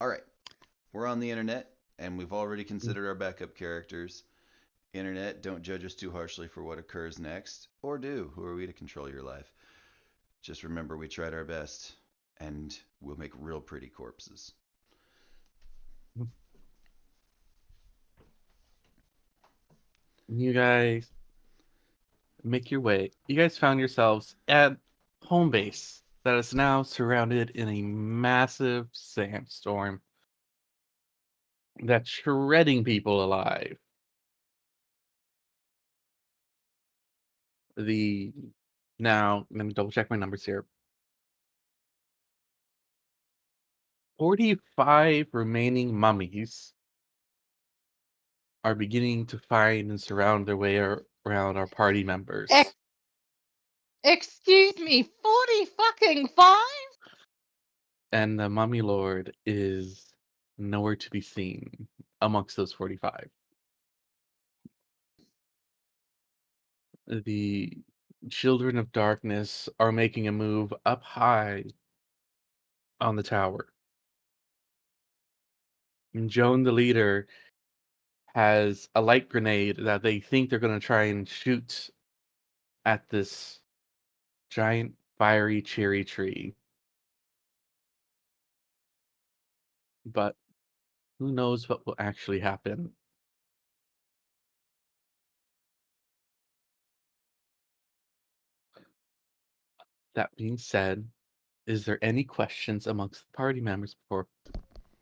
All right, we're on the internet, and we've already considered our backup characters. Internet, don't judge us too harshly for what occurs next. Or do. Who are we to control your life? Just remember we tried our best, and we'll make real pretty corpses. You guys make your way. You guys found yourselves at home base that is now surrounded in a massive sandstorm that's shredding people alive. The Now, let me double check my numbers here. 45 remaining mummies are beginning to find and surround their way around our party members. Ex- Excuse me, 40 fucking 5? And the mummy lord is nowhere to be seen amongst those 45. The children of darkness are making a move up high on the tower. And Joan, the leader, has a light grenade that they think they're going to try and shoot at this giant fiery cherry tree. But who knows what will actually happen? That being said, is there any questions amongst the party members before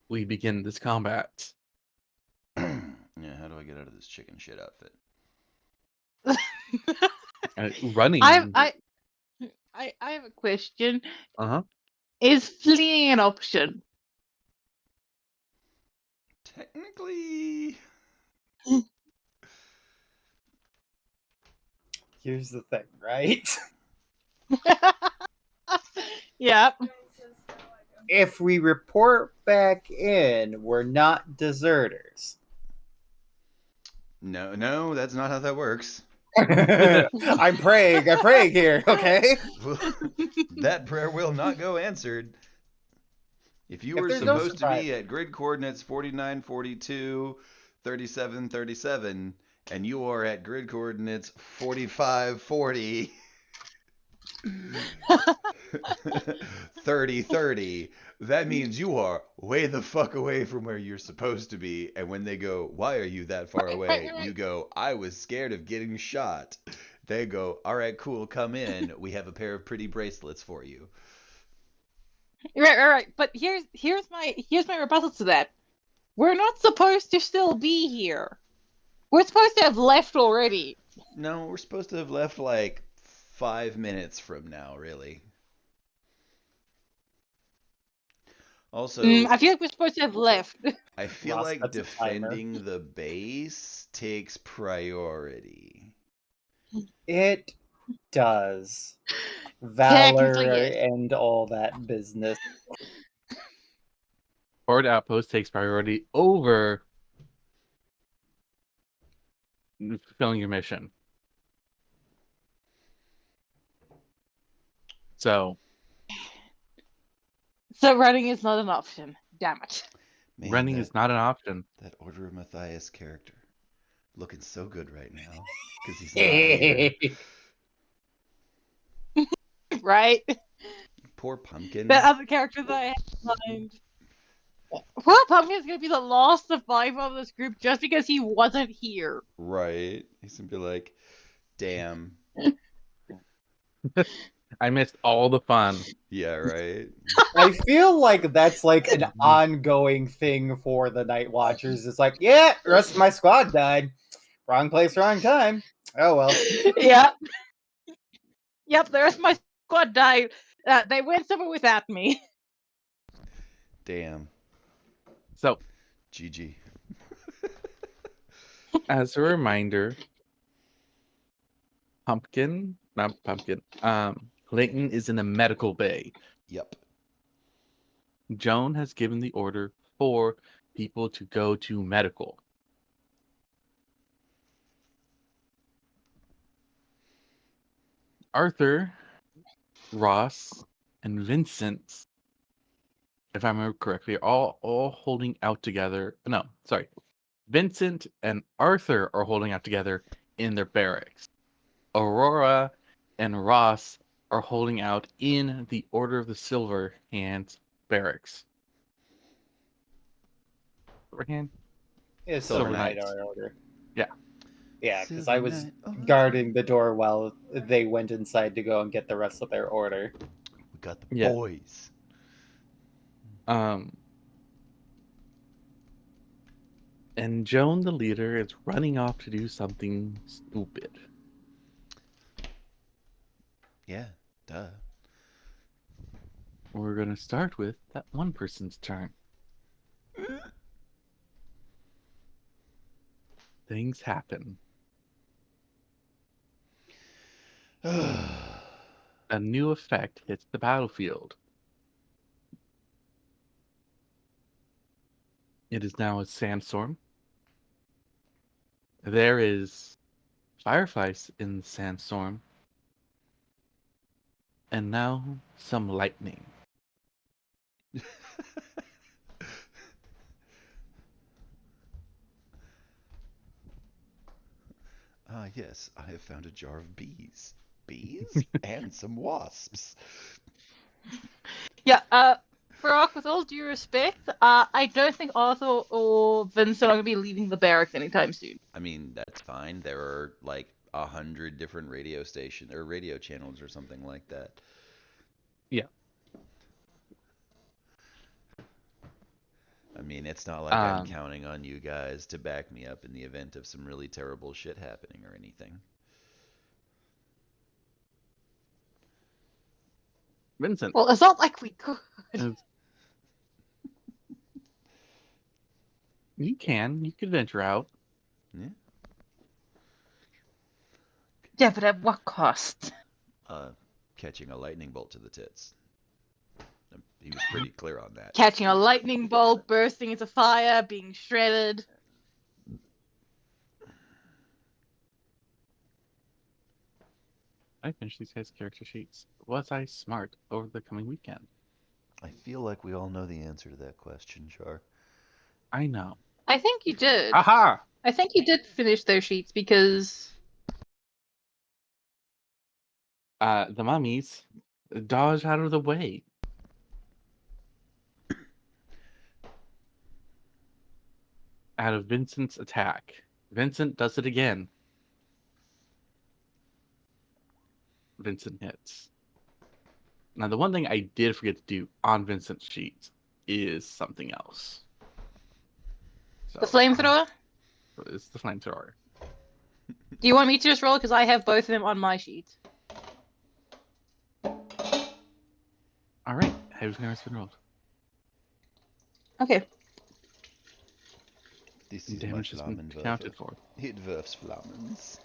we begin this combat? Yeah, how do I get out of this chicken shit outfit? I Running. I I have a question. Uh huh. Is fleeing an option? Technically, Here's the thing, right? Yep. If we report back in, we're not deserters. no, that's not how that works. I'm praying here, okay? That prayer will not go answered. If you If were there's no supposed to be survivor. at grid coordinates 49, 42, 37, 37, and you are at grid coordinates 45, 40, 30, 30, that means you are way the fuck away from where you're supposed to be. And when they go, "Why are you that far away?" Right. You go, "I was scared of getting shot." They go, "All right, cool, come in. We have a pair of pretty bracelets for you." Right. But here's my rebuttal to that. We're not supposed to still be here. We're supposed to have left already. No, we're supposed to have left like 5 minutes from now, really. Also, I feel like we're supposed to have left. I feel Ross like sets a timer. defending the base takes priority. It does. Technically, Valor yes. and all that business. Forward outpost takes priority over fulfilling your mission. So So running is not an option. Damn it. Man, running that is not an option. that Order of Matthias character looking so good right now because he's not here. Right? Poor That Pumpkin. other character that I had in mind. Well, Pumpkin's gonna be the last survivor of this group just because he wasn't here. Right? He's gonna be like, damn. I missed all the fun. Yeah, right? I feel like that's like an ongoing thing for the Night Watchers. It's like, yeah, the rest of my squad died. Wrong place, wrong time. Oh well. Yeah. Yep, the rest of my squad died. They went somewhere without me. Damn. So, GG. as a reminder, Clayton is in a medical bay. Yep. Joan has given the order for people to go to medical. Arthur, Ross, and Vincent if I remember correctly, are all holding out together. No, sorry. Vincent and Arthur are holding out together in their barracks. Aurora and Ross are holding out in the Order of the Silver Hands barracks. Silver Hand? It's Silver Silver Knight Knights. order. Yeah. Yeah, because Silver I was Knight order. guarding the door while they went inside to go and get the rest of their order. We got the Yeah. boys. And Joan, the leader, is running off to do something stupid. Yeah, duh. We're going to start with that one person's turn. Things happen. A new effect hits the battlefield. It is now a sandstorm. There is fireflies in the sandstorm. And now some lightning. Ah, yes, I have found a jar of bees. Bees? And some wasps. Yeah, Farouk, with all due respect, I don't think Arthur or Vincent are going to be leaving the barracks anytime soon. I mean, that's fine. There are like 100 different radio station or radio channels or something like that. Yeah. I mean, it's not like I'm counting on you guys to back me up in the event of some really terrible shit happening or anything. Vincent. Well, it's not like we could. You could venture out. Yeah. Yeah, but at what cost? Catching a lightning bolt to the tits. He was pretty clear on that. Catching a lightning bolt, bursting into fire, being shredded. I finished these guys' character sheets. Was I smart over the coming weekend? I feel like we all know the answer to that question, Char. I know. I think you did. Aha! I think you did finish those sheets because The mummies dodge out of the way. Out of Vincent's attack. Vincent does it again. Vincent hits. Now, the one thing I did forget to do on Vincent's sheet is something else. So, the flamethrower. It's the flamethrower. Do you want me to just roll? Because I have both of them on my sheet. All right. Everything has been rolled. Okay. This is Damage has been accounted for. It wirfs Flammens.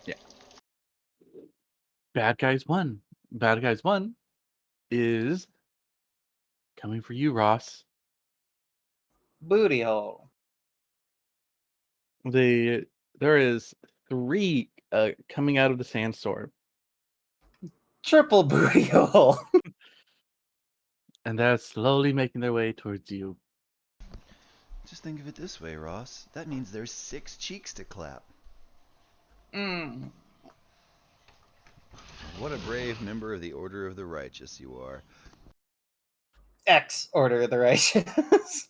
Yeah. Bad Guys 1. Bad Guys 1 is coming for you, Ross. Booty hole. There is 3 coming out of the sandstorm. Triple booty hole. And they're slowly making their way towards you. Just think of it this way, Ross. That means there's 6 cheeks to clap. What a brave member of the Order of the Righteous you are. X Order of the Righteous.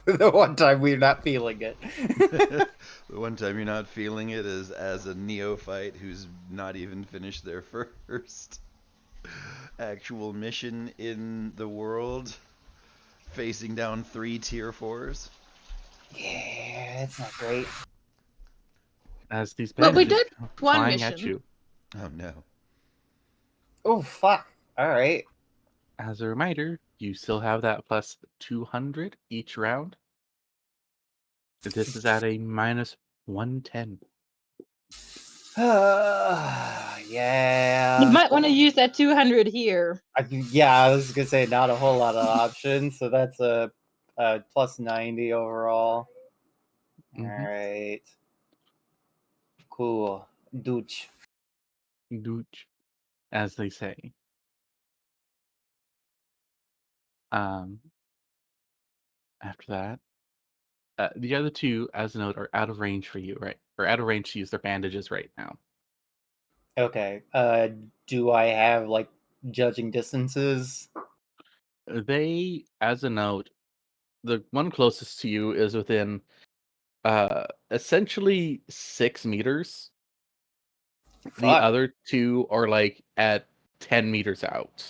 The one time we're not feeling it. The one time you're not feeling it is as a neophyte who's not even finished their first actual mission in the world, facing down 3 tier 4s. Yeah, it's not great. As these But we bandages did come one flying at mission. you. Oh no. Oh, fuck. Alright. As a reminder, you still have that plus 200 each round. This is at a minus 110. Yeah. You might want to use that 200 here. I was gonna say not a whole lot of options, so that's a plus 90 overall. Mhm. Alright. Cool. Dooch. Dooch, as they say. Um, after that, the other two, as a note, are out of range for you, right? Or out of range to use their bandages right now. Okay. Do I have like judging distances? They, as a note, the one closest to you is within essentially 6 meters. The Fuck. other two are like at 10 meters out.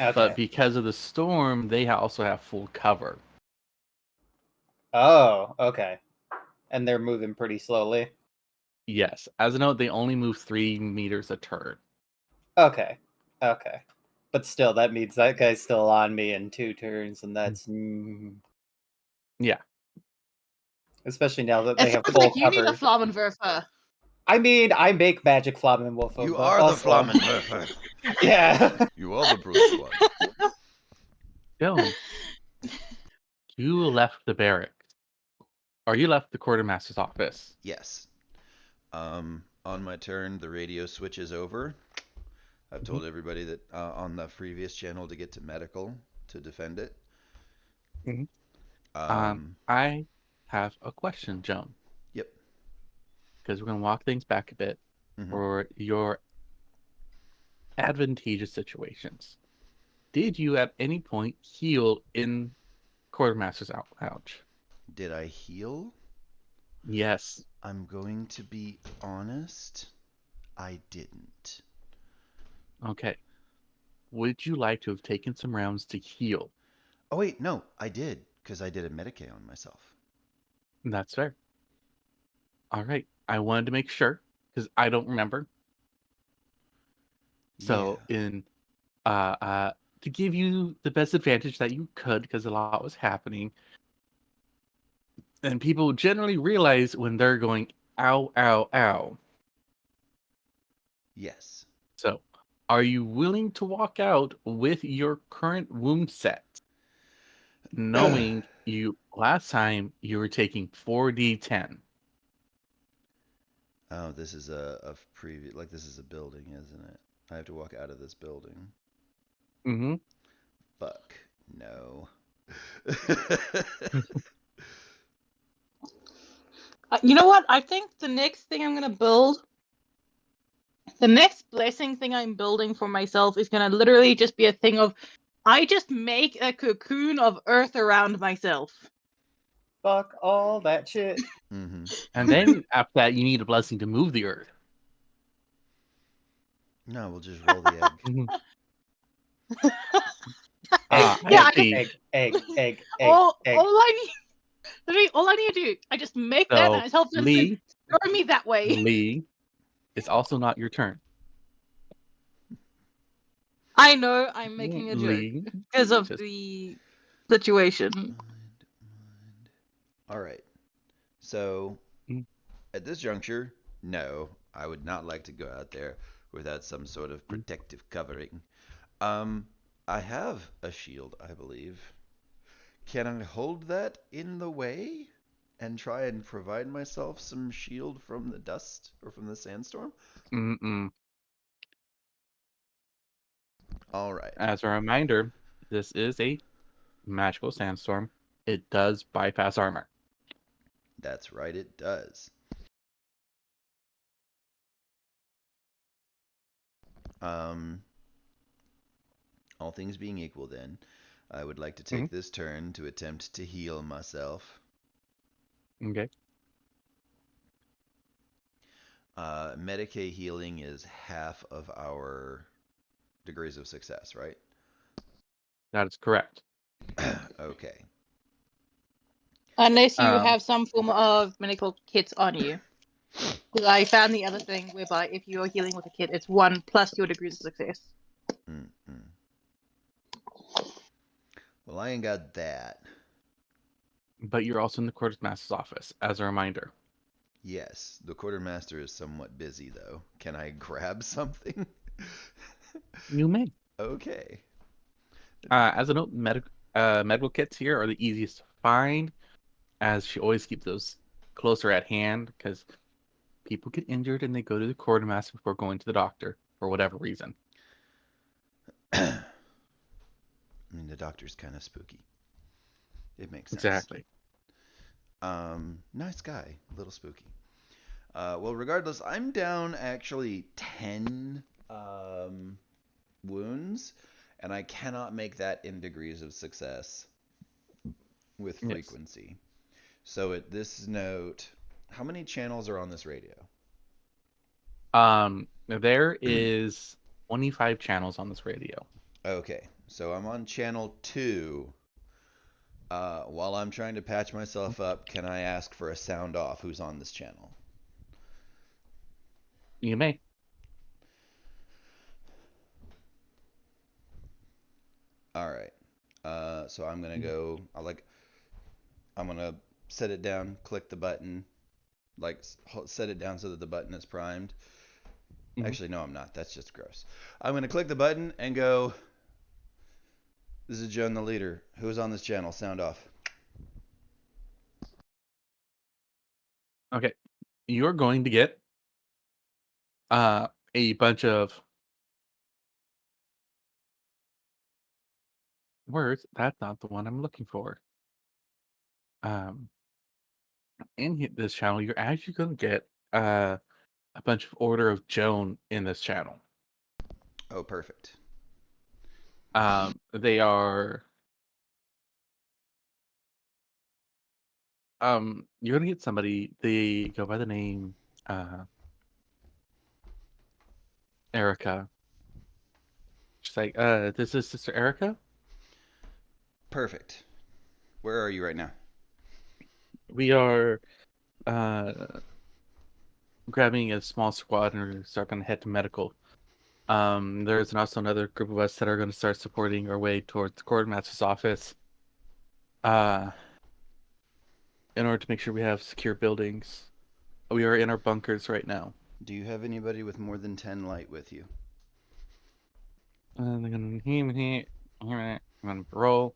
Okay. But because of the storm, they also have full cover. Oh, okay. And they're moving pretty slowly. Yes. As a note, they only move 3 meters a turn. Okay. Okay. But still, that means that guy's still on me in 2 turns, and that's Yeah. especially now that It they have sounds full like you need a cover. Flammenwerfer. I mean, I make magic Flammenwerfer, You but are the also, Flammenwerfer. yeah. You are the brute squad. Dylan, you left the barracks. Or you left the quartermaster's office. Yes. On my turn, the radio switches over. I've told everybody that on the previous channel to get to medical to defend it. Mhm. Um, I have a question, Joan. Yep. Because we're going to walk things back a bit Mhm. for your advantageous situations. Did you at any point heal in quartermaster's ouch? Did I heal? Yes. I'm going to be honest. I didn't. Okay. Would you like to have taken some rounds to heal? Oh wait, no, I did because I did a Medicaid on myself. That's fair. All right. I wanted to make sure because I don't remember. So Yeah. in to give you the best advantage that you could because a lot was happening. And people generally realize when they're going ow, ow, ow. Yes. So are you willing to walk out with your current wound set? Knowing you last time you were taking 4d10. Oh, this is a preview. Like this is a building, isn't it? I have to walk out of this building. Mm-hmm. Fuck no. You know what? I think the next thing I'm gonna build, the next blessing thing I'm building for myself is gonna literally just be a thing of, I just make a cocoon of earth around myself. Fuck all that shit. Mm-hmm. And then after that, you need a blessing to move the earth. No, we'll just roll the egg. Mhm. Egg, Yeah, egg, I just- egg, egg, egg, egg, all egg. I need, literally, all I need to do, I just make that, and So I tell them to Lee, throw me that way. Lee, it's also not your turn. I know I'm making a joke Lee, because of just the situation. Mind. All right. So Mm. at this juncture, no, I would not like to go out there without some sort of protective covering. Um, I have a shield, I believe. Can I hold that in the way and try and provide myself some shield from the dust or from the sandstorm? Mm-mm. All right. As a reminder, this is a magical sandstorm. It does bypass armor. That's right, it does. Um, all things being equal, then, I would like to take Mhm. this turn to attempt to heal myself. Okay. Medicaid healing is half of our degrees of success, right? That is correct. Okay. Unless you Um, have some form of medical kits on you. Because I found the other thing whereby if you're healing with a kit, it's 1 plus your degrees of success. Mm-mm. Well, I ain't got that. but you're also in the quartermaster's office, as a reminder. Yes, the quartermaster is somewhat busy, though. Can I grab something? You may. Okay. As a note, medical kits here are the easiest to find, as she always keeps those closer at hand, because people get injured and they go to the quartermaster before going to the doctor for whatever reason. I mean, the doctor's kind of spooky. It makes sense. Exactly. Nice guy, a little spooky. Well, regardless, I'm down actually 10 wounds, and I cannot make that in degrees of success with Yes. frequency. So at this note, how many channels are on this radio? There is 25 channels on this radio. Okay, so I'm on channel 2. While I'm trying to patch myself up, can I ask for a sound off? Who's on this channel? You may. All right. So I'm gonna go. I'm gonna set it down, click the button, set it down so that the button is primed. Mhm. Actually, no, I'm not. That's just gross. I'm gonna click the button and go. This is Joan the leader. Who's on this channel? Sound off. Okay. You're going to get a bunch of words. That's not the one I'm looking for. This channel, you're actually going to get a bunch of Order of Joan in this channel. Oh, perfect. They are you're gonna get somebody. They go by the name Erica. She's like, this is Sister Erica. Perfect. Where are you right now? We are grabbing a small squad and we're start gonna head to medical. There's also another group of us that are gonna start supporting our way towards the quartermaster's office. In order to make sure we have secure buildings. We are in our bunkers right now. Do you have anybody with more than 10 light with you? And they're gonna roll.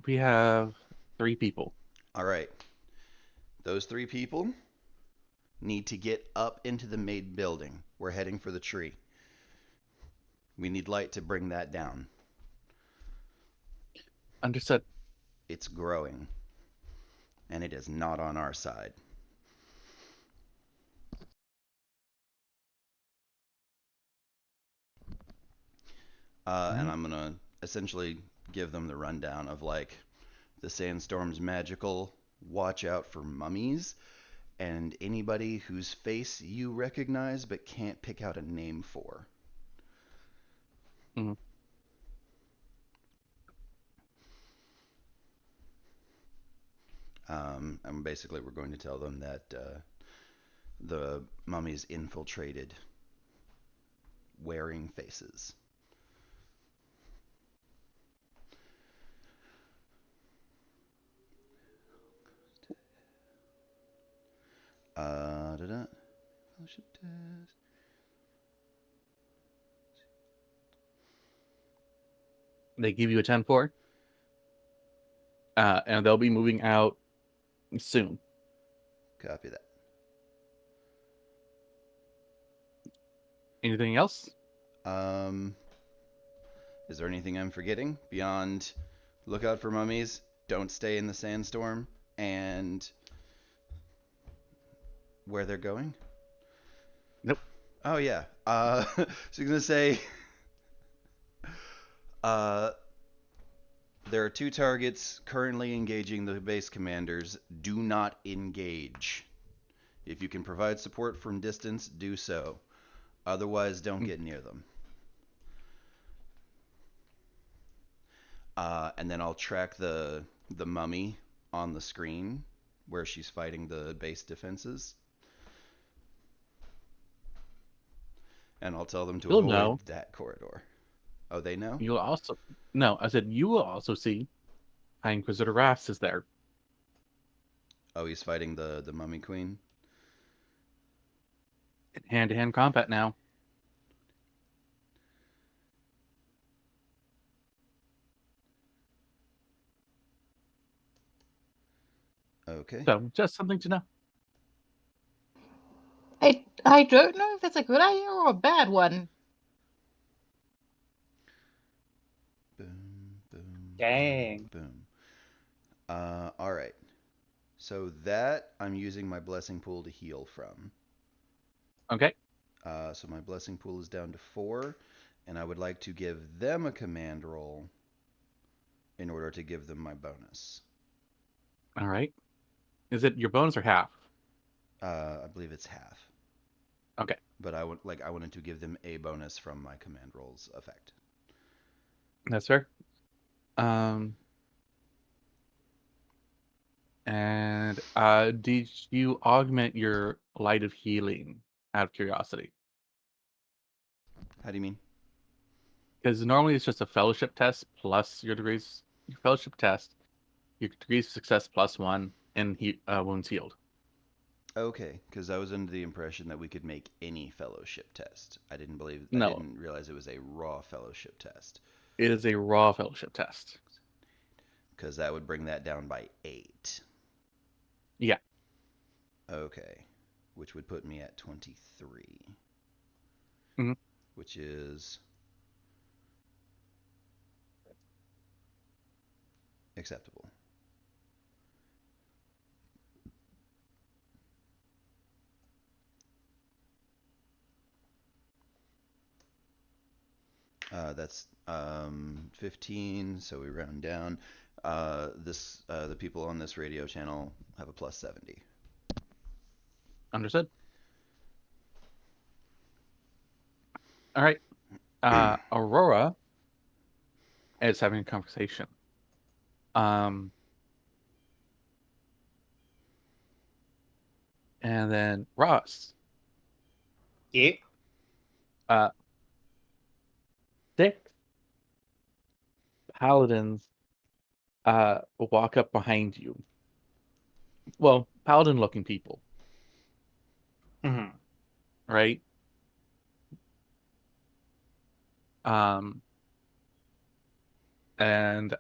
We have 3 people. All right. Those 3 people need to get up into the main building. We're heading for the tree. We need light to bring that down. Understood. It's growing. And it is not on our side. And I'm going to essentially give them the rundown of like the sandstorm's magical, watch out for mummies, and anybody whose face you recognize but can't pick out a name for. Mhm. And basically, we're going to tell them that the mummies infiltrated wearing faces. Fellowship test. They give you a 10-4. And they'll be moving out soon. Copy that. Anything else? Is there anything I'm forgetting beyond look out for mummies, don't stay in the sandstorm, and where they're going? Nope. Oh yeah. So I'm gonna say, uh, there are 2 targets currently engaging the base commanders. Do not engage. If you can provide support from distance, do so. Otherwise, don't get near them. And then I'll track the mummy on the screen where she's fighting the base defenses. And I'll tell them to You'll avoid know. that corridor. Oh, they know? You'll also no. I said you will also see High Inquisitor Rast is there. Oh, he's fighting the mummy queen. In hand-to-hand combat now. Okay. So just something to know. I don't know if that's a good idea or a bad one. Boom, boom, Dang. boom. All right. So that I'm using my blessing pool to heal from. Okay. So my blessing pool is down to 4, and I would like to give them a command roll in order to give them my bonus. All right. Is it your bonus or half? I believe it's half. Okay. But I wanted to give them a bonus from my command roll's effect. That's fair. And did you augment your light of healing out of curiosity? How do you mean? Because normally it's just a fellowship test plus your degrees, your fellowship test, your degrees of success +1, and wounds healed. Okay, because I was under the impression that we could make any fellowship test. I No, didn't realize it was a raw fellowship test. it is a raw fellowship test. Because that would bring that down by 8. Yeah. Okay, which would put me at 23. Mhm. Which is acceptable. That's 15, so we round down. The people on this radio channel have a plus 70. Understood. All right. Aurora is having a conversation. And then Ross, Yeah. 6 paladins walk up behind you. Well, paladin-looking people, hmm right? Um, and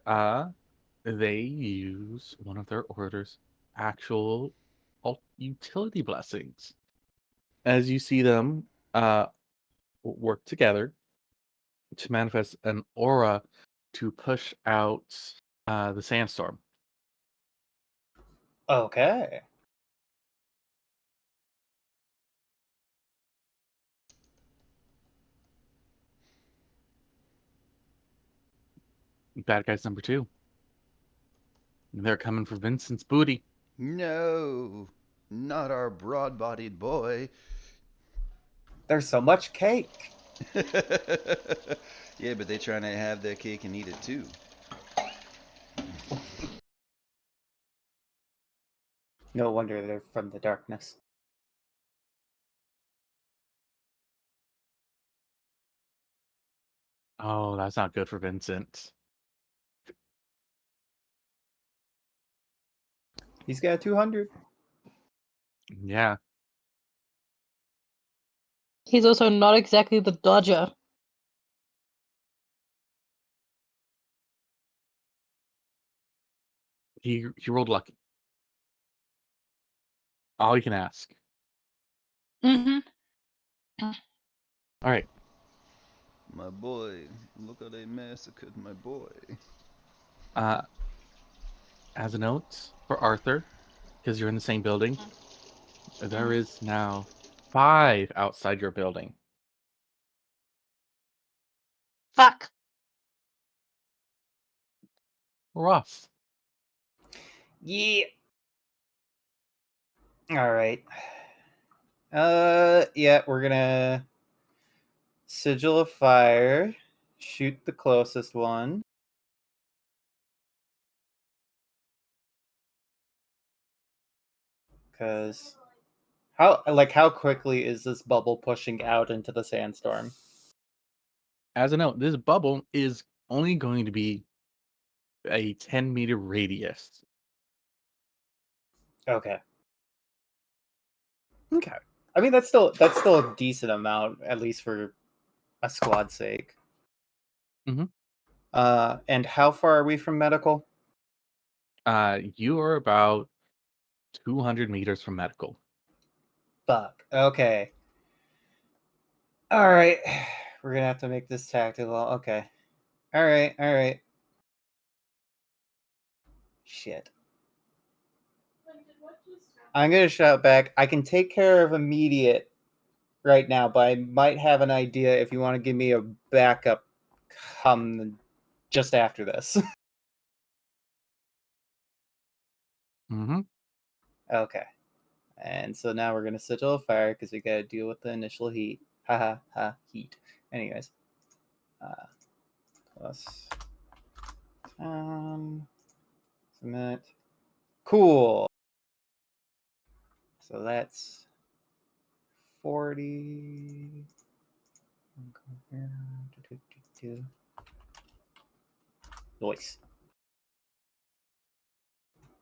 they use one of their orders actual utility blessings. As you see them work together to manifest an aura to push out the sandstorm. Okay. Bad guys number 2. They're coming for Vincent's booty. No, not our broad bodied boy. There's so much cake. Yeah, but they're trying to have their cake and eat it too. No wonder they're from the darkness. Oh, that's not good for Vincent. He's got 200. Yeah. He's also not exactly the dodger. He rolled lucky. All you can ask. Mm-hmm. All right. My boy, look how they massacred my boy. As a note for Arthur, because you're in the same building, there is now 5 outside your building. Fuck. Ross. Yeah. All right. Yeah, we're gonna sigil of fire, shoot the closest one. Because how quickly is this bubble pushing out into the sandstorm? As a note, this bubble is only going to be a 10-meter radius. Okay. Okay. I mean that's still a decent amount, at least for a squad's sake. Mhm. And how far are we from medical? You are about 200 meters from medical. Fuck. Okay. All right. We're gonna have to make this tactical. Okay. All right. Shit. I'm gonna shout back. I can take care of immediate right now, but I might have an idea if you want to give me a backup come just after this. Mm-hmm. Okay. And so now we're gonna sigil a fire because we gotta deal with the initial heat. Heat. Anyways. Plus cement. Cool. So that's 40. Nice.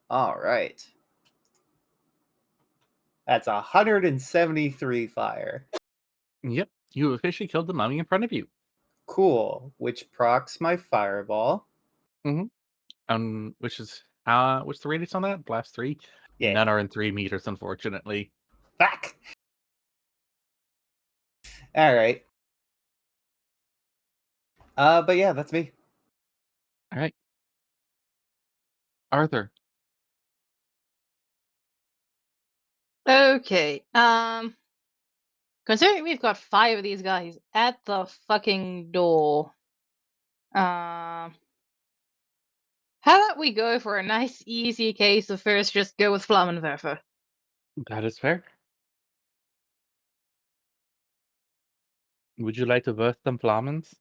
All right. That's 173 fire. Yep. You officially killed the mummy in front of you. Cool. Which procs my fireball. Which is what's the radius on that? Blast 3? Yeah. None are in 3 meters, unfortunately. Back. All right. But yeah, that's me. All right. Arthur. Okay. Considering we've got 5 of these guys at the fucking door, how about we go for a nice, easy case of first just go with Flammenwerfer? That is fair. Would you like to birth them flammens?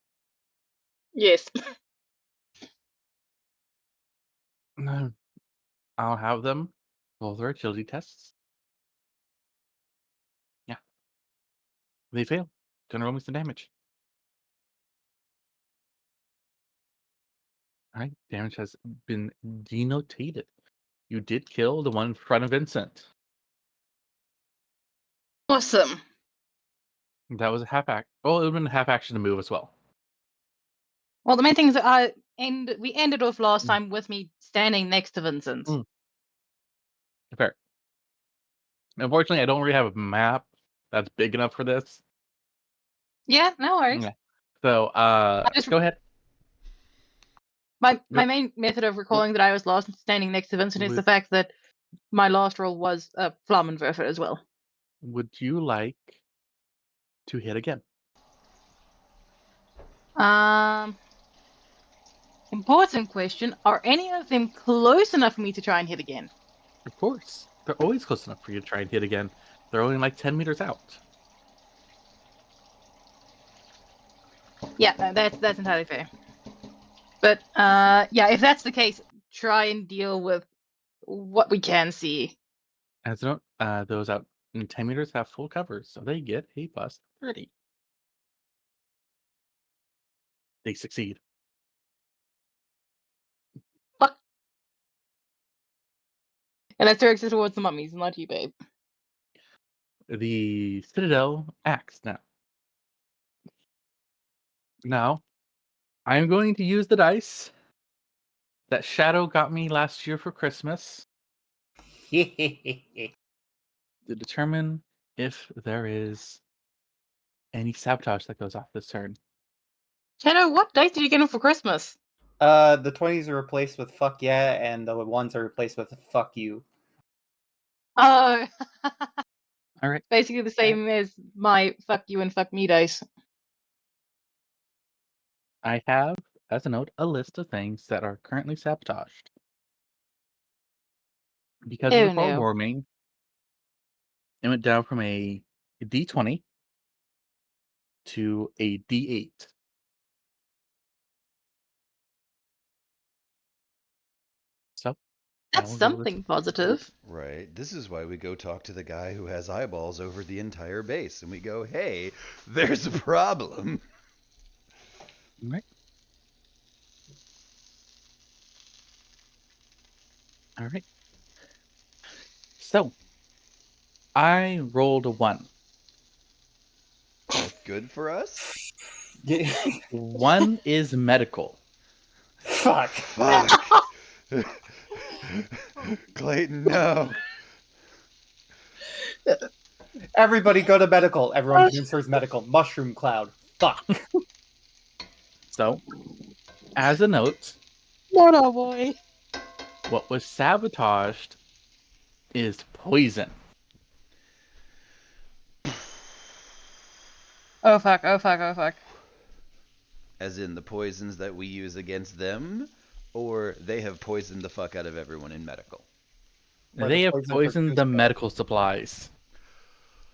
Yes. No. I'll have them roll their agility tests. Yeah. They fail. Gonna roll me some damage. Alright, damage has been denotated. You did kill the one in front of Vincent. Awesome. That was a half act. Oh, it would have been a half action to move as well. Well, the main thing is that we ended off last time with me standing next to Vincent. Fair. Unfortunately, I don't really have a map that's big enough for this. Yeah, no worries. Yeah. So, go ahead. My main method of recalling that I was last standing next to Vincent is the fact that my last roll was a Flammenwerfer as well. Would you like to hit again? Important question. Are any of them close enough for me to try and hit again? Of course. They're always close enough for you to try and hit again. They're only like 10 meters out. Yeah, no, that's entirely fair. But yeah, if that's the case, try and deal with what we can see. As you know, those out in 10 meters have full cover, so they get a plus 30. They succeed. Fuck. And that's directed towards the mummies, not you, babe. The Citadel acts now. Now, I'm going to use the dice that Shadow got me last year for Christmas to determine if there is any sabotage that goes off this turn. Shadow, what dice did you get him for Christmas? The 20s are replaced with fuck yeah, and the ones are replaced with fuck you. Oh. All right. Basically the same as my fuck you and fuck me dice. I have, as a note, a list of things that are currently sabotaged. Because of the global warming, it went down from a D20 to a D8. So that's something positive. Right. This is why we go talk to the guy who has eyeballs over the entire base, and we go, "Hey, there's a problem." Right. All right. So I rolled a 1. That's good for us. 1 is medical. Fuck. Fuck. Clayton, no. Everybody go to medical. Everyone transfers medical. Mushroom cloud. Fuck. So, as a note, No, boy. what was sabotaged is poison. Oh fuck, oh fuck, oh fuck. As in the poisons that we use against them, or they have poisoned the fuck out of everyone in medical. Or They the have poison for poisoned the Cusco. medical supplies.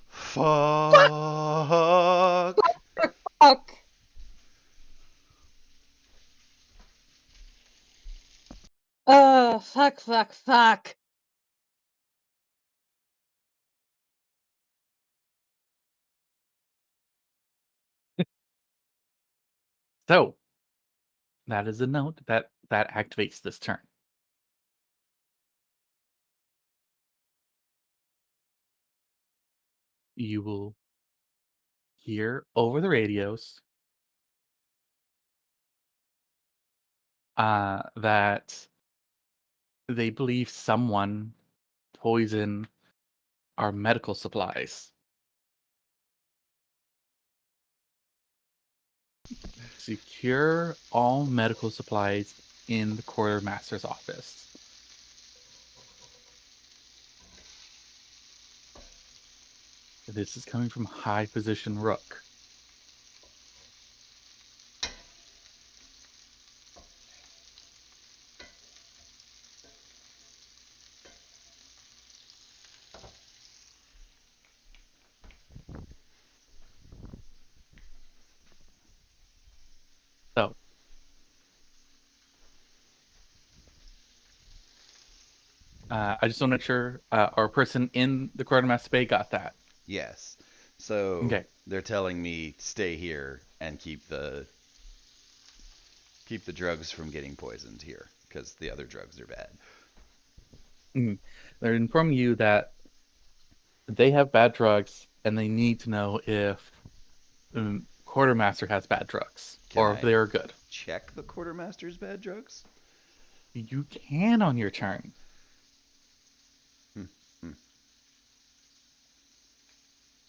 Fuck. Fuck. Oh, fuck, fuck, fuck. So, that is a note that activates this turn. You will hear over the radios that they believe someone poisoned our medical supplies. Secure all medical supplies in the quartermaster's office. This is coming from high position Rook. So, I just want to make sure our person in the quartermaster bay got that. Yes. So Okay. they're telling me stay here and keep the drugs from getting poisoned here because the other drugs are bad. They're informing you that they have bad drugs and they need to know if quartermaster has bad drugs or if I they're good. check the quartermaster's bad drugs? You can on your turn.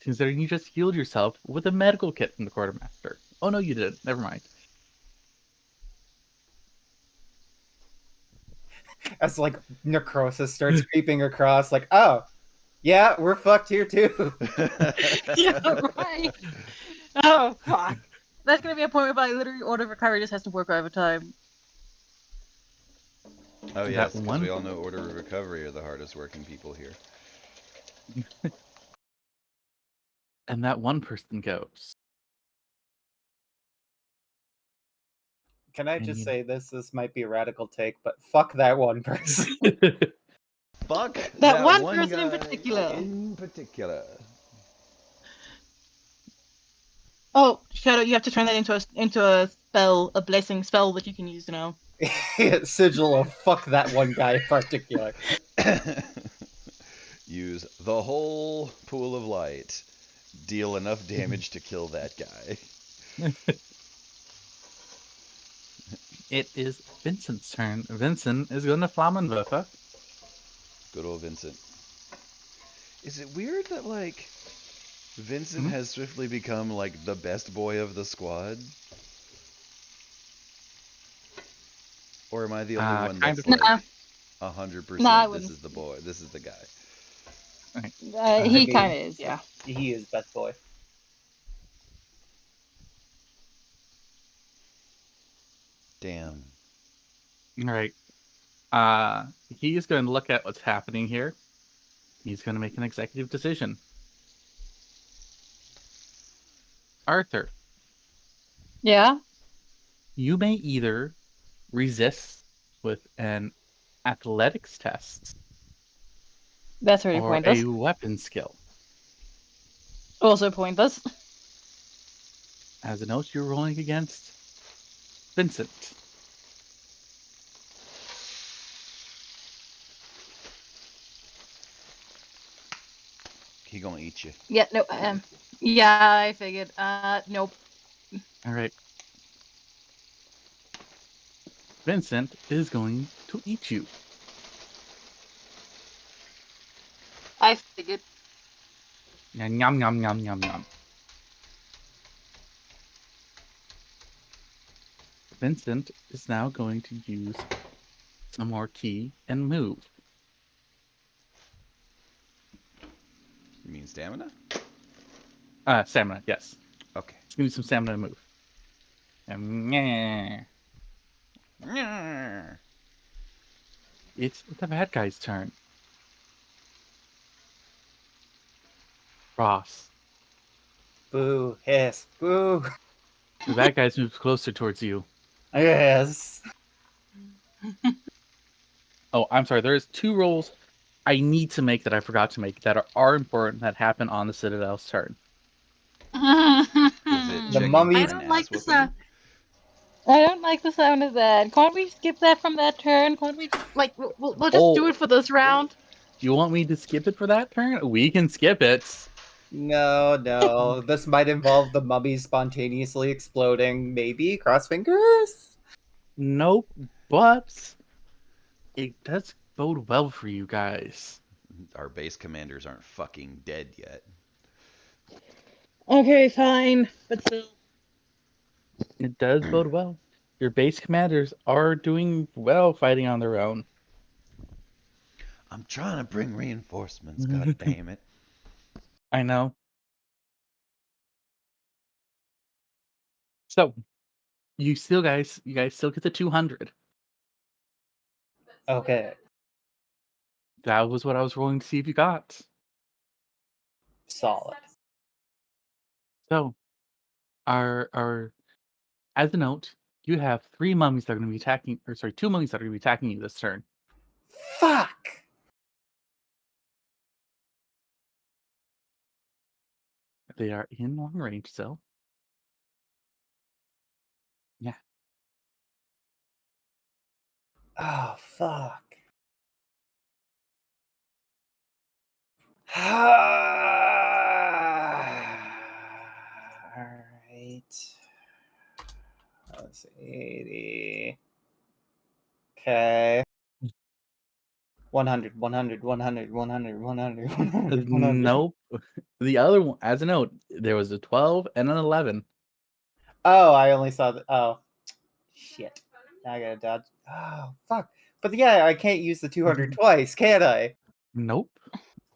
Considering you just healed yourself with a medical kit from the quartermaster. Oh no, you didn't. Never mind. As like necrosis starts creeping across, like, oh, yeah, we're fucked here too. Yeah, right. Oh, fuck. That's gonna be a point whereby literally auto recovery just has to work overtime. Oh That yes, because one- we all know Order of Recovery are the hardest working people here. And that one person goes. Can I And just you- say this? This might be a radical take, but fuck that one person. Fuck That one one person in guy particular. In particular. Oh, Shadow, you have to turn that into a spell, a blessing spell that you can use now. Sigil of fuck that one guy in particular. Use the whole pool of light. Deal enough damage to kill that guy. It is Vincent's turn. Vincent is going to Flammenwerfer. Good old Vincent. Is it weird that, like, Vincent has swiftly become, like, the best boy of the squad? Or am I the only one kind that's, of. like, Nah. 100% Nah, I this wouldn't. is the boy, this is the guy? He mean- kind of is, yeah. He is best boy. Damn. All right. He is going to look at what's happening here. He's going to make an executive decision. Arthur, Yeah? you may either resist with an athletics test That's really or pointless. a weapon skill. Also pointless. As a note, you're rolling against Vincent. He gonna eat you. Yeah, no, yeah, I figured. Nope. All right. Vincent is going to eat you. I figured. Yum, yum, yum, yum, yum, yum. Vincent is now going to use some more key and move. You mean stamina? Stamina, yes. Okay. Let's give me some stamina to move. Yeah. It's the bad guy's turn. Ross, Boo, hiss, boo. the bad guy's moves closer towards you. Yes. Oh, I'm sorry. There's 2 rolls I need to make that I forgot to make that are important that happen on the Citadel's turn. Is it The checking mummies- for I an don't ass like the whooping? sound. I don't like the sound of that. Can't we skip that from that turn? Can't we just like we'll just do Oh. it for this round? You want me to skip it for that turn? We can skip it. No. This might involve the mummies spontaneously exploding. Maybe? Cross fingers? Nope, but it does bode well for you guys. Our base commanders aren't fucking dead yet. Okay, fine, but still. It does bode well. Your base commanders are doing well fighting on their own. I'm trying to bring reinforcements, god damn it. I know. So, you guys still get the 200. Okay. That was what I was rolling to see if you got. Solid. So, our as a note, you have 3 mummies that are going to be attacking, or sorry, 2 mummies that are going to be attacking you this turn. Fuck! They are in long range still. Yeah. Oh, fuck. Alright. Let's see. 80. Okay. 100, 100, 100, 100, 100, 100, 100. Nope. The other one, as a note, there was a 12 and an 11. Oh, I only saw the. Oh. Shit. Now I gotta dodge. Oh, fuck. But yeah, I can't use the 200 twice, can I? Nope.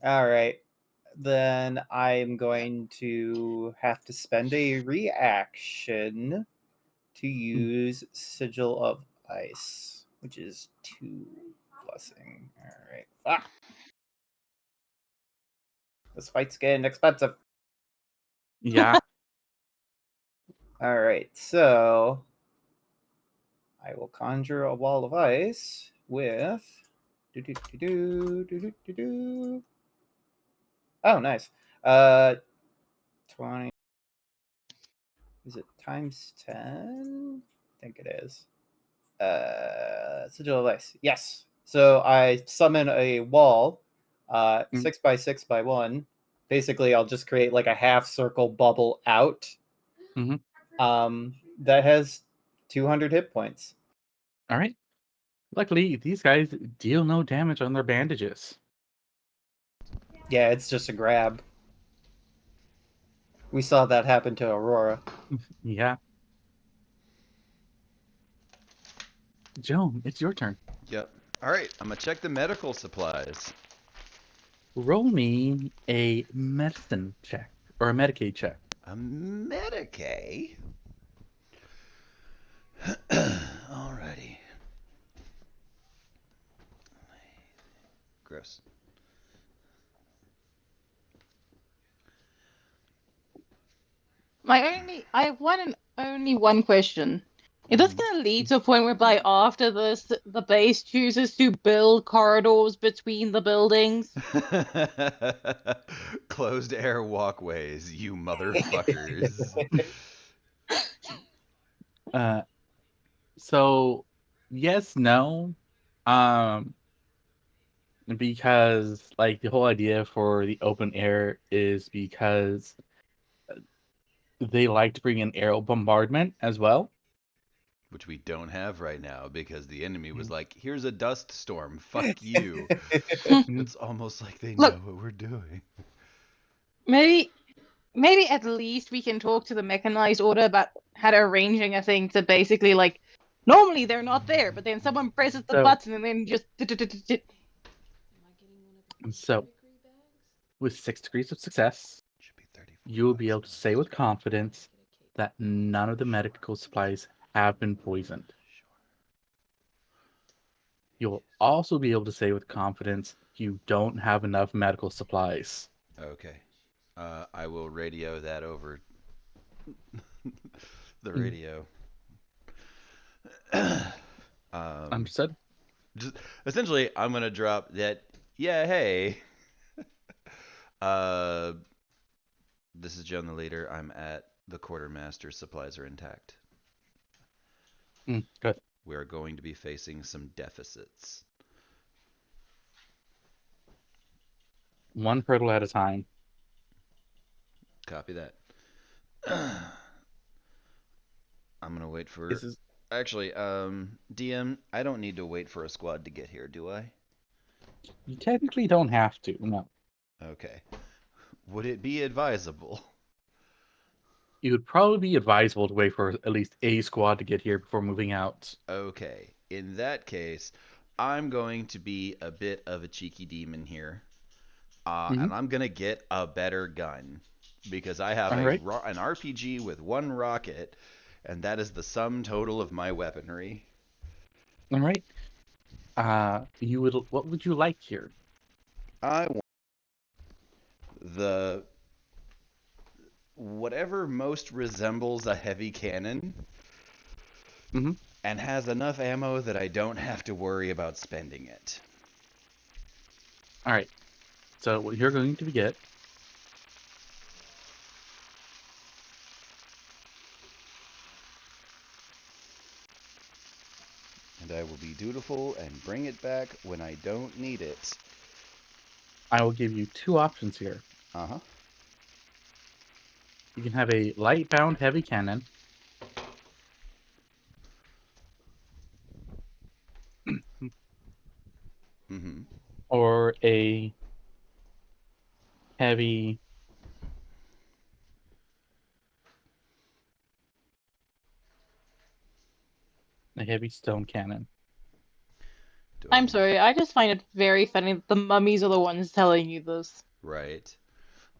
Alright. Then I'm going to have to spend a reaction to use Sigil of Ice, which is 2 blessing. Alright. Ah! This fight's getting expensive. Yeah. Alright, so I will conjure a wall of ice with. Oh, nice. 20. Is it times 10? I think it is. Sigil of Ice. Yes. So I summon a wall, 6 by 6 by 1. Basically, I'll just create like a half circle bubble out. Mhm. That has 200 hit points. All right. Luckily, these guys deal no damage on their bandages. Yeah, it's just a grab. We saw that happen to Aurora. Yeah. Joan, it's your turn. Yep. Alright, I'm gonna check the medical supplies. Roll me a medicine check or a Medicaid check. A Medicaid? Alrighty. Gross. I have only one question. Is this going to lead to a point whereby after this, the base chooses to build corridors between the buildings? Closed air walkways, you motherfuckers. So yes, no. Um, because like the whole idea for the open air is because they like to bring in aerial bombardment as well. Which we don't have right now because the enemy was like, here's a dust storm, fuck you. It's almost like they know Look, what we're doing. Maybe at least we can talk to the mechanized order about how to arranging a thing to basically like normally they're not there, but then someone presses the So- button and then just So, with 6 degrees of success, Should be 30. you will be able to say with confidence that none of the medical supplies have been poisoned. You'll also be able to say with confidence you don't have enough medical supplies. Okay. I will radio that over the radio. Understood? Just essentially, I'm gonna drop that. Yeah, hey. Uh, this is Joan the leader. I'm at the quartermaster. Supplies are intact. Good. We are going to be facing some deficits. One hurdle at a time. Copy that. I'm gonna wait for. This is Actually, DM, I don't need to wait for a squad to get here, do I? you technically don't have to. No, Okay. Would it be advisable? it would probably be advisable to wait for at least a squad to get here before moving out. Okay. In that case, I'm going to be a bit of a cheeky demon here. And I'm gonna get a better gun because I have All right. an RPG with one rocket, and that is the sum total of my weaponry. All right. What would you like here? I want the whatever most resembles a heavy cannon Mhm. and has enough ammo that I don't have to worry about spending it. All right. So what you're going to get And I will be dutiful and bring it back when I don't need it. I will give you 2 options here. Uh-huh. You can have a light-bound heavy cannon, Mm-hmm. or a heavy stone cannon. Do I I'm need sorry, I just find it very funny that the mummies are the ones telling you this. Right.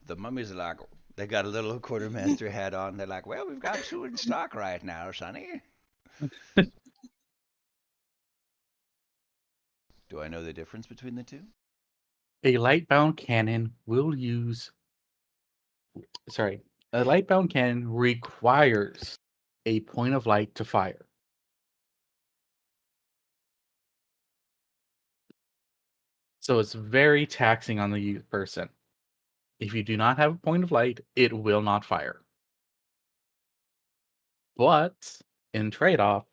The mummies are like, they got a little quartermaster hat on. They're like, well, we've got 2 in stock right now, Sonny. Do I know the difference between the 2? A light-bound cannon will use sorry, a light-bound cannon requires a point of light to fire. So it's very taxing on the person. If you do not have a point of light, it will not fire. But in trade-off,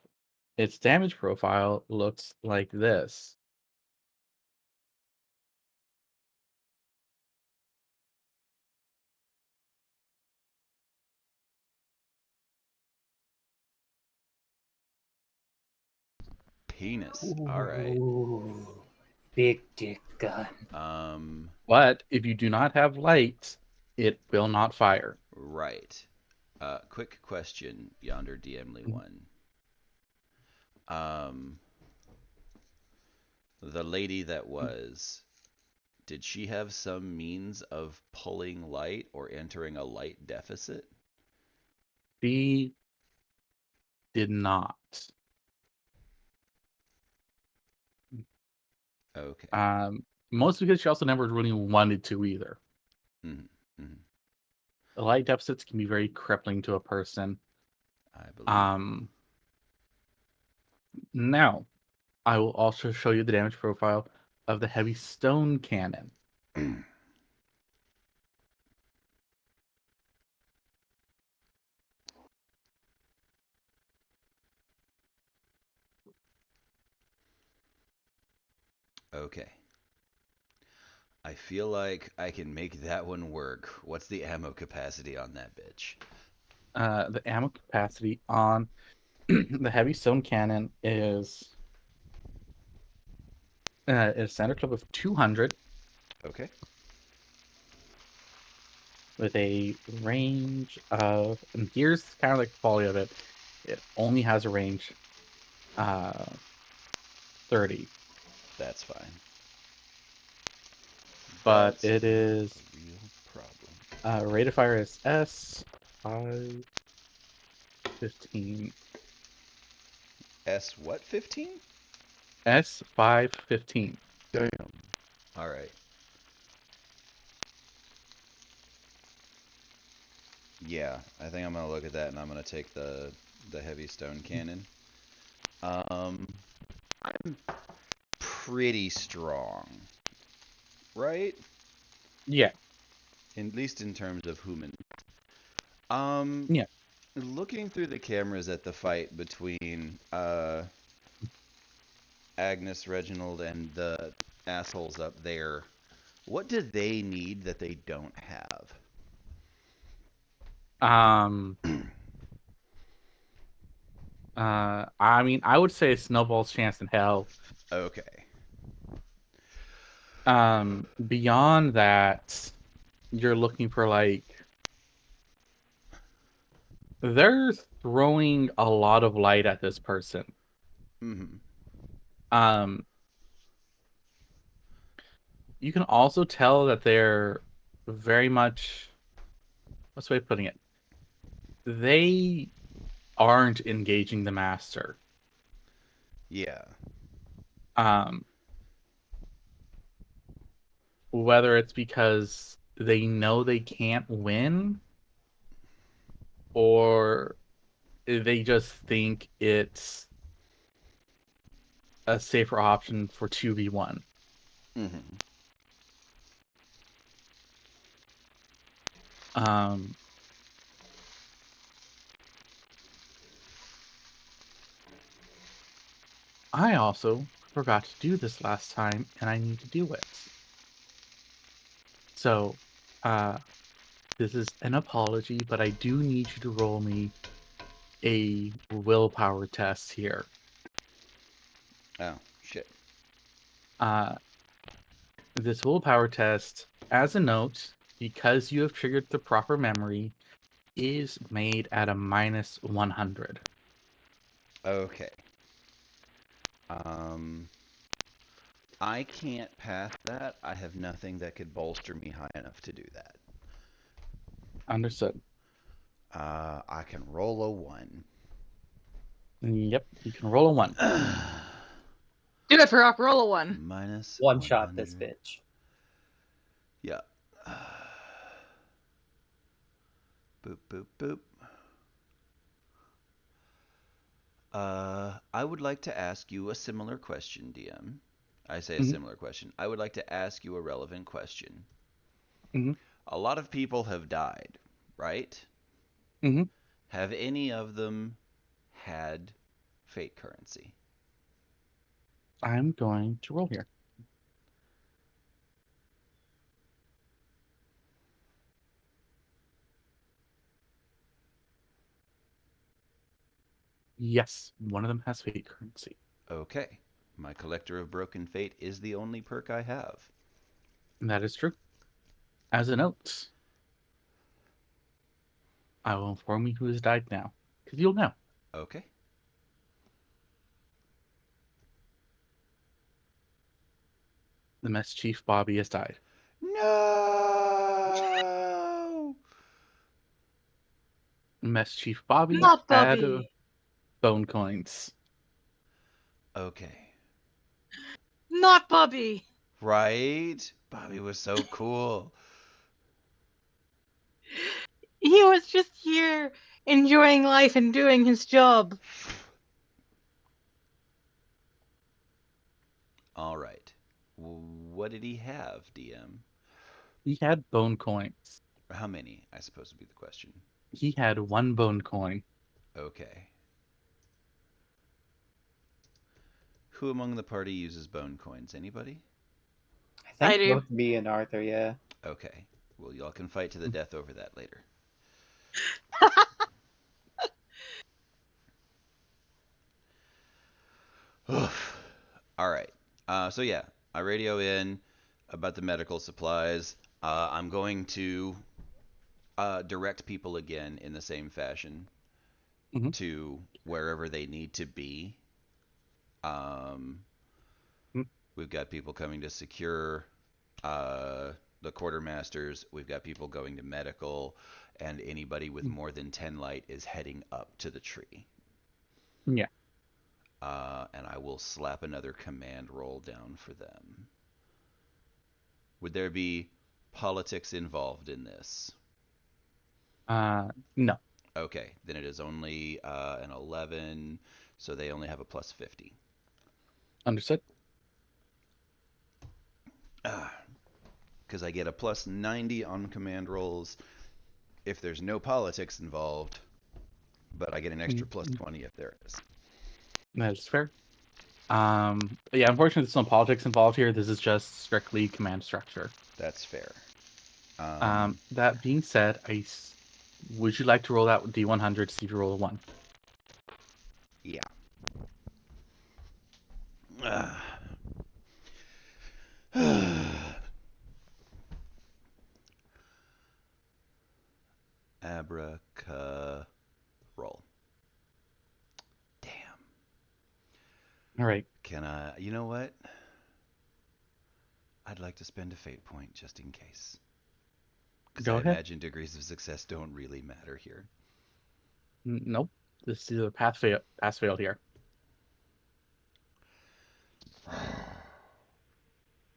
its damage profile looks like this. Penis. All right. Ooh, big dick gun. But if you do not have light, it will not fire. Right. Quick question, yonder DMly one. The lady that was, did she have some means of pulling light or entering a light deficit? She did not. Okay. Mostly because she also never really wanted to either. Mm-hmm. Mm-hmm. The light deficits can be very crippling to a person. I believe. Now, I will also show you the damage profile of the heavy stone cannon. Okay. I feel like I can make that one work. What's the ammo capacity on that bitch? The ammo capacity on the heavy stone cannon is a center clip of 200. Okay. with a range of, and here's kind of like the quality of it. It only has a range 30, That's fine. but That's it is a real problem. rate of fire is S 515. S what 15? S 515. Damn. All right. Yeah, I think I'm gonna look at that and I'm gonna take the heavy stone cannon. I'm pretty strong, right? Yeah, At least in terms of human. yeah. Looking through the cameras at the fight between Agnes, Reginald, and the assholes up there, what do they need that they don't have? Um. I mean, I would say Snowball's chance in hell. Okay. Beyond that, you're looking for like they're throwing a lot of light at this person. Mm-hmm. Um, you can also tell that they're very much, what's the way of putting it? They aren't engaging the master. Yeah. Um, whether it's because they know they can't win or they just think it's a safer option for 2v1. Mm-hmm. Um, I also forgot to do this last time, and I need to do it. So, this is an apology, but I do need you to roll me a willpower test here. Oh, shit. Uh, this willpower test, as a note, because you have triggered the proper memory, is made at a minus 100. Okay. Um, I can't pass that. I have nothing that could bolster me high enough to do that. Understood. I can roll a 1. Yep, you can roll a 1. Do it for Rock. Roll a 1. Minus One shot this 100. bitch. Yeah. Boop, boop, boop. I would like to ask you a similar question, DM. I say a Mhm. similar question. I would like to ask you a relevant question. Mhm. A lot of people have died, right? Mhm. Have any of them had fate currency? I'm going to roll here. Yes, one of them has fate currency. Okay. My Collector of Broken Fate is the only perk I have. And that is true. As a note, I will inform you who has died now, because you'll know. Okay. The mess chief Bobby has died. No! Mess chief Bobby Not had Bobby. bone coins. Okay. Not Bobby. Right? Bobby was so cool. He was just here enjoying life and doing his job. All right. What did he have, DM? He had bone coins. Or how many, I suppose would be the question. He had one bone coin. Okay. Who among the party uses bone coins? Anybody? I I think do. both me and Arthur, yeah. Okay. Well, y'all can fight to the death over that later. All right. So yeah, I radio in about the medical supplies. I'm going to direct people again in the same fashion Mhm. to wherever they need to be. Um, Mhm. we've got people coming to secure the quartermasters. We've got people going to medical, and anybody with more than 10 light is heading up to the tree. Yeah. And I will slap another command roll down for them. Would there be politics involved in this? No. Okay, then it is only an 11, so they only have a plus 50. Understood. Because I get a plus 90 on command rolls if there's no politics involved, but I get an extra plus 20 if there is. That's fair. Yeah, unfortunately, there's no politics involved here. This is just strictly command structure. That's fair. That being said, would you like to roll out D100, see if you roll a 1? Yeah. Abraca roll. Damn. All right. Can I? You know what? I'd like to spend a fate point just in case. Because Go I ahead. imagine degrees of success don't really matter here. Nope. This is a pass fail here.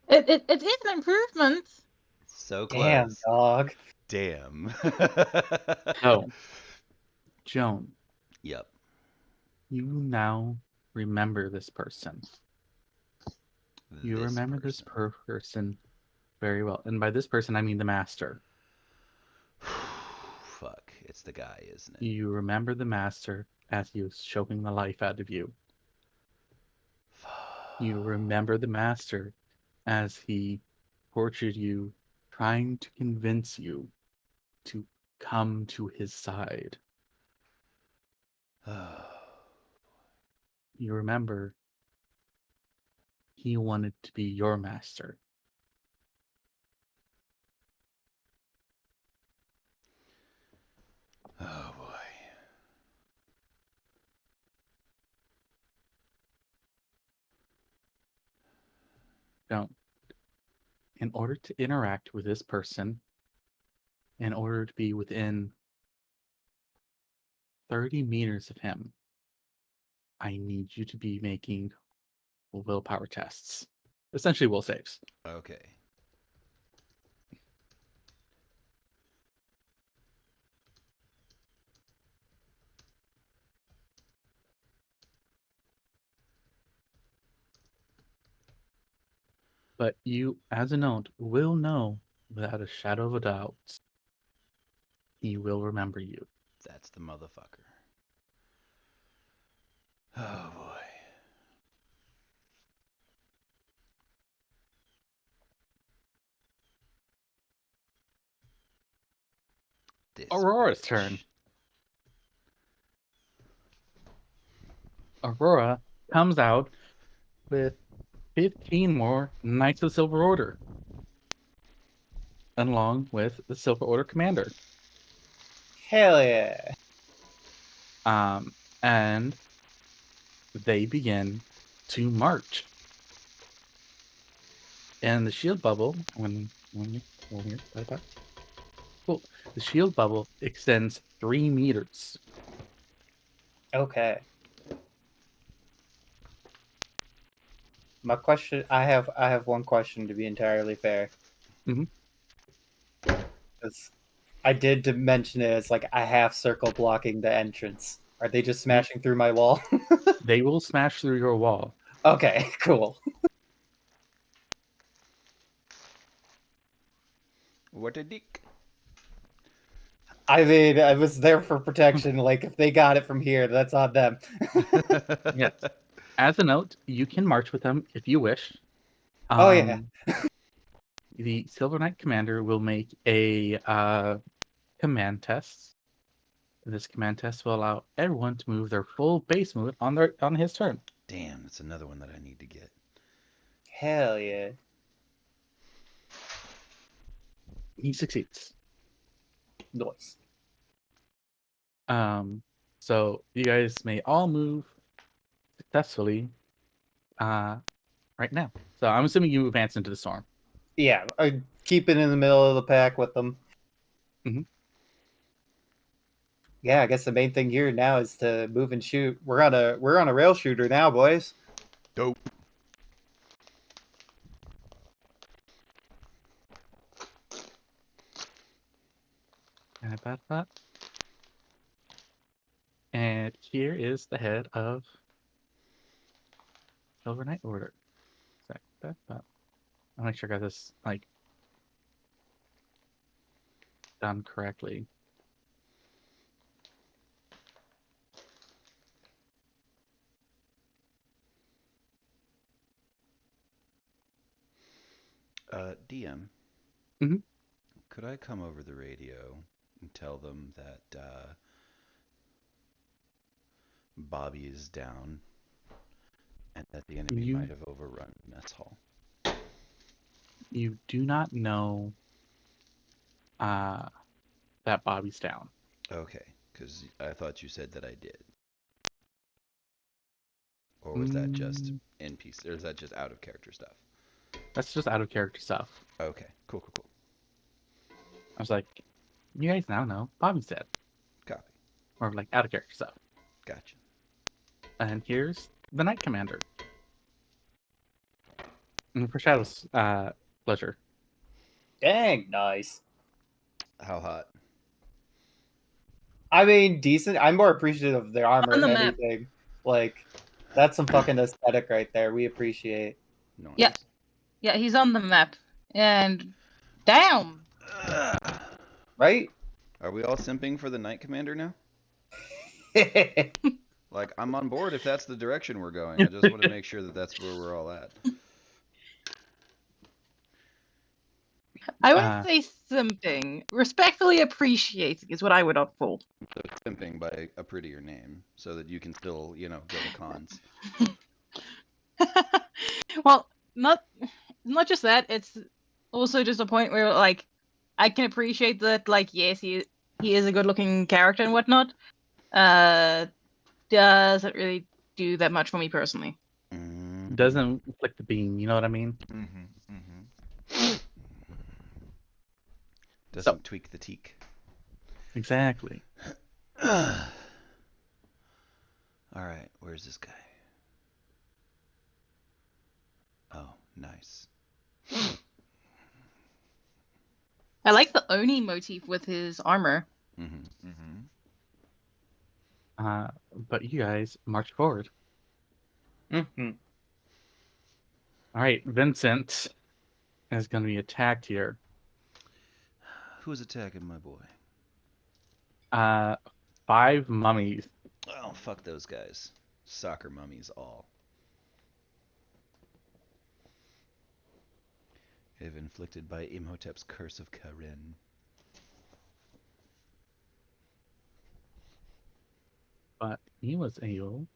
It is an improvement. So Damn, close. dog. Damn. So, Joan, Yep. you now remember this person. You This remember this person. person very well. And by this person, I mean the master. Fuck. It's the guy, isn't it? You remember the master as he was choking the life out of you. You remember the master as he tortured you, trying to convince you to come to his side. You remember he wanted to be your master. Oh boy. Don't. In order to interact with this person, in order to be within 30 meters of him, I need you to be making willpower tests. Essentially, will saves. Okay. But you, as a note, will know without a shadow of a doubt he will remember you. That's the motherfucker. Oh boy. This Aurora's bitch. turn. Aurora comes out with 15 more Knights of the Silver Order, along with the Silver Order Commander. Hell yeah. And they begin to march. And the shield bubble, when here, cool. The shield bubble extends 3 meters. Okay. My question, I have one question to be entirely fair. Mhm. 'Cause I did to mention it as like a half circle blocking the entrance. Are they just smashing through my wall? They will smash through your wall. Okay, cool. What a dick. I mean, I was there for protection. Like, if they got it from here, that's on them. Yes. As a note, you can march with them if you wish. Oh, yeah. The Silver Knight Commander will make a command test. This command test will allow everyone to move their full base movement on his turn. Damn, that's another one that I need to get. Hell yeah. He succeeds. Noise. So you guys may all move successfully right now. So I'm assuming you advance into the storm. Yeah, I keep it in the middle of the pack with them. Mhm. Yeah, I guess the main thing here now is to move and shoot. We're on a rail shooter now, boys. Dope. And about that. And here is the head of Silver Knight Order. I'll make sure I got this like done correctly. DM. Mhm. Could I come over the radio and tell them that Bobby is down and that the enemy You might have overrun mess hall? you do not know uh that Bobby's down. Okay, because I thought you said that I did. Or was that just in piece? Or is that just out of character stuff? That's just out of character stuff. Okay, cool. I was like, you guys now know Bobby's dead. Copy. Or like out of character stuff. Gotcha. And here's the Knight Commander. And for Shadow's pleasure. Dang, nice. How hot? I mean, decent. I'm more appreciative of the armor On the than map. anything. Like, that's some fucking aesthetic right there. We appreciate. Nice. Yeah. Yeah, he's on the map. And damn. Right? Are we all simping for the Knight Commander now? Like, I'm on board if that's the direction we're going. I just want to make sure that that's where we're all at. I wouldn't say simping. Respectfully appreciating is what I would opt for. So simping by a prettier name so that you can still, go to cons. Well, not just that. It's also just a point where like I can appreciate that. Like, yes, he is a good-looking character and whatnot. Doesn't really do that much for me personally. Doesn't flick the beam, you know what I mean? Doesn't tweak the teak. Exactly. All right, where's this guy? Oh, nice. I like the Oni motif with his armor. But you guys march forward. Mm-hmm. All right, Vincent is going to be attacked here. Who's attacking my boy? 5 mummies. Oh, fuck those guys. Soccer mummies all. If inflicted by Imhotep's curse of Karen. But he was able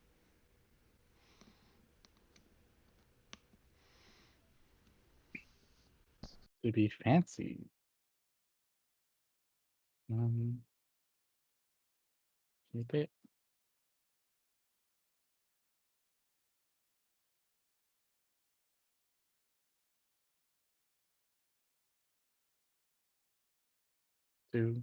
to be fancy. Keep it. Two.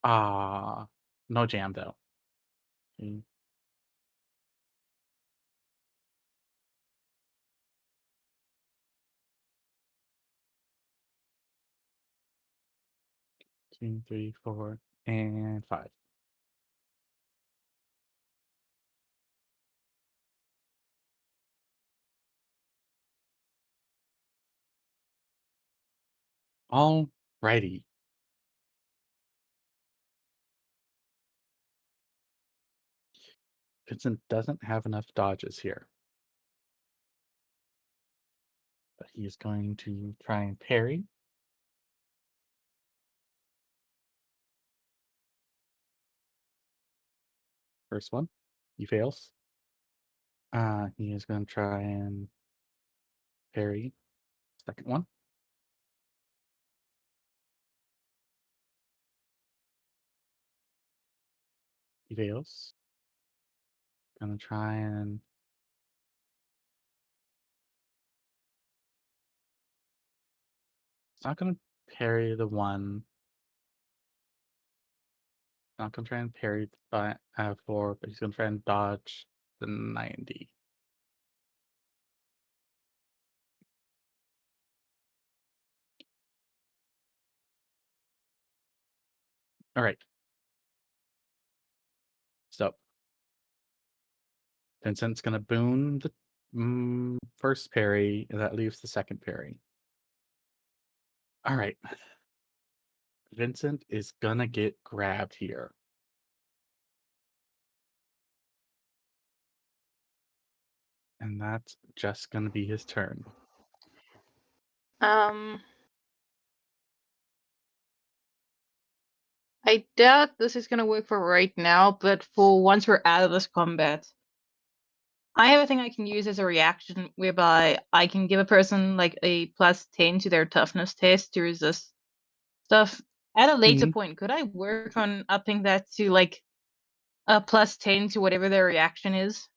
No jam though. 2, 2, 3, 4, and 5. Alrighty. Vincent doesn't have enough dodges here. But he's going to try and parry. First one. He fails. He is going to try and parry the second one. He fails. Gonna try and it's not gonna parry the one. Not gonna try and parry the 4, but he's gonna try and dodge the 90. All right. So Vincent's gonna boon the first parry, and that leaves the second parry. All right. Vincent is gonna get grabbed here. And that's just gonna be his turn. I doubt this is gonna work for right now, but for once we're out of this combat, I have a thing I can use as a reaction whereby I can give a person like a +10 to their toughness test to resist stuff at a later point. Could I work on upping that to like a +10 to whatever their reaction is?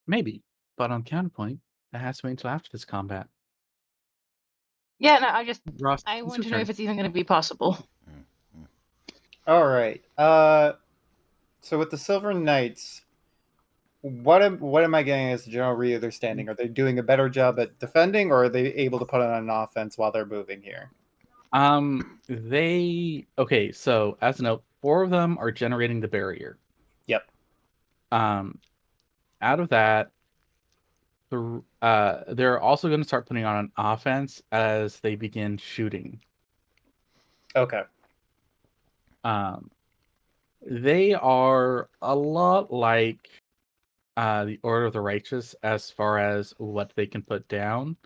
Maybe, but on counterpoint, that has to wait until after this combat. Yeah, no, Ross, I it's want your to know turn. if it's even going to be possible. All right. So with the Silver Knights, what am I getting as a general read of their standing? Are they doing a better job at defending, or are they able to put on an offense while they're moving here? Okay, so as a note, 4 of them are generating the barrier. Yep. Out of that, they're also going to start putting on an offense as they begin shooting. Okay. They are a lot like the Order of the Righteous as far as what they can put down.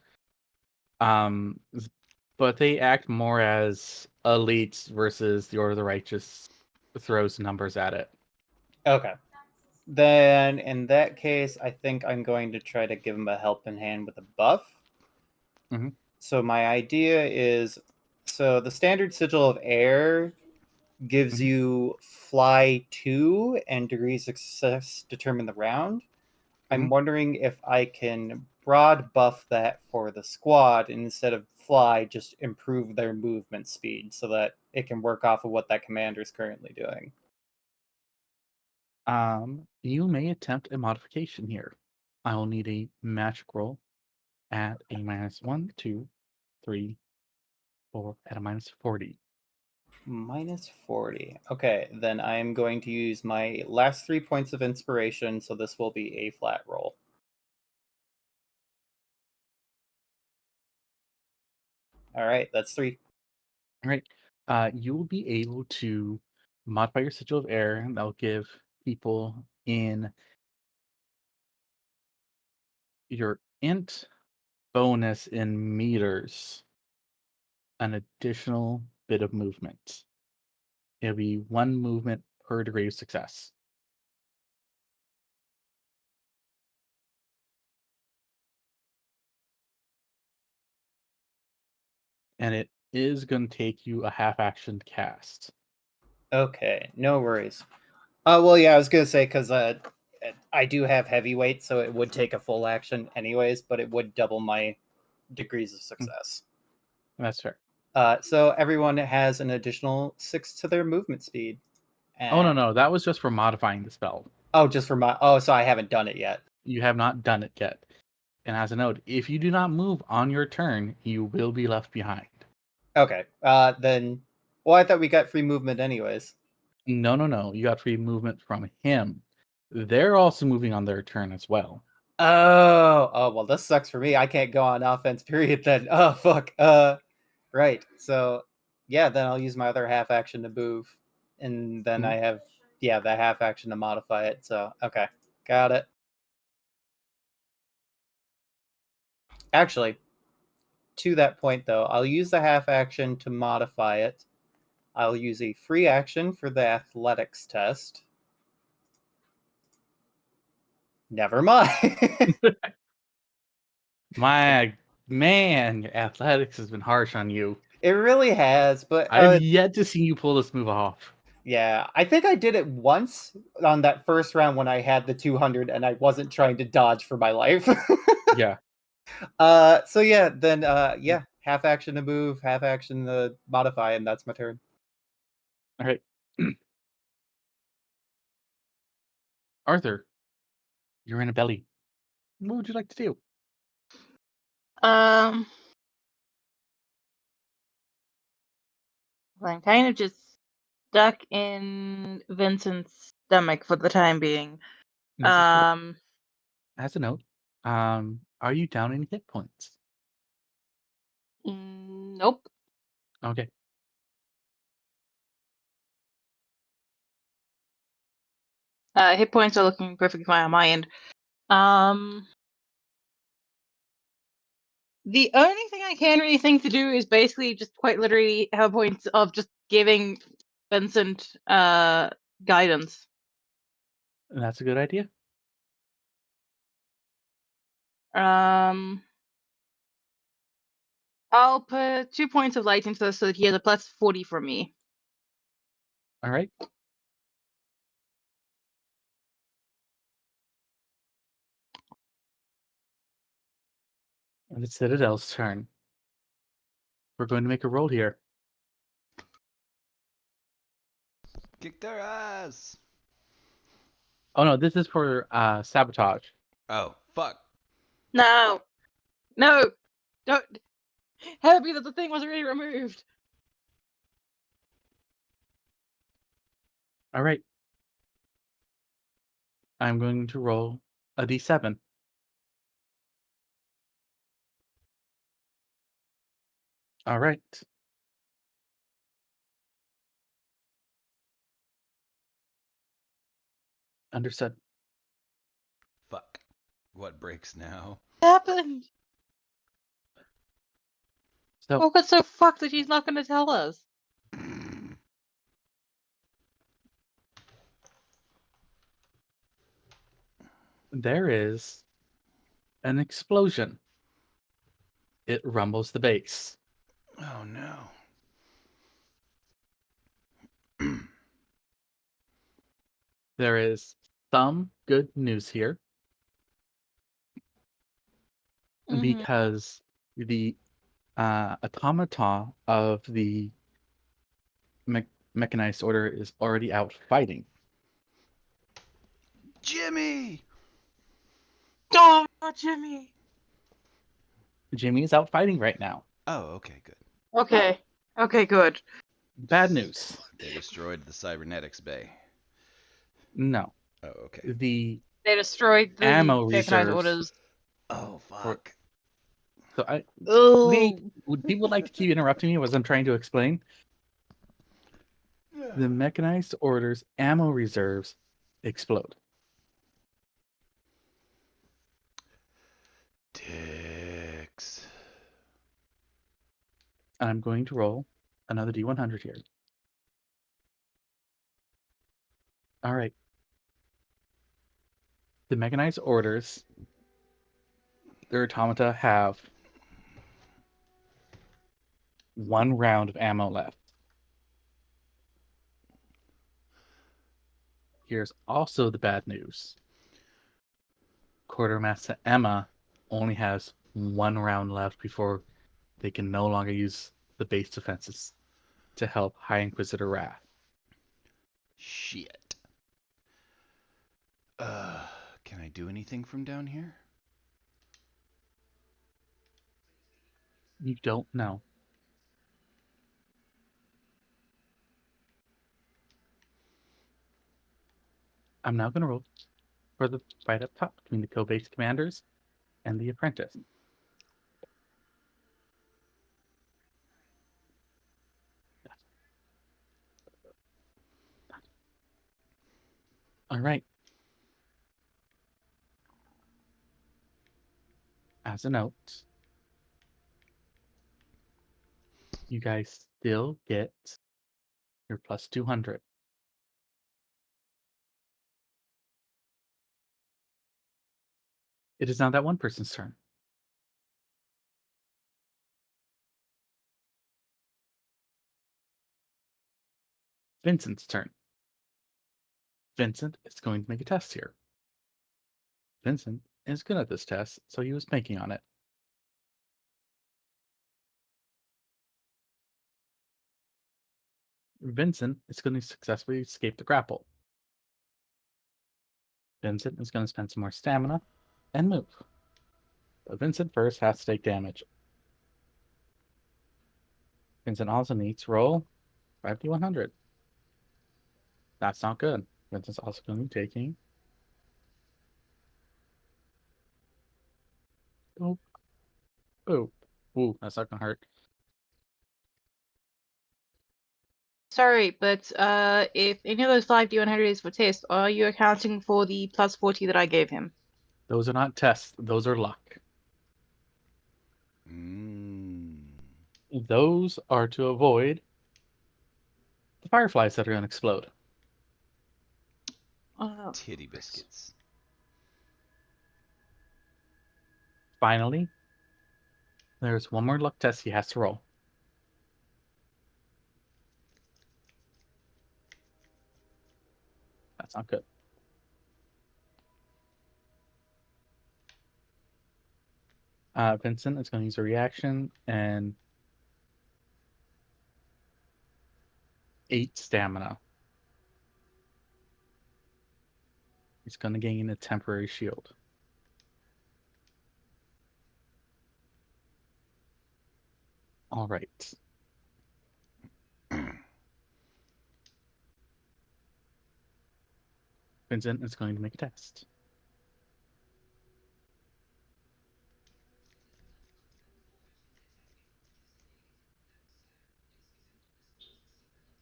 But they act more as elites versus the Order of the Righteous throws numbers at it. Okay. Then in that case, I think I'm going to try to give him a helping hand with a buff. Mhm. So my idea is, so the standard sigil of air gives Mhm. you fly 2 and degrees of success determine the round. I'm wondering if I can broad buff that for the squad, and instead of fly, just improve their movement speed so that it can work off of what that commander is currently doing. You may attempt a modification here. I will need a magic roll at a -1, 2, 3, 4 at a -40. -40. Okay, then I am going to use my last 3 points of inspiration, so this will be a flat roll. All right, that's 3. All right. You will be able to modify your sigil of air, and that'll give people in your int bonus in meters an additional bit of movement. It'll be 1 movement per degree of success. And it is going to take you a half action to cast. Okay, no worries. Well, yeah, I was gonna say because I do have heavyweight, so it would take a full action anyways, but it would double my degrees of success. That's fair. So everyone has an additional 6 to their movement speed. Oh, no, that was just for modifying the spell. Oh, just for my. Oh, so I haven't done it yet. You have not done it yet. And as a note, if you do not move on your turn, you will be left behind. Okay. Then. Well, I thought we got free movement anyways. No. You got free movement from him. They're also moving on their turn as well. Oh, well, this sucks for me. I can't go on offense, period, then. Oh, fuck. Right. So, yeah, then I'll use my other half action to move. And then I have, the half action to modify it. So, okay. Got it. Actually, to that point, though, I'll use the half action to modify it. I'll use a free action for the athletics test. Never mind. My man, your athletics has been harsh on you. It really has, but I've yet to see you pull this move off. yeah, I think I did it once on that first round when I had the 200 and I wasn't trying to dodge for my life. Yeah. So yeah, then yeah, half action to move, half action to modify, and that's my turn. All right. Arthur, you're in a belly. What would you like to do? I'm kind of just stuck in Vincent's stomach for the time being. This is true. Um, As a note, are you down any hit points? nope. Okay. Hit points are looking perfectly fine on my end. The only thing I can really think to do is basically just quite literally have points of just giving Vincent guidance. That's a good idea. I'll put 2 points of light into this so that he has a plus 40 from me. All right. And it's Citadel's turn. We're going to make a roll here. Kick their ass. Oh no, this is for sabotage. Oh, fuck. No, don't have it be that the thing was already removed. All right. I'm going to roll a d7. All right. Understood. Fuck. What breaks now? What happened? So What got so fucked that she's not going to tell us? there is an explosion. It rumbles the base. Oh no. There is some good news here Mhm. because the automata of the mechanized order is already out fighting. Jimmy! Oh, Jimmy. Jimmy is out fighting right now. Oh, okay, good. Okay. Okay, good. Bad news. They destroyed the cybernetics bay. No. Oh, okay. The They destroyed the ammo mechanized reserves. orders. Oh, Or, fuck. so I Oh. would people like to keep interrupting me as I'm trying to explain? The mechanized orders ammo reserves explode. Dicks. And I'm going to roll another D100 here. All right. The mechanized orders, their automata have 1 round of ammo left. Here's also the bad news. Quartermaster Emma only has 1 round left before they can no longer use the base defenses to help High Inquisitor Wrath. Shit. Can I do anything from down here? You don't know. I'm now going to roll for the fight up top between the co-base commanders and the apprentice. All right. As a note, you guys still get your plus 200. It is now that one person's turn. Vincent's turn. Vincent is going to make a test here. Vincent is good at this test, so he was banking on it. Vincent is going to successfully escape the grapple. Vincent is going to spend some more stamina and move. But Vincent first has to take damage. Vincent also needs to roll 5d100. That's not good. Vincent's also going to be taking. Oh. Oh. Ooh, that's not going to hurt. Sorry, but if any of those 5d100 is for test, are you accounting for the plus 40 that I gave him? Those are not tests. Those are luck. Those are to avoid the fireflies that are going to explode. Oh, Titty biscuits. Finally, there's one more luck test he has to roll. That's not good. Vincent is going to use a reaction and 8 stamina. He's going to gain a temporary shield. All right. Vincent is going to make a test.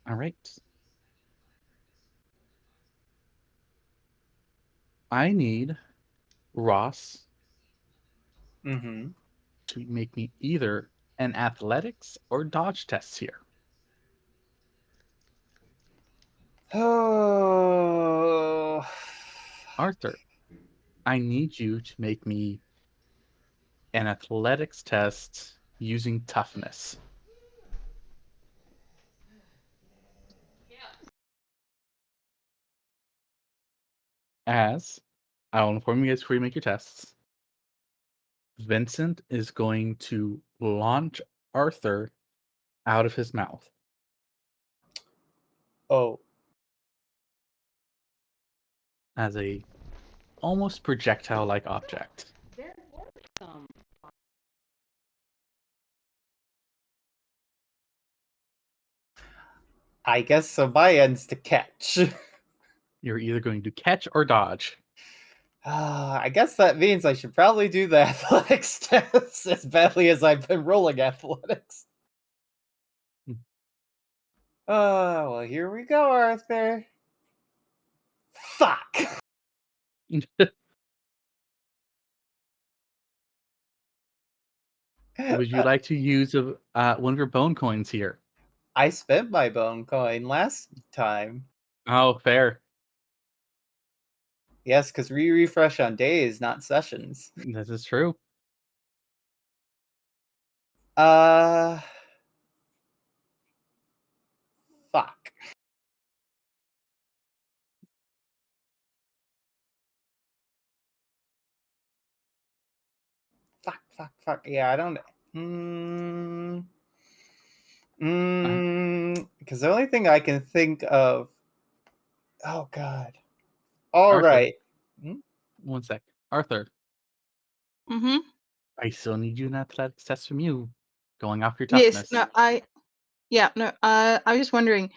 All right. I need Ross Mm-hmm. to make me either an athletics or dodge test here. Oh. Arthur, I need you to make me an athletics test using toughness. As I will inform you guys before you make your tests. Vincent is going to launch Arthur out of his mouth. Oh. As a almost projectile-like object. I guess so my end's to catch. You're either going to catch or dodge. I guess that means I should probably do the athletics test as badly as I've been rolling athletics. Well, here we go, Arthur. Fuck! Would you like to use one of your bone coins here? I spent my bone coin last time. Oh, fair. Yes, because we refresh on days, not sessions. This is true. Fuck. Fuck. Yeah, I don't. Because the only thing I can think of. Oh God. All Arthur. right. 1 sec. Arthur, mm-hmm. I still need you an athletics test from you. Going off your Yes, toughness. no, I was just wondering.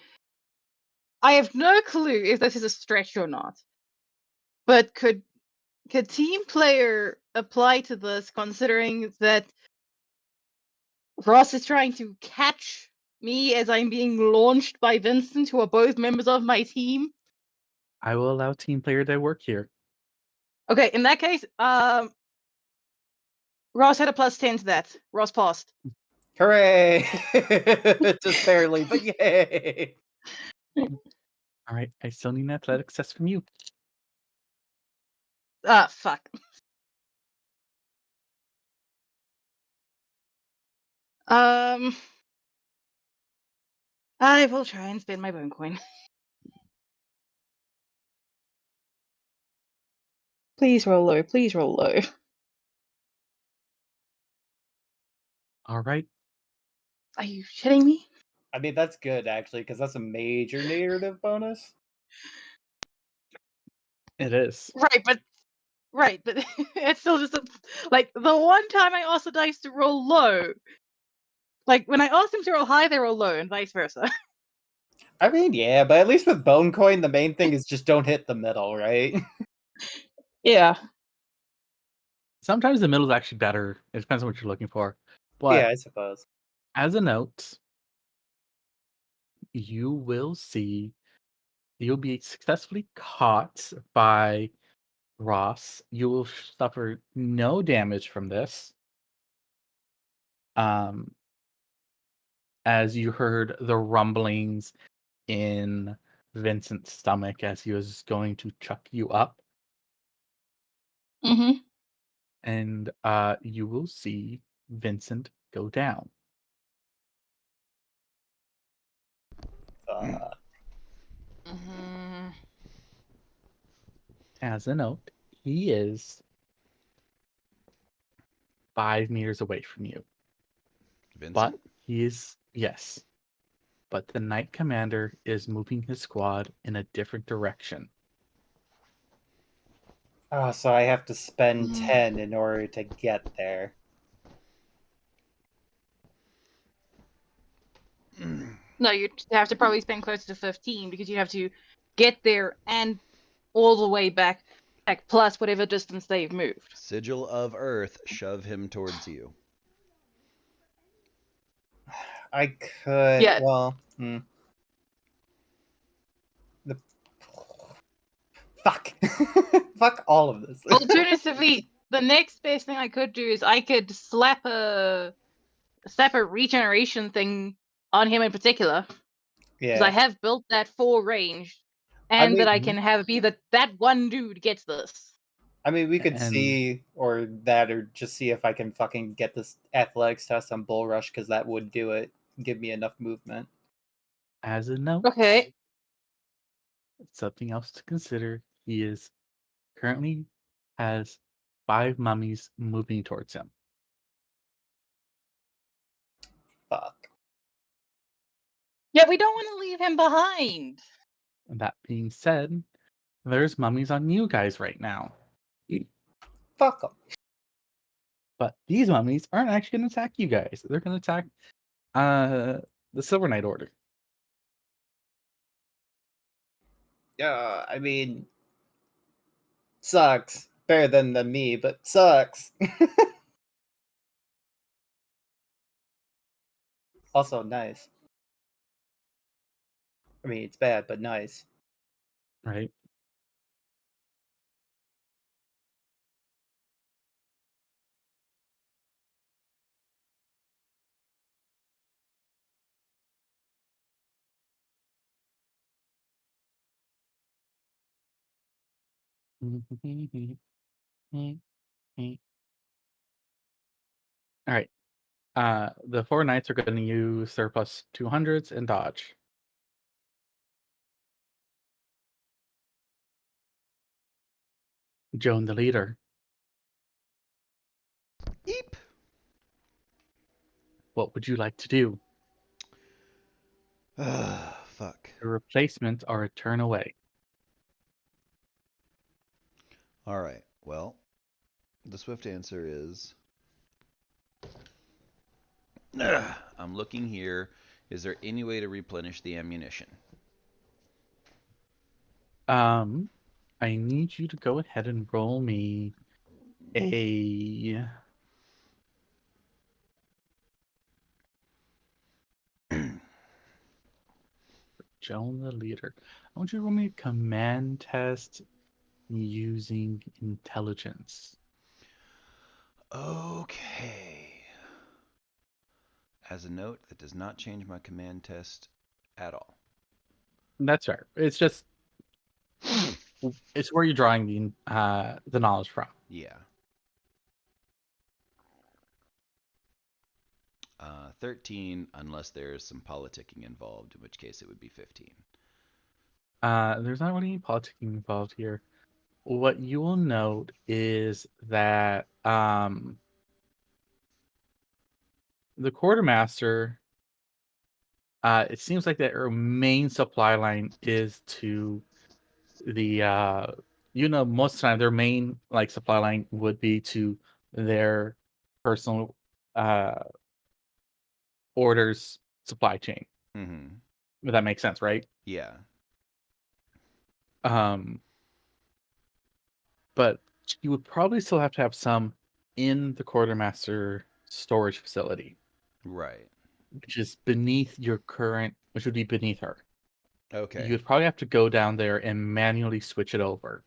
I have no clue if this is a stretch or not. But could team player apply to this, considering that Ross is trying to catch me as I'm being launched by Vincent, who are both members of my team? I will allow team player to work here. Okay, in that case, Ross had a plus 10 to that. Ross passed. Hooray! Just barely, but yay! All right, I still need an athletics test from you. Ah, fuck. I will try and spend my bone coin. Please roll low. Please roll low. All right. Are you shitting me? I mean, that's good actually, because that's a major narrative bonus. It is. Right, but it's still just like the one time I asked the dice to roll low. Like when I asked them to roll high, they roll low, and vice versa. I mean, yeah, but at least with Bone Coin, the main thing is just don't hit the middle, right? Yeah. Sometimes the middle is actually better. It depends on what you're looking for. But Yeah, I suppose. as a note, you will see you'll be successfully caught by Ross. You will suffer no damage from this. As you heard the rumblings in Vincent's stomach as he was going to chuck you up, Mm-hmm. and you will see Vincent go down. Mm-hmm. As a note, he is 5 meters away from you. But Vincent? he is, yes. But the Knight Commander is moving his squad in a different direction. Oh, so I have to spend Mm. 10 in order to get there. No, you'd have to probably spend closer to 15 because you have to get there and all the way back plus whatever distance they've moved. Sigil of Earth, shove him towards you. I could, Yeah. well, the fuck. Fuck all of this. Alternatively, the next best thing I could do is I could slap a regeneration thing on him in particular. Because I Yeah. have built that for range. I And that I mean, can have be that one dude gets this. we could And see, or just see if I can fucking get this athletics test on Bull Rush, because that would do it. Give me enough movement. as a note, Okay. something else to consider, he is currently has 5 mummies moving towards him. Fuck. Yeah, we don't want to leave him behind. And that being said, there's mummies on you guys right now. Fuck them. But these mummies aren't actually going to attack you guys. They're going to attack the Silver Knight Order. Yeah, I mean, sucks. Better than me, but sucks. Also nice. I mean, it's bad, but nice. Right? All right. The 4 knights are going to use their plus 200s and dodge. Joan the leader. Eep. What would you like to do? Fuck. The replacements are a turn away. All right. Well, the swift answer is I'm looking here. Is there any way to replenish the ammunition? I need you to go ahead and roll me a Joan the leader. I want you to roll me a command test using intelligence. Okay. As a note, that does not change my command test at all. That's fair. It's just it's where you're drawing the knowledge from. Yeah. 13 unless there's some politicking involved, in which case it would be 15. There's not really any politicking involved here. What you will note is that the quartermaster, it seems like their main supply line is to the most of the time their main supply line would be to their personal uh orders supply chain. Mm-hmm. If that makes sense, right? Yeah. Um, but you would probably still have to have some in the quartermaster storage facility, Right. which would be beneath her. You Okay. would probably have to go down there and manually switch it over.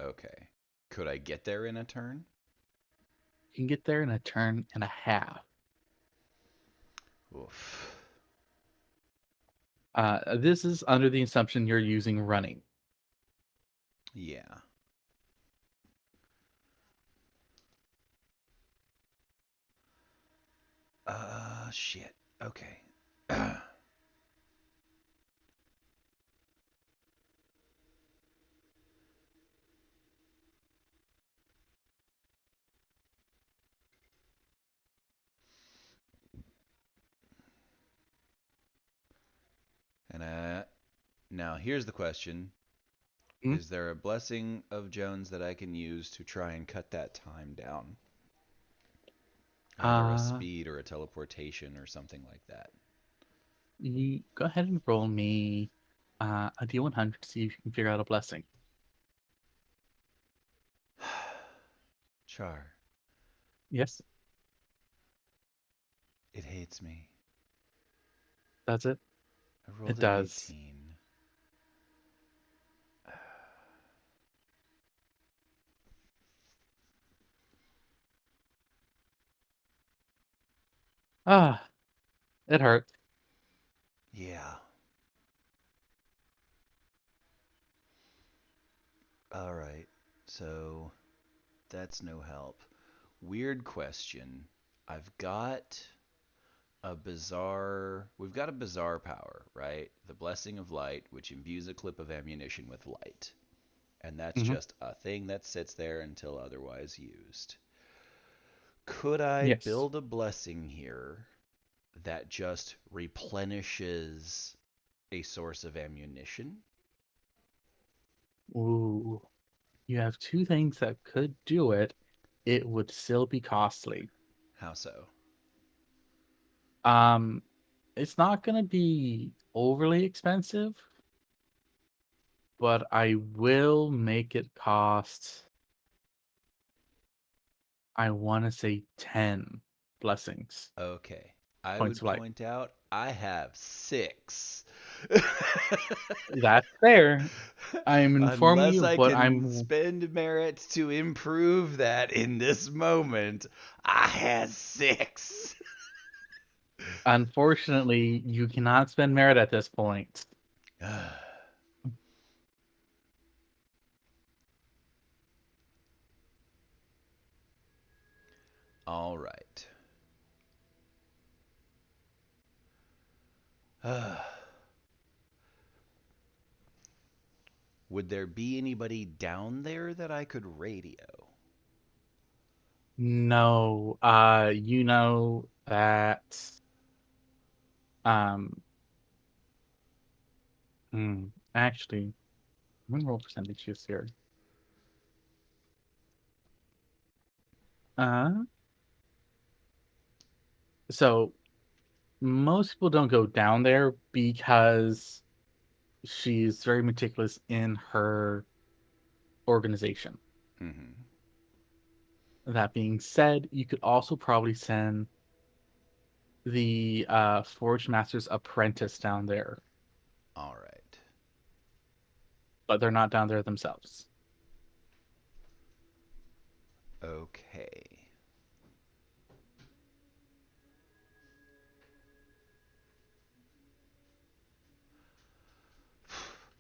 Okay. Could I get there in a turn? You can get there in a turn and a half. Oof. This is under the assumption you're using running. Yeah. Shit. Okay. And now here's the question. Hmm? Is there a blessing of Jones that I can use to try and cut that time down? Either a Uh, speed or a teleportation or something like that. you go ahead and roll me a D100 to see if you can figure out a blessing. Char, Yes, it hates me. that's it. I rolled It an does. 18. Ah, it hurt. Yeah. All right. So that's no help. Weird question. I've got we've got a bizarre power, right? The Blessing of Light, which imbues a clip of ammunition with light. And that's Hmm. just a thing that sits there until otherwise used. Could I Yes. build a blessing here that just replenishes a source of ammunition? Ooh, you have two things that could do it. It would still be costly. How so? Um, it's not gonna be overly expensive, but I will make it cost, I want to say 10 blessings. Okay. I Points would of light. point out I have 6. That's fair. I'm informing Unless you I what can I'm. spend merit to improve that in this moment, I have 6. Unfortunately, you cannot spend merit at this point. All right. Would there be anybody down there that I could radio? No, you know that. Um, actually, let me roll percentages here. Uh, so most people don't go down there because she's very meticulous in her organization. Mm-hmm. That being said, you could also probably send the Forge Master's apprentice down there, All right. but they're not down there themselves. Okay.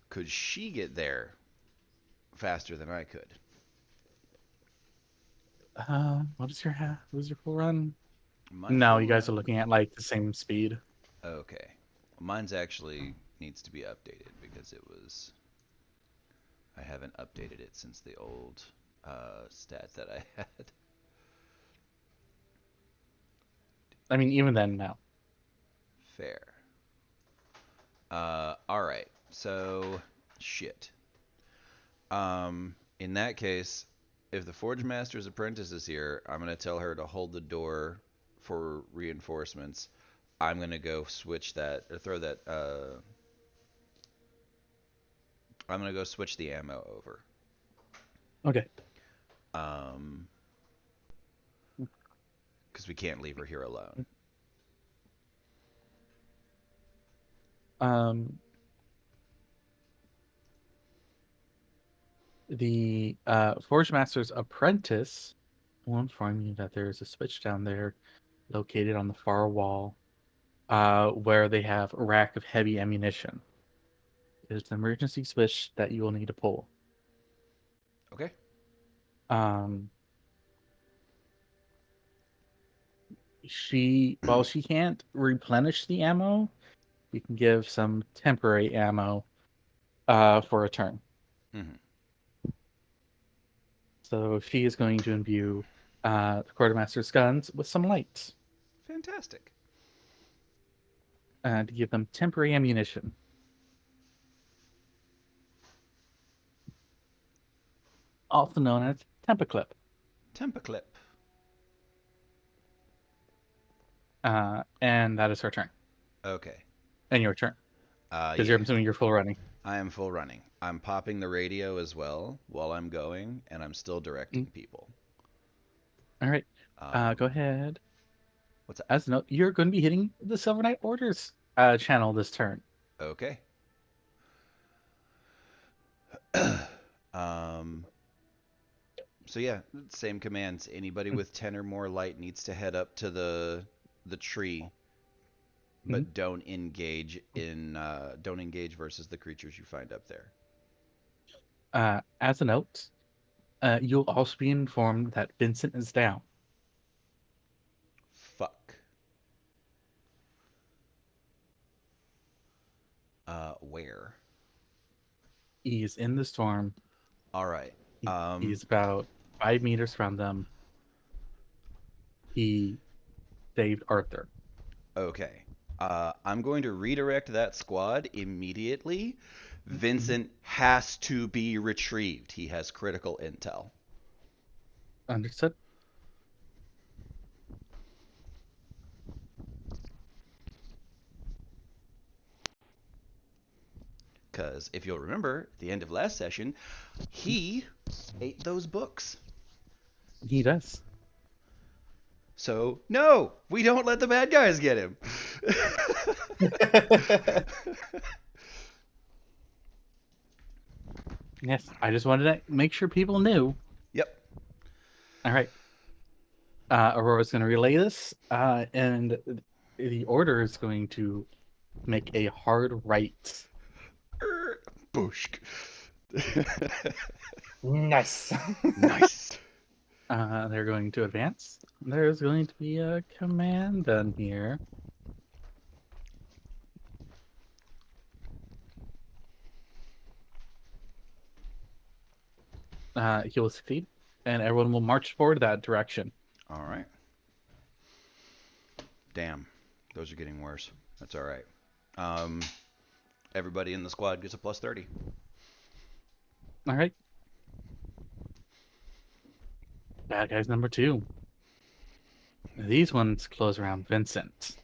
Could she get there faster than I could? What is your what is your full run? My No, full you guys are run. looking at like the same speed. Okay. Mine's actually needs to be updated because I haven't updated it since the old stat that I had. I mean, even then, no. Fair. All right. So, shit. In that case, if the Forge Master's apprentice is here, I'm gonna tell her to hold the door for reinforcements. I'm gonna go switch that or throw that. I'm gonna go switch the ammo over. Okay. Um, because we can't leave her here alone. Um, the Forge Master's apprentice will inform you that there is a switch down there located on the far wall where they have a rack of heavy ammunition. It's an emergency switch that you will need to pull. Okay. Um, while she can't replenish the ammo, you can give some temporary ammo for a turn. Mm-hmm. So she is going to imbue the quartermaster's guns with some light Fantastic. to give them temporary ammunition. Also known as Tempaclip. Tempaclip. And that is her turn. Okay. And your turn. Because Yeah. you're assuming you're full running. I am full running. I'm popping the radio as well while I'm going, and I'm still directing Mm. people. All right. Go Um, ahead. what's that? As a note, you're going to be hitting the Silver Knight Orders channel this turn. Okay. um, so yeah, same commands. Anybody with 10 or more light needs to head up to the tree, Mm-hmm. but don't engage versus the creatures you find up there. As a note, you'll also be informed that Vincent is down. Fuck. Where? He's in the storm. All right. He's about 5 meters from them. He saved Arthur. Okay. I'm going to redirect that squad immediately. Mhm. Vincent has to be retrieved. He has critical intel. Understood. Because if you'll remember, at the end of last session, he ate those books. He does. So, no, we don't let the bad guys get him. Yes, I just wanted to make sure people knew. Yep. All right. Aurora's going to relay this, and the order is going to make a hard right. Booshk. Nice. Nice. They're going to advance. There's going to be a command done here. He will succeed, and everyone will march forward that direction. All right. Damn. Those are getting worse. That's all right. Um, everybody in the squad gets a plus 30. All right. Bad guys number 2. These ones close around Vincent.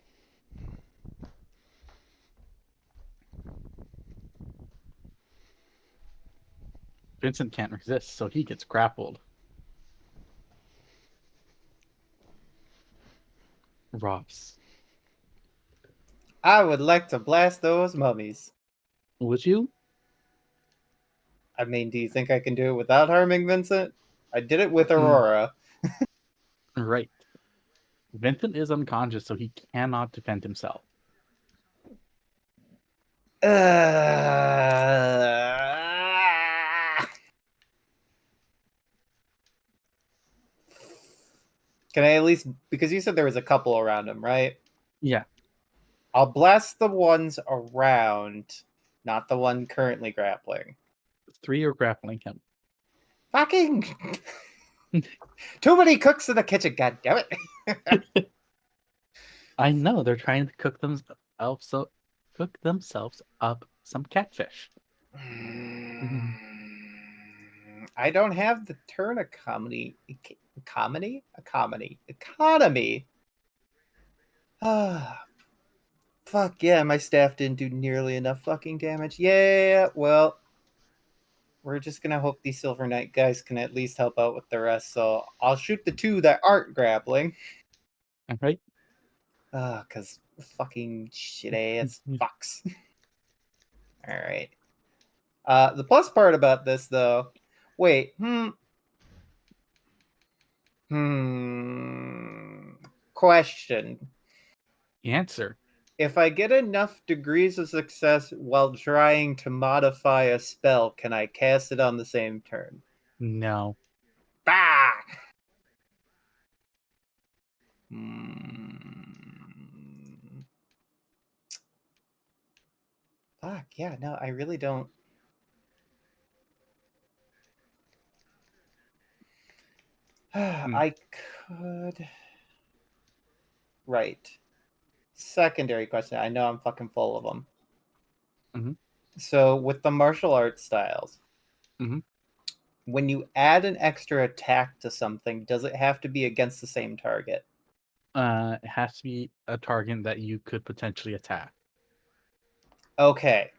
Vincent can't resist, so he gets grappled. Ross. I would like to blast those mummies. Would you? I mean, do you think I can do it without harming Vincent? I did it with Mm, Aurora. right. Vincent is unconscious, so he cannot defend himself. Uh... Can I at least, because you said there was a couple around him, right? Yeah. I'll blast the ones around, not the one currently grappling. 3 are grappling him. Fucking too many cooks in the kitchen, god damn it. I know they're trying to cook themselves up some catfish. I don't have the turn economy. Ah, fuck yeah, my staff didn't do nearly enough fucking damage. Yeah, well, we're just gonna hope these Silver Knight guys can at least help out with the rest. So I'll shoot the 2 that aren't grappling. All right. Cause fucking shit ass fucks. All right. The plus part about this, though. Wait. Question. Answer. If I get enough degrees of success while trying to modify a spell, can I cast it on the same turn? No. Bah! Fuck, yeah, no, I really don't. I could. Right. Secondary question. I know I'm fucking full of them. Mhm. So, with the martial arts styles, Mhm. when you add an extra attack to something, does it have to be against the same target? It has to be a target that you could potentially attack. Okay.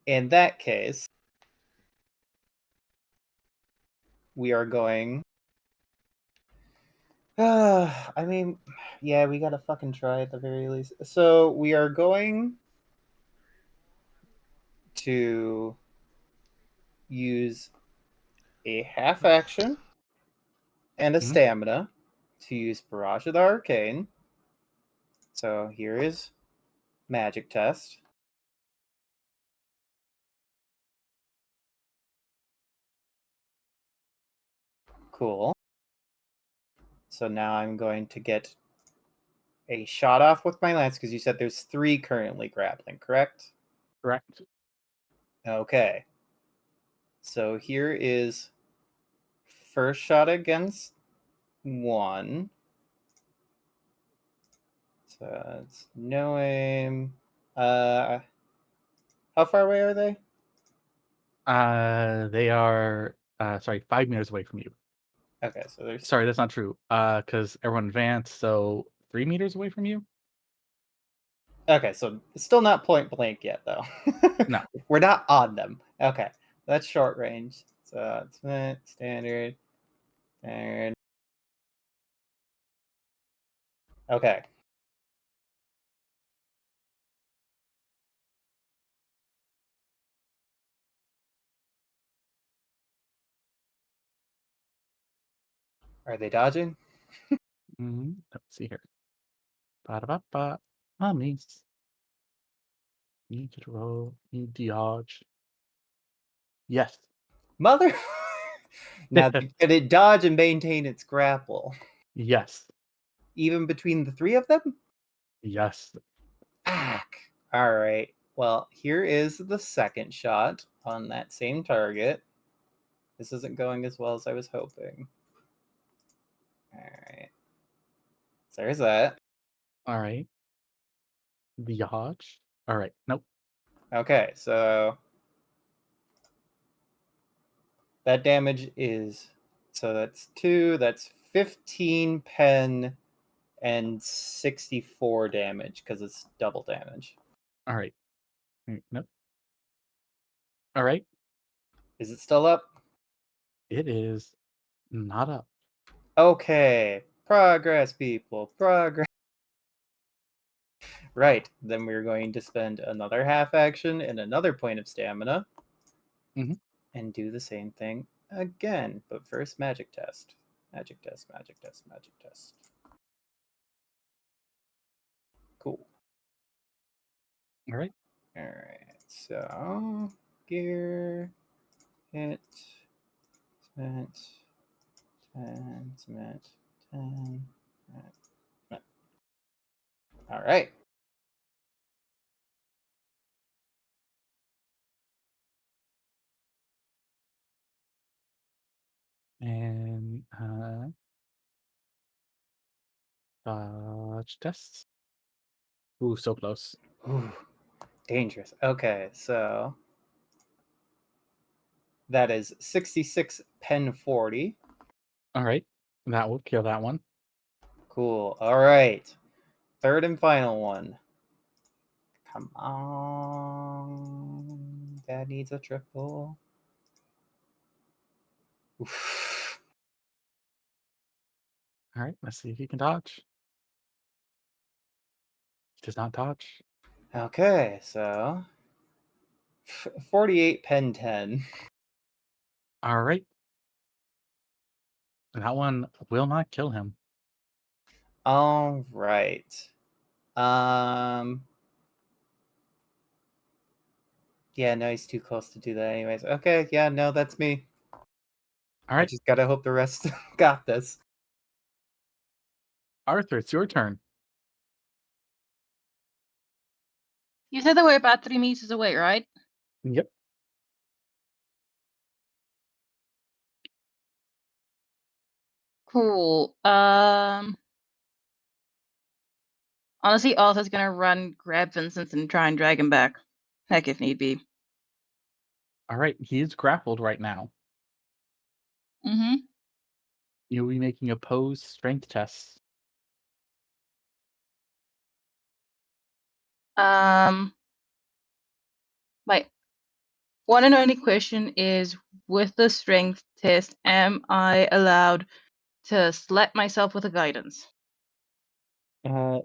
In that case, we are going. I mean, yeah, we gotta fucking try at the very least. So we are going to use a half action and a Mhm. stamina to use Barrage of the Arcane. So here is magic test. Cool. So now I'm going to get a shot off with my lance because you said there's 3 currently grappling, correct? Correct. Okay. So here is first shot against 1. So it's no aim. How far away are they? They are 5 meters away from you. Okay, so there's. Sorry, that's not true. Because everyone advanced, so 3 meters away from you. Okay, so it's still not point blank yet, though. No. We're not on them. Okay, that's short range. So it's standard. Okay. Are they dodging? Let's see here. Ba-da-ba-ba. Mummies. Need to roll. Need dodge. Yes. Mother. Now, can it dodge and maintain its grapple? Yes. Even between the 3 of them? Yes. Fuck. All right. Well, here is the second shot on that same target. This isn't going as well as I was hoping. All right. So there's that. All right. Dodge. All right. Nope. Okay, so that damage is, so that's 2, that's 15 pen and 64 damage because it's double damage. All right. Nope. All right. Is it still up? It is not up. Okay. Progress, people. Progress. Right. Then we're going to spend another half action and another point of stamina. Mhm. And do the same thing again. But first, magic test. Magic test, magic test, magic test. Cool. All right. All right. So, gear, hit, spent, 10, spent, All right. And dodge tests. Ooh, so close. Ooh, dangerous. Okay, so that is 66 pen 40. All right, that will kill that one. Cool. All right. Third and final one. Come on. That needs a triple. Oof. All right, let's see if he can dodge. He does not dodge. Okay, so 48 pen 10. All right, that one will not kill him. All right. Yeah, no, he's too close to do that anyways. Okay, yeah, no, that's me. All I right, just gotta hope the rest got this. Arthur, it's your turn. You said they were about 3 meters away, right? Yep. Cool. Honestly, Arthur's gonna run, grab Vincent, and try and drag him back. Heck, if need be. All right, he is grappled right now. Mm-hmm. You'll be making opposed strength tests. My one and only question is, with the strength test, am I allowed to slap myself with a guidance? Your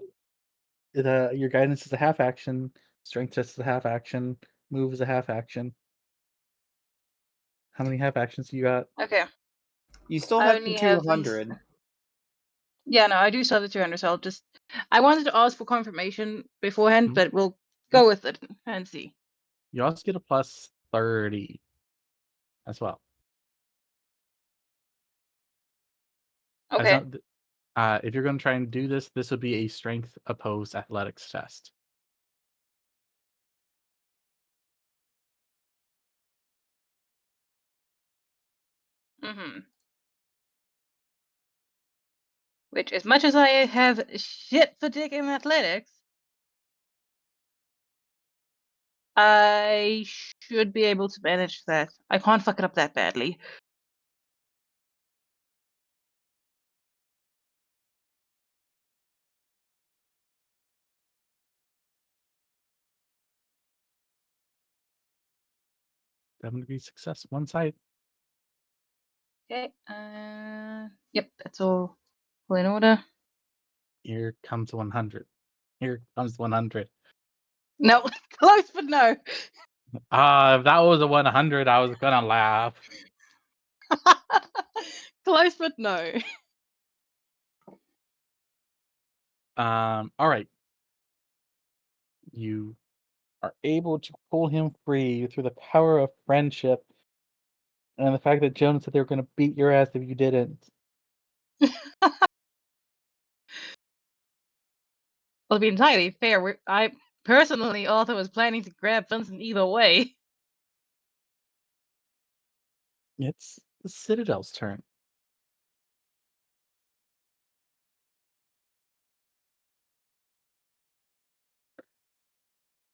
guidance is a half action, strength test is a half action, move is a half action. How many half actions do you got? Okay. You still I have only the have these. 200. Yeah, no, I do still have the 200, so I'll just. I wanted to ask for confirmation beforehand, Mhm. but we'll go with it and see. You also get a plus 30 as well. As Okay. if you're going to try and do this, this would be a strength opposed athletics test. Mm-hmm. Which, as much as I have shit for dick in athletics, I should be able to manage that. I can't fuck it up that badly. That would be success. One side. Okay. Yep, that's all in order. Here comes 100. Here comes 100. No, close, but no. If that was a 100, I was gonna laugh. Close, but no. All right. You are able to pull him free through the power of friendship and the fact that Jonas said they were gonna beat your ass if you didn't. Well, to be entirely fair, I personally also was planning to grab Vincent either way. It's the Citadel's turn.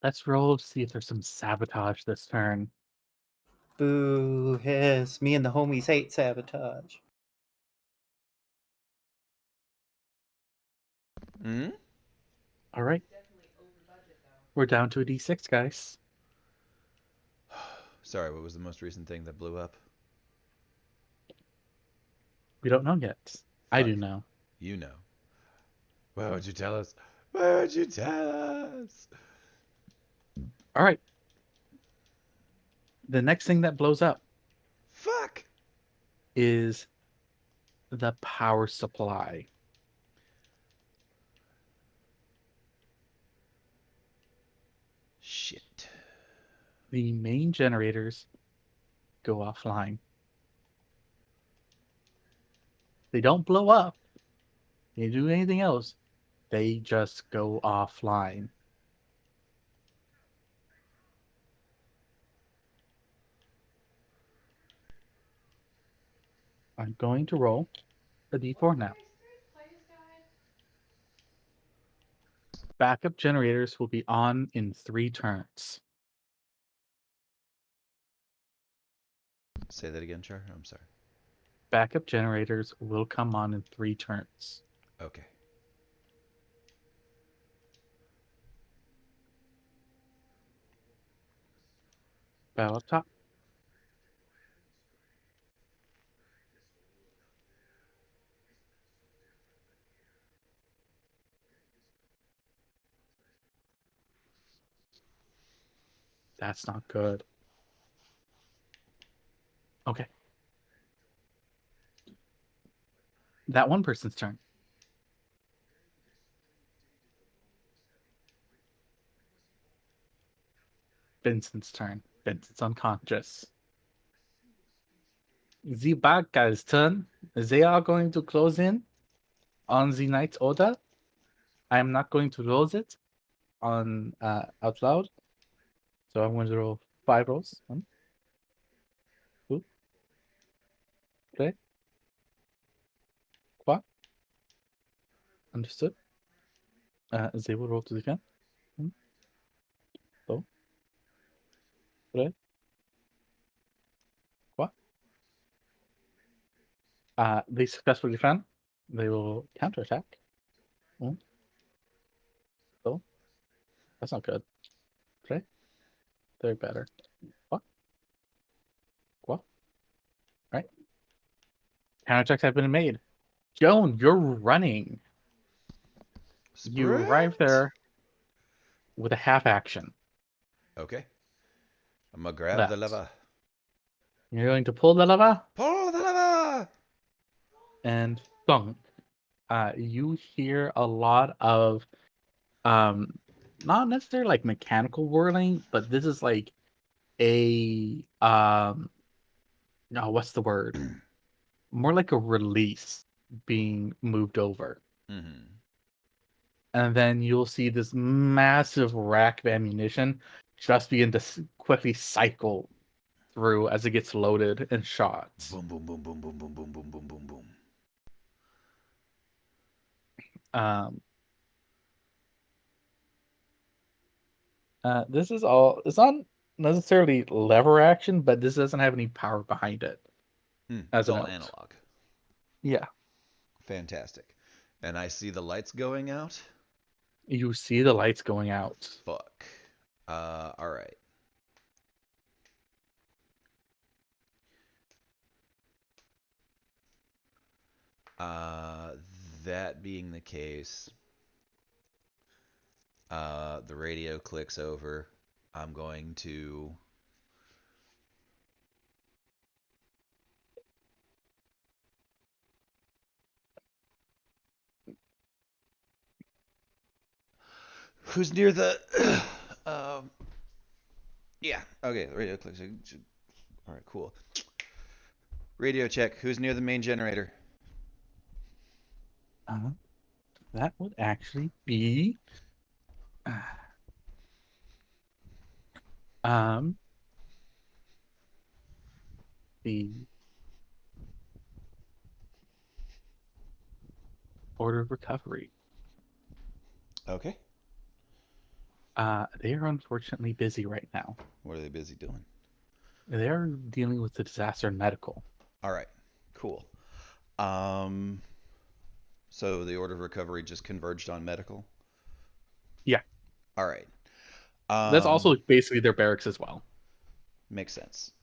Let's roll to see if there's some sabotage this turn. Boo, hiss. Me and the homies hate sabotage. Hmm? All right. We're down to a d6, guys. Sorry, what was the most recent thing that blew up? We don't know yet. I Fuck. do know. You know. Why would you tell us? Why would you tell us? All right. The next thing that blows up Fuck! is the power supply. Shit. The main generators go offline. They don't blow up, you do anything else, they just go offline. I'm going to roll a d4 now. Backup generators will be on in 3 turns. Say that again, Char. I'm sorry. Backup generators will come on in 3 turns. Okay. Battle up top. That's not good. Okay. That one person's turn. Vincent's turn. Vincent's unconscious. The bad guy's turn. They are going to close in on the knight's order. I am not going to roll it on out loud. So I'm going to roll 5 rolls. 1, 2, 3, 4. Understood. They will roll to defend. 1, 2, 3, 4. They successfully defend. They will counterattack. 1, 2. That's not good. 3. They're better. 4. 4. Right. Counterattacks have been made. Joan, you're running. You arrive Sprint. there with a half action. Okay. I'm gonna grab the Left. lever. You're going to pull the lever Pull the lever. and thunk. You hear a lot of not necessarily like mechanical whirling, but this is like a no, what's the word? More like a release being moved over. Mm-hmm. And then you'll see this massive rack of ammunition just begin to quickly cycle through as it gets loaded and shot. Boom, boom, boom, boom, boom, boom, boom, boom, boom, boom, boom. Um, this is all. It's not necessarily lever action, but this doesn't have any power behind it. As It's a all note, analog. yeah, Fantastic. And I see the lights going out. you see the lights going out. Fuck. All right. Uh, that being the case, the radio clicks over. I'm going to who's near the um yeah, okay, the radio clicks. All right, cool. Radio check. Who's near the main generator? Uh, that would actually be um the order of recovery. Okay. They are unfortunately busy right now. What are they busy doing? They're dealing with the disaster medical. All right. Cool. Um so the order of recovery just converged on medical? Yeah, All right. that's also basically their barracks as well. Makes sense.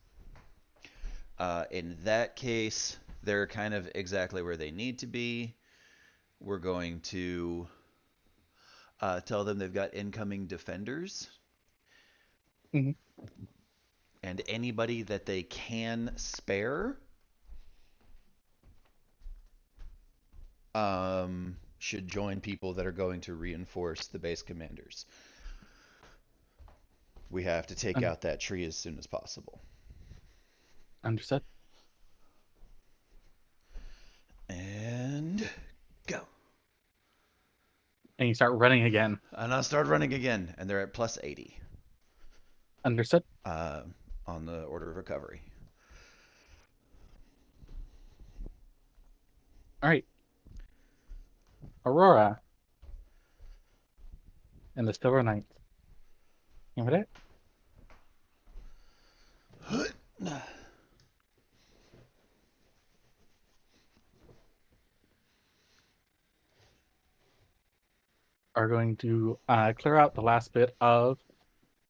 In that case, they're kind of exactly where they need to be. We're going to tell them they've got incoming defenders. Mhm. And anybody that they can spare should join people that are going to reinforce the base commanders. We have to take out that tree as soon as possible. Understood. And go. And you start running again. And I'll start running again, and they're at plus 80 Understood. on the order of recovery. All right. Aurora and the Silver Knight. You with it? Are going to clear out the last bit of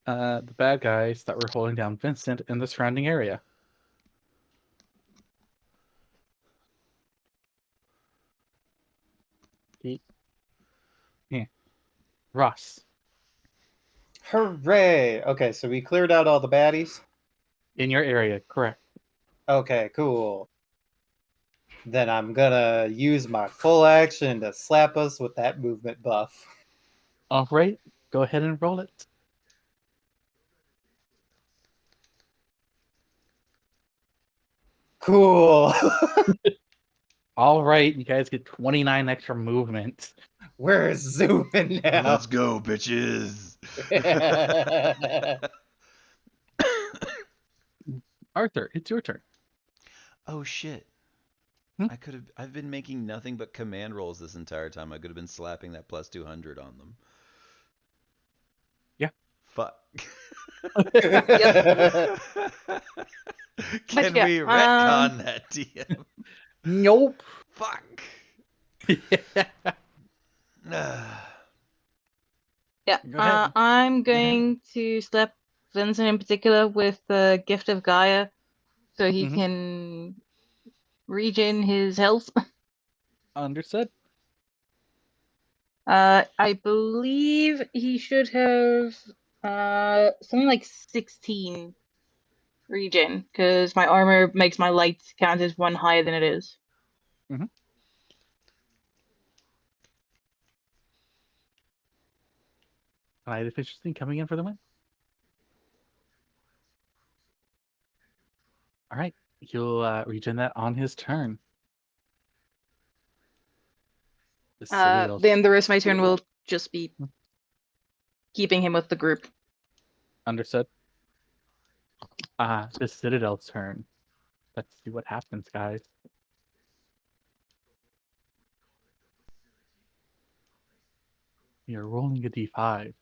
the bad guys that were holding down Vincent in the surrounding area. Yeah. Ross, Hooray! Okay, so we cleared out all the baddies. in your area, correct. Okay, cool. Then I'm gonna use my full action to slap us with that movement buff. All right, go ahead and roll it. Cool. All right, you guys get 29 extra movement. We're zooming now. Let's go, bitches. Arthur, it's your turn. Oh shit. Hmm? I've been making nothing but command rolls this entire time. I could have been slapping that plus 200 on them. Yeah. Fuck. Yep. Can yeah, we retcon that, DM? Nope. Fuck. Yeah, Go ahead. I'm going to slap Vincent in particular with the Gift of Gaia so he Mhm. can regen his health. Understood. I believe he should have something like 16 regen because my armor makes my light count as one higher than it is. Light efficiency coming in for the win. All right, you'll regen that on his turn. The Citadel. Then the rest of my turn will just be keeping him with the group. Understood. The Citadel's turn. Let's see what happens, guys. You're rolling a d5.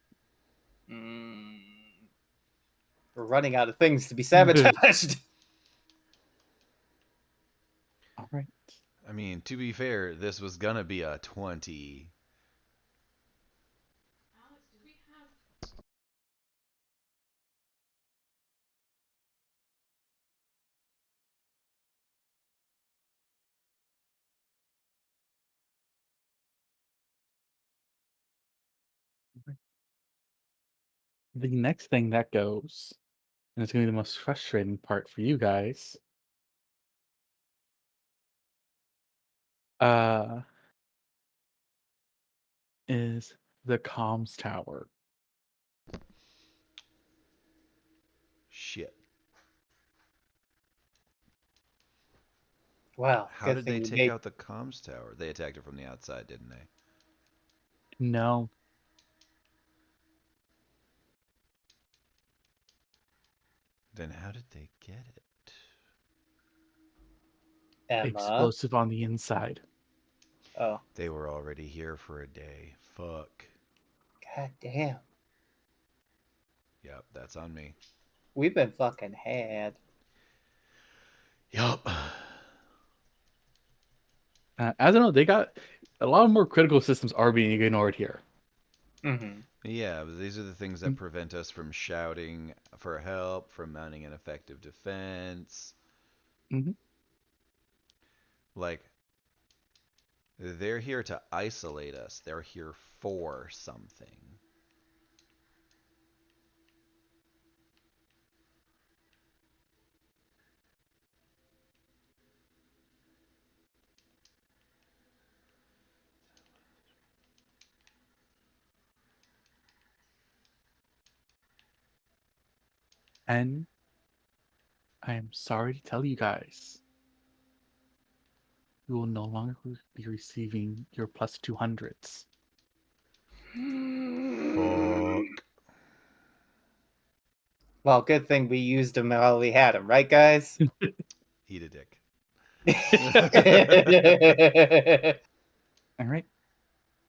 We're running out of things to be sabotaged. All right. I mean, to be fair, this was gonna be a 20. The next thing that goes, and it's going to be the most frustrating part for you guys, uh, is the comms tower. Shit. Well, How good did thing they we take made. out the comms tower? They attacked it from the outside, didn't they? No. Then how did they get it? Emma. Explosive on the inside. Oh, They were already here for a day. Fuck. god damn. Yep, that's on me. We've been fucking had. Yup. As I know, they got a lot more critical systems are being ignored here. Mm-hmm. Yeah, but these are the things that prevent us from shouting for help, from mounting an effective defense. Mm-hmm. Like, they're here to isolate us. They're here for something. And I am sorry to tell you guys, you will no longer be receiving your plus 200s. Fuck. Well, good thing we used him while we had him, right, guys? Eat a dick. All right.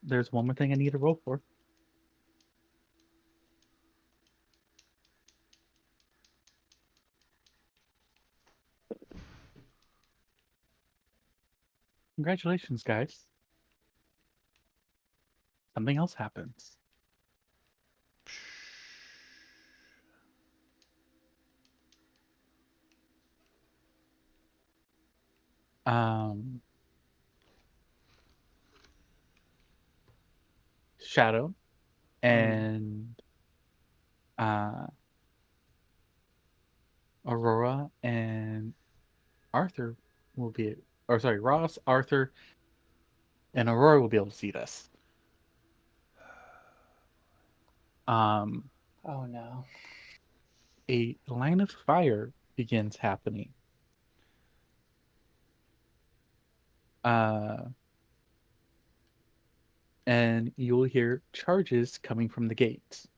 There's one more thing I need to roll for. Congratulations, guys. Something else happens. Shadow and Aurora and Arthur will be, or sorry, Ross, Arthur, and Aurora will be able to see this. Um, Oh no. a line of fire begins happening. And you'll hear charges coming from the gates.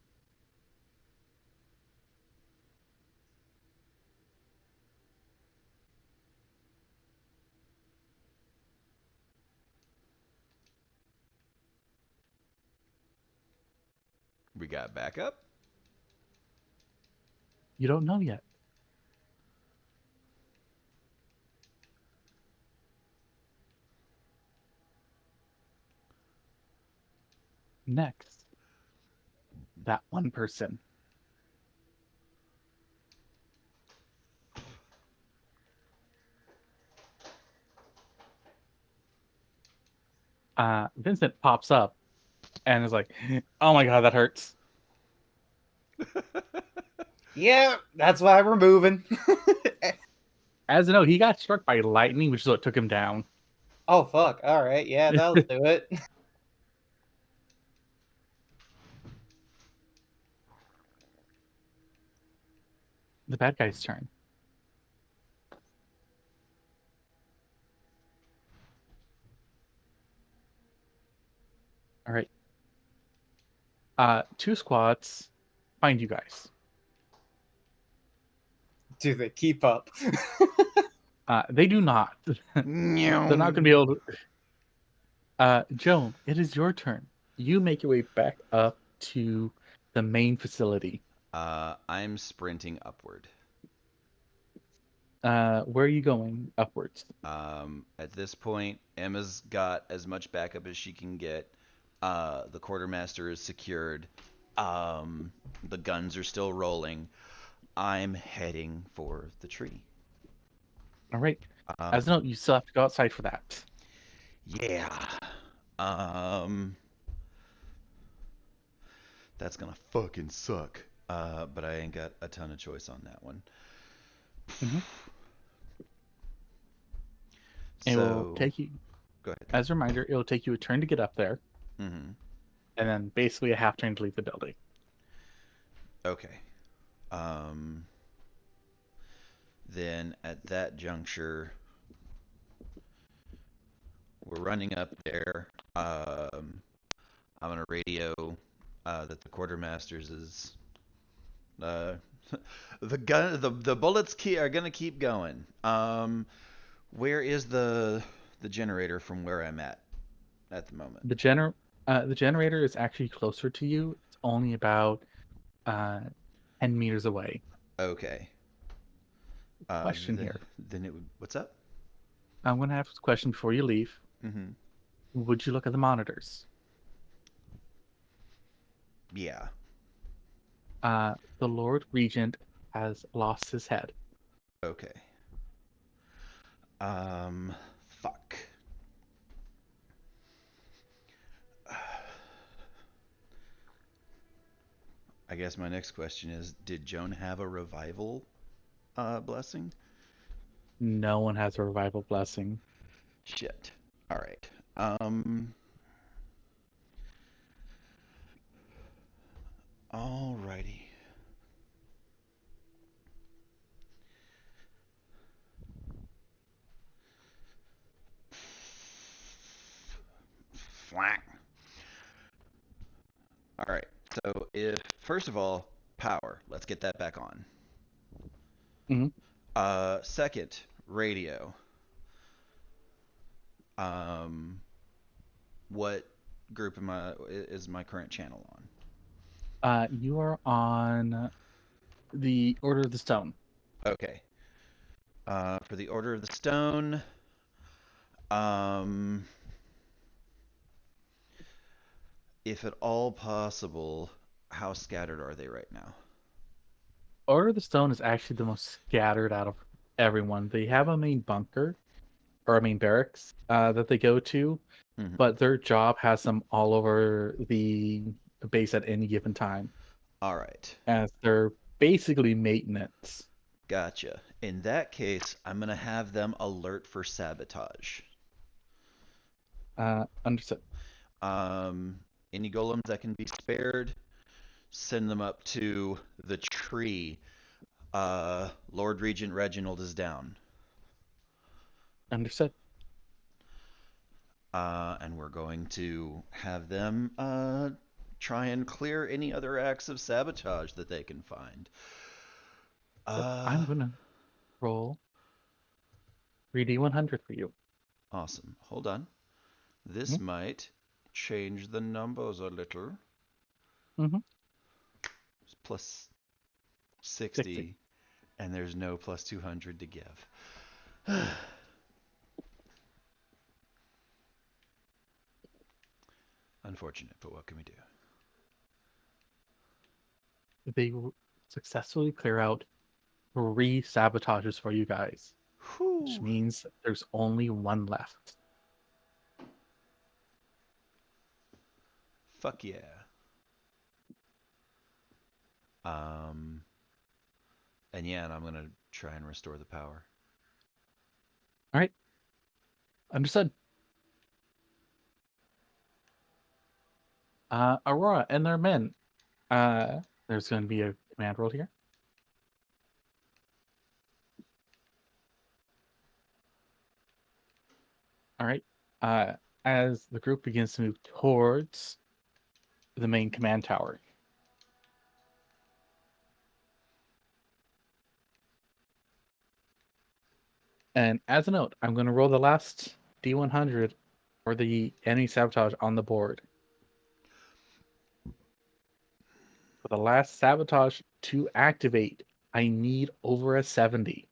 We got backup? You don't know yet. Next, that one person. Vincent pops up and is like, "Oh my god, that hurts." Yeah, that's why we're moving. As you know, he got struck by lightning, which is what took him down. Oh fuck! All right, yeah, that'll do it. The bad guy's turn. All right. Two squads find you guys. Do they keep up? They do not. They're not going to be able to. Joan, it is your turn. You make your way back up to the main facility. I'm sprinting upward. Where are you going upwards? At this point, Emma's got as much backup as she can get. The quartermaster is secured. The guns are still rolling. I'm heading for the tree. All right. As a note, you still have to go outside for that. Yeah. That's gonna fucking suck. But I ain't got a ton of choice on that one. Mm-hmm. It will So, take you, go ahead. as a reminder, it will take you a turn to get up there, Mm-hmm. and then basically a half turn to leave the building. Okay. Um, then at that juncture, we're running up there. I'm gonna radio that the quartermasters is uh, the bullets are gonna keep going. Where is the generator from where I'm at the moment? The generator is actually closer to you. It's only about uh 10 meters away. Okay. Question Then here. then it would. What's up? I'm going to ask a question before you leave. Mm-hmm. Would you look at the monitors? Yeah. The Lord Regent has lost his head. Okay. Fuck. I guess my next question is: did Joan have a revival blessing? No one has a revival blessing. Shit. All right. Um. Alrighty. Flack. All right. So if first of all, power. Let's get that back on. Mhm. Second, radio. Um, what group is my current channel on? You are on the Order of the Stone. Okay. For the Order of the Stone, um, if at all possible, how scattered are they right now? Order of the Stone is actually the most scattered out of everyone. They have a main bunker or a main barracks that they go to, Mhm. but their job has them all over the base at any given time, All right. as they're basically maintenance. Gotcha. In that case, I'm gonna have them alert for sabotage. Understood. Um, any golems that can be spared, send them up to the tree. Lord Regent Reginald is down. Understood. And we're going to have them try and clear any other acts of sabotage that they can find. So Uh, I'm gonna roll 3D100 for you. awesome. Hold on. This Mhm. might change the numbers a little. Mm-hmm. It's plus 60. 60, and there's no plus 200 to give. Unfortunate, but what can we do? They successfully clear out 3 sabotages for you guys, which Whew. means there's only one left. Fuck yeah. Um, and yeah, and I'm gonna try and restore the power. All right. Understood. Aurora and their men. There's going to be a command roll here. All right. Uh, as the group begins to move towards the main command tower. And as a note, I'm going to roll the last D100 for the enemy sabotage on the board. For the last sabotage to activate, I need over a 70.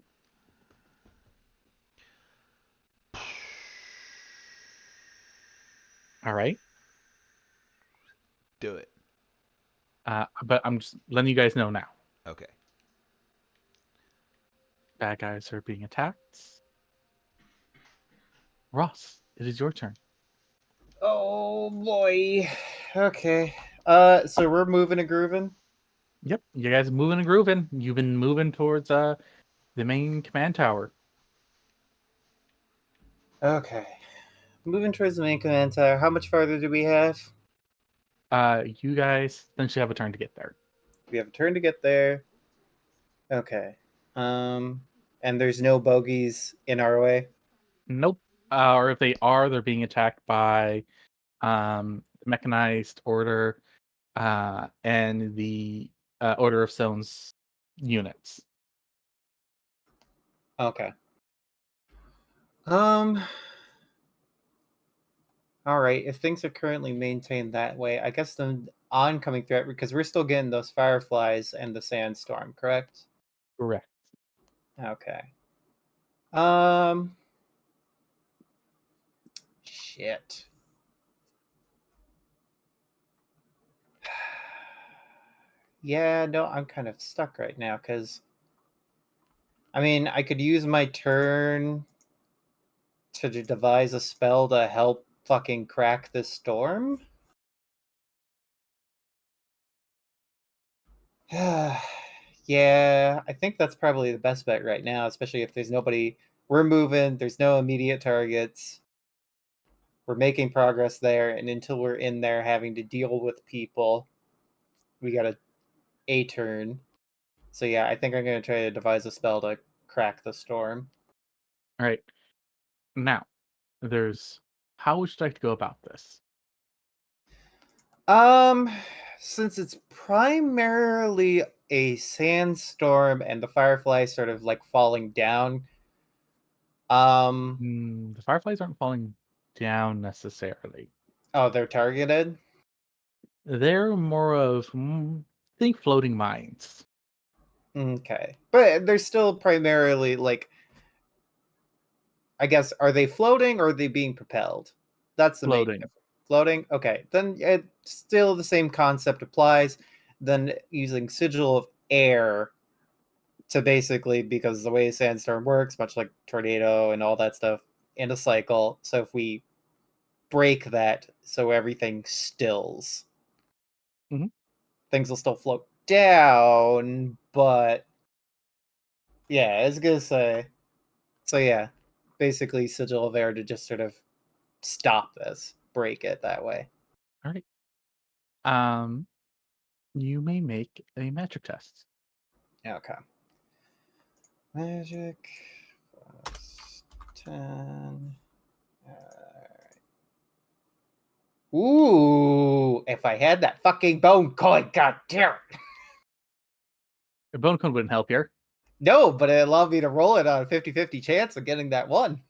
All right. Do it. But I'm just letting you guys know now. Okay. Bad guys are being attacked. Ross, it is your turn. Oh boy. Okay. So we're moving and grooving. Yep, you guys are moving and grooving. You've been moving towards the main command tower. Okay. Moving towards the main command tower. How much farther do we have? You guys essentially have a turn to get there. We have a turn to get there. Okay. Um, and there's no bogeys in our way. Nope. Or if they are, they're being attacked by mechanized order and the Order of Stones units. Okay. Um. All right. If things are currently maintained that way, I guess the oncoming threat, because we're still getting those fireflies and the sandstorm, correct? Correct. Okay. Um. Shit. Yeah, no, I'm kind of stuck right now because I mean, I could use my turn to devise a spell to help fucking crack this storm. Yeah, I think that's probably the best bet right now, especially if there's nobody. We're moving, there's no immediate targets. We're making progress there, and until we're in there having to deal with people, we got a turn. So yeah, I think I'm gonna try to devise a spell to crack the storm. All right. Now, there's how would you like to go about this? Um, Since it's primarily a sandstorm and the firefly sort of like falling down, The fireflies aren't falling down necessarily. oh, they're targeted. They're more of think floating mines. Okay, but they're still primarily like, I guess, are they floating or are they being propelled? That's the main Floating. difference. Floating? Okay, then still the same concept applies. Then using sigil of air to basically, because the way sandstorm works, much like tornado and all that stuff, in a cycle. So if we break that, so everything stills, Mhm. things will still float down, but yeah, I was gonna say. So yeah, basically sigil of air to just sort of stop this, break it that way. All right. You may make a magic test. Okay. Magic plus 10. Ooh, if I had that fucking bone coin, god damn it. A bone cone wouldn't help here. No, but it allowed me to roll it on a 50-50 chance of getting that one.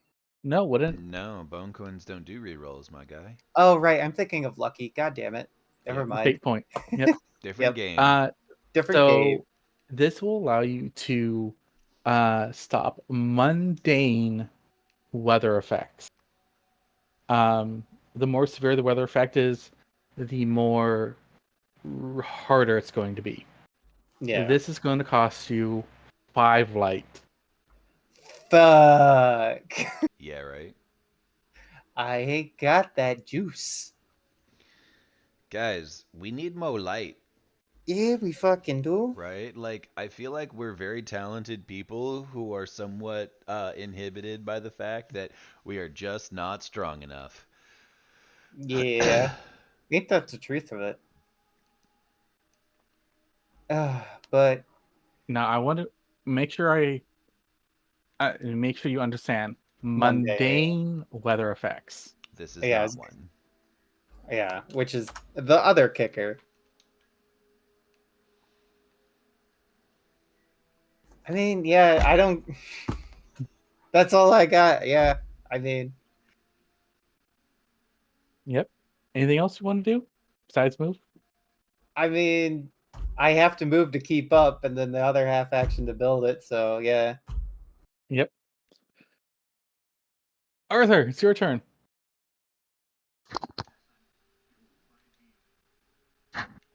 No, wouldn't. No, bone coins don't do rerolls, my guy. Oh, right. I'm thinking of Lucky. God damn it. Never Yep. mind. Fate point. Yep. Different Yep. game. Different game. So this will allow you to stop mundane weather effects. The more severe the weather effect is, the more harder it's going to be. Yeah. This is going to cost you 5 light. Fuck. Yeah, right. I ain't got that juice. Guys, we need more light, Yeah, we fucking do. right? Like, I feel like we're very talented people who are somewhat inhibited by the fact that we are just not strong enough. Yeah. Ain't that the truth of it? But Now I want to make sure make sure you understand Monday. mundane weather effects. This is Yeah, not one. yeah, which is the other kicker. I mean, yeah, I don't. That's all I got. Yeah, I mean, Yep. Anything else you want to do besides move? I mean, I have to move to keep up, and then the other half action to build it. So yeah. Yep. Arthur, it's your turn.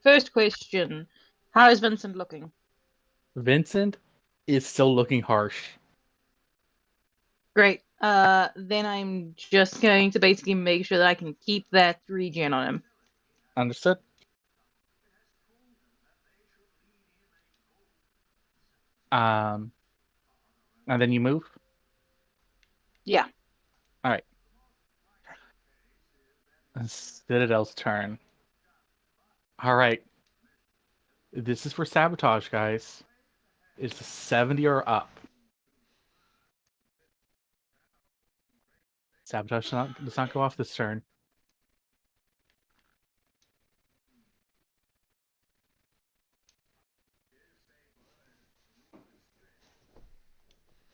First question: how is Vincent looking? Vincent is still looking harsh. Great. Then I'm just going to basically make sure that I can keep that regen on him. Understood? And then you move. Yeah. All right. Citadel's turn. All right. This is for sabotage, guys. It's a 70 or up. Sabotage does not go off this turn.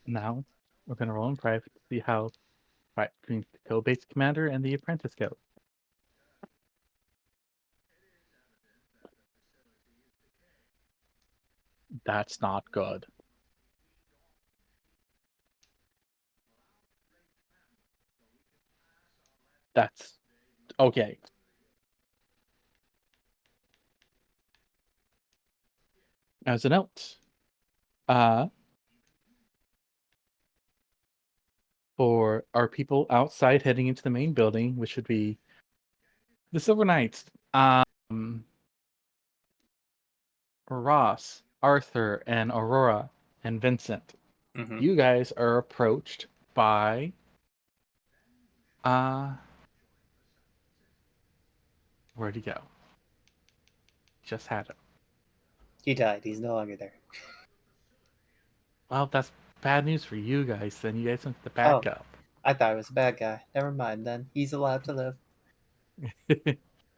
Now we're gonna roll in private to see how right between the co-base commander and the apprentice go. That's not good. That's okay. As a note, for our people outside heading into the main building, which would be the Silver Knights, Ross, Arthur, and Aurora, and Vincent. Mm-hmm. You guys are approached by where'd he go? Just had him. He died. He's no longer there. Well, that's bad news for you guys. Then you guys went to Oh. backup. I thought it was a bad guy. Never mind then. He's allowed to live.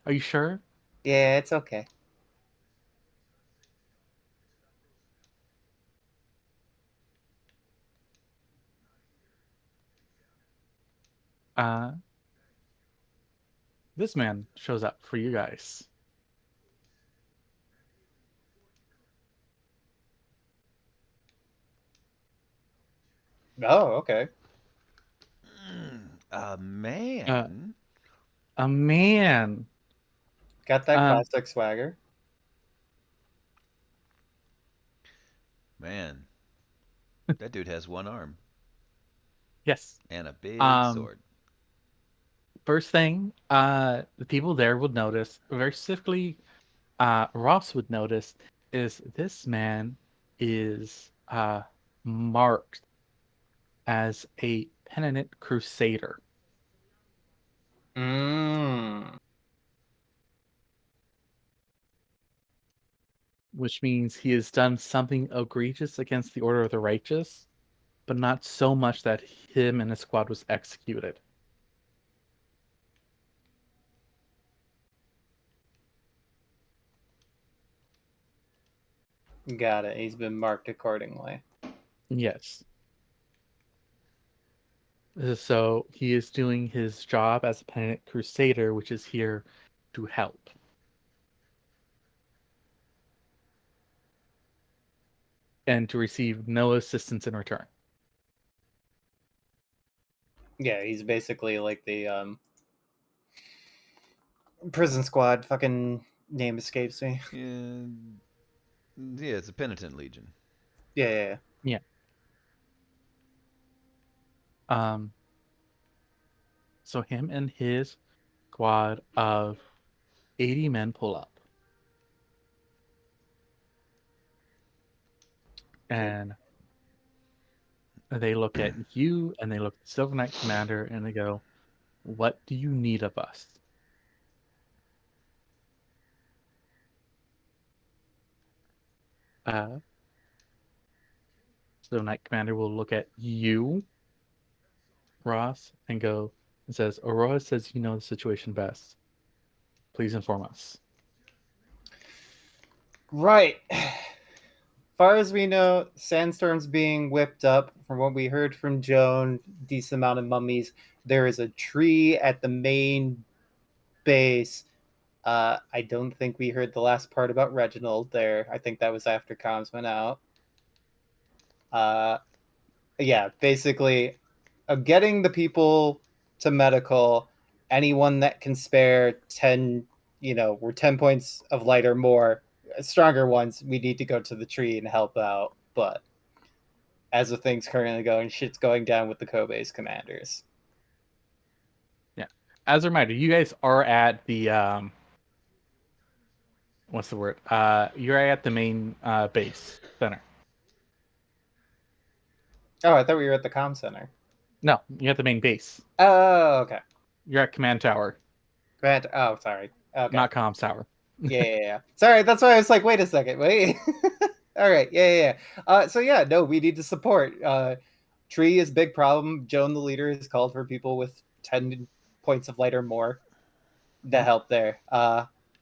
Are you sure? Yeah, it's okay. This man shows up for you guys. Oh, okay. A man. A man. Got that classic swagger. Man, that dude has one arm Yes. and a big Um, sword. First thing, the people there would notice, very specifically, Ross would notice, is this man is marked as a penitent crusader, Mm. which means he has done something egregious against the order of the righteous, but not so much that him and his squad was executed. Got it. He's been marked accordingly. Yes. So he is doing his job as a penitent crusader, which is here to help. And to receive no assistance in return. Yeah, he's basically like the prison squad. Fucking name escapes me. Yeah, it's a penitent legion. Yeah. Yeah. So him and his squad of 80 men pull up. And they look at you and they look at the Silver Knight Commander and they go, "What do you need of us?" Silver Knight Commander will look at you, Ross, and go and says, "Aurora says you know the situation best. Please inform us." Right. Far as we know, Sandstorm's being whipped up. From what we heard from Joan, decent amount of mummies. There is a tree at the main base. I don't think we heard the last part about Reginald there. I think that was after comms went out. Uh, yeah, basically, getting the people to medical. Anyone that can spare 10, we're 10 points of light or more, stronger ones, we need to go to the tree and help out. But as the things currently going, shit's going down with the Kobe's commanders. Yeah. As a reminder, you guys are at the what's the word? You're at the main base center. Oh, I thought we were at the comm center. No, you're at the main base. Oh, okay. You're at command tower, Grant. Oh, sorry. Okay. not comms tower. Yeah. Sorry, that's why I was like, wait a second, wait. All right, yeah. So yeah, no, we need to support. Tree is a big problem. Joan, the leader, has called for people with 10 points of light or more to help there.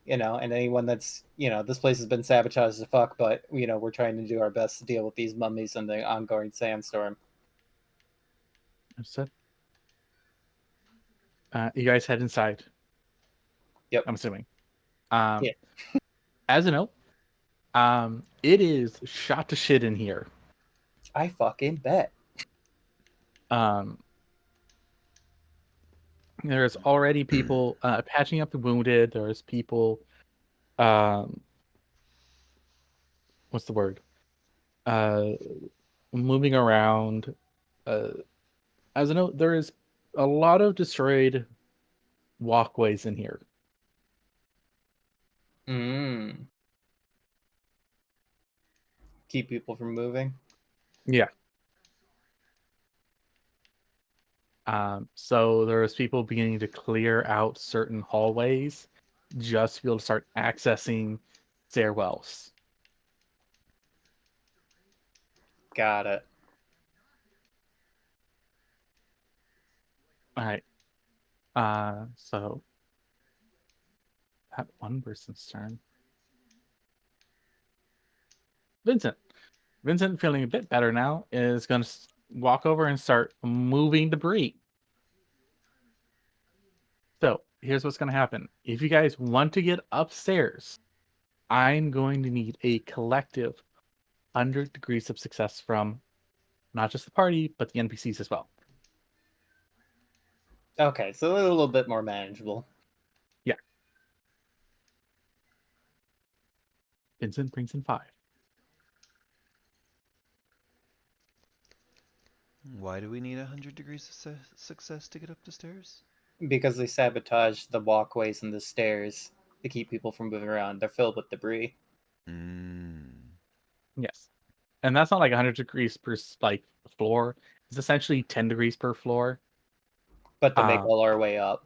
And anyone that's, this place has been sabotaged as fuck, but we're trying to do our best to deal with these mummies and the ongoing sandstorm. Understood. You guys head inside. Yep. I'm assuming. Yeah. As a note, it is shot to shit in here. I fucking bet. There's already people patching up the wounded. There's people, what's the word? Moving around. As a note, there is a lot of destroyed walkways in here. Keep people from moving. Yeah. So there's people beginning to clear out certain hallways just to be able to start accessing stairwells. Got it. All right. So that one person's turn. Vincent. Vincent, feeling a bit better now, is going to walk over and start moving debris. here's what's going to happen. If you guys want to get upstairs, I'm going to need a collective 100 degrees of success from not just the party, but the NPCs as well. Okay, so a little bit more manageable. Yeah. Vincent brings in 5. Why do we need 100 degrees of success to get up the stairs? Because they sabotage the walkways and the stairs to keep people from moving around. They're filled with debris. Yes. And that's not like 100 degrees per floor. It's essentially 10 degrees per floor. But to make all our way up.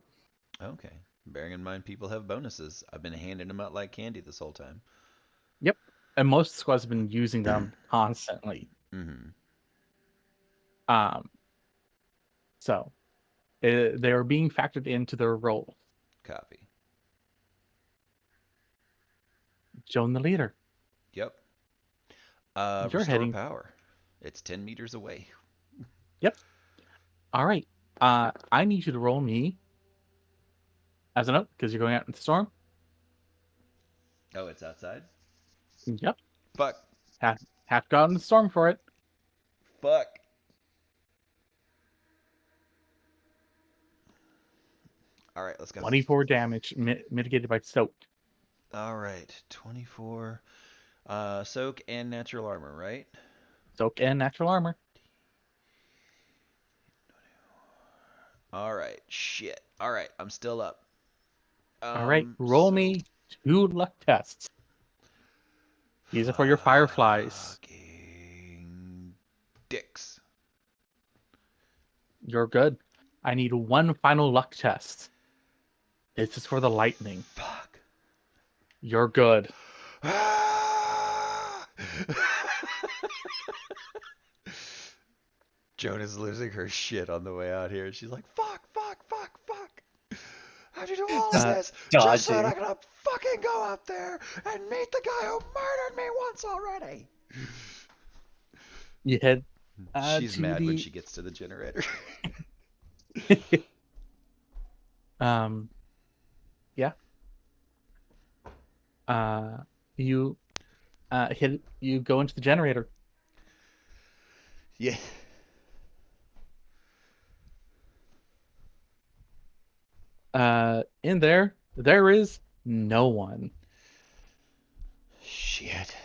Okay. Bearing in mind people have bonuses. I've been handing them out like candy this whole time. Yep. And most squads have been using them constantly. Mm-hmm. So they are being factored into their roles. Copy. Joan the leader. Yep. You're Restore heading. power. It's 10 meters away. Yep. All right. I need you to roll me as a note because you're going out in the storm. Oh, it's outside? Yep. Fuck. Have to go out in the storm for it. Fuck. All right, let's go. 24 damage mitigated by soak. All right, 24. Soak and natural armor, right? Soak and natural armor. All right, shit. All right, I'm still up. All right. Roll me 2 luck tests. These are for your fireflies. Fucking dicks. You're good. I need 1 final luck test. This is for the lightning. Fuck. You're good. Joan is losing her shit on the way out here. She's like, fuck, fuck, fuck, fuck. How'd you do all of this? Just so that I can fucking go out there and meet the guy who murdered me once already. You head She's to mad when the she gets to the generator. yeah. You you go into the generator. Yeah. In there is no one. Shit.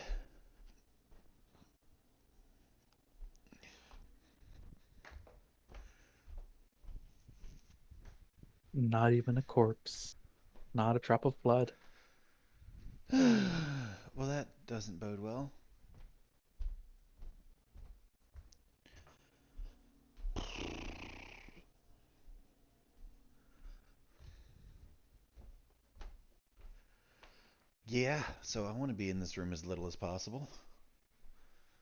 Not even a corpse. Not a drop of blood. Well, that doesn't bode well. Yeah, so I want to be in this room as little as possible.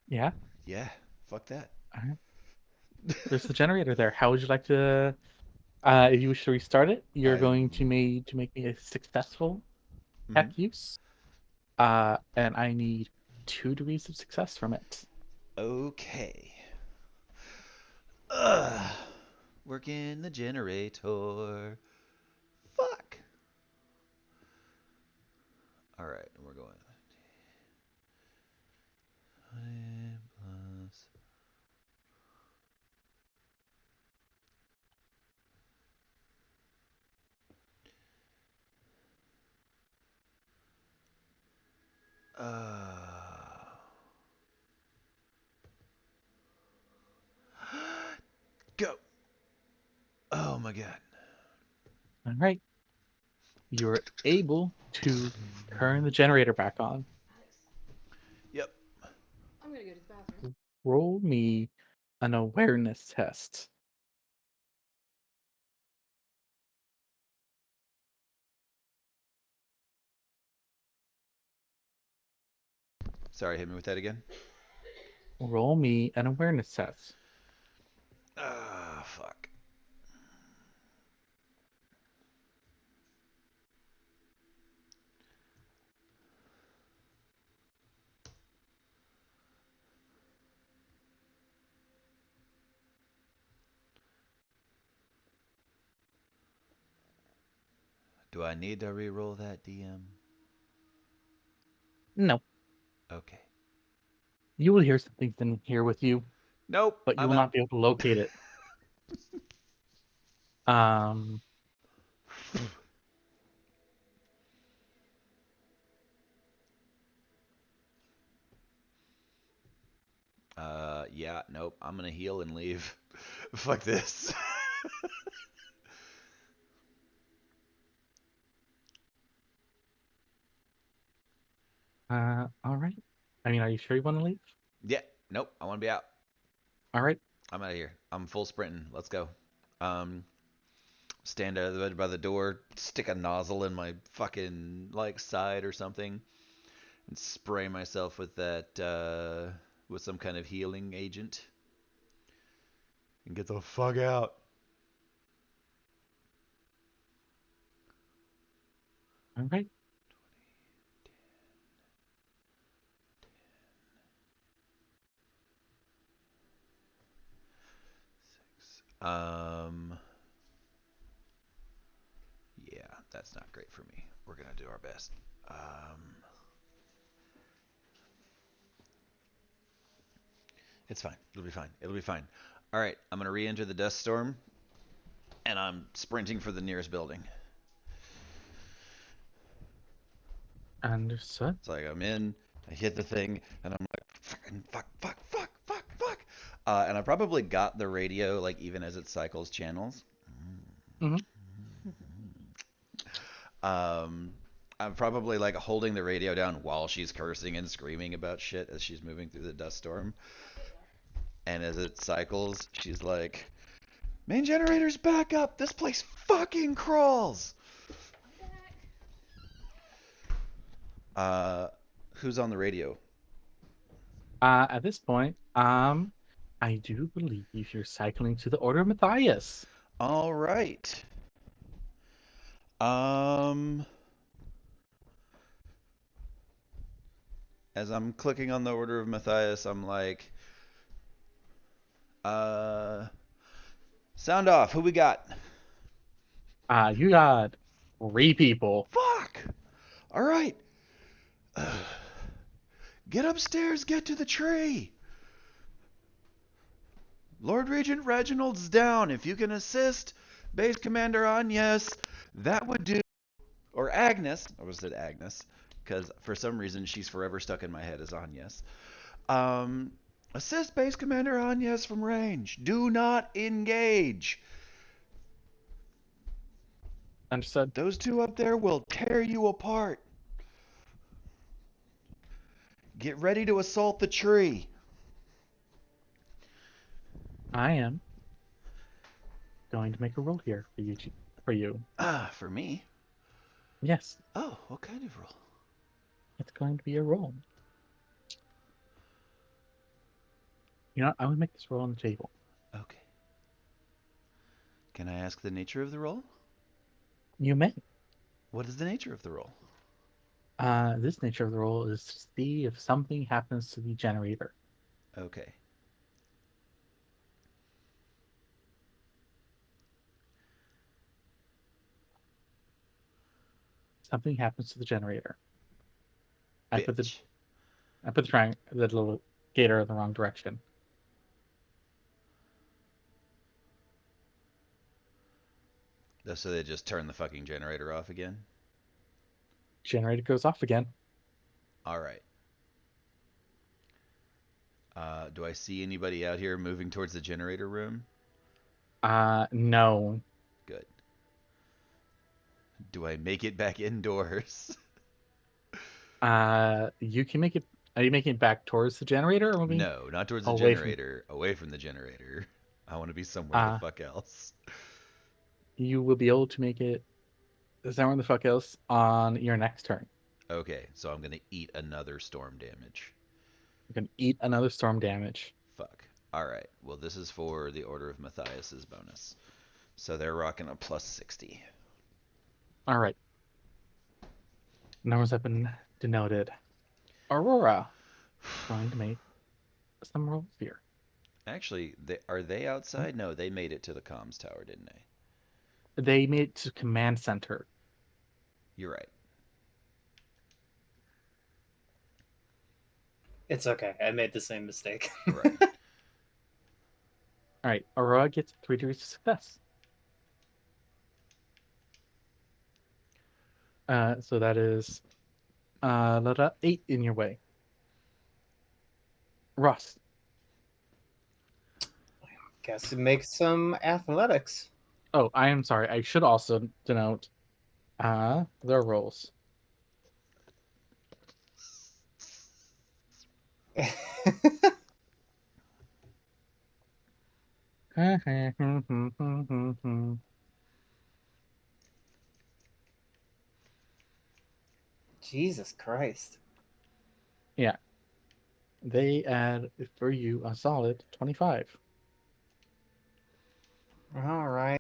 Yeah. Yeah, fuck that. All right. There's the generator there. How would you like to? If you wish to restart it, you're going to make me a successful tech use. And I need 2 degrees of success from it. Okay. Working the generator. Fuck. All right, we're going. 20 plus. Go. Oh my god. All right. You're able to turn the generator back on. Yep. I'm gonna go to the bathroom. Roll me an awareness test. Sorry, hit me with that again. Roll me an awareness test. Fuck. Do I need to re-roll that, DM? No, Okay. you will hear something in here with you, Nope. but you I'm will out. not be able to locate it. Um, Yeah, nope. I'm gonna heal and leave. Fuck this. all right. I mean, are you sure you want to leave? Yeah, nope. I want to be out. All right. I'm out of here. I'm full sprinting. Let's go. Um, stand out of the bed by the door, stick a nozzle in my fucking like side or something, and spray myself with that with some kind of healing agent, and get the fuck out. All right. Um, yeah, that's not great for me. We're gonna do our best. It's fine. It'll be fine. It'll be fine. All right, I'm gonna re-enter the dust storm, and I'm sprinting for the nearest building. Understood. It's like I'm in, I hit the thing, and I'm like, fucking fuck, fuck, fuck, fuck, fuck. And I probably got the radio, like, even as it cycles channels. Hmm. Um, I'm probably, like, holding the radio down while she's cursing and screaming about shit as she's moving through the dust storm. And as it cycles, she's like, main generator's back up! This place fucking crawls! Uh, who's on the radio? At this point, I do believe you're cycling to the Order of Matthias. All right. Um, as I'm clicking on the Order of Matthias, I'm like, uh, sound off. Who we got? You got 3 people. Fuck. All right. Get upstairs. Get to the tree. Lord Regent Reginald's down. If you can assist Base Commander Agnes, that would do. Or Agnes. I almost said Agnes, because for some reason she's forever stuck in my head as Agnes. Um, assist Base Commander Agnes from range. Do not engage. Understood. Those two up there will tear you apart. Get ready to assault the tree. I am going to make a roll here for you. For you. Ah, for me? Yes, Oh, what kind of roll? it's going to be a roll. You know, I would make this roll on the table. Okay. Can I ask the nature of the roll? You may. What is the nature of the roll? This nature of the roll is to see if something happens to the generator. Okay. Something happens to the generator. I put the Bitch. the little gator in the wrong direction. So they just turn the fucking generator off again? Generator goes off again. All right. Do I see anybody out here moving towards the generator room? No. Good. Do I make it back indoors? You can make it. Are you making it back towards the generator or moving No, not towards the away from? generator. Away from the generator. I want to be somewhere the fuck else. You will be able to make it somewhere the fuck else on your next turn. Okay, so I'm gonna eat another storm damage. You can eat another storm damage. Fuck. Alright, well, this is for the Order of Matthias's bonus. So they're rocking a plus 60. All right. Numbers have been denoted. Aurora going to make some rolls here. Actually, are they outside? No, they made it to the comms tower, didn't they? They made it to command center. You're right. It's okay. I made the same mistake. Right. All right, Aurora gets 3 degrees of success. So that is 8 in your way. Ross. Guess it makes some athletics. Oh, I am sorry. I should also denote their rolls. Jesus Christ. Yeah. They add for you a solid 25. All right.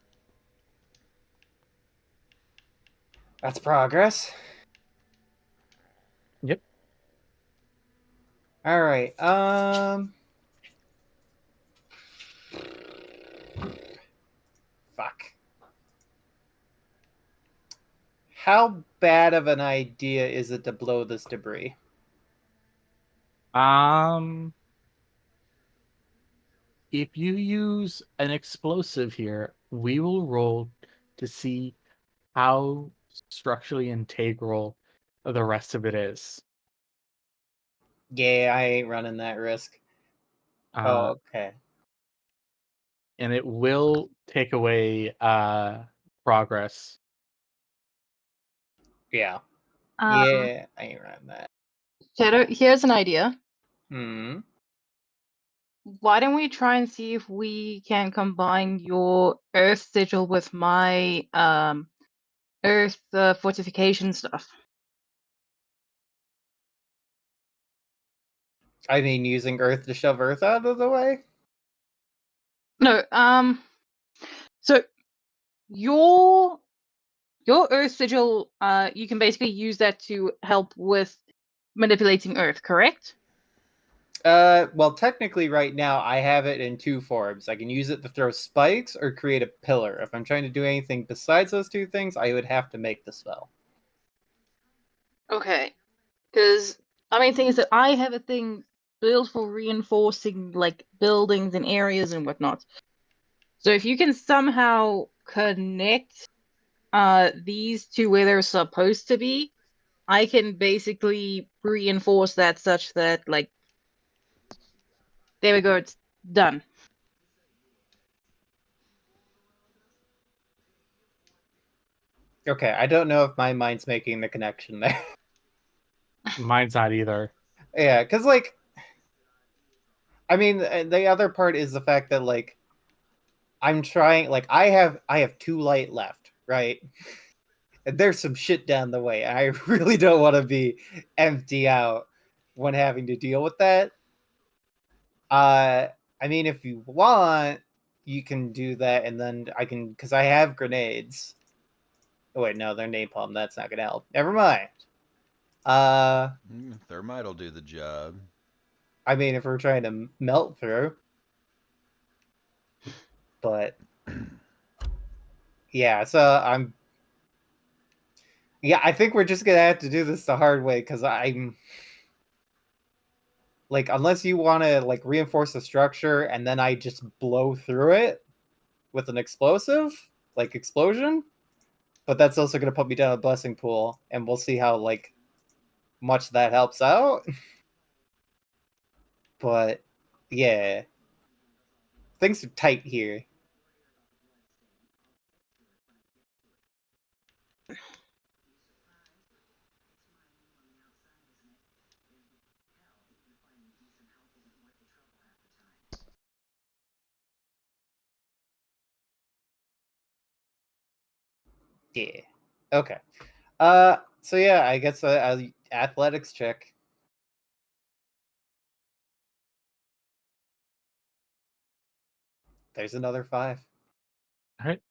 That's progress. Yep. All right. Fuck. How bad of an idea is it to blow this debris? If you use an explosive here, we will roll to see how structurally integral the rest of it is. Yeah, I ain't running that risk. Uh, Okay. and it will take away progress. Yeah. Um, Yeah, I ain't running that. Shadow, here's an idea. Hmm. Why don't we try and see if we can combine your Earth sigil with my Earth fortification stuff? I mean, using Earth to shove Earth out of the way? No, so your Earth sigil, you can basically use that to help with manipulating Earth, correct? Well, technically, right now, I have it in 2 forms. I can use it to throw spikes or create a pillar. If I'm trying to do anything besides those 2 things, I would have to make the spell. Okay, because I mean, thing is that I have a thing built for reinforcing like buildings and areas and whatnot. So if you can somehow connect these to where they're supposed to be, I can basically reinforce that such that like there we go, it's done. Okay, I don't know if my mind's making the connection there. Mine's not either. Yeah, because, like, I mean, the other part is the fact that, like, I'm trying, like, I have 2 light left, right? And there's some shit down the way. I really don't want to be empty out when having to deal with that. I mean, if you want, you can do that, and then I can, because I have grenades. Oh wait, no, they're napalm. That's not gonna help. Never mind. Thermite will do the job. I mean, if we're trying to melt through, but yeah. So yeah, I think we're just gonna have to do this the hard way because I'm like, unless you want to like reinforce the structure and then I just blow through it with an explosive, like explosion. But that's also gonna put me down a blessing pool, and we'll see how like much that helps out. But yeah, things are tight here. Yeah. Okay. So yeah, I guess a athletics check. There's another 5. All right.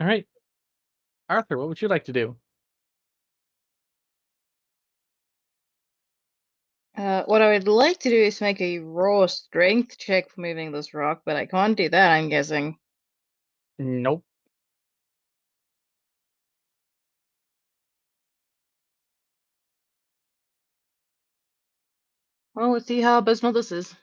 All right. Arthur, what would you like to do? What I would like to do is make a raw strength check for moving this rock, but I can't do that, I'm guessing. Nope. Well, let's see how abysmal this is.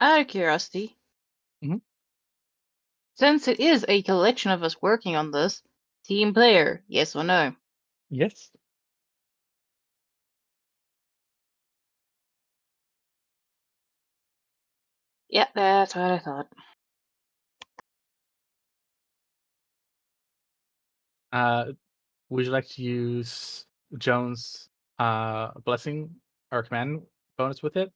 Out of curiosity, Mhm. since it is a collection of us working on this, team player, yes or no? Yes. Yeah, that's what I thought. Would you like to use Jones' blessing or command bonus with it?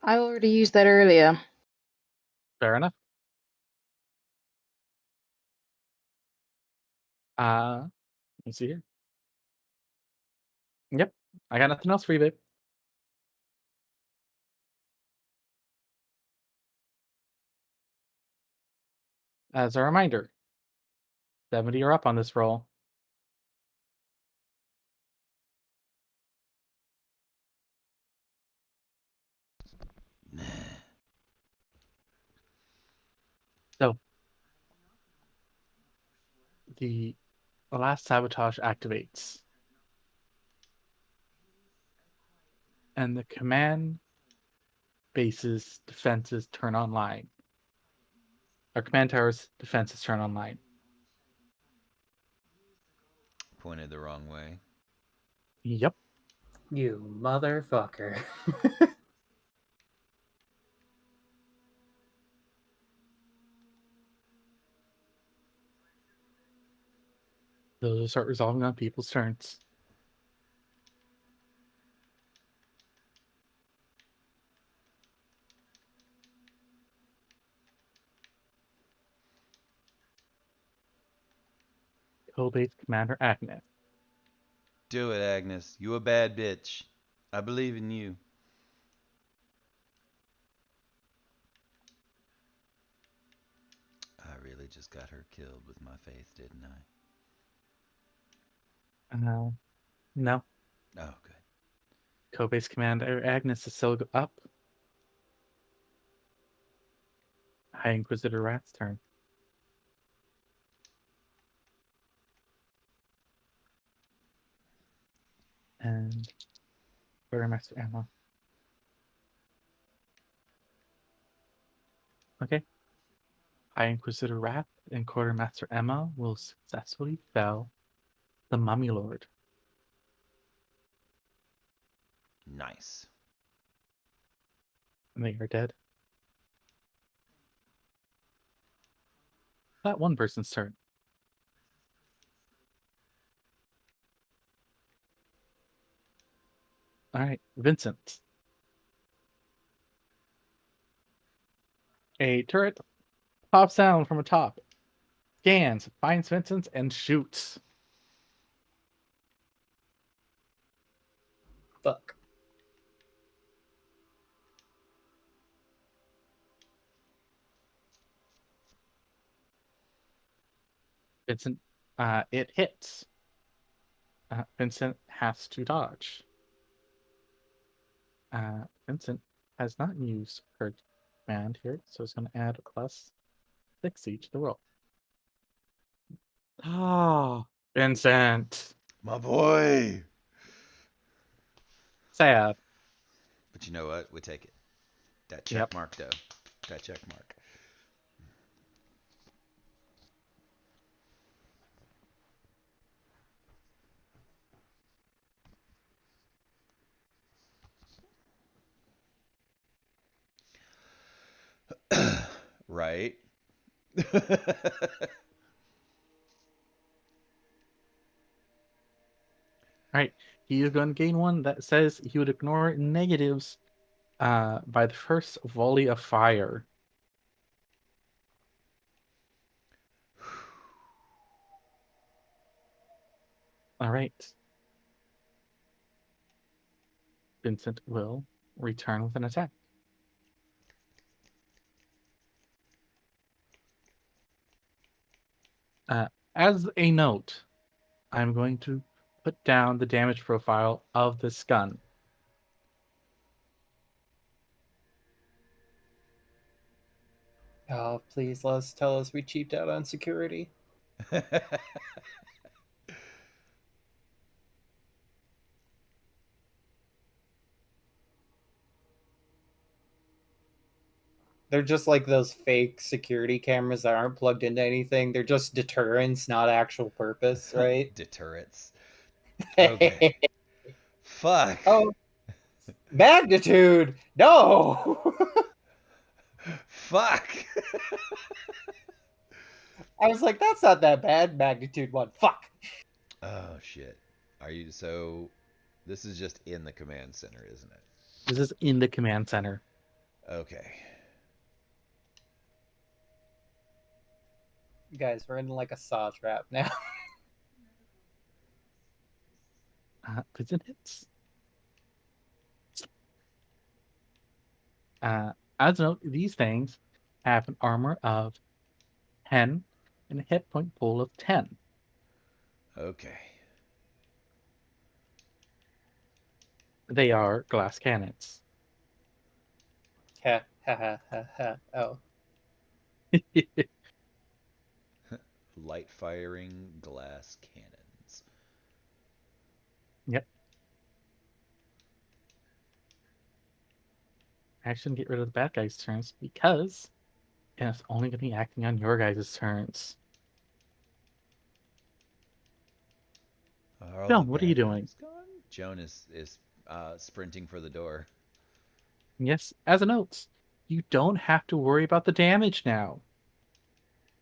I already used that earlier. Fair enough. Let me see here. Yep. I got nothing else for you, babe. As a reminder, 70 are up on this roll. Nah. So the last sabotage activates. And the command base's defenses turn online. Our command tower's defenses turn online. Pointed the wrong way. Yep. You motherfucker. Those will start resolving on people's turns. Co-base Commander Agnes. Do it, Agnes. You a bad bitch. I believe in you. I really just got her killed with my faith, didn't I? No. Oh, good. Co-base Commander Agnes is still up. High Inquisitor Rat's turn. And Quartermaster Emma. Okay. High Inquisitor Wrath and Quartermaster Emma will successfully fell the Mummy Lord. Nice. And they are dead. That one person's turn. Alright, Vincent. A turret pops down from atop, scans, finds Vincent, and shoots. Fuck. Vincent, it hits. Vincent has to dodge. Vincent has not used her command here, so it's going to add a +6 to the roll. Ah, Vincent. My boy. Sad. But you know what? We take it. That check Yep. mark, though. That check mark. Right? All right. He is going to gain one that says he would ignore negatives by the first volley of fire. All right. Vincent will return with an attack. As a note, I'm going to put down the damage profile of this gun. Oh, please tell us we cheaped out on security. They're just like those fake security cameras that aren't plugged into anything. They're just deterrence, not actual purpose, right? Deterrents. Okay. Fuck. Oh, magnitude! No! Fuck. I was like, that's not that bad. Magnitude 1. Fuck! Oh shit. Are you so? This is just in the command center, isn't it? This is in the command center. Okay. Guys, we're in like a saw trap now. Vincent hits. As a note, these things have an armor of 10 and a hit point pool of 10. Okay. They are glass cannons. Ha ha ha ha ha. Oh. Light firing glass cannons. Yep. Action, get rid of the bad guy's turns because it's only going to be acting on your guys' turns. Are all Joan, the what are you bad doing? guys gone? Joan is sprinting for the door. Yes, as a note, you don't have to worry about the damage now.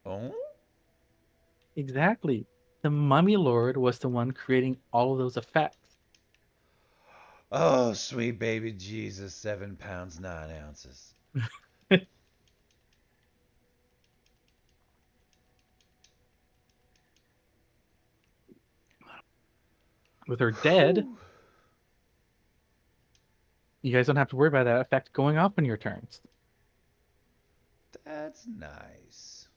Oh? Exactly. The Mummy Lord was the one creating all of those effects. Oh, sweet baby Jesus, 7 pounds 9 ounces. With her dead, Whew. you guys don't have to worry about that effect going off on your turns. That's nice.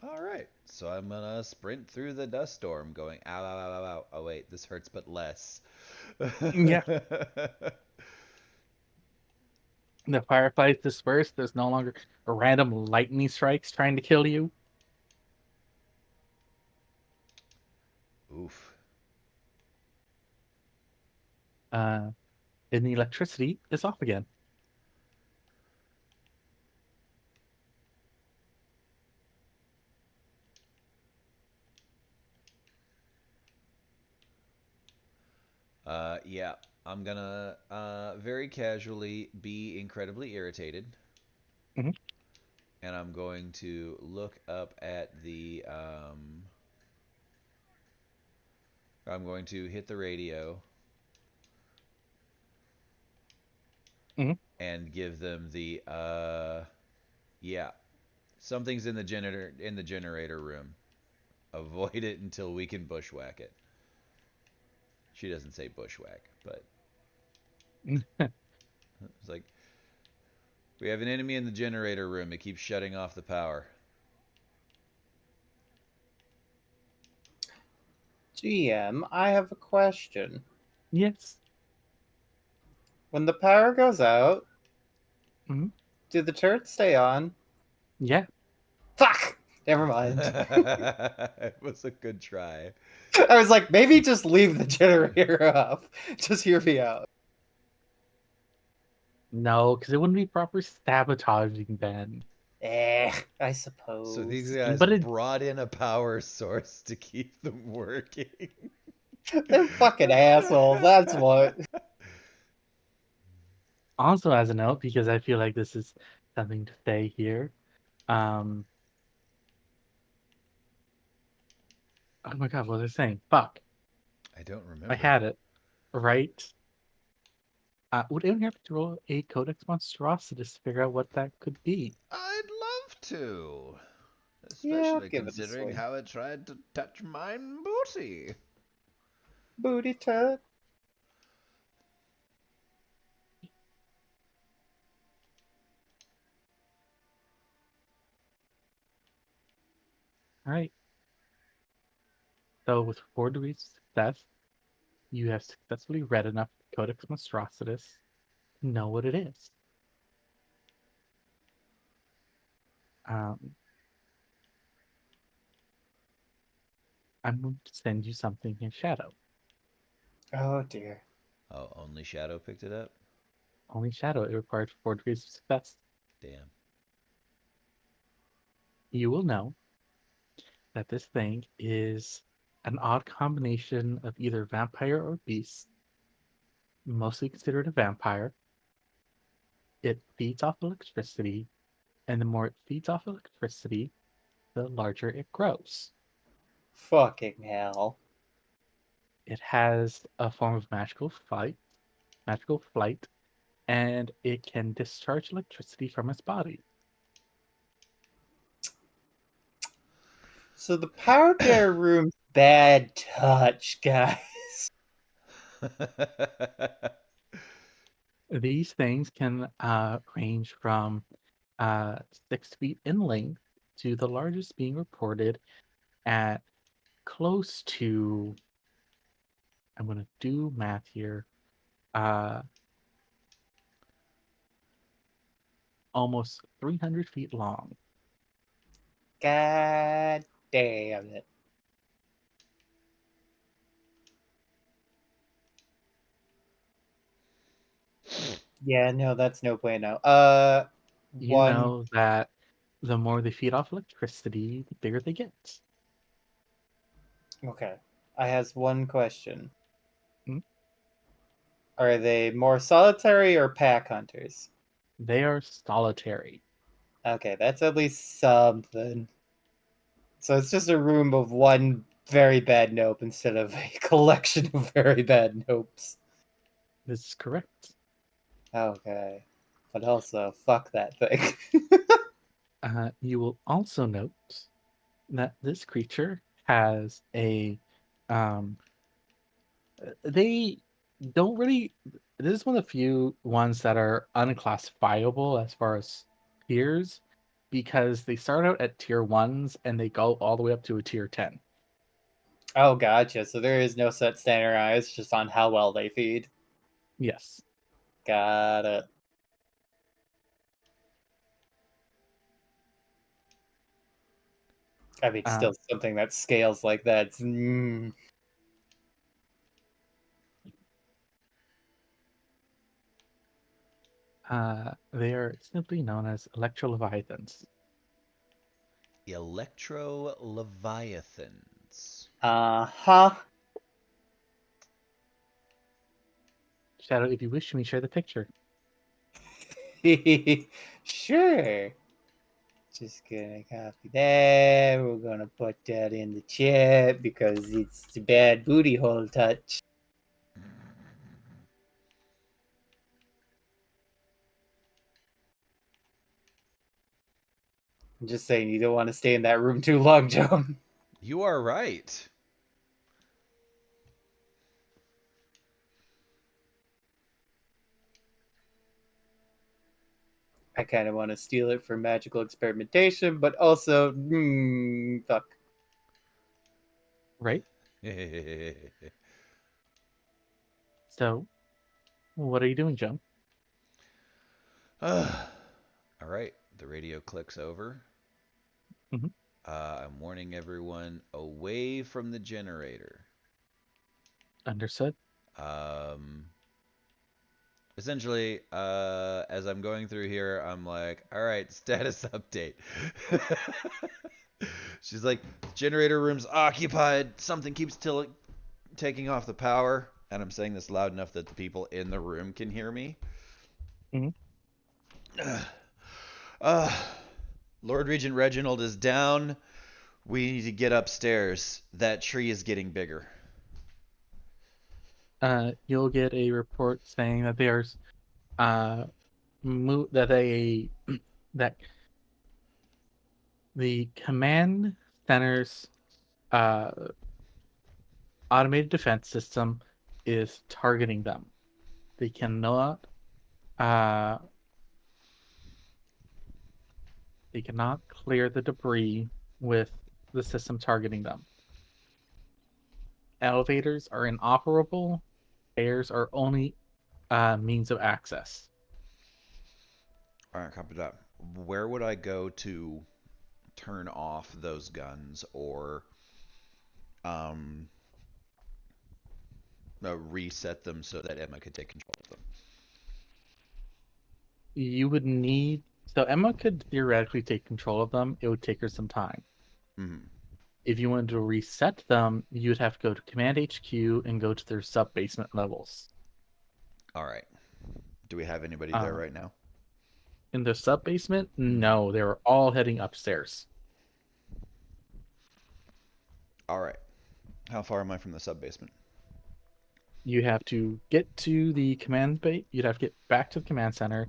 All right, so I'm gonna sprint through the dust storm, going ow, ow, ow, ow, ow. Oh wait, this hurts, but less. Yeah. The fireflies disperse. There's no longer random lightning strikes trying to kill you. Oof. And the electricity is off again. Yeah, I'm gonna very casually be incredibly irritated, Mhm. and I'm going to look up at the. I'm going to hit the radio Mhm. and give them the. Yeah, something's in the generator room. Avoid it until we can bushwhack it. She doesn't say bushwhack, but it's like we have an enemy in the generator room. It keeps shutting off the power. GM, I have a question. Yes. When the power goes out, Mhm. do the turrets stay on? Yeah. Fuck! Never mind. It was a good try. I was like, maybe just leave the generator up. Just hear me out. No, because it wouldn't be proper sabotaging then. I So these suppose. guys But it brought in a power source to keep them working. They're fucking assholes, that's what. also as a note, because I feel like this is something to say here. Um oh my god, what was I saying? Fuck. I don't I remember. had it. Right? Would anyone have to roll a Codex Monstrositas to figure out what that could be? I'd love to. Yeah, I'll Especially give it a considering swing. how it tried to touch mine booty. Booty touch. All right. So with 4 degrees of success, you have successfully read enough Codex Monstrositas to know what it is. Um, I'm going to send you something in Shadow. Oh dear. Oh, only Shadow picked it up? Only Shadow. It required 4 degrees of success. Damn. You will know that this thing is an odd combination of either vampire or beast, mostly considered a vampire. It feeds off electricity, and the more it feeds off electricity, the larger it grows. Fucking hell. It has a form of magical flight, and it can discharge electricity from its body. So the powder room's bad touch, guys. These things can range from 6 feet in length to the largest being reported at close to, I'm going to do math here, uh, almost 300 feet long. God damn it. Yeah, no, that's no bueno. You One. know that the more they feed off electricity, the bigger they get. Okay. I has one question. Hmm? Are they more solitary or pack hunters? They are solitary. Okay, that's at least something. So it's just a room of one very bad nope instead of a collection of very bad nopes. This is correct. Okay. But also, fuck that thing. You will also note that this creature has a um, they don't really, this is one of the few ones that are unclassifiable as far as tiers, because they start out at tier 1s and they go all the way up to a tier 10. Oh, gotcha. So there is no set standard. It's just on how well they feed. Yes. Got it. I mean, Uh, still something that scales like that. they are simply known as electroleviathans. Electro Leviathans. Uh-huh. Shadow, if you wish, you may share the picture. Sure. Just gonna copy that. We're gonna put that in the chat because it's a bad booty hole touch. I'm just saying you don't want to stay in that room too long, Joan. You are right. I kind of want to steal it for magical experimentation, but also, fuck. Right? So, what are you doing, Joan? All right, the radio clicks over. Mhm. I'm warning everyone away from the generator. Understood. Um, Essentially, as I'm going through here, I'm like, all right, status update. She's like, generator room's occupied. Something keeps taking off the power. And I'm saying this loud enough that the people in the room can hear me. Mhm. Uh, Lord Regent Reginald is down. We need to get upstairs. That tree is getting bigger. you'll get a report saying that there's that they that the command center's uh automated defense system is targeting them. They cannot uh they cannot clear the debris with the system targeting them. Elevators are inoperable. Stairs are only means of access. All right, copy that. Where would I go to turn off those guns or um, reset them so that Emma could take control of them? You would need so Emma could theoretically take control of them. It would take her some time. Mm-hmm. If you wanted to reset them, you'd have to go to Command HQ and go to their sub basement levels. All right. Do we have anybody there right now? In the sub basement, no, they were all heading upstairs. All right. How far am I from the sub basement? You have to get to the command base. You'd have to get back to the command center,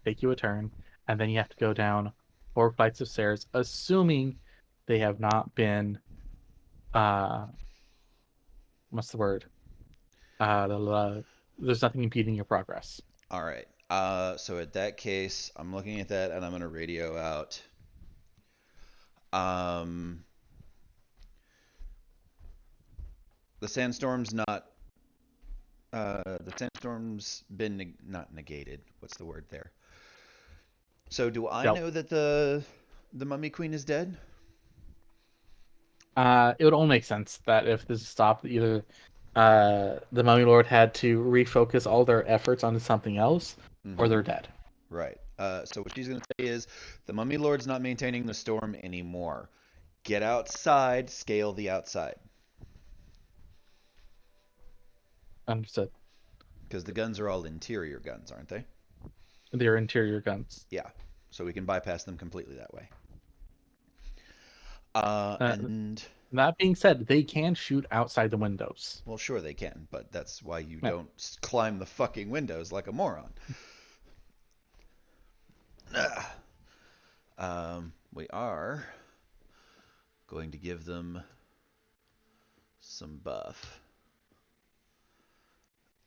take you a turn, and then you have to go down 4 flights of stairs, assuming they have not been what's the word? There's nothing impeding your progress. All right. So at that case, I'm looking at that and I'm gonna radio out. Um, the sandstorm's not. The sandstorm's been not negated. What's the word there? So do I Yep. know that the Mummy Queen is dead? It would only make sense that if this stopped, either the Mummy Lord had to refocus all their efforts onto something else, or they're dead. Right. So what she's gonna say is, the Mummy Lord's not maintaining the storm anymore. Get outside, scale the outside. Understood. Because the guns are all interior guns, aren't they? They're interior guns. Yeah. So we can bypass them completely that way. Uh, And That being said, they can shoot outside the windows. well, sure they can, but that's why you Yeah. don't climb the fucking windows like a moron. We are going to give them some buff.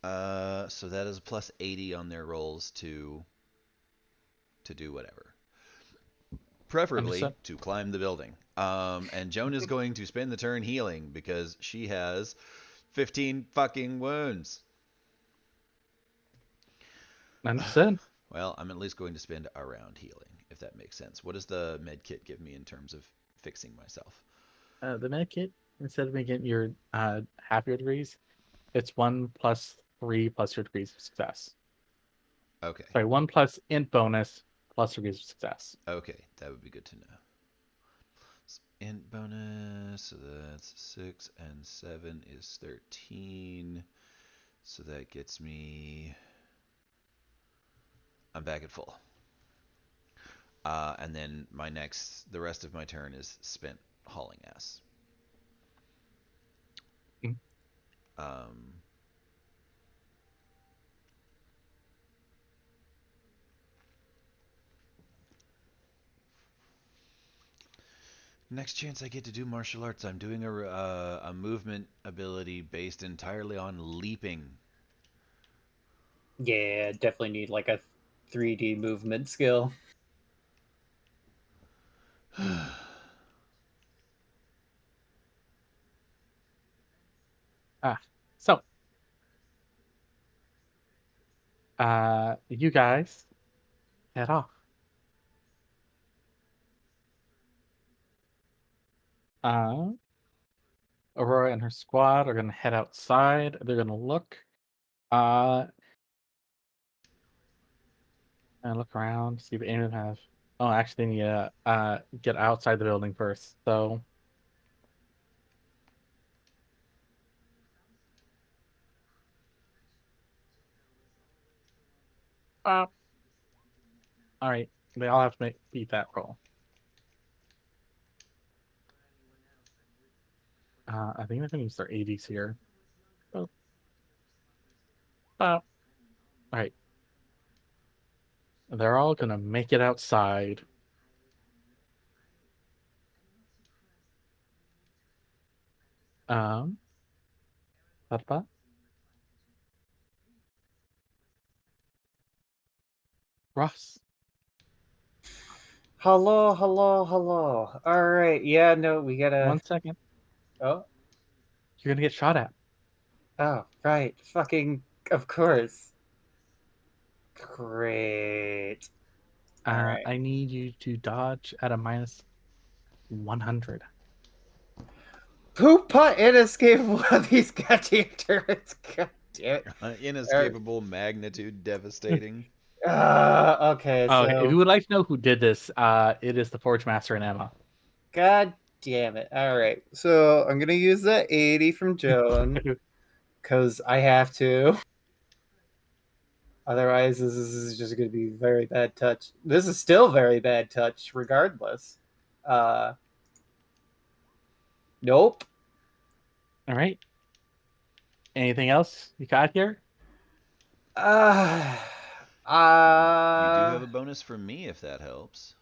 So that is a plus 80 on their rolls to do whatever. Preferably Understood. to climb the building. And Joan is going to spend the turn healing because she has 15 fucking wounds. Understood. Well, I'm at least going to spend a round healing, if that makes sense. What does the med kit give me in terms of fixing myself? The med kit, instead of making your half your degrees, it's 1+3 plus your degrees of success. Okay. Sorry, 1+ int bonus plus degrees of success. Okay, that would be good to know. Int bonus, so that's 6 and 7 is 13. So that gets me. I'm back at full. And then the rest of my turn is spent hauling ass. Mm. Next chance I get to do martial arts, I'm doing a movement ability based entirely on leaping. Yeah, definitely need like a 3D movement skill. So, you guys head off. Uh, Aurora and her squad are gonna head outside. They're gonna look. Uh, and look around, see if any of them have. Oh, actually, they need to get outside the building first. So, all right, they all have to beat that roll. I think they're gonna use their 80s here. Oh. All right. They're all gonna make it outside. Um, ba-ba. Ross, Hello, hello, hello. All right. Yeah, no, we gotta. 1 second. Oh, You're gonna get shot at. oh, right. Fucking, of course. Great. All right. I need you to dodge at a minus 100. Who put inescapable of these goddamn turrets? God damn it. Inescapable, magnitude, devastating. Okay, Okay, if so you would like to know who did this, it is the Forge Master and Emma. God damn it. All right. So I'm gonna use that 80 from Joan because I have to. Otherwise, this is just gonna be very bad touch. This is still very bad touch, regardless. Uh, nope. All right. Anything else you got here? Uh, You do uh have a bonus for me if that helps.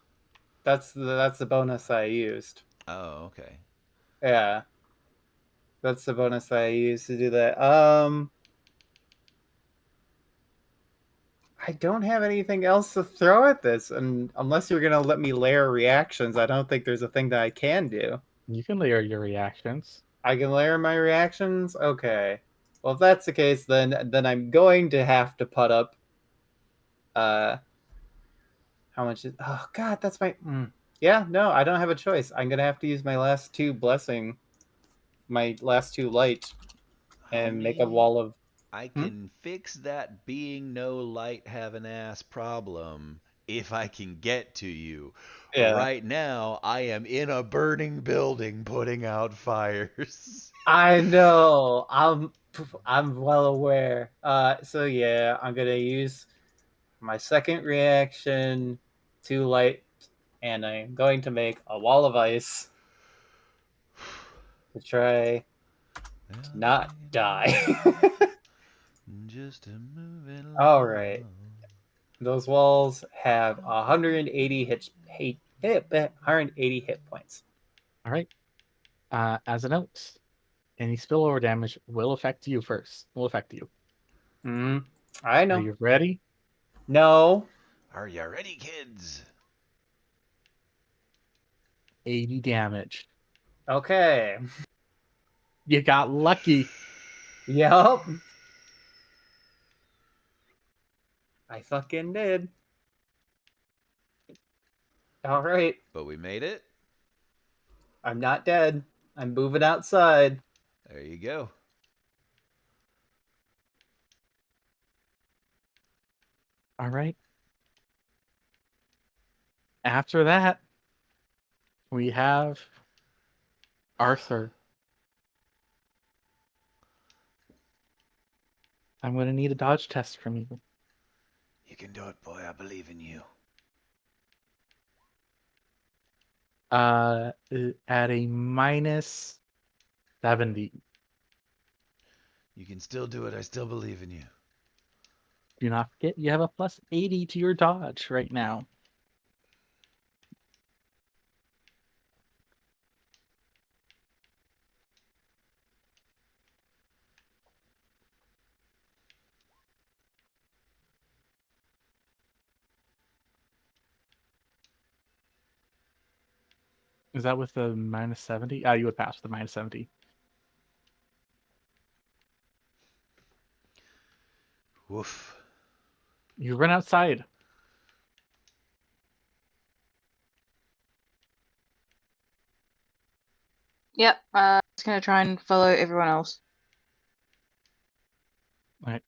that's the bonus I used. Oh, okay. Yeah, that's the bonus I used to do that. I don't have anything else to throw at this, and unless you're gonna let me layer reactions, I don't think there's a thing that I can do. You can layer your reactions. I can layer my reactions? Okay. Well, if that's the case, then I'm going to have to put up uh how much is oh god, that's my yeah, no, I don't have a choice. I'm gonna have to use my last two blessing, my last two light, and make a Honey, wall of I can fix that being no light have an ass problem if I can get to you. yeah. Right now, I am in a burning building putting out fires. I know. I'm well aware. So yeah, I'm gonna use my second reaction, two light, and I'm going to make a wall of ice to try to not die. Just a moving All right. along. Those walls have 180 hit 180 hit points. All right. As a note, any spillover damage will affect you first. Will affect you. I Are know. you ready? No. Are you ready, kids? 80 damage. Okay. You got lucky. Yup. I fucking did. All right. But we made it. I'm not dead. I'm moving outside. There you go. All right. After that, we have Arthur. I'm going to need a dodge test from you. You can do it, boy. I believe in you. At a minus 70. You can still do it. I still believe in you. Do not forget you have a plus 80 to your dodge right now. Is that with the minus 70? You would pass with the minus 70. Woof. You run outside. Yep. Just gonna try and follow everyone else. All right.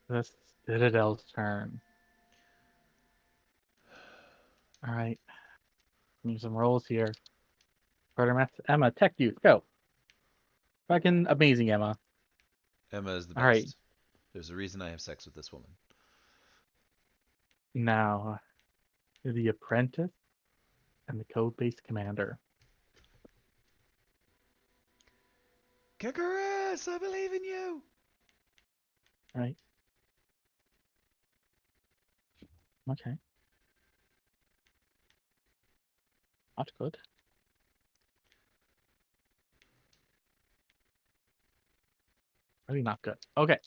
That's Citadel's turn. All right. Need some rolls here. Quartermaster Emma, Tech Youth, go. Fucking amazing, Emma. Emma is the All right. best. There's a reason I have sex with this woman. Now, the apprentice and the code-based commander. Kick her ass! I believe in you! Right. Okay. Not good. Really not good. Okay.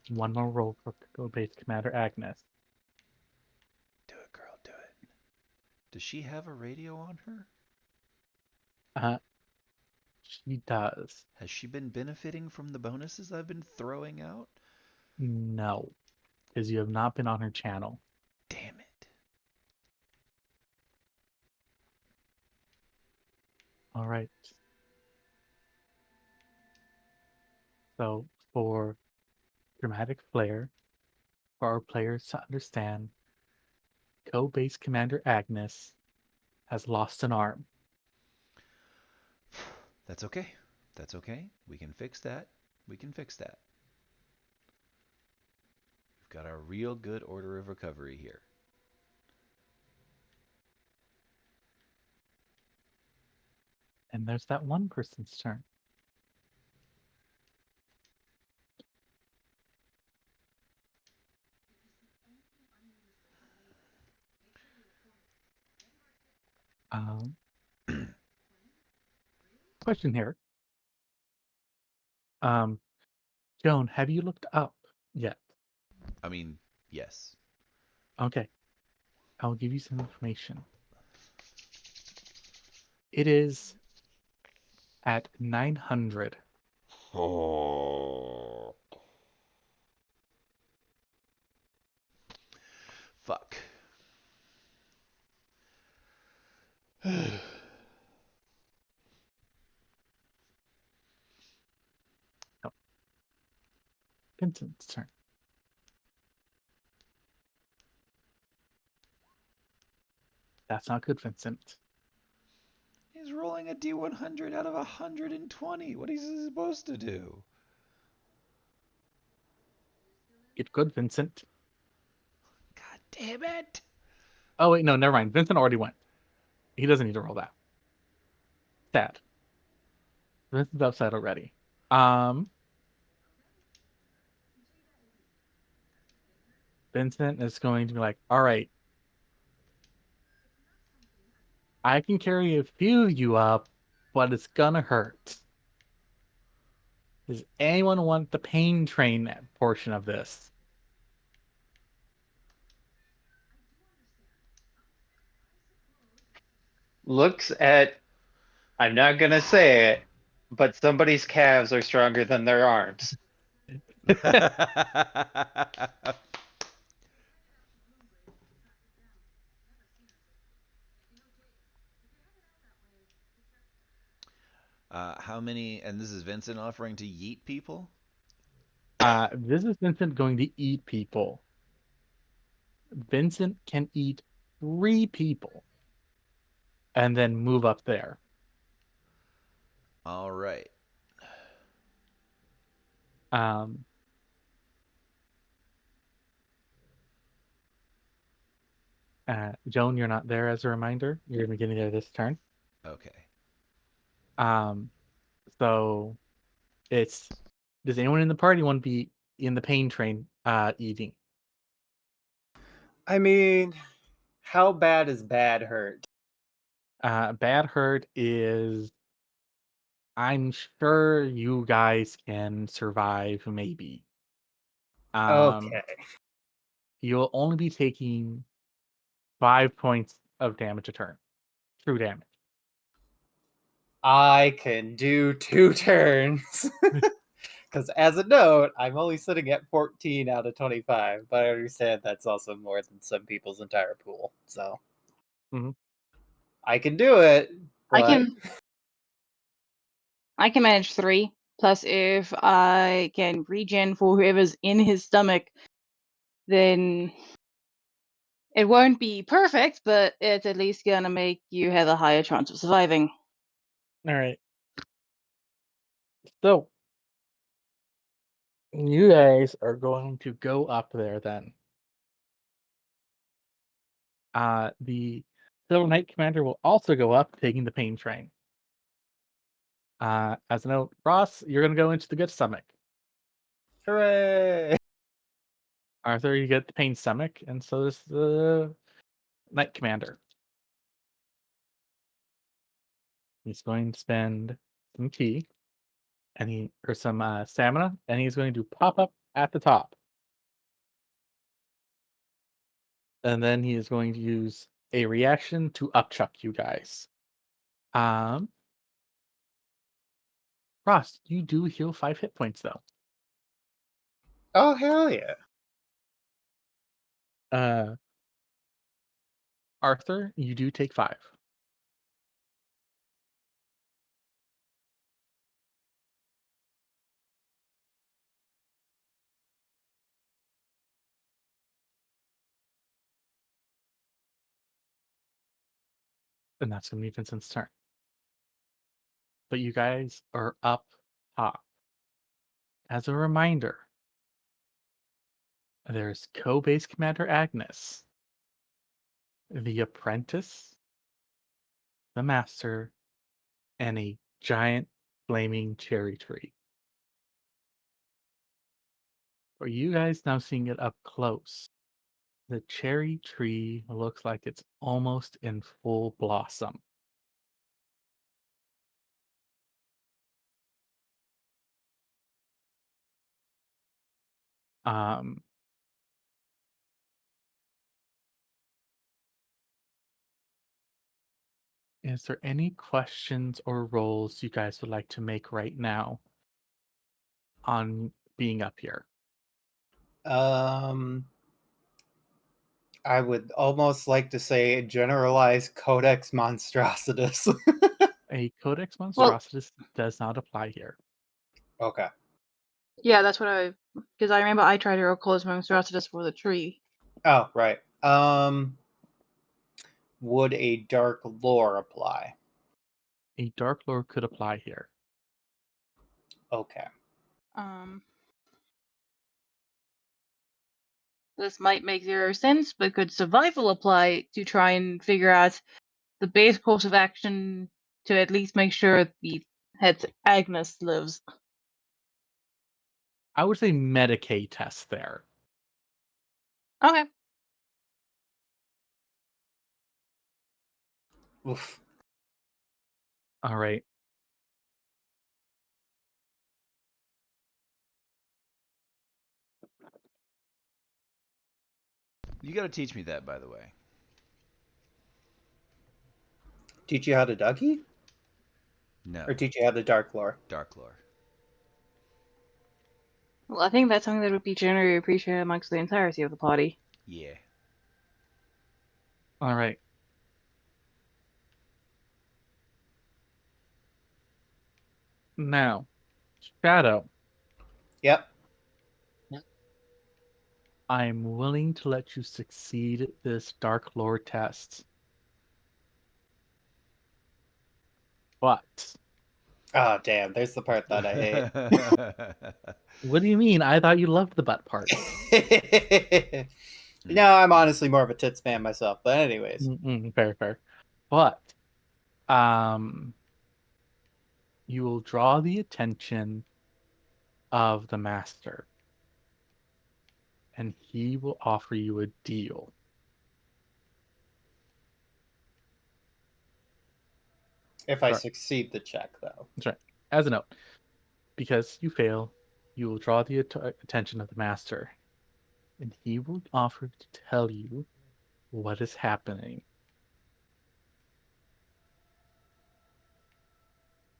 One more roll for Go-Base Commander Agnes. Do it, girl, do it. Does she have a radio on her? She does. Has she been benefiting from the bonuses I've been throwing out? No, because you have not been on her channel. Damn it. All right. So for dramatic flair, for our players to understand, Co-Base Commander Agnes has lost an arm. That's okay. That's okay. We can fix that. We can fix that. We've got a real good order of recovery here. And there's that one person's turn. Question here. Joan, have you looked up yet? I mean, yes. Okay. I'll give you some information. It is at 900. Oh. Fuck. No. Vincent's turn. That's not good, Vincent. He's rolling a D100 out of 120. What is he supposed to do? Get good, Vincent. God damn it. Oh, wait, no, never mind. Vincent already went. He doesn't need to roll that. Sad. Vincent's upset already. Vincent is going to be like, all right, I can carry a few of you up, but it's gonna hurt. Does anyone want the pain train portion of this? Looks at, I'm not gonna say it, but somebody's calves are stronger than their arms. How many, and this is Vincent offering to yeet people? This is Vincent going to eat people. Vincent can eat 3 people and then move up there. All right. Um, Joan, you're not there as a reminder. You're gonna be getting there this turn. Okay. Um, so it's, does anyone in the party want to be in the pain train eating? I mean, how bad is bad hurt? Bad hurt is, I'm sure you guys can survive, maybe. Okay. You'll only be taking 5 points of damage a turn. True damage. I can do 2 turns. Because as a note, I'm only sitting at 14 out of 25, but I understand that's also more than some people's entire pool. So Mhm. I can do it. I But can manage 3. Plus, if I can regen for whoever's in his stomach, then it won't be perfect, but it's at least gonna make you have a higher chance of surviving. All right. So you guys are going to go up there then. The Silver Knight Commander will also go up, taking the pain train. As a note, Ross, you're going to go into the good stomach. Hooray! Arthur, you get the pain stomach, and so does the Knight Commander. He's going to spend some ki, or some stamina, and he's going to pop up at the top. And then he is going to use a reaction to upchuck you guys. Ross, you do heal 5 hit points though. Oh, hell yeah. Arthur, you do take 5. And that's going to be Vincent's turn. But you guys are up top. As a reminder, there's co-base Commander Agnes, the Apprentice, the Master, and a giant flaming cherry tree. For you guys now seeing it up close, the cherry tree looks like it's almost in full blossom. Um, is there any questions or rolls you guys would like to make right now on being up here? I would almost like to say generalized Codex Monstrositus. A Codex Well- Monstrositus does not apply here. Okay. Yeah, that's what because I remember I tried to roll Close Monstrositus for the tree. Oh, right. Would a dark lore apply? A Dark Lore could apply here. Okay. This might make zero sense, but could survival apply to try and figure out the base course of action to at least make sure the head Agnes lives? I would say Medicaid test there. Okay. Oof. All right. You got to teach me that, by the way. Teach you how to Dougie? No, Or teach you how to dark lore? Dark Lore. Well, I think that's something that would be generally appreciated amongst the entirety of the party. Yeah. All right. Now, Shadow, Yep. I'm willing to let you succeed this Dark Lore test. But Oh, damn. There's the part that I hate. what do you mean? I thought you loved the butt part. No, I'm honestly more of a tits man myself. But anyways. Fair. But you will draw the attention of the master, and he will offer you a deal. If I Sorry. succeed the check, though. That's right. As a note, because you fail, you will draw the attention of the master, and he will offer to tell you what is happening.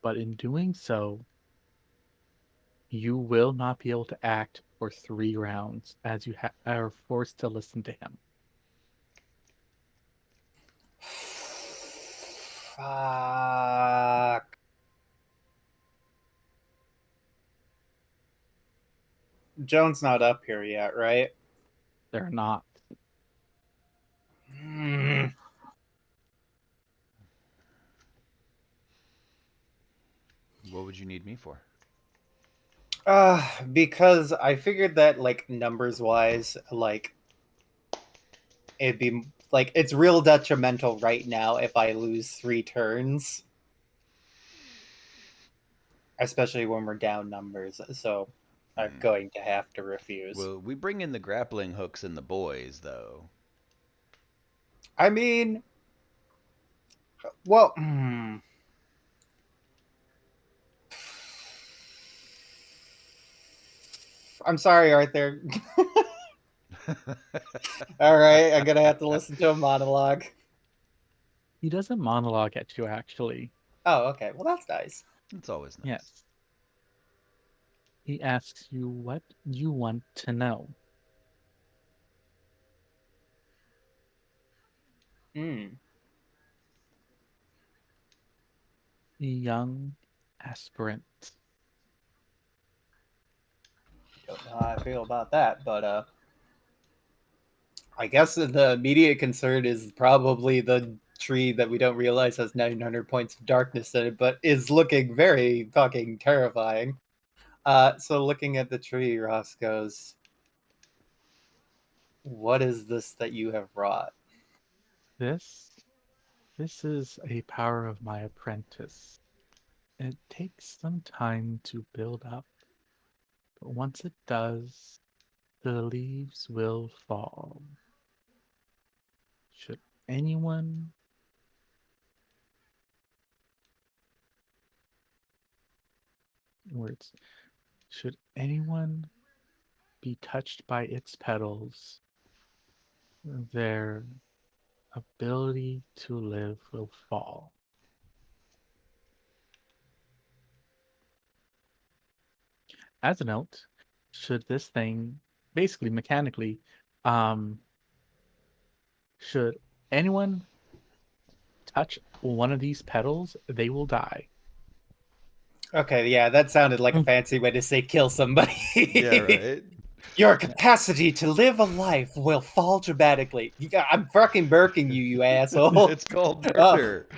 But in doing so, you will not be able to act for 3 rounds, as you are forced to listen to him. Fuck. Joan's not up here yet, right? They're not. What would you need me for? Because I figured that, like, numbers wise, like, it'd be Like, it's real detrimental right now if I lose 3 turns. Especially when we're down numbers, so I'm going to have to refuse. Well, we bring in the grappling hooks and the boys, though. I mean, well, I'm sorry, Arthur. All right, I'm gonna have to listen to a monologue. He doesn't monologue at you, actually. Oh, okay. Well, that's nice. It's always nice. Yes. He asks you what you want to know. Hmm. The young aspirant. Don't know how I feel about that, but I guess the immediate concern is probably the tree that we don't realize has 900 points of darkness in it, but is looking very fucking terrifying. So looking at the tree, Ross goes, "What is this that you have wrought?" This is a power of my apprentice. It takes some time to build up, but once it does, the leaves will fall. Should anyone words should anyone be touched by its petals, their ability to live will fall. As a note, should this thing basically mechanically, should anyone touch one of these petals, they will die. Okay, yeah, that sounded like a fancy way to say kill somebody. Yeah, right? Your capacity to live a life will fall dramatically. I'm fucking burking you, you asshole. It's called Oh. murder.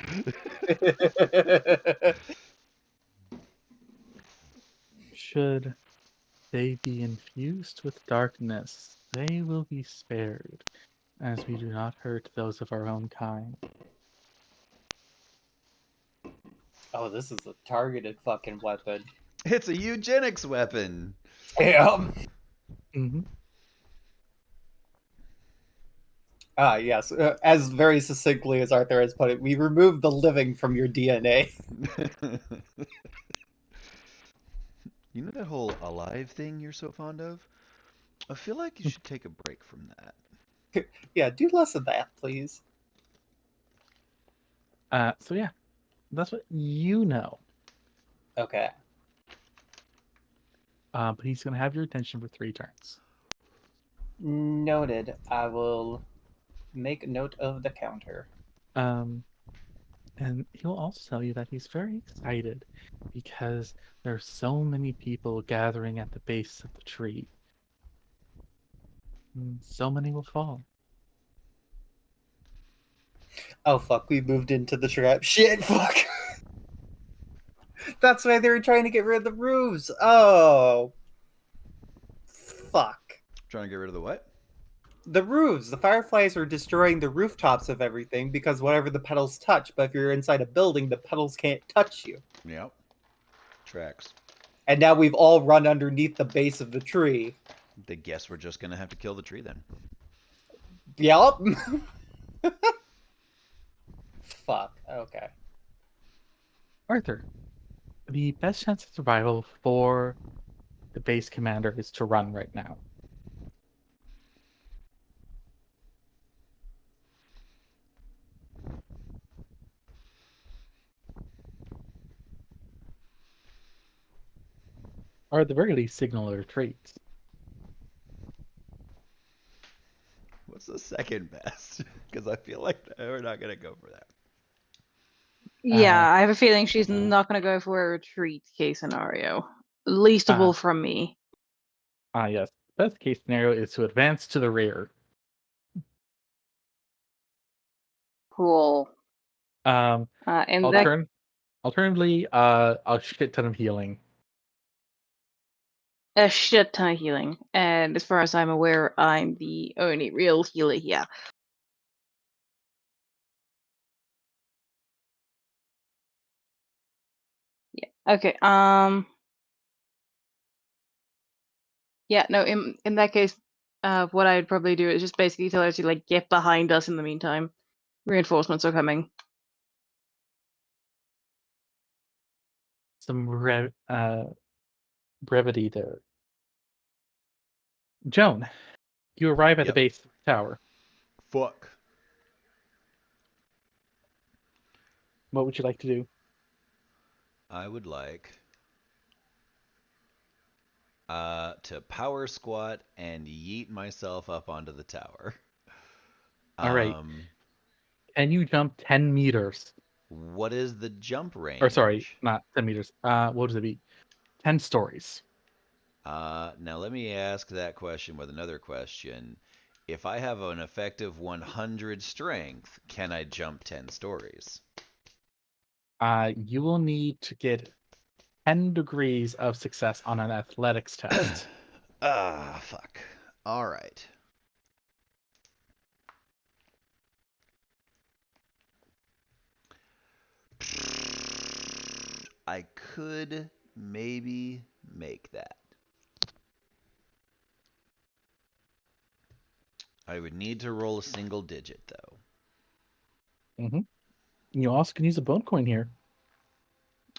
Should they be infused with darkness, they will be spared, as we do not hurt those of our own kind. Oh, this is a targeted fucking weapon. It's a eugenics weapon. Yeah. Mm-hmm. Yes. As very succinctly as Arthur has put it, we removed the living from your DNA. You know that whole alive thing you're so fond of? I feel like you should take a break from that. Yeah, do less of that, please. So yeah, that's what you know. Okay. But he's gonna have your attention for 3 turns. Noted. I will make note of the counter. And he'll also tell you that he's very excited because there are so many people gathering at the base of the tree. So many will fall. Oh fuck, we moved into the trap. Shit, fuck. That's why they were trying to get rid of the roofs. Oh. Fuck. Trying to get rid of the what? The roofs. The fireflies are destroying the rooftops of everything because whatever the petals touch, but if you're inside a building, the petals can't touch you. Yep. Tracks. And now we've all run underneath the base of the tree. They guess we're just gonna have to kill the tree then. Yup. Fuck. Okay. Arthur, the best chance of survival for the base commander is to run right now. Or at the very least, signal a retreat. What's the second best? Because I feel like we're not gonna go for that. Yeah, I have a feeling she's not going to go for a retreat case scenario. Least of all from me. Yes. Best case scenario is to advance to the rear. Cool. And that Alternatively, a shit ton of healing. a shit ton of healing. And as far as I'm aware, I'm the only real healer here. Okay. Yeah. No. In that case, what I'd probably do is just basically tell her to like get behind us in the meantime. Reinforcements are coming. Some brevity there. Joan, you arrive at the Yep. base of the tower. Fuck. What would you like to do? I would like to power squat and yeet myself up onto the tower. All right. Um, Can you jump 10 meters? what is the jump Or sorry, range? not 10 meters. What would it be? 10 stories. Now let me ask that question with another question. If I have an effective 100 strength, can I jump 10 stories? You will need to get 10 degrees of success on an athletics test. Fuck. All right. I could maybe make that. I would need to roll a single digit, though. Mm-hmm. You also can use a bone coin here,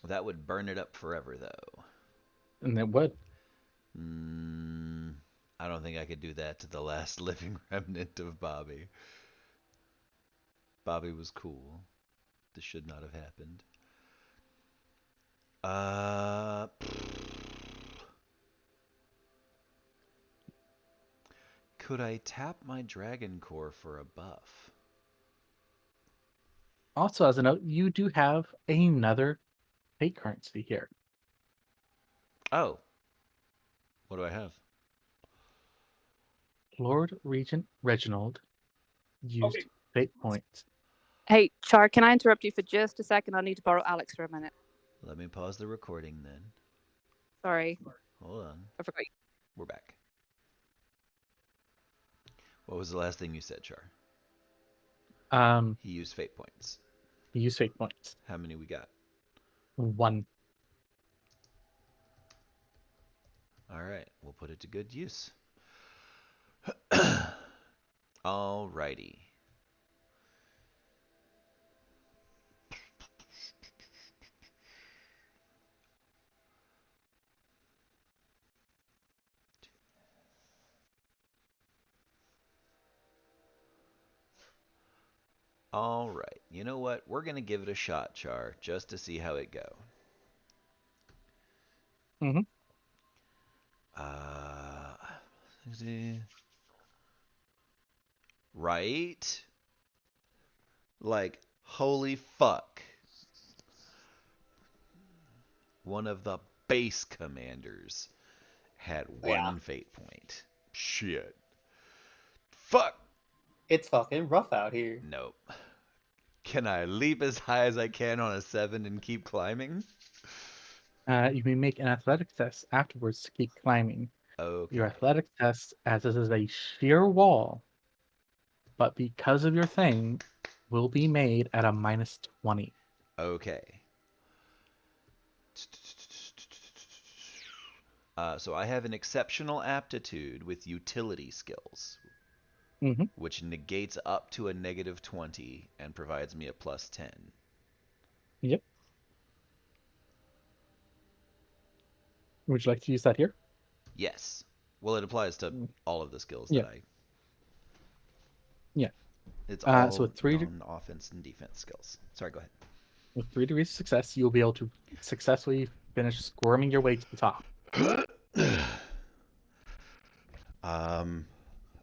That would burn it up forever, though. and it would. I don't think I could do that to the last living remnant of Bobby. Bobby was cool. This should not have happened. Could I tap my Dragon Core for a buff? Also, as a note, you do have another fate currency here. Oh. What do I have? Lord Regent Reginald used fate points. Hey, Char, can I interrupt you for just a second? I need to borrow Alex for a minute. Let me pause the recording then. Sorry, Hold on. I forgot. We're back. What was the last thing you said, Char? He used fate points. He used fate points. How many we got? 1. All right, we'll put it to good use. Alrighty. Alright, you know what? We're going to give it a shot, Char, just to see how it go. Mm-hmm. Right? Like, holy fuck. One of the base commanders had one fate point. Shit. Fuck. It's fucking rough out here. Nope. Can I leap as high as I can on a 7 and keep climbing? You may make an athletics test afterwards to keep climbing. Okay. Your athletics test, as this is a sheer wall, but because of your thing, will be made at a -20. Okay. So I have an exceptional aptitude with utility skills, Mm-hmm. which negates up to a -20 and provides me a +10. Yep. Would you like to use that here? Yes. Well, it applies to all of the skills Yeah. that I. Yeah. It's So all with 3 non-offense and defense skills. Sorry, go ahead. with 3 degrees of success, you'll be able to successfully finish squirming your way to the top.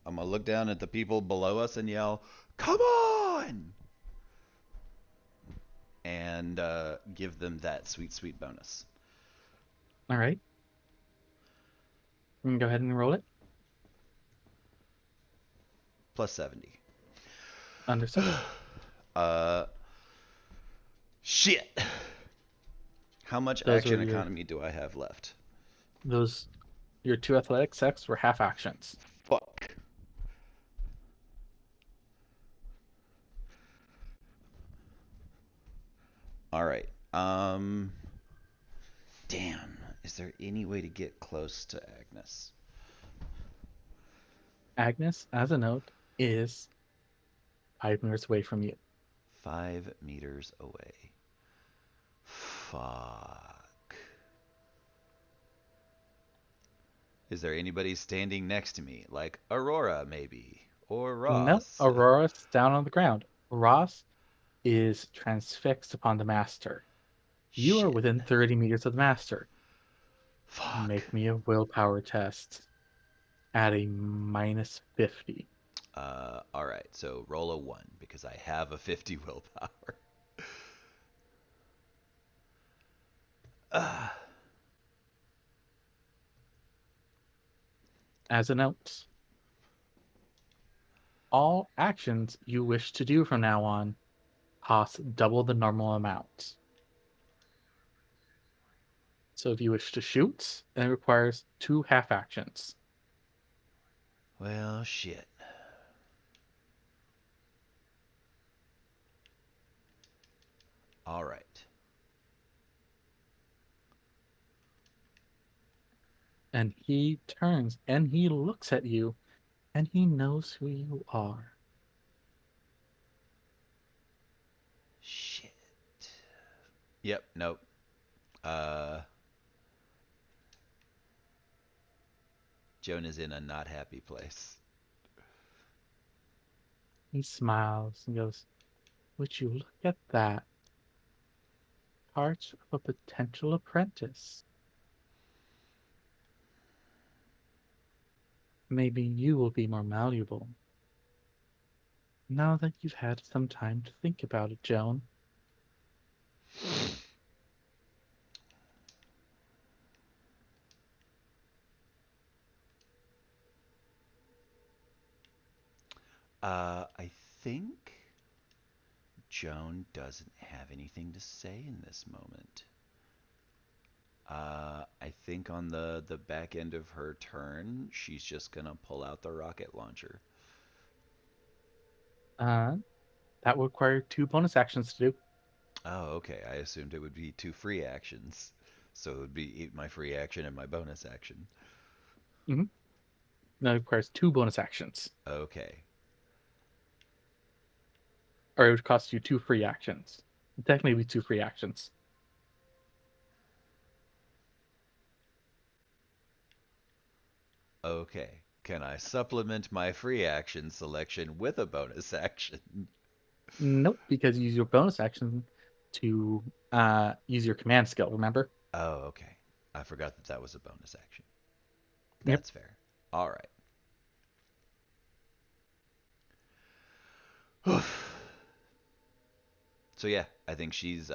I'm gonna look down at the people below us and yell, "Come on!" and give them that sweet, sweet bonus. All right. Go ahead and roll it. +70. Understood. Shit. How much Those action were your economy do I have left? your 2 athletic checks were half actions. Fuck. All right. Is there any way to get close to Agnes? Agnes, as a note, is 5 meters away from you. 5 meters away. Fuck. Is there anybody standing next to me? Like Aurora, maybe? Or No, Ross? Aurora's down on the ground. Ross is transfixed upon the master. You are Shit. within 30 meters of the master. Fuck. Make me a willpower test at a -50. Alright, so roll a 1 because I have a 50 willpower. uh, As a note, all actions you wish to do from now on cost double the normal amount. So if you wish to shoot, then it requires 2 half actions. well, shit. Alright. And he turns and he looks at you and he knows who you are. Shit. Yep, nope. Joan is in a not happy place. He smiles and goes, "Would you look at that? Heart of a potential apprentice. Maybe you will be more malleable. Now that you've had some time to think about it, Joan." I think Joan doesn't have anything to say in this moment. I think on the back end of her turn, she's just gonna pull out the rocket launcher. Uh, that would require 2 bonus actions to do. Oh, okay. I assumed it would be 2 free actions. So it would be my free action and my bonus action. Mm-hmm. That requires 2 bonus actions. Okay. Or it would cost you 2 free actions. Technically, be 2 free actions. Okay. Can I supplement my free action selection with a bonus action? Nope, because you use your bonus action to use your command skill, remember? Oh, okay. I forgot that that was a bonus action. Yep. That's fair. All right. So yeah, I think she's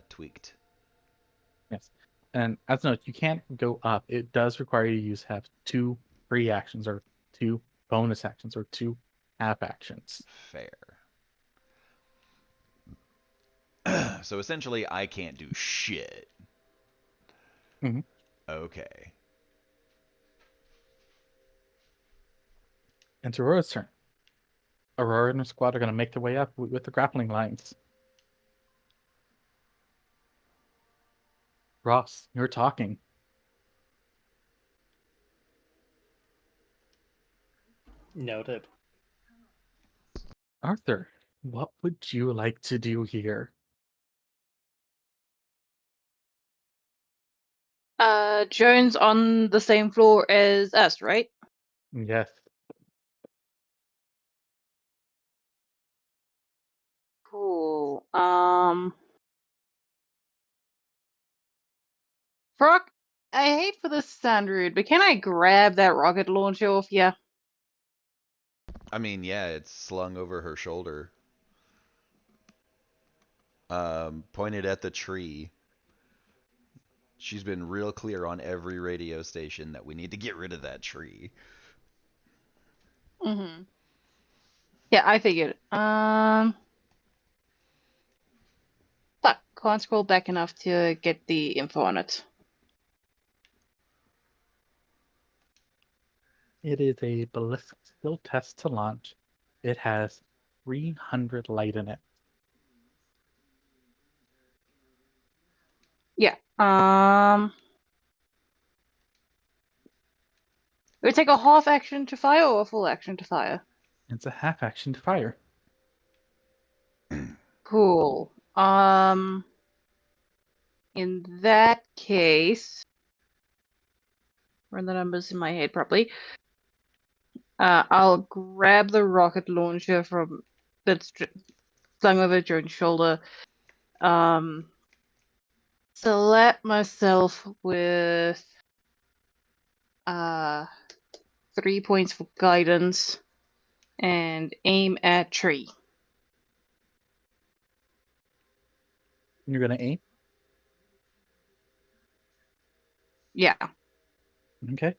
tweaked. Yes. And as a note, you can't go up. It does require you to have 2 free actions or 2 bonus actions or 2 half actions. Fair. So essentially, I can't do shit. Mm-hmm. Okay. And to Aurora's turn. Aurora and her squad are going to make their way up with the grappling lines. Ross, you're talking. Noted. Arthur, what would you like to do here? Jones on the same floor as us, right? Yes. Cool. Brock, I hate for this to sound rude, but can I grab that rocket launcher off you? I mean, yeah, it's slung over her shoulder. Pointed at the tree. She's been real clear on every radio station that we need to get rid of that tree. Mm-hmm. Yeah, I figured. Fuck, can't scroll back enough to get the info on it. It is a ballistic skill test to launch. It has 300 light in it. Yeah. It would take a half action to fire or a full action to fire? It's a half action to fire. Cool. In that case, run the numbers in my head properly. I'll grab the rocket launcher from that's slung over Joan's shoulder. Slap myself with 3 points for guidance and aim at tree. You're gonna aim. Yeah. Okay.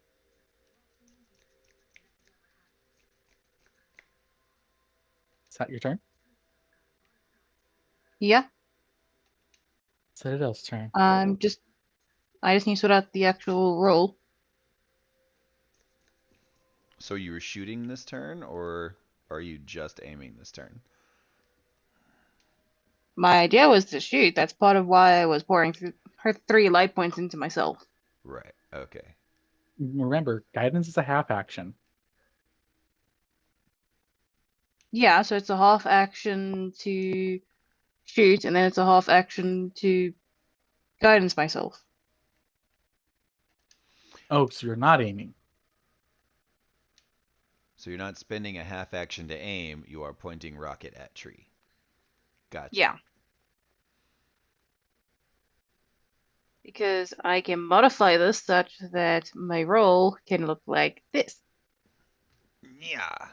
Is that your turn? Yeah. Citadel's turn. I just need to sort out the actual roll. So you were shooting this turn, or are you just aiming this turn? My idea was to shoot. That's part of why I was pouring her 3 light points into myself. Right. Okay. Remember, guidance is a half action. Yeah, so it's a half action to shoot, and then it's a half action to guidance myself. Oh, so you're not aiming. So you're not spending a half action to aim, you are pointing rocket at tree. Gotcha. Yeah. Because I can modify this such that my roll can look like this. Yeah.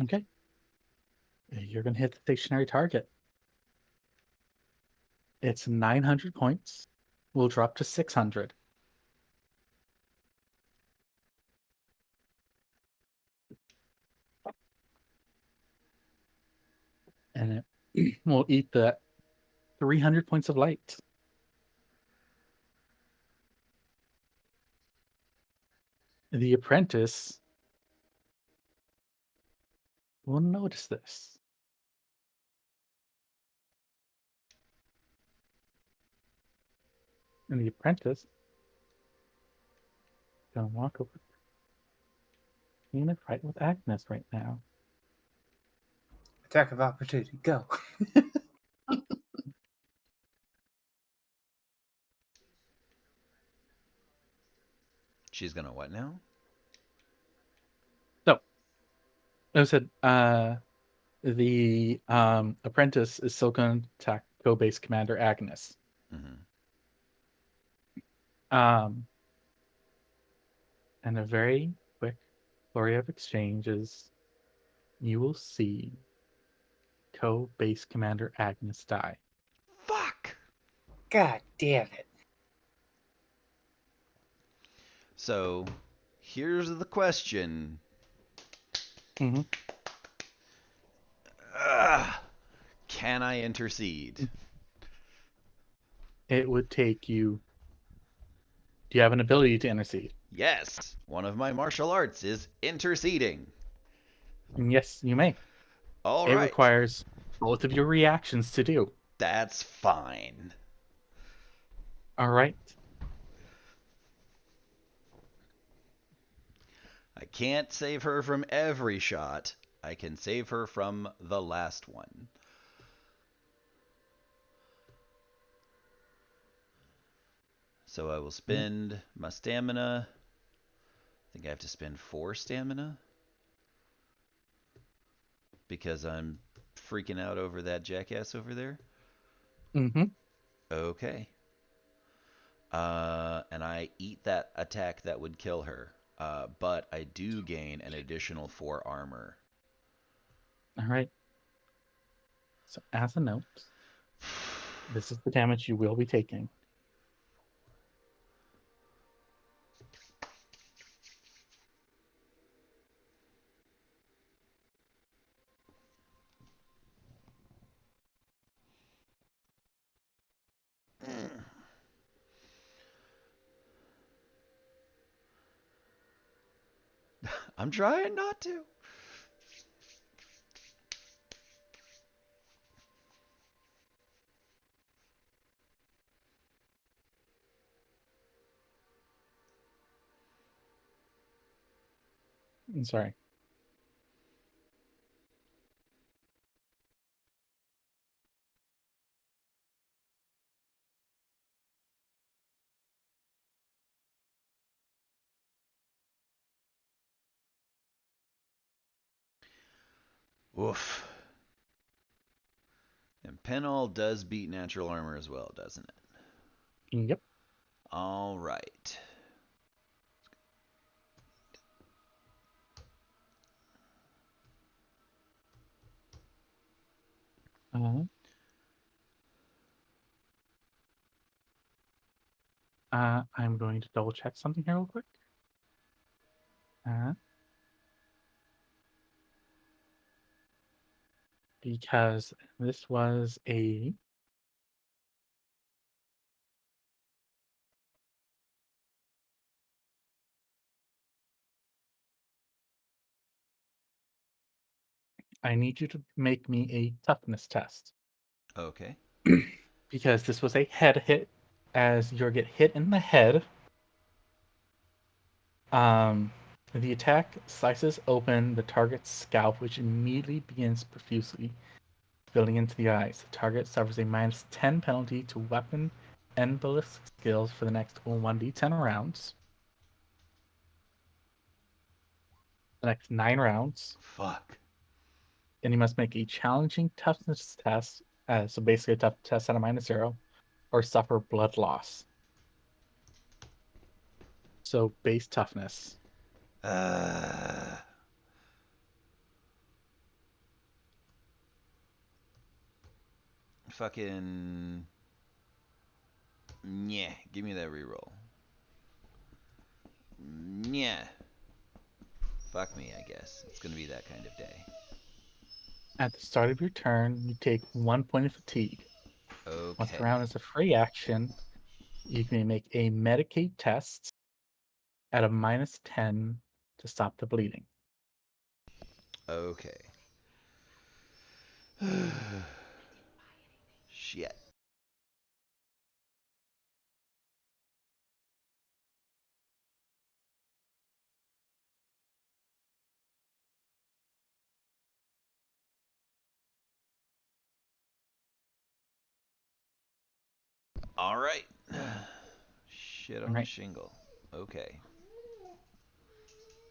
Okay. You're gonna hit the stationary target. It's 900 points. We'll drop to 600. And it will eat the 300 points of light. The apprentice will notice this. And the apprentice gonna walk over. He's gonna fight with Agnes right now. Attack of opportunity, go. She's gonna what now? So, I said, the apprentice is still going to attack co-base commander Agnes. Mm-hmm. And a very quick flurry of exchanges, you will see co-base commander Agnes die. Fuck! God damn it. So, here's the question. Mm-hmm. Can I intercede? It would take you. Do you have an ability to intercede? Yes. One of my martial arts is interceding. And yes, you may. All It right. requires both of your reactions to do. That's fine. All right. I can't save her from every shot. I can save her from the last one. So I will spend my stamina. I think I have to spend 4 stamina. Because I'm freaking out over that jackass over there. Mm-hmm. Okay. And I eat that attack that would kill her. But I do gain an additional 4 armor. All right. So as a note, this is the damage you will be taking. I'm trying not to. I'm sorry. Oof. And Penall does beat natural armor as well, doesn't it? Yep. All right. I'm going to double check something here real quick. Because this was a I need you to make me a toughness test. Okay. Because this was a head hit. As you get hit in the head, the attack slices open the target's scalp, which immediately begins profusely spilling into the eyes. The target suffers a -10 penalty to weapon and ballistic skills for the next 1d10 rounds. The next 9 rounds. Fuck. And you must make a challenging toughness test, so basically a tough test at a -0, or suffer blood loss. So base toughness. Fucking. Yeah. Give me that reroll. Yeah. Fuck me, I guess. It's gonna be that kind of day. At the start of your turn, you take 1 point of fatigue. Once the Okay. round is a free action, you can make a Medicaid test at a -10 to stop the bleeding. Okay. Shit. All right. Shit on All a right. shingle. Okay.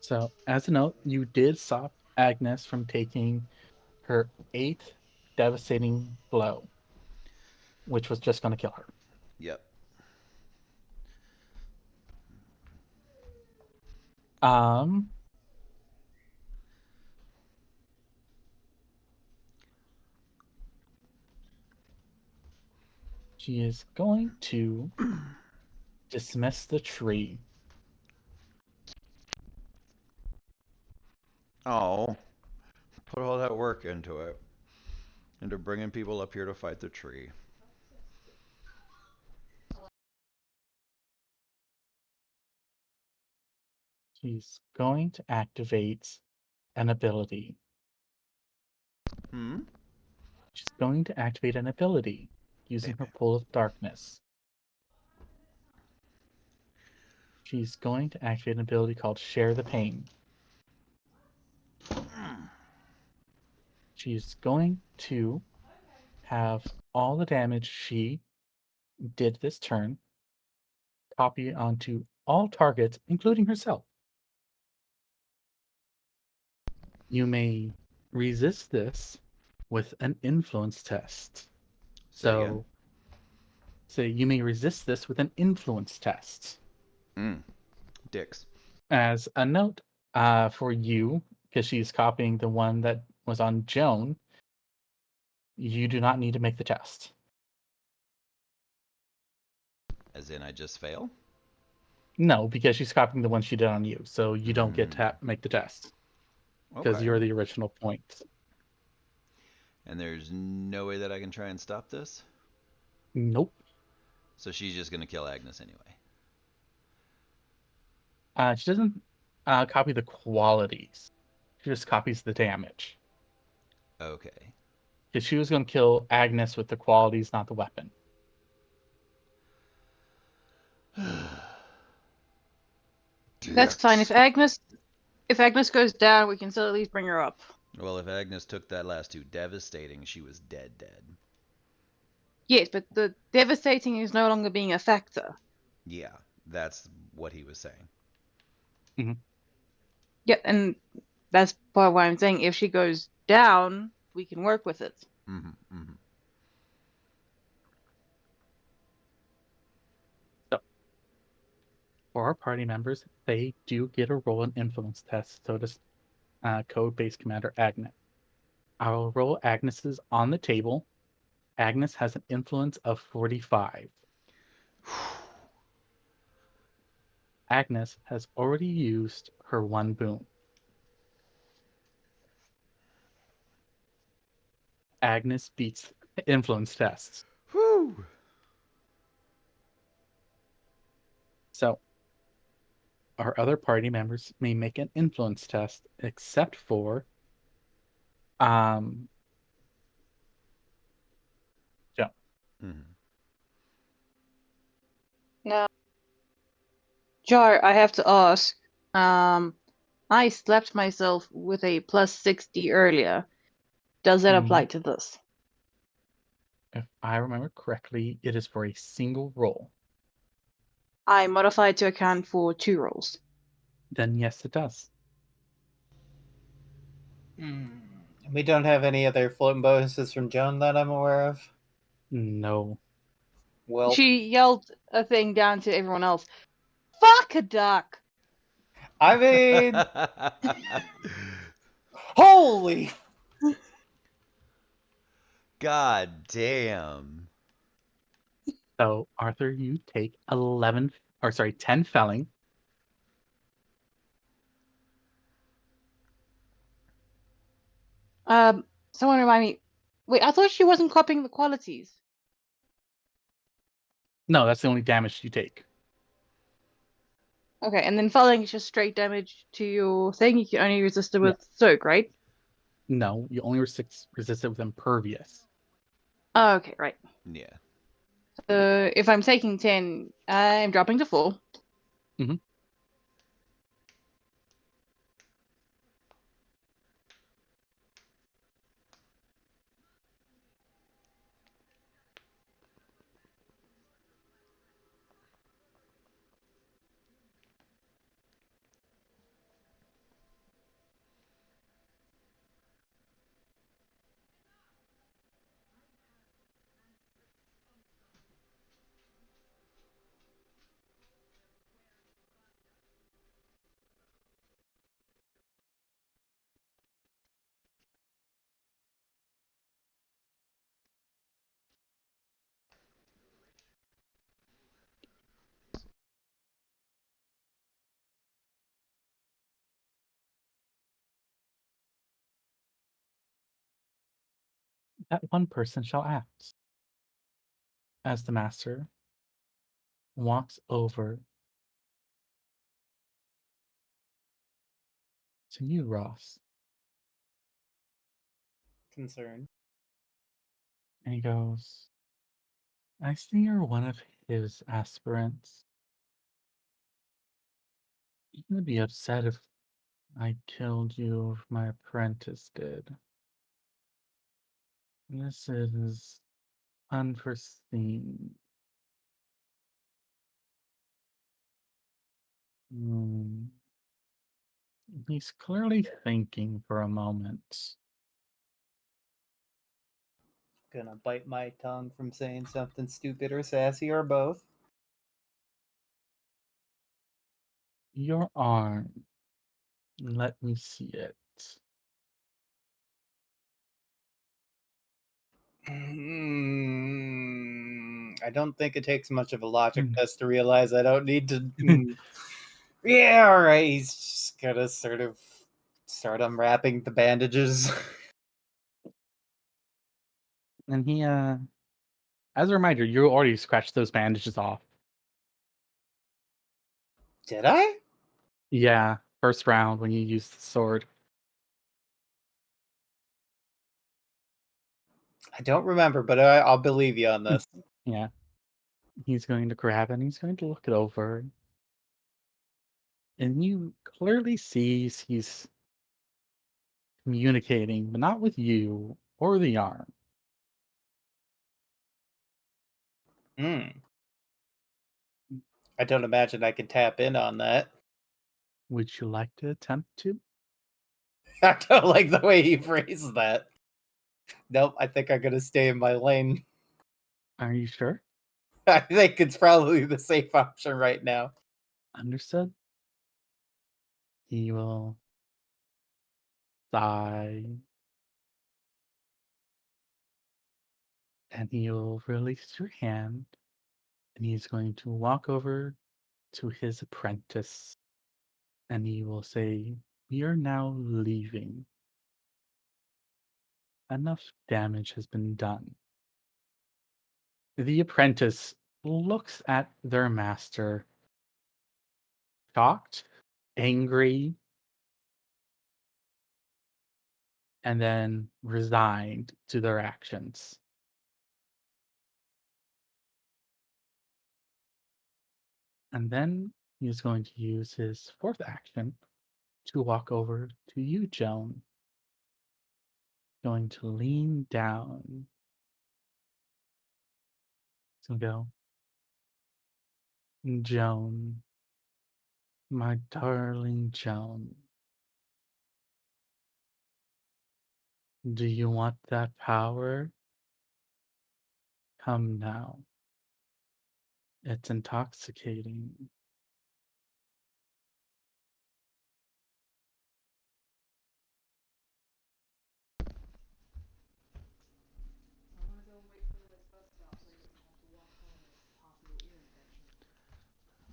So, as a note, you did stop Agnes from taking her 8th devastating blow, which was just going to kill her. Yep. She is going to dismiss the tree. Oh. Put all that work into it. Into bringing people up here to fight the tree. She's going to activate an ability. Hmm? She's going to activate an ability using her Pool of Darkness. She's going to activate an ability called Share the Pain. She's going to have all the damage she did this turn copy onto all targets, including herself. You may resist this with an influence test. Say again. So you may resist this with an influence test. Dicks. As a note for you, because she's copying the one that was on Joan, you do not need to make the test. As in, I just fail? No, because she's copying the one she did on you, so you don't get to make the test because Okay. you're the original point. And there's no way that I can try and stop this? Nope. So she's just gonna kill Agnes anyway. She doesn't copy the qualities. She just copies the damage. Okay. Because she was going to kill Agnes with the qualities, not the weapon. That's fine. If Agnes If Agnes goes down, we can still at least bring her up. Well, if Agnes took that last two devastating, she was dead. Yes, but the devastating is no longer being a factor. Yeah, that's what he was saying. Yep, and that's part of why I'm saying if she goes down, we can work with it. So, for our party members, they do get a roll an influence test. So does Code Base Commander Agnes. I'll roll Agnes's on the table. Agnes has an influence of 45. Agnes has already used her one boon. Agnes beats influence tests. Whew. So, our other party members may make an influence test, except for Joe. Now, Jar, I have to ask. I slapped myself with a plus 60 earlier. Does that apply to this? If I remember correctly, it is for a single roll. I modified to account for 2 rolls. Then yes, it does. We don't have any other floating bonuses from Joan that I'm aware of. No. Well, She yelled a thing down to everyone else. Fuck a duck! I mean, holy! God damn. So, Arthur, you take 10 felling. Someone remind me. Wait, I thought she wasn't copying the qualities. No, that's the only damage you take. Okay, and then falling is just straight damage to your thing. You can only resist it with soak, right? No, you only resist it with impervious. Oh, okay, right. Yeah. So if I'm taking 10, I'm dropping to 4. That one person shall act. As the master walks over to you, Ross, Concern. and he goes, I see you're one of his aspirants. You would be upset if I killed you, if my apprentice did. This is unforeseen. He's clearly thinking for a moment. Gonna bite my tongue from saying something stupid or sassy or both. Your arm. Let me see it. I don't think it takes much of a logic test to realize I don't need to. Yeah, all right. He's just gonna sort of start unwrapping the bandages. And he, as a reminder, you already scratched those bandages off. Did I? Yeah, first round when you used the sword. I don't remember, but I'll believe you on this. Yeah. He's going to grab it and he's going to look it over. And you clearly see he's communicating, but not with you or the arm. Hmm. I don't imagine I can tap in on that. Would you like to attempt to? I don't like the way he phrased that. Nope, I think I'm gonna stay in my lane. Are you sure? I think it's probably the safe option right now. Understood. He will sigh and he will release your hand and he's going to walk over to his apprentice and he will say, "We are now leaving. Enough damage has been done." The apprentice looks at their master, shocked, angry, and then resigned to their actions. And then he is going to use his fourth action to walk over to you, Joan. Going to lean down. So go, "Joan, my darling Joan, do you want that power? Come now. It's intoxicating."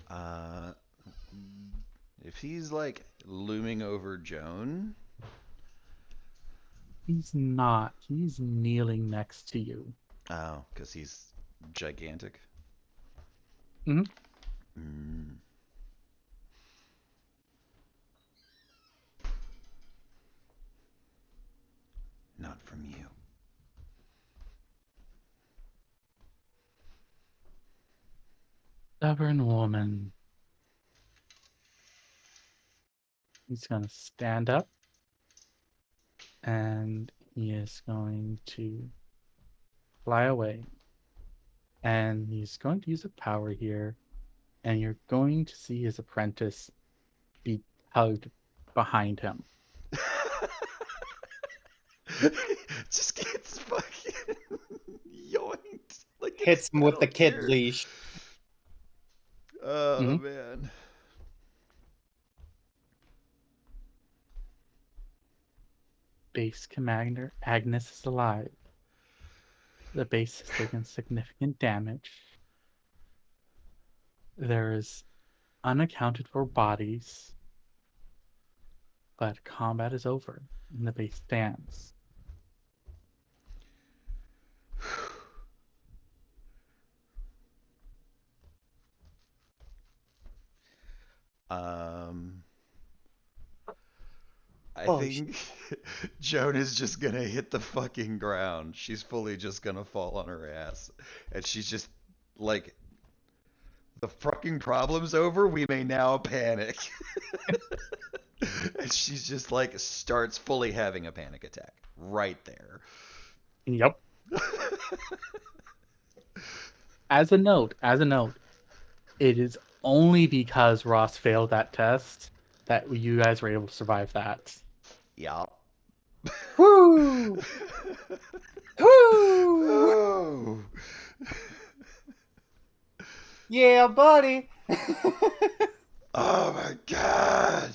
Uh, if he's like looming over Joan, He's not. He's kneeling next to you. oh, because he's gigantic. Mhm. Mm. Not from you. Stubborn woman. He's going to stand up and he is going to fly away. And he's going to use a power here. And you're going to see his apprentice be tugged behind him. Just gets fucking yoinked like it's Hits him with Metal the kid Gear. leash. Oh Mhm. man. Base Commander Agnes is alive. The base has taken significant damage. There is unaccounted for bodies, but combat is over and the base stands. Um, I Oh, think Joan is just gonna hit the fucking ground. She's fully just gonna fall on her ass, and she's just like, the fucking problem's over. We may now panic. And she's just like starts fully having a panic attack right there. Yep. As a note, it is only because Ross failed that test that you guys were able to survive that. Yeah. whoo! Whoo! Oh. Yeah, buddy. Oh my god.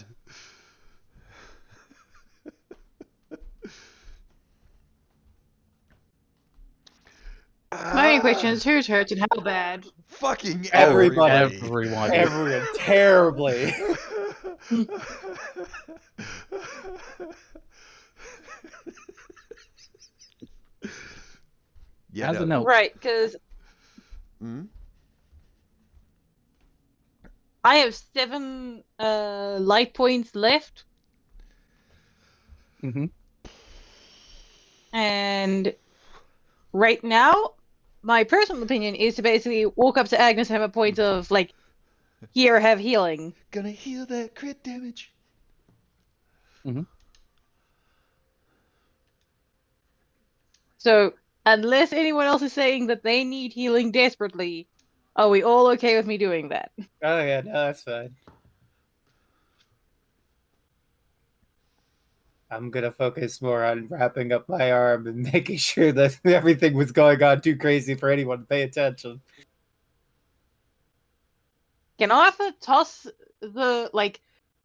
My only question Ah, is who's hurt and how bad? fucking Everybody. everybody. Everyone. Everyone terribly. Yeah, As a no. note, Right, because Hmm? I have 7 light points left, mhm, and right now, my personal opinion is to basically walk up to Agnes and have a point of like Here, have healing. Gonna heal that crit damage. So, unless anyone else is saying that they need healing desperately, are we all okay with me doing that? Oh yeah, no, that's fine. I'm gonna focus more on wrapping up my arm and making sure that everything was going on too crazy for anyone to pay attention. Can Arthur toss the,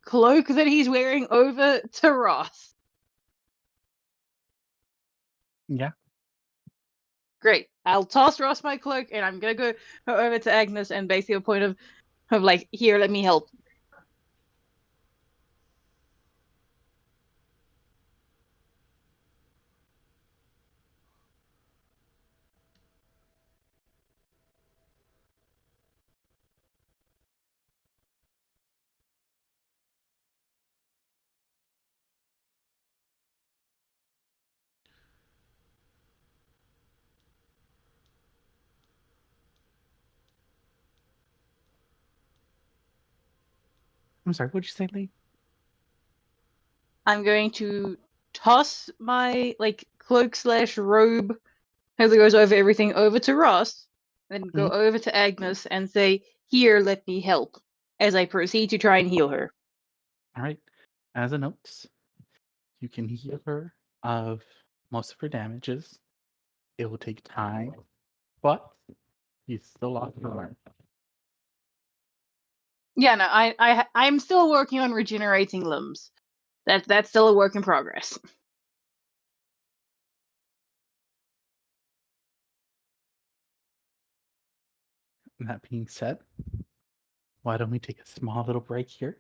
cloak that he's wearing over to Ross? Yeah. Great. I'll toss Ross my cloak, and I'm gonna go over to Agnes and basically a point of here, let me help. I'm sorry, what'd you say, Lee? I'm going to toss my cloak slash robe as it goes over everything over to Ross, then go over to Agnes and say, "Here, let me help," as I proceed to try and heal her. All right. As a note, you can heal her of most of her damages. It will take time, but you still lost her arm. Yeah, no, I'm still working on regenerating limbs. That's still a work in progress. That being said, why don't we take a small little break here?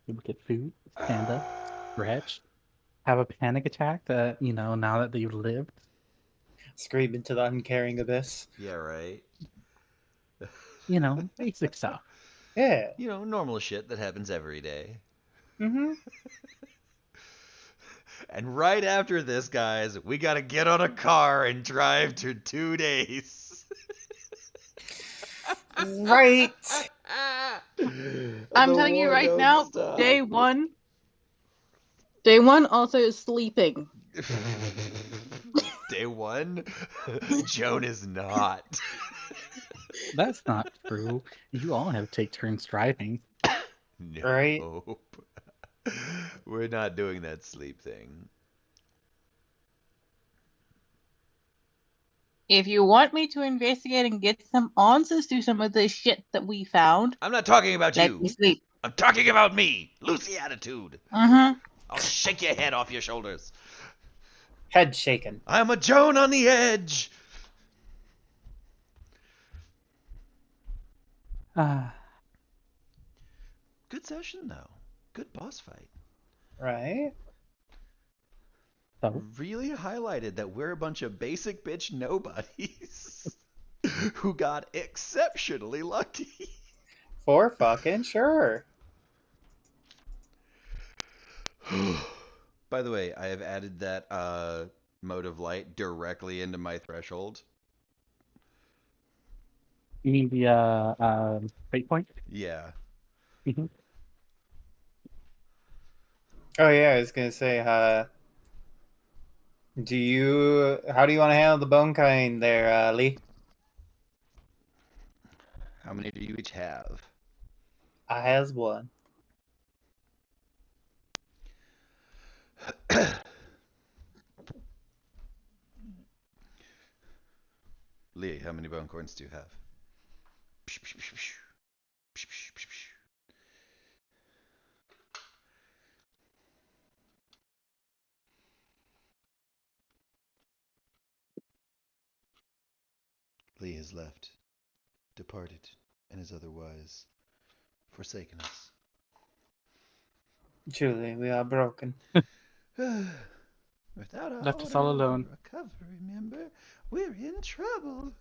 We look at food, stand up, stretch, have a panic attack that, now that you've lived. Scream into the uncaring abyss. Yeah, right. Basic stuff. Yeah. Normal shit that happens every day. Mm-hmm. And right after this, guys, we gotta get on a car and drive to 2 days. Right. I'm The telling you war right don't now, stop. day one also is sleeping. Day one, Joan is not. That's not true. You all have to take turns driving. Right. Nope. We're not doing that sleep thing. If you want me to investigate and get some answers to some of the shit that we found, I'm not talking about let me you. sleep. I'm talking about me. Lucy attitude. Mm-hmm. I'll shake your head off your shoulders. Head shaken. I'm a Joan on the edge. Ah, Good session, though. Good boss fight. Right. so Really highlighted that we're a bunch of basic bitch nobodies who got exceptionally lucky. For fucking sure. By the way, I have added that mode of light directly into my threshold. you mean the fate point? Yeah. Mhm. Oh yeah, I was gonna say, how do you want to handle the bone kind there, Lee? How many do you each have? I has one. Lee, how many bone corns do you have? Lee has left, departed, and is otherwise forsaken us. Truly, we are broken. Without our Left us order all of alone. recovery, remember, we're in trouble.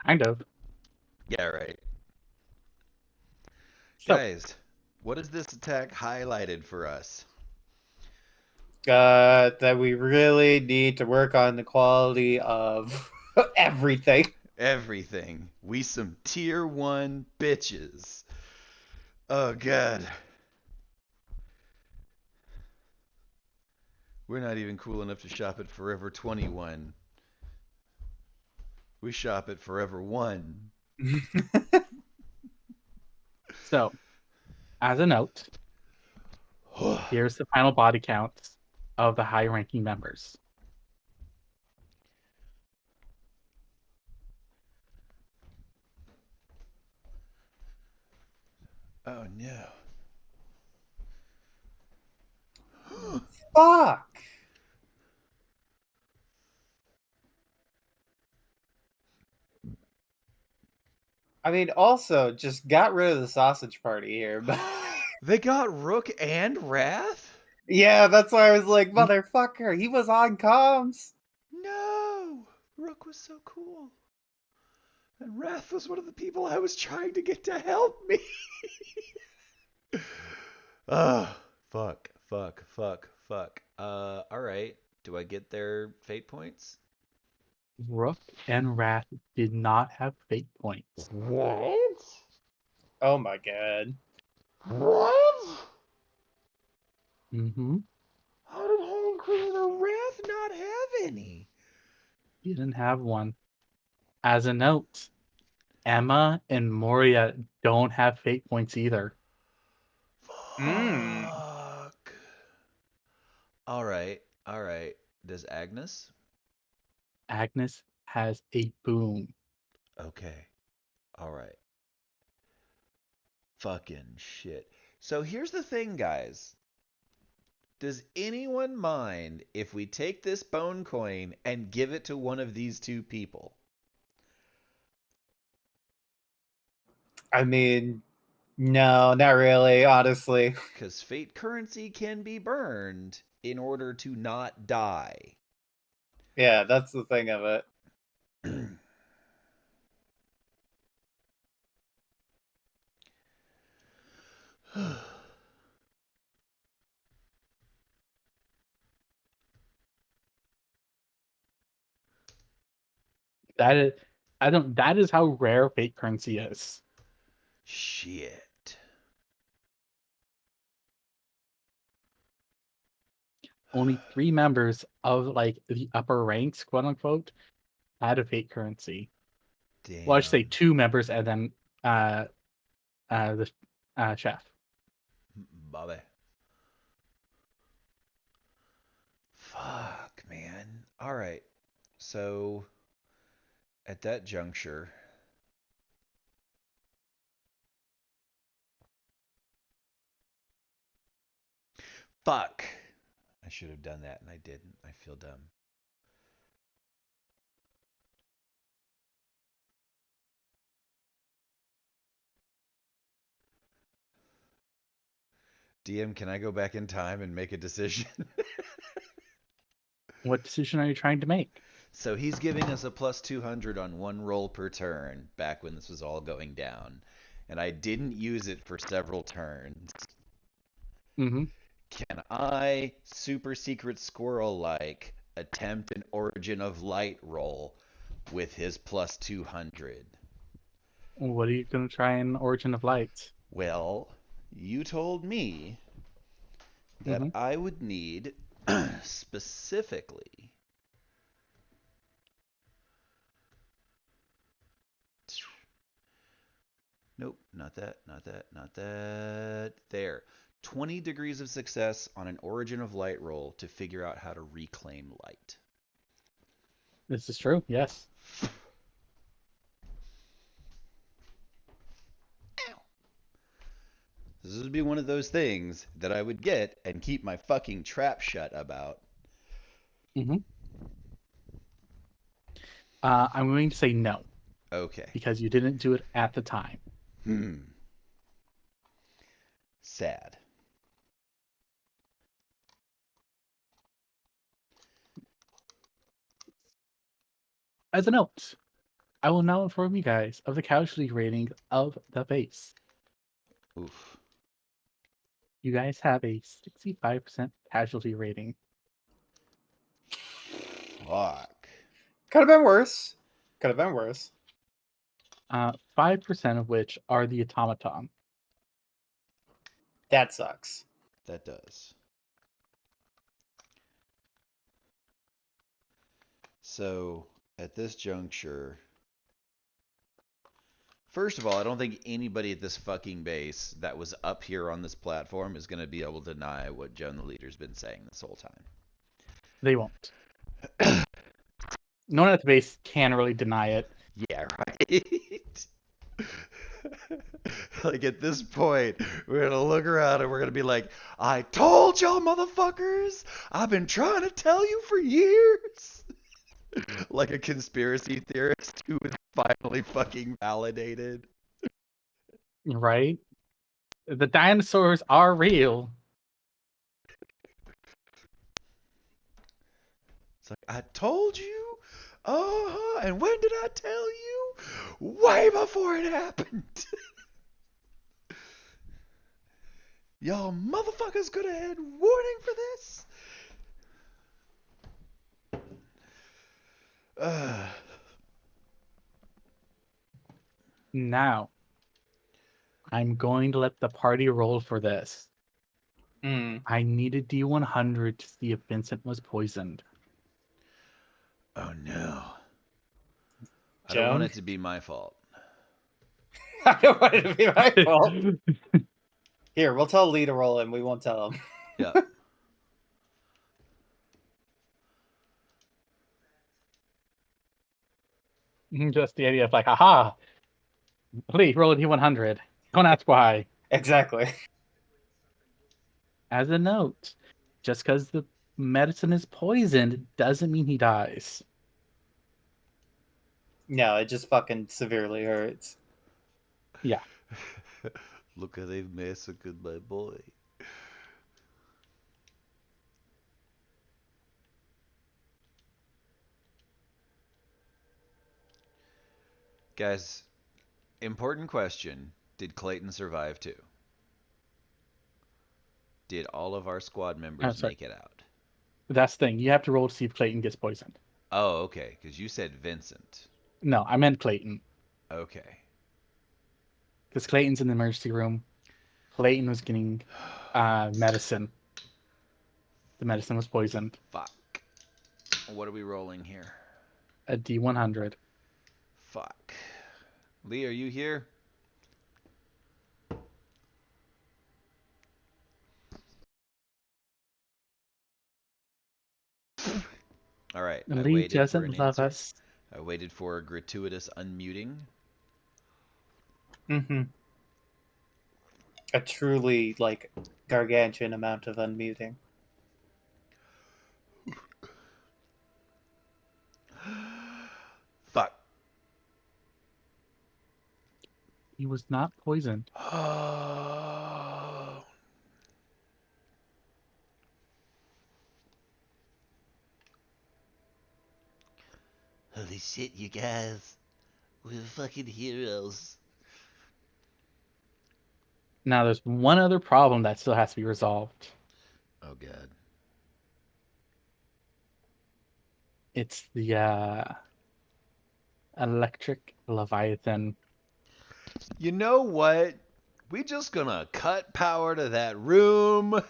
Kind of. Yeah, right. So, Guys, what has this attack highlighted for us? That we really need to work on the quality of everything. Everything. We some tier 1 bitches. Oh, God. We're not even cool enough to shop at Forever 21. We shop at Forever 1. So, as a note, here's the final body count of the high-ranking members. Oh, no. Fuck. I mean, also, just got rid of the sausage party here. But They got Rook and Wrath? yeah, that's why I was like, motherfucker, he was on comms. No! Rook was so cool. And Wrath was one of the people I was trying to get to help me. Ugh. Fuck. Alright. Do I get their fate points? Rook and Wrath did not have fate points. What? Oh my god. What? Mm-hmm. How did Home Queen or Wrath not have any? You didn't have one. As a note, Emma and Moria don't have fate points either. Mm. Fuck. Alright. Does Agnes? Agnes has a boom. Okay. Alright. Fucking shit. So here's the thing, guys. Does anyone mind if we take this bone coin and give it to one of these two people? I mean, no, not really, honestly. Because fate currency can be burned in order to not die. Yeah, that's the thing of it. That is how rare fate currency is. Shit. Only 3 members of like the upper ranks, quote unquote, had a fate currency. Damn. Well, I should say 2 members and then the chef. Bobby. Fuck, man. Alright. So, at that juncture, fuck. I should have done that and I didn't. I feel dumb. DM, can I go back in time and make a decision? What decision are you trying to make? So he's giving us a plus 200 on one roll per turn back when this was all going down. And I didn't use it for several turns. Mm-hmm. Can I, super secret squirrel like, attempt an Origin of Light roll with his plus 200? What are you going to try in Origin of Light? Well, you told me that Mm-hmm. I would need specifically nope, not that. There. 20 degrees of success on an Origin of Light roll to figure out how to reclaim light. This is true, yes. This would be one of those things that I would get and keep my fucking trap shut about. Mm-hmm. I'm going to say no. Okay. Because you didn't do it at the time. Sad. As a note, I will now inform you guys of the casualty rating of the base. Oof. You guys have a 65% casualty rating. Fuck. Could have been worse. 5% of which are the automaton. That sucks. That does. So, at this juncture, first of all, I don't think anybody at this fucking base that was up here on this platform is going to be able to deny what Joan the Leader's been saying this whole time. They won't. No one at the base can really deny it. Yeah, right. Like at this point, we're gonna look around and we're gonna be like, I told y'all motherfuckers, I've been trying to tell you for years. Like a conspiracy theorist who was finally fucking validated. Right? The dinosaurs are real. It's like, I told you. Uh-huh. And when did I tell you? Way before it happened. Y'all motherfuckers could have had warning for this. Now, I'm going to let the party roll for this. I need a D100 to see if Vincent was poisoned. Oh no. I Joan? don't want it to be my fault. I don't want it to be my fault. Here, we'll tell Lee to roll and we won't tell him. Yeah. Just the idea of like, aha, Lee, roll a D100. Don't ask why. Exactly. As a note, just because the medicine is poisoned doesn't mean he dies. No, it just fucking severely hurts. Yeah. Look how they've massacred my boy. Guys, important question. Did Clayton survive too? Did all of our squad members sorry. make it out? That's the thing. You have to roll to see if Clayton gets poisoned. Oh, okay. Because you said Vincent. No, I meant Clayton. Okay. Because Clayton's in the emergency room. Clayton was getting medicine. The medicine was poisoned. Fuck. What are we rolling here? A D100. Fuck. Lee, are you here? All right. I Lee waited for doesn't an love answer. us. I waited for a gratuitous unmuting. Mm-hmm. A truly, like, gargantuan amount of unmuting. Fuck. He was not poisoned. Oh. Holy shit, you guys. We're fucking heroes. Now, there's one other problem that still has to be resolved. Oh, God. It's the electric Leviathan. You know what? We just gonna cut power to that room.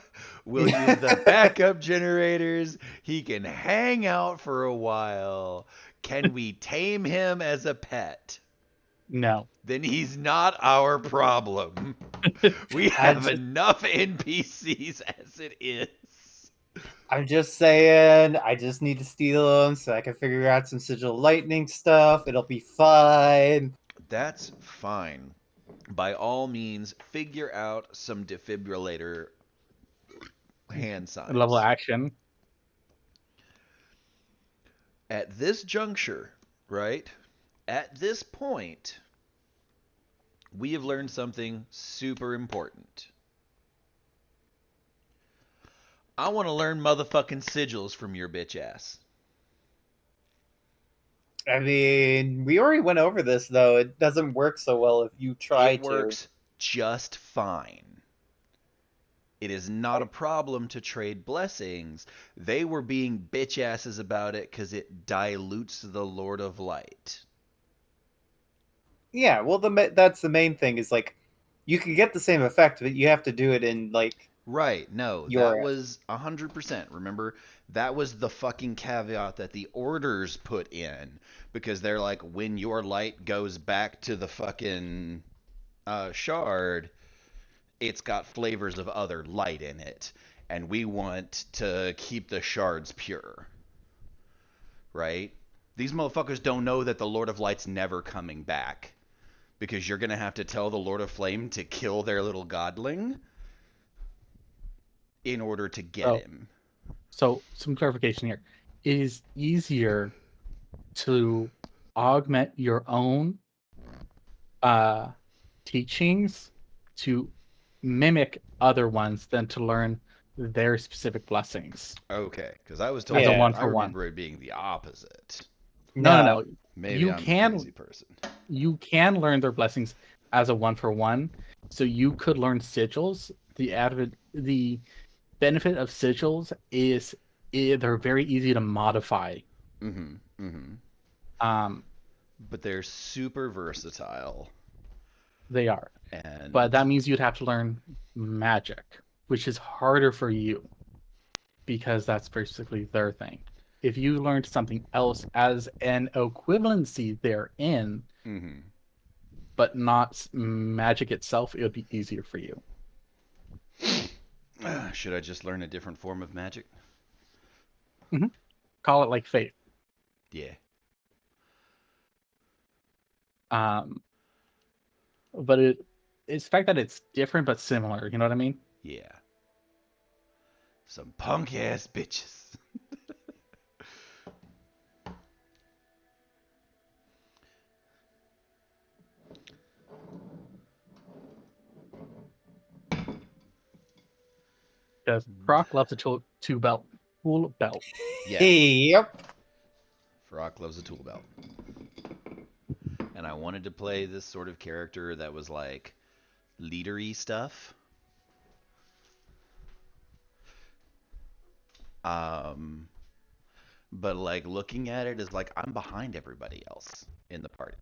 We'll use the backup generators. He can hang out for a while. Can we tame him as a pet? No. Then he's not our problem. We have enough NPCs as it is. I'm just saying, I just need to steal them so I can figure out some sigil lightning stuff. It'll be fine. That's fine. By all means, figure out some defibrillator hand signs. Level action. At this juncture, right? At this point, we have learned something super important. I want to learn motherfucking sigils from your bitch ass. I mean, we already went over this, though. It doesn't work so well if you try It works just fine. It is not a problem to trade blessings. They were being bitch asses about it because it dilutes the Lord of Light. Yeah, well, that's the main thing is like, you can get the same effect, but you have to do it in like Right. No, that your. was 100%. Remember, that was the fucking caveat that the orders put in because they're like, when your light goes back to the fucking shard, it's got flavors of other light in it, and we want to keep the shards pure. Right? These motherfuckers don't know that the Lord of Light's never coming back because you're gonna have to tell the Lord of Flame to kill their little godling in order to get Oh, him. so some clarification here. It is easier to augment your own teachings to mimic other ones than to learn their specific blessings Okay, because I was as told a Yeah. one I for one. remember it being the opposite. No, no, No. no. Maybe You I'm the crazy can person. learn their blessings as a one for one. So you could learn sigils. The benefit of sigils is they're very easy to modify. Mm-hmm. Mm-hmm. Um, But they're super versatile, they are, but and that means you'd have to learn magic, which is harder for you because that's basically their thing. If you learned something else as an equivalency therein, mm-hmm. but not magic itself, it would be easier for you. Should I just learn a different form of magic? Call it like faith. Yeah. Um, but it's the fact that it's different but similar. You know what I mean? Yeah. Some punk ass bitches. Because Croc loves a two belt, tool belt. Yes. Yep. Farak loves a tool belt. And I wanted to play this sort of character that was like leadery stuff. Um, but like looking at it is like I'm behind everybody else in the party.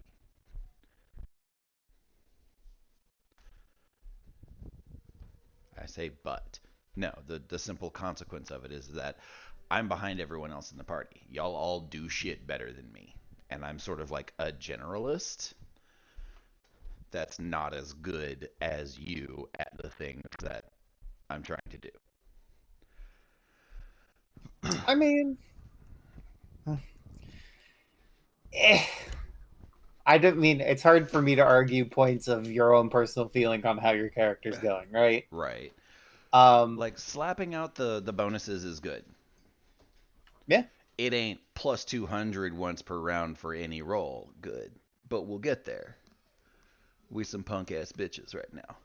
I say but. No, the simple consequence of it is that I'm behind everyone else in the party. Y'all all do shit better than me. And I'm sort of like a generalist that's not as good as you at the things that I'm trying to do. I mean, eh. I don't mean it's hard for me to argue points of your own personal feeling on how your character's going, right? Right. Um, Like slapping out the bonuses is good. yeah. It ain't plus 200 once per round for any roll. Good. But we'll get there. We some punk ass bitches right now.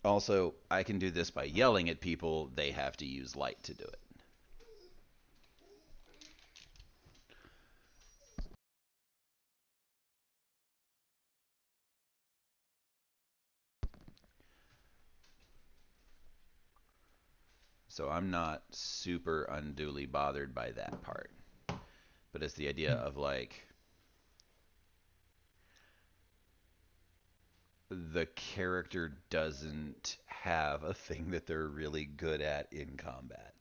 Also, I can do this by yelling at people. They have to use light to do it. So I'm not super unduly bothered by that part. But it's the idea of like the character doesn't have a thing that they're really good at in combat.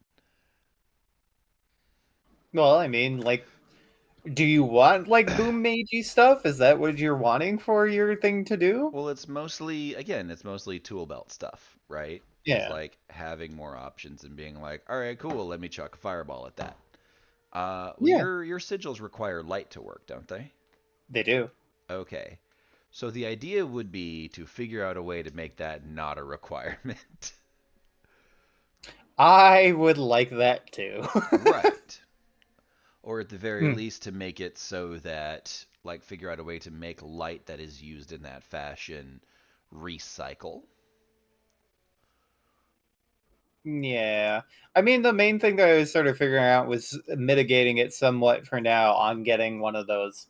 Well, I mean, like, do you want like boom magey stuff? Is that what you're wanting for your thing to do? Well, it's mostly, again, it's mostly tool belt stuff, right? Is Yeah. like having more options and being like, all right, cool, let me chuck a fireball at that. Well, Yeah. your sigils require light to work, don't they? They do. Okay. So the idea would be to figure out a way to make that not a requirement. I would like that too. Right. Or at the very Hmm. least to make it so that, like, figure out a way to make light that is used in that fashion recycle. Yeah. I mean, the main thing that I was sort of figuring out was mitigating it somewhat for now on getting one of those.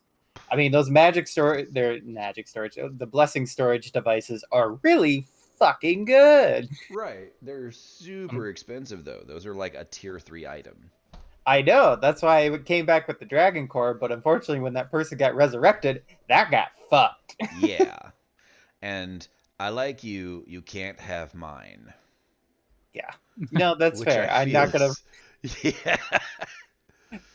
I mean, those magic storage, the blessing storage devices are really fucking good. Right. They're super expensive though. Those are like a tier 3 item. I know. That's why I came back with the Dragon Core, but unfortunately, when that person got resurrected, that got fucked. Yeah. And I like you. You can't have mine. Yeah. No, that's Which I fair. I'm feel not gonna. is. Yeah.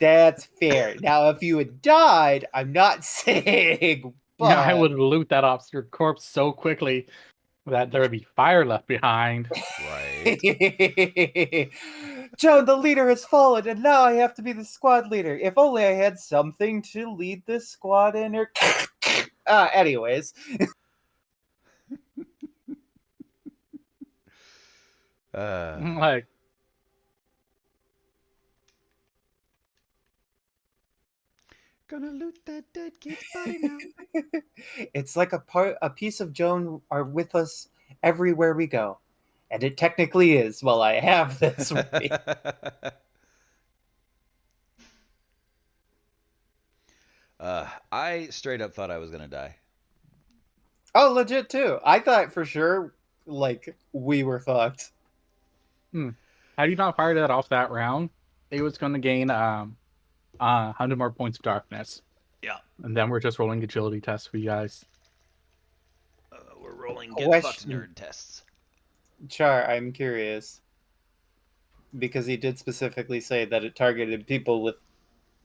That's fair. Now, if you had died, I'm not saying, Yeah, I but would loot that obscure corpse so quickly that there would be fire left behind. Right. Joan, the leader has fallen, and now I have to be the squad leader. If only I had something to lead this squad in. Or anyways, Uh, Like, gonna loot that dead kid's body now. it's like a piece of Joan are with us everywhere we go, and it technically is. While I have this with me. I straight up thought I was gonna die. Oh, legit too. I thought for sure, like we were fucked. had you not fired that off that round, it was going to gain 100 more points of darkness. Yeah. And then we're just rolling agility tests for you guys. We're rolling get fucked Question, nerd tests. Char. I'm curious because he did specifically say that it targeted people with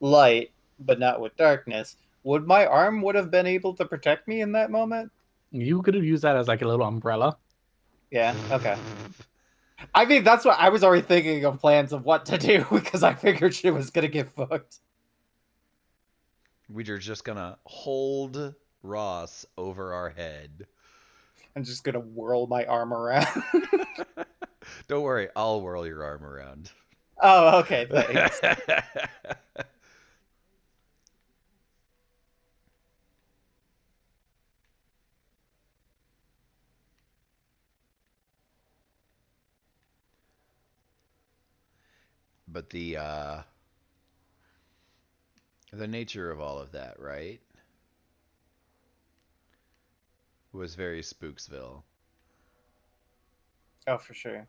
light, but not with darkness. Would my arm would have been able to protect me in that moment? You could have used that as like a little umbrella. Yeah. Okay. I mean, that's what I was already thinking of plans of what to do because I figured she was gonna get fucked. We're just gonna hold Ross over our head. I'm just gonna whirl my arm around. Don't worry, I'll whirl your arm around. Oh, okay, thanks. But the nature of all of that, right, was very Spooksville. Oh, for sure.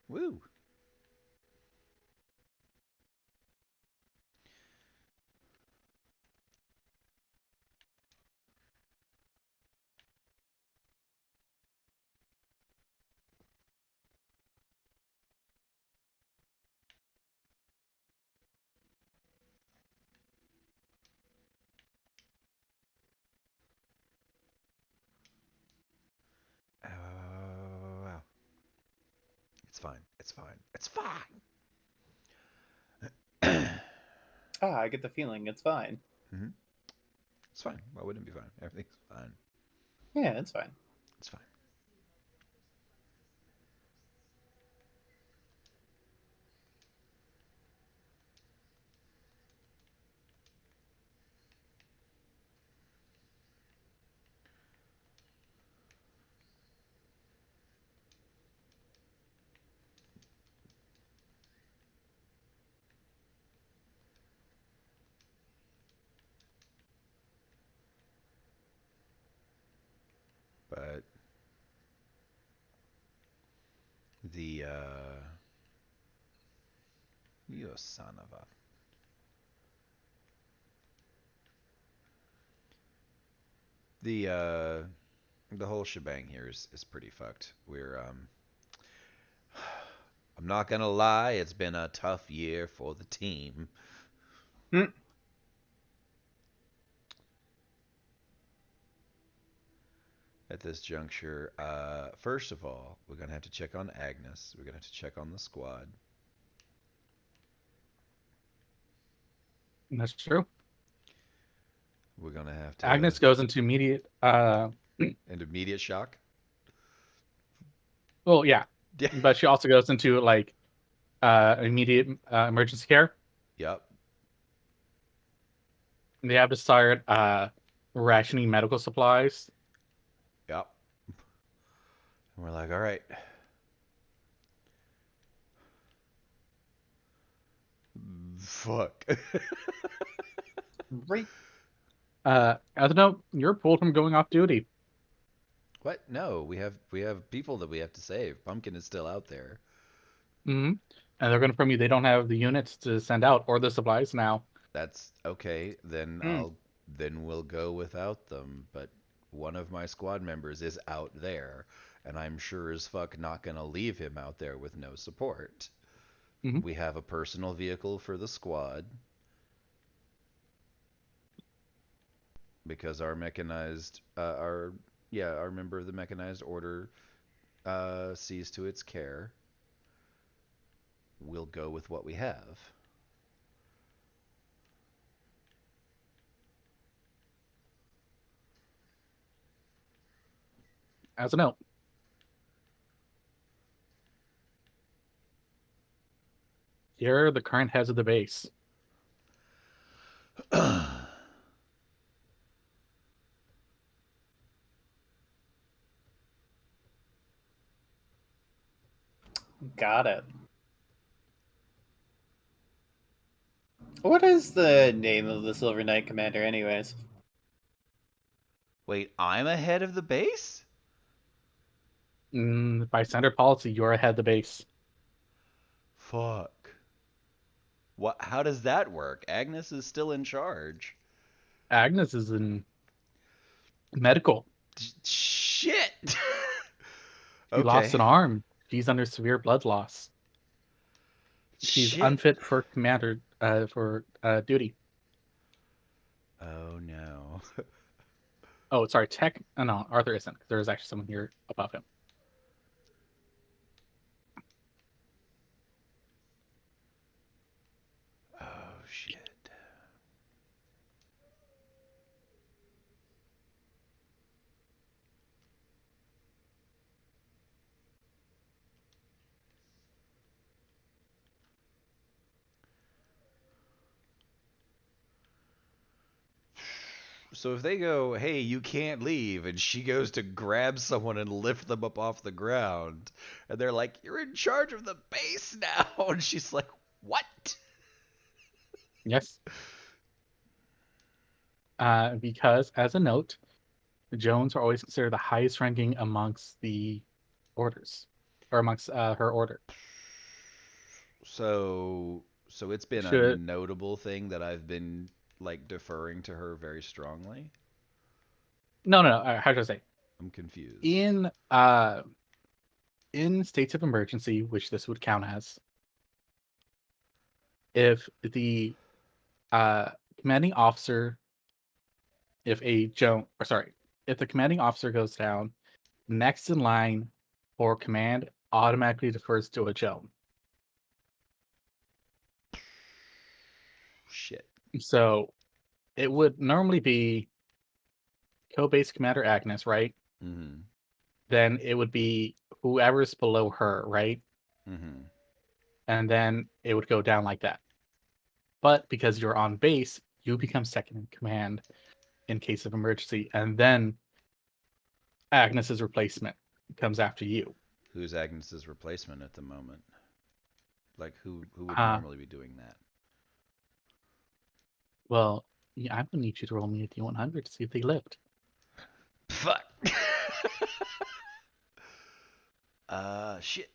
Woo! Ow, ow, ow, ow. It's fine. It's fine. It's fine. Ah, I get the feeling it's fine. Mm-hmm. It's fine. Why wouldn't it be fine? Everything's fine. Yeah, it's fine. It's fine. But the you son of a the whole shebang here is pretty fucked. I'm not gonna lie, it's been a tough year for the team. Hmm. At this juncture, first of all, we're gonna have to check on Agnes. We're gonna have to check on the squad. That's true. We're gonna have to Agnes goes into immediate. immediate shock. Well, yeah, Yeah. but she also goes into like immediate emergency care. Yep. They have to start rationing medical supplies. Yep. And we're like, all right. Fuck. Right. As a note, you're pulled from going off duty. What? No, we have people that we have to save. Pumpkin is still out there. Hmm. And they're going to inform you they don't have the units to send out or the supplies now. That's okay. Hmm. Then we'll go without them. But one of my squad members is out there, and I'm sure as fuck not gonna leave him out there with no support. Hmm. We have a personal vehicle for the squad because our mechanized, our member of the mechanized order sees to its care. We'll go with what we have. As a note, here are the current heads of the base. Got it. What is the name of the Silver Knight commander, anyways? Wait, I'm ahead of the base? By standard policy, you're ahead of the base. Fuck. What? How does that work? Agnes is still in charge. Agnes is in medical. Shit. She lost Okay. an arm. She's under severe blood loss. She's Shit. unfit for commander for duty. Oh no. Oh, sorry, Tech. Oh, no, Arthur isn't. There is actually someone here above him. Oh shit. So if they go, hey, you can't leave, and she goes to grab someone and lift them up off the ground, and they're like, you're in charge of the base now, and she's like, what? Yes. Because, as a note, the Jones are always considered the highest ranking amongst the orders, or amongst her order. So it's been a Should notable thing that I've been like deferring to her very strongly. no. How should I say? I'm confused. In states of emergency, which this would count as, if the commanding officer, if the commanding officer goes down, next in line for command automatically defers to a Joan. Shit. So it would normally be co-base commander Agnes, right? Mm-hmm. Then it would be whoever's below her, right? Mm-hmm. And then it would go down like that. But because you're on base, you become second in command in case of emergency, and then Agnes's replacement comes after you. Who's Agnes's replacement at the moment? Like who would Uh, normally be doing that? well, yeah, I'm gonna need you to roll me a d100 to see if they lived. Fuck. Shit.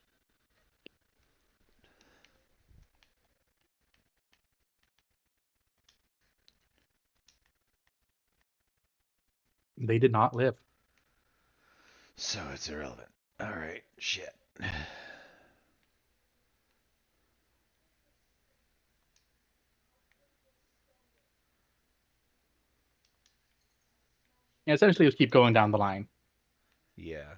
They did not live. So it's irrelevant. All right, shit. And essentially, just keep going down the line. Yeah.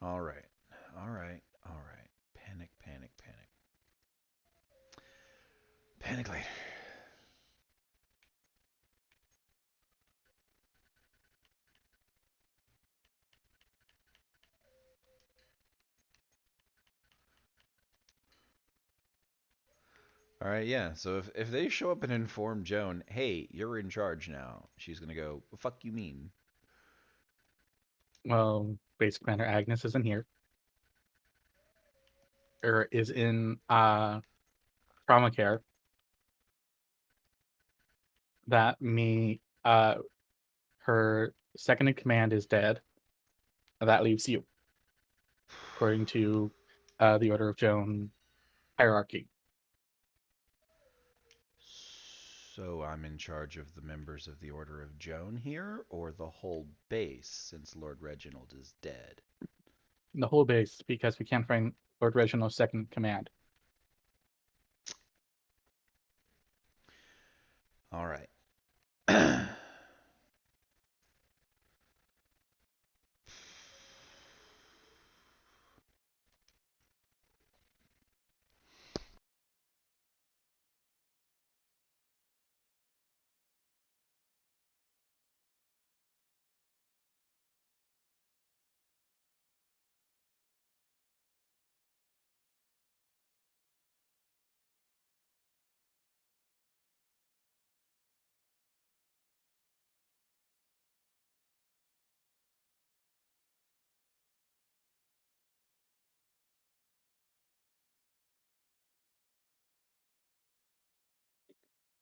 All right. All right. All right. Panic, panic, panic. Panic later. All right, yeah. So if they show up and inform Joan, hey, you're in charge now, she's gonna go, "The fuck you mean?" Well, Base Commander Agnes isn't here. Or is in trauma care. That her second in command is dead. That leaves you, according to the Order of Joan hierarchy. So I'm in charge of the members of the Order of Joan here, or the whole base, since Lord Reginald is dead? The whole base, because we can't find Lord Reginald's second in command. All right.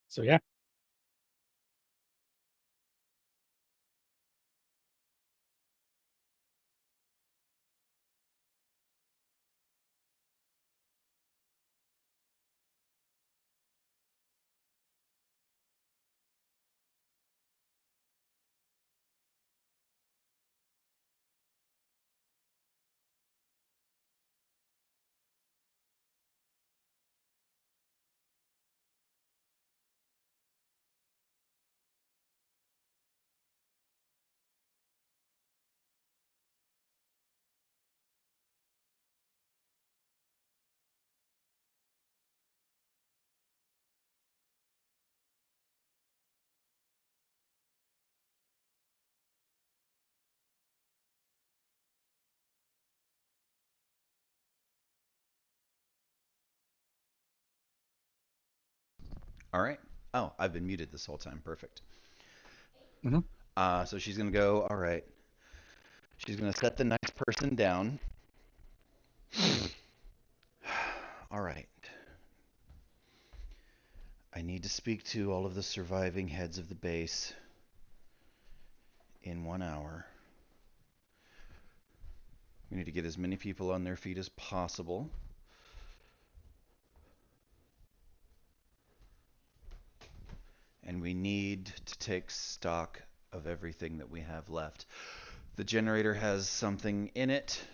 So yeah. All right. Oh, I've been muted this whole time. Perfect. Mhm. So she's gonna go. All right. She's gonna set the next person down. All right. I need to speak to all of the surviving heads of the base in 1 hour. We need to get as many people on their feet as possible. And we need to take stock of everything that we have left. The generator has something in it,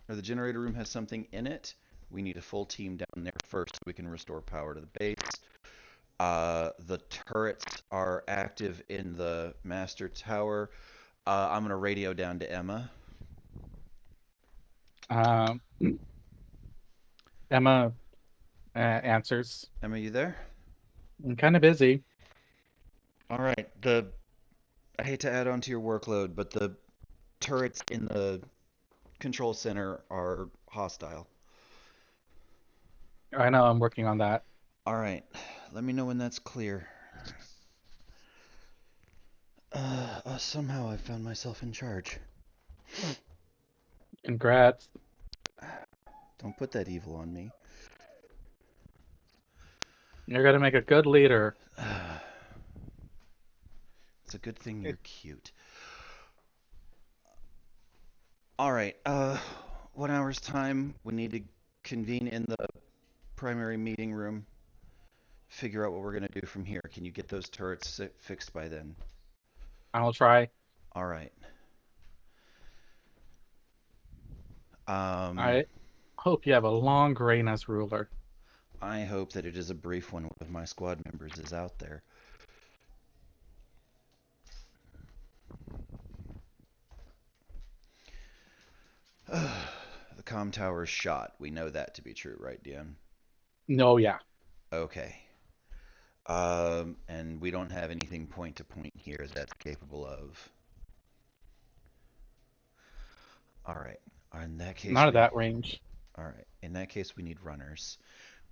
or the generator room has something in it. We need a full team down there first so we can restore power to the base. The turrets are active in the master tower. I'm going to radio down to Emma. Emma answers. Emma, you there? I'm kind of busy. All right. I hate to add on to your workload, but the turrets in the control center are hostile. I know I'm working on that. All right. Let me know when that's clear. Somehow I found myself in charge. Congrats. Don't put that evil on me. You're gonna make a good leader. It's a good thing you're cute. All right. 1 hour's time. We need to convene in the primary meeting room. Figure out what we're gonna do from here. Can you get those turrets fixed by then? I'll try. All right. I hope you have a long grain as ruler. I hope that it is a brief one with my squad members is out there. The comm tower is shot. We know that to be true, right, Dion? No, yeah. Okay. And we don't have anything point to point here that's capable of. All right. In that case, Not at that range. All right. In that case, we need runners.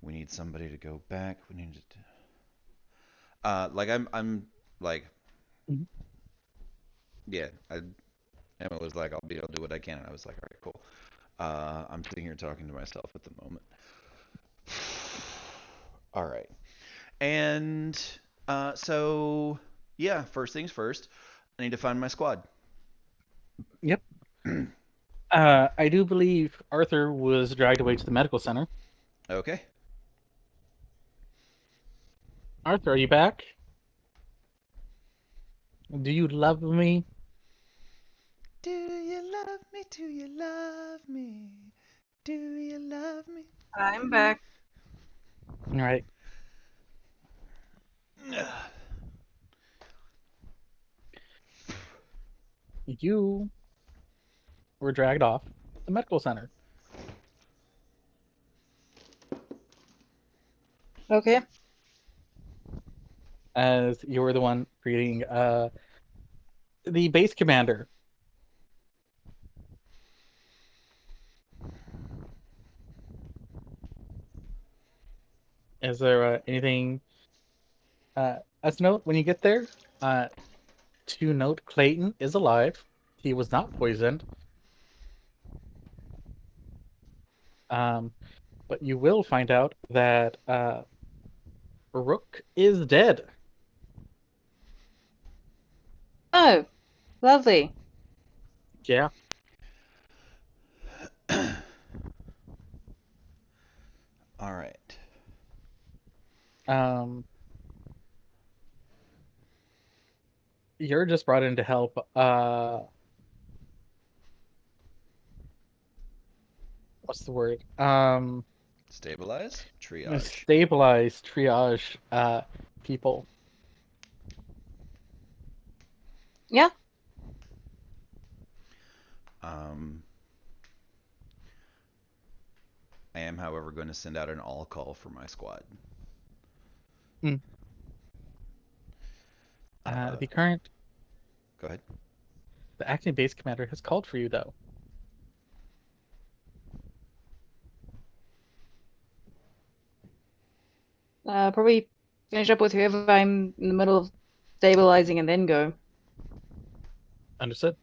We need somebody to go back. We need to. I'm like, Mhm. yeah. Emma was like, I'll do what I can. And I was like, all right, cool. I'm sitting here talking to myself at the moment. All right. And so yeah, first things first. I need to find my squad. Yep. I do believe Arthur was dragged away to the medical center. Okay. Arthur, are you back? Do you love me? Do you love me? Do you love me? Do you love me? I'm back. All right. You were dragged off the medical center Okay. as you were the one greeting the base commander. Is there anything as note when you get there? To note, Clayton is alive. He was not poisoned. But you will find out that Rook is dead. Oh, lovely. Yeah. All right. You're just brought in to help what's the word? Stabilize. Triage. Stabilize, triage people. Yeah. Um, I am, however, going to send out an all call for my squad. Mm. The current Go ahead. the acting base commander has called for you though. Probably finish up with whoever I'm in the middle of stabilizing and then go. Understood.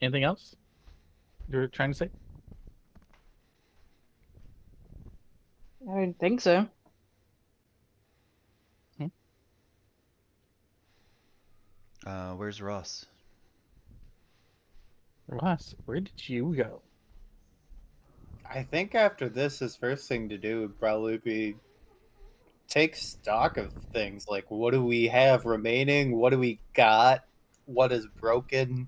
Anything else you're trying to say? I don't think so. Where's Ross? Ross, where did you go? I think after this, his first thing to do would probably be take stock of things. Like, what do we have remaining? What do we got? What is broken?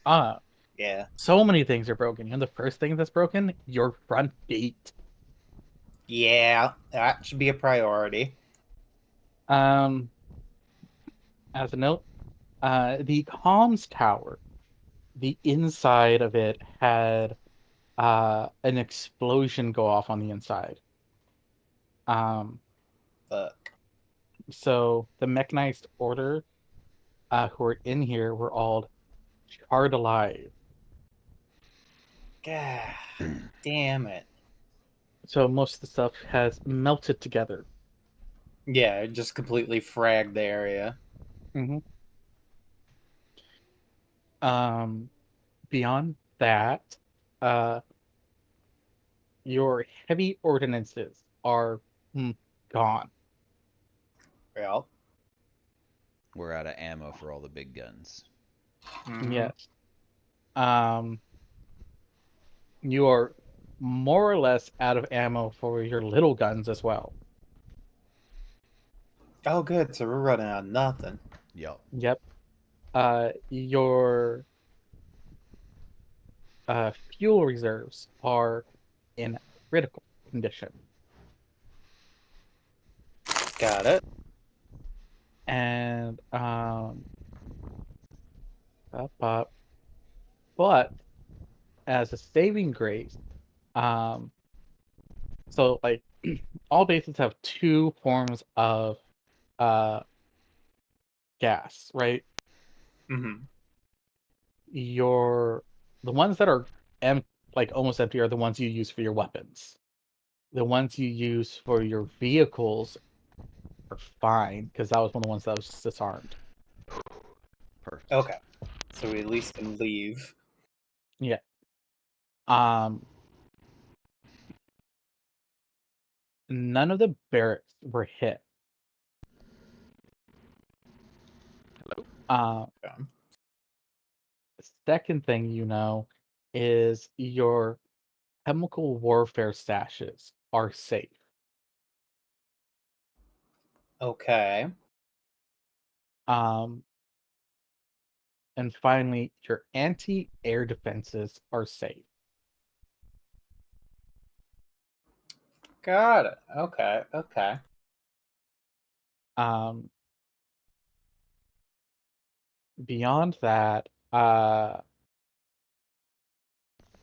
Yeah. So many things are broken. And the first thing that's broken, your front gate. Yeah, that should be a priority. As a note, the comms tower, the inside of it had an explosion go off on the inside. Fuck. So the mechanized order who are in here were all charred alive. God damn it. So most of the stuff has melted together. Yeah, it just completely fragged the area. Mm-hmm. Beyond that, your heavy ordinances are gone. Well. We're out of ammo for all the big guns. Yes. You are more or less out of ammo for your little guns as well. Oh, good. So we're running out of nothing. Yep. Yep. Your fuel reserves are in critical condition. Got it. And but as a saving grace, um, so like all bases have two forms of uh gas, right? Mm-hmm. The ones that are like almost empty are the ones you use for your weapons. The ones you use for your vehicles are fine because that was one of the ones that was disarmed. Perfect. Okay. So we at least can leave. Yeah. None of the barracks were hit. Hello. Okay. The second thing you know is your chemical warfare stashes are safe. Okay. Um, and finally, your anti-air defenses are safe. Got it. Okay. Okay. Um, Beyond that,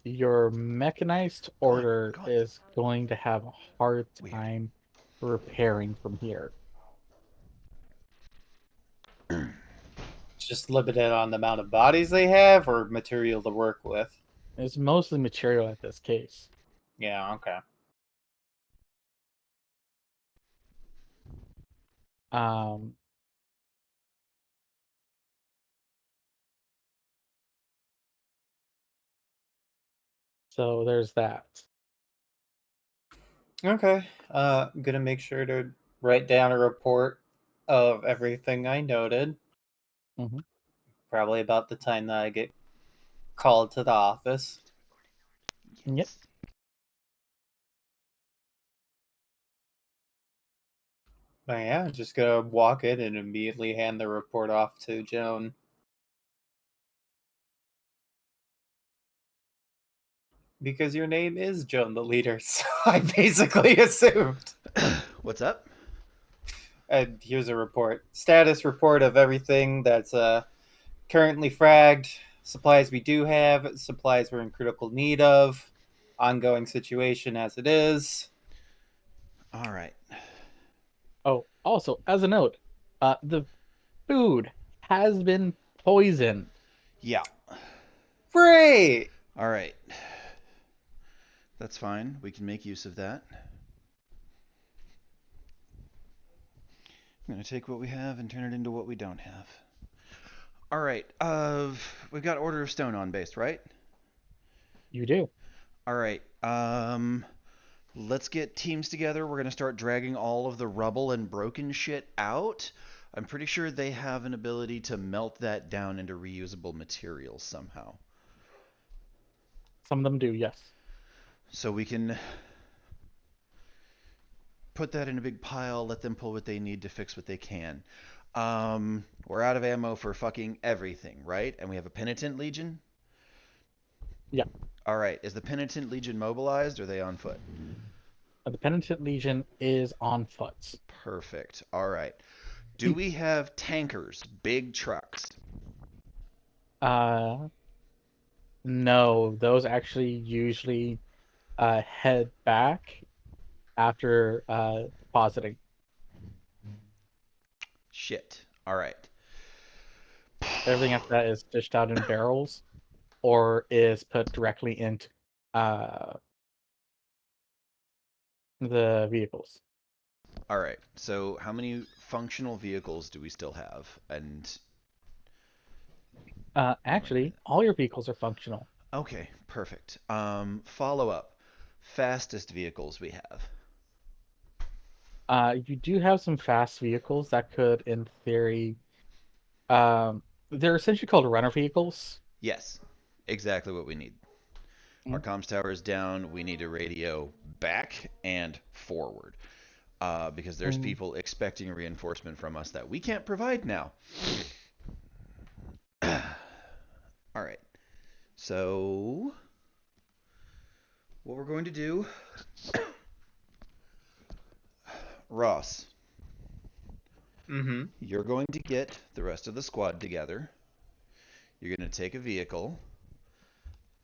your mechanized order Go on. is going to have a hard Weird. time repairing from here. It's just limited on the amount of bodies they have or material to work with. It's mostly material at this case. Yeah. Okay. Um, so there's that. Okay. I'm gonna make sure to write down a report of everything I noted. Mhm. Probably about the time that I get called to the office. Yep. But yeah, just gonna walk in and immediately hand the report off to Joan. Because your name is Joan the leader, so I basically assumed. What's up? And here's a report. Status report of everything that's currently fragged. Supplies we do have, supplies we're in critical need of, ongoing situation as it is. All right. Oh, also, as a note, the food has been poisoned. Yeah. Great! All right. That's fine. We can make use of that. I'm going to take what we have and turn it into what we don't have. All right. We've got Order of Stone on base, right? You do. All right. Let's get teams together. We're going to start dragging all of the rubble and broken shit out. I'm pretty sure they have an ability to melt that down into reusable materials somehow. Some of them do, yes. So we can put that in a big pile, let them pull what they need to fix what they can. We're out of ammo for fucking everything, right? And we have a Penitent Legion? Yeah. All right. Is the Penitent Legion mobilized or are they on foot? The Penitent Legion is on foot. Perfect. All right. Do we have tankers, big trucks? No, those actually usually head back after depositing. Shit. All right. Everything after that is dished out in barrels or is put directly into uh, the vehicles. All right. So how many functional vehicles do we still have? And Actually, all your vehicles are functional. okay, perfect. Follow up. fastest vehicles we have? You do have some fast vehicles that could, in theory, um, they're essentially called runner vehicles. Yes, exactly what we need. Our Mm. comms tower is down. We need a radio back and forward because there's Mm. people expecting reinforcement from us that we can't provide now. All right. So, what we're going to do, Ross, Mm-hmm. you're going to get the rest of the squad together. You're going to take a vehicle.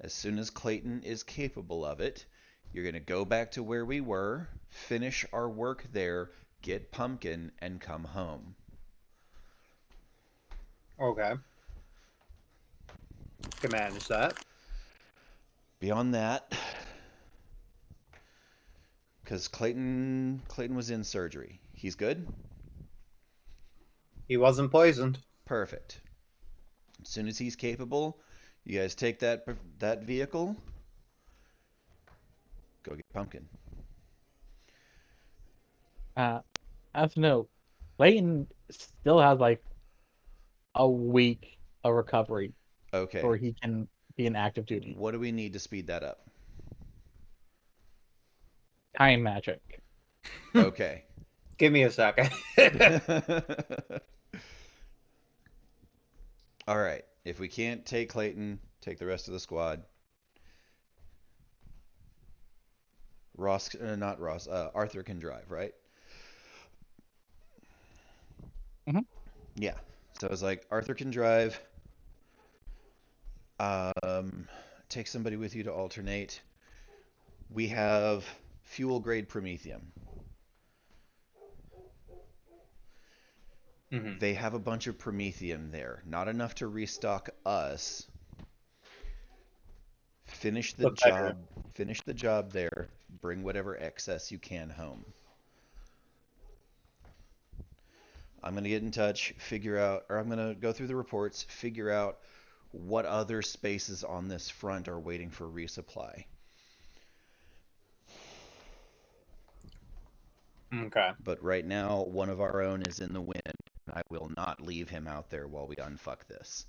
As soon as Clayton is capable of it, you're going to go back to where we were, finish our work there, get Pumpkin, and come home. Okay. Can manage that. Beyond that, because Clayton was in surgery. He's good? He wasn't poisoned. Perfect. As soon as he's capable, you guys take that vehicle, go get Pumpkin. Uh, as a note, Layton still has like a week of recovery Okay. before he can be in active duty. What do we need to speed that up? Time magic. Okay. Give me a second. All right. If we can't take Clayton, take the rest of the squad. Not Ross. Arthur can drive, right? Mhm. Yeah. So it's like Arthur can drive. Um, take somebody with you to alternate. We have fuel grade promethium. Mhm. They have a bunch of promethium there. Not enough to restock us. Finish the Look better. job. Finish the job there. Bring whatever excess you can home. I'm going to get in touch, figure out, or I'm going to go through the reports, figure out what other spaces on this front are waiting for resupply. Okay. But right now, one of our own is in the wind. I will not leave him out there while we unfuck this.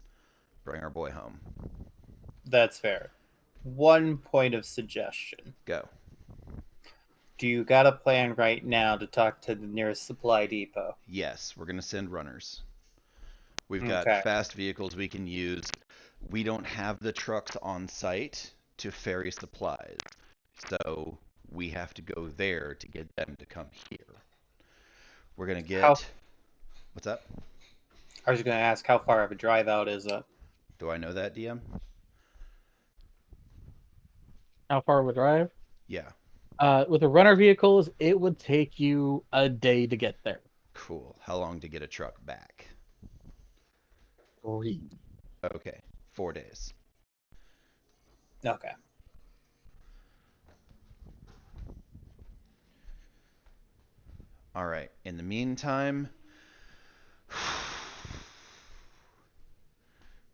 Bring our boy home. That's fair. One point of suggestion. Go. Do you got a plan right now to talk to the nearest supply depot? Yes, we're going to send runners. We've got Okay. fast vehicles we can use. We don't have the trucks on site to ferry supplies. So we have to go there to get them to come here. We're going to How get. What's up? I was going to ask how far of a drive out is it? Do I know that, DM? How far of a drive? Yeah. With the runner vehicles, it would take you a day to get there. Cool. How long to get a truck back? 3. Okay. 4 days. Okay. All right. In the meantime,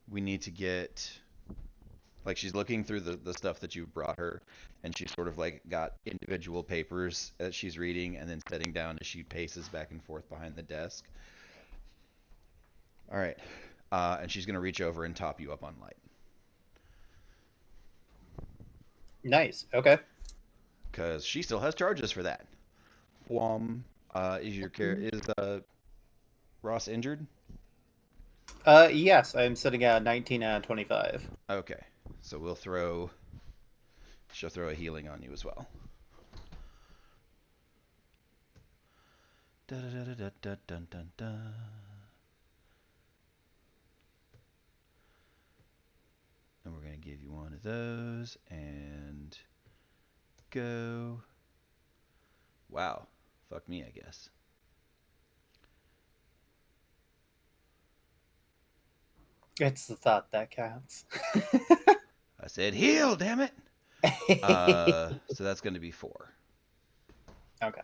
we need to get. Like, she's looking through the stuff that you brought her, and she's sort of like got individual papers that she's reading and then setting down as she paces back and forth behind the desk. All right. And she's going to reach over and top you up on light. Nice. Okay. Because she still has charges for that. Is Ross injured? Yes, I'm sitting at 19 out of 25. Okay. So she'll throw a healing on you as well. Da da da da da da da da. And we're going to give you one of those and go. Wow. Fuck me, I guess. It's the thought that counts. I said heal, damn it. So that's going to be 4. Okay.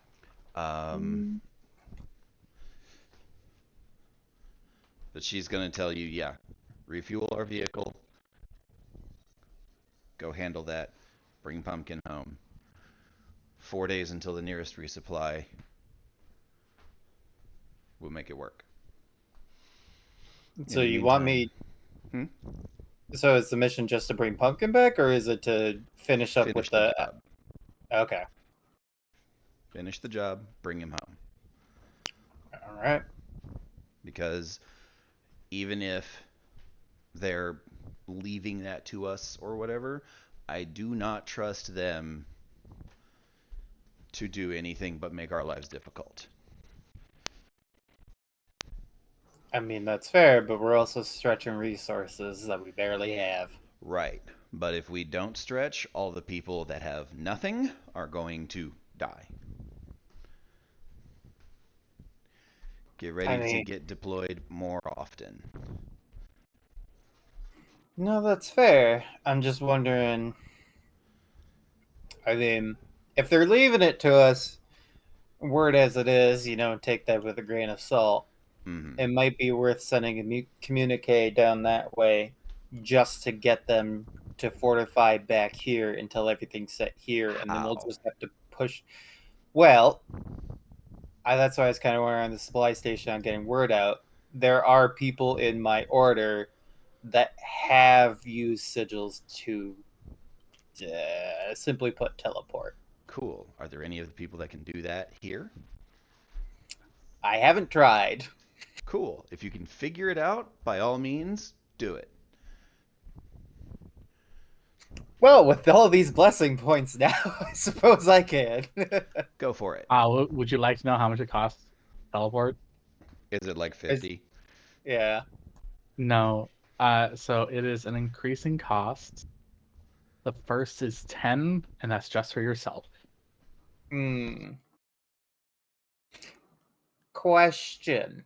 But she's going to tell you, yeah, refuel our vehicle. Go handle that. Bring Pumpkin home. 4 days until the nearest resupply. We'll make it work. So In the you want meantime, me? So is the mission just to bring Pumpkin back, or is it to finish up with finish the the? job. Okay. Finish the job. Bring him home. All right. Because even if they're leaving that to us or whatever, I do not trust them to do anything but make our lives difficult. I mean, that's fair, but we're also stretching resources that we barely have. Right. But if we don't stretch, all the people that have nothing are going to die. Get I ready to mean, get deployed more often. no, that's fair. I'm just wondering. I mean, if they're leaving it to us, word as it is, take that with a grain of salt. Mm-hmm. It might be worth sending a communique down that way just to get them to fortify back here until everything's set here, and then we'll How? just have to push. Well, that's why I was kind of wondering on the supply station on getting word out. There are people in my order that have used sigils to simply put teleport. Cool. Are there any of the people that can do that here? I haven't tried. Cool. If you can figure it out, by all means, do it. Well, with all these blessing points now, I suppose I can. Go for it. Would you like to know how much it costs to teleport? Is it like 50? Yeah. No. So it is an increasing cost. The first is 10, and that's just for yourself. Question.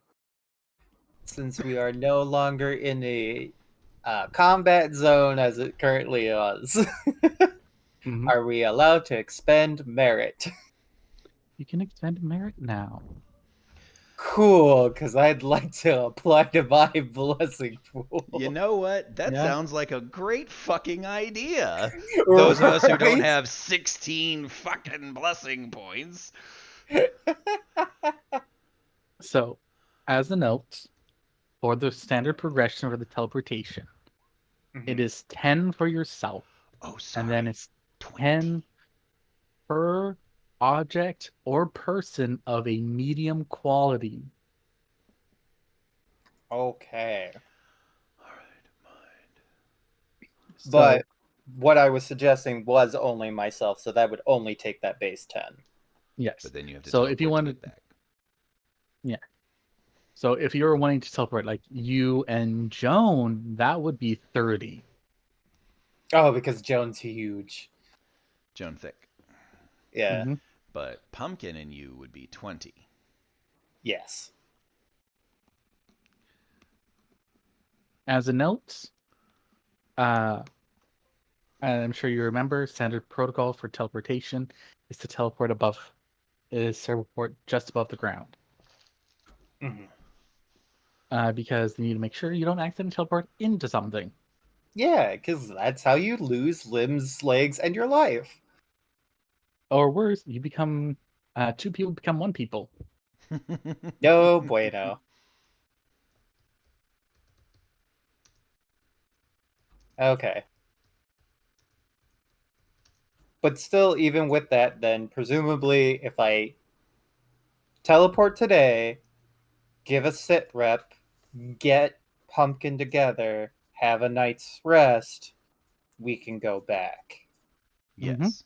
Since we are no longer in a combat zone as it currently is, Mhm. are we allowed to expend merit? You can expend merit now. Cool, because I'd like to apply to my blessing pool. You know what? That Yeah. sounds like a great fucking idea. Those of us who don't Right? have 16 fucking blessing points. So, as a note, for the standard progression for the teleportation, it is 10 for yourself, Oh, and then sorry. it's 20. 10 per object or person of a medium quality. Okay. All right, mind. So, But what I was suggesting was only myself, so that would only take that base 10. yes. But then you have to So if you teleport to wanted, get back. yeah. So if you were wanting to teleport like you and Joan, that would be 30. Oh, because Joan's huge. Joan Thick. Yeah. Mhm. But Pumpkin and you would be 20. Yes. As a note, uh, I'm sure you remember standard protocol for teleportation is to teleport just above the ground. Mhm. Because you need to make sure you don't accidentally teleport into something. Yeah, because that's how you lose limbs, legs, and your life. Or worse, you become two people become one people. No bueno. Okay. But still, even with that, then presumably if I teleport today, give a sit rep, get Pumpkin together, have a night's rest, we can go back. Yes.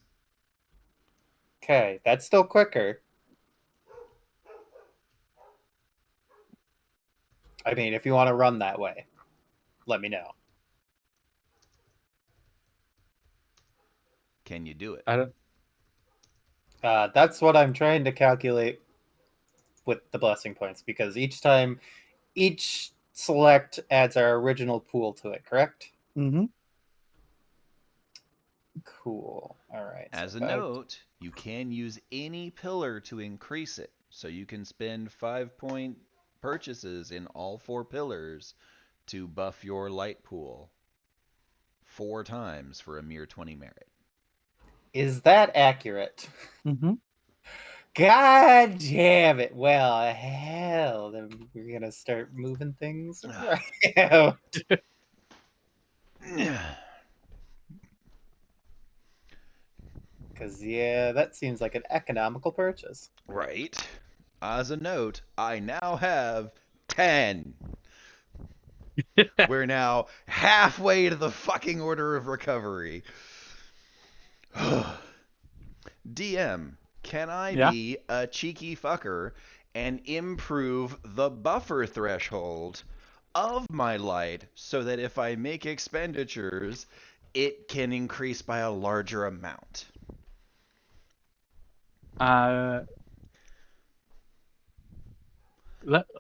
Okay, that's still quicker. I mean, if you want to run that way, let me know. Can you do it? I don't. That's what I'm trying to calculate with the blessing points, because each select adds our original pool to it, correct? Mm-hmm. Cool. All right. As a So note, you can use any pillar to increase it. So you can spend 5-point purchases in all 4 pillars to buff your light pool 4 times for a mere 20 merit. Is that accurate? Mm-hmm. God damn it. Well, hell, then we're going to start moving things around. Because, yeah, that seems like an economical purchase. Right. As a note, I now have 10. We're now halfway to the fucking order of recovery. DM, can I Yeah. be a cheeky fucker and improve the buffer threshold of my light so that if I make expenditures, it can increase by a larger amount? Hold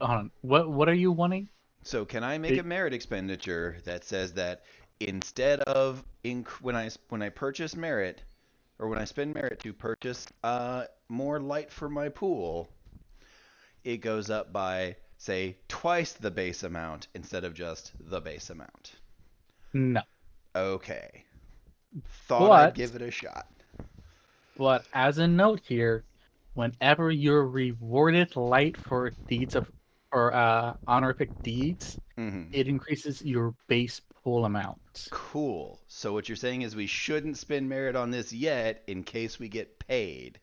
on. What are you wanting? So can I make a merit expenditure that says that instead of when I purchase merit, or when I spend merit to purchase more light for my pool, it goes up by, say, twice the base amount instead of just the base amount? No. Okay. Thought I'd But give it a shot. as a note here, whenever you're rewarded light for deeds of or honorific deeds, Hmm. it increases your base pool amount. Cool. So what you're saying is we shouldn't spend merit on this yet in case we get paid.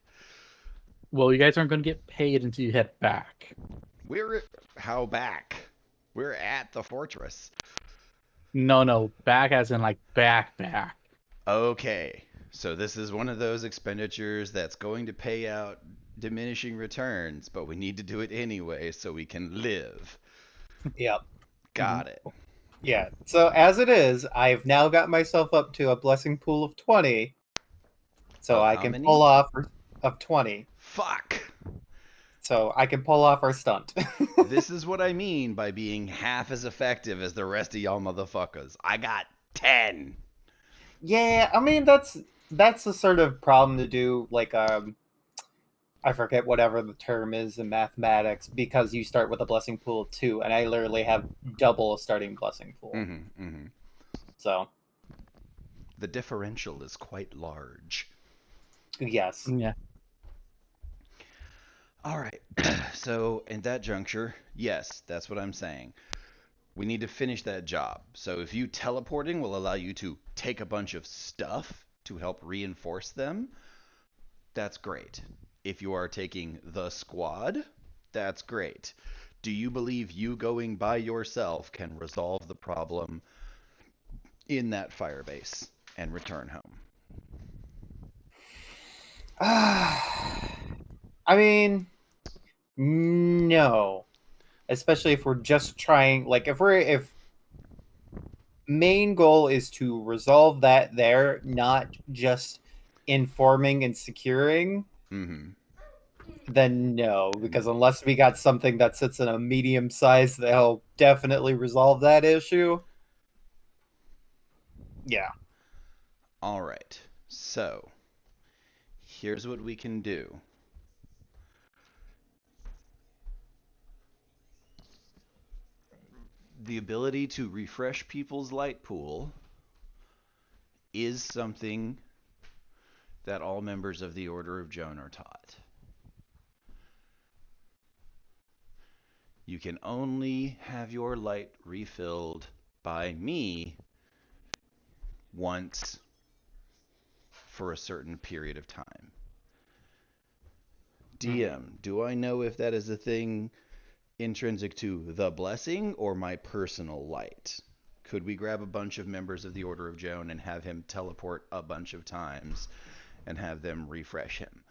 Well, you guys aren't going to get paid until you head back. How back? We're at the fortress. No, back as in like back. Okay. So this is one of those expenditures that's going to pay out diminishing returns, but we need to do it anyway so we can live. Yep. Got it. Yeah. So as it is, I've now got myself up to a blessing pool of 20. So Of I how can many? pull off of 20. Fuck. So I can pull off our stunt. This is what I mean by being half as effective as the rest of y'all motherfuckers. I got 10. Yeah, I mean that's the sort of problem to do like I forget whatever the term is in mathematics because you start with a blessing pool of 2 and I literally have double a starting blessing pool. Mm-hmm. So, The differential is quite large. yes. Yeah. All right. So, in that juncture, yes, that's what I'm saying. We need to finish that job. So, if you teleporting will allow you to take a bunch of stuff to help reinforce them, that's great. If you are taking the squad, that's great. Do you believe you going by yourself can resolve the problem in that firebase and return home? I mean, no. Especially if we're just trying like if main goal is to resolve that there, not just informing and securing, Mm-hmm. then no, because unless we got something that sits in a medium size that'll definitely resolve that issue. Yeah. All right. So, here's what we can do. The ability to refresh people's light pool is something that all members of the Order of Joan are taught. You can only have your light refilled by me once for a certain period of time. DM, do I know if that is a thing intrinsic to the blessing or my personal light? Could we grab a bunch of members of the Order of Joan and have him teleport a bunch of times and have them refresh him?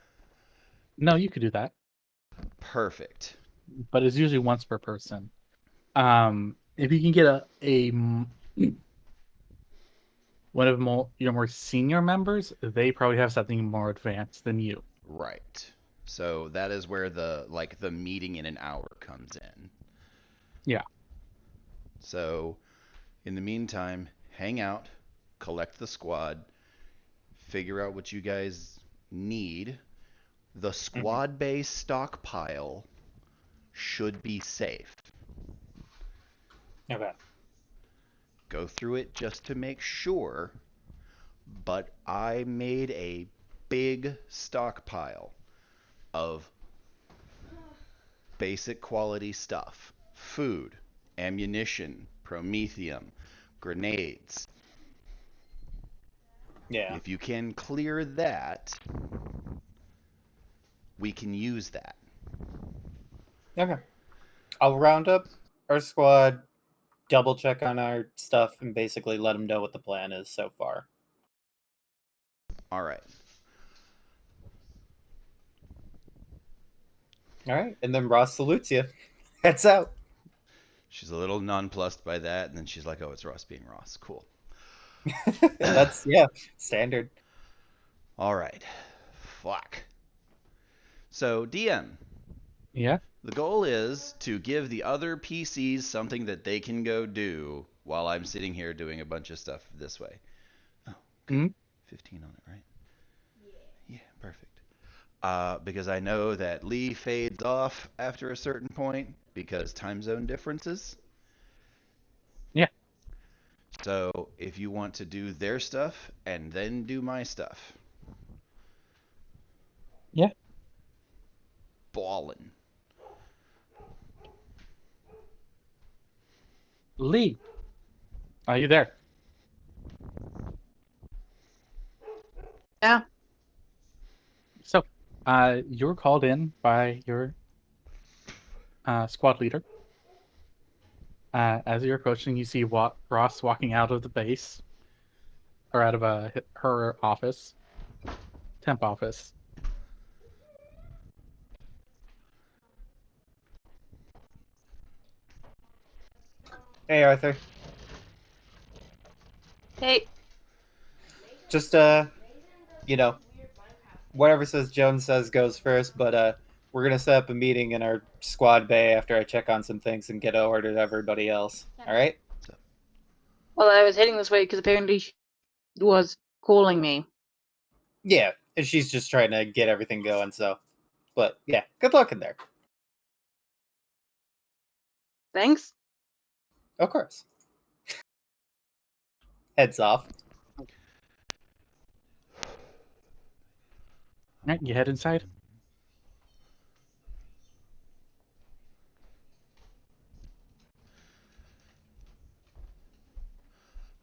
No, you could do that, Perfect. but it's usually once per person. If you can get one of your more senior members, they probably have something more advanced than you. Right. So that is where the meeting in an hour comes in. Yeah. So in the meantime, hang out, collect the squad, figure out what you guys need. The squad base stockpile should be safe. Okay. Go through it just to make sure, but I made a big stockpile of basic quality stuff. Food, ammunition, promethium, grenades. Yeah. If you can clear that, we can use that. Okay. I'll round up our squad, double check on our stuff, and basically let them know what the plan is so far. All right. All right. And then Ross salutes you. Heads out. She's a little nonplussed by that, and then she's like, "Oh, it's Ross being Ross. Cool." That's, yeah, standard. All right. Fuck. So, DM, Yeah. the goal is to give the other PCs something that they can go do while I'm sitting here doing a bunch of stuff this way. Oh, good. Mhm. 15 on it, right? Yeah, perfect. Because I know that Lee fades off after a certain point because time zone differences. Yeah. So if you want to do their stuff and then do my stuff. Yeah. Ballin'. Lee, are you there? Yeah. So, you're called in by your squad leader. As you're approaching, you see Ross walking out of the base, or out of her office, temp office. Hey, Arthur. Hey. Just, you know, whatever says Jones says goes first, but we're gonna set up a meeting in our squad bay after I check on some things and get ordered to everybody else. All right? Well, I was heading this way because apparently she was calling me. Yeah, and she's just trying to get everything going. So, but yeah, good luck in there. Thanks. Of course. Heads off. All right, you head inside.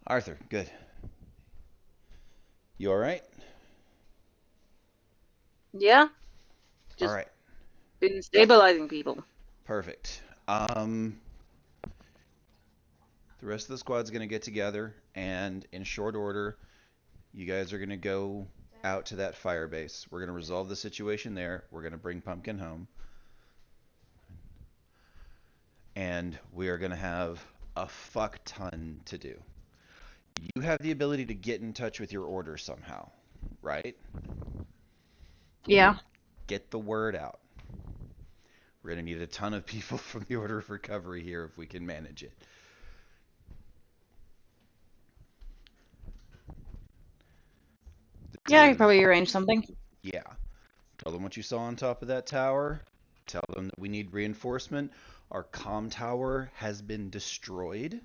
Arthur, good. You all right? Yeah. All Just right. been stabilizing people. Perfect. The rest of the squad's going to get together, and in short order, you guys are going to go out to that fire base. We're going to resolve the situation there. We're going to bring Pumpkin home. And we are going to have a fuck ton to do. You have the ability to get in touch with your order somehow, right? Yeah. Get the word out. We're going to need a ton of people from the Order of Recovery here if we can manage it. Yeah, I could probably arrange something. Yeah. Tell them what you saw on top of that tower. Tell them that we need reinforcement. Our comm tower has been destroyed,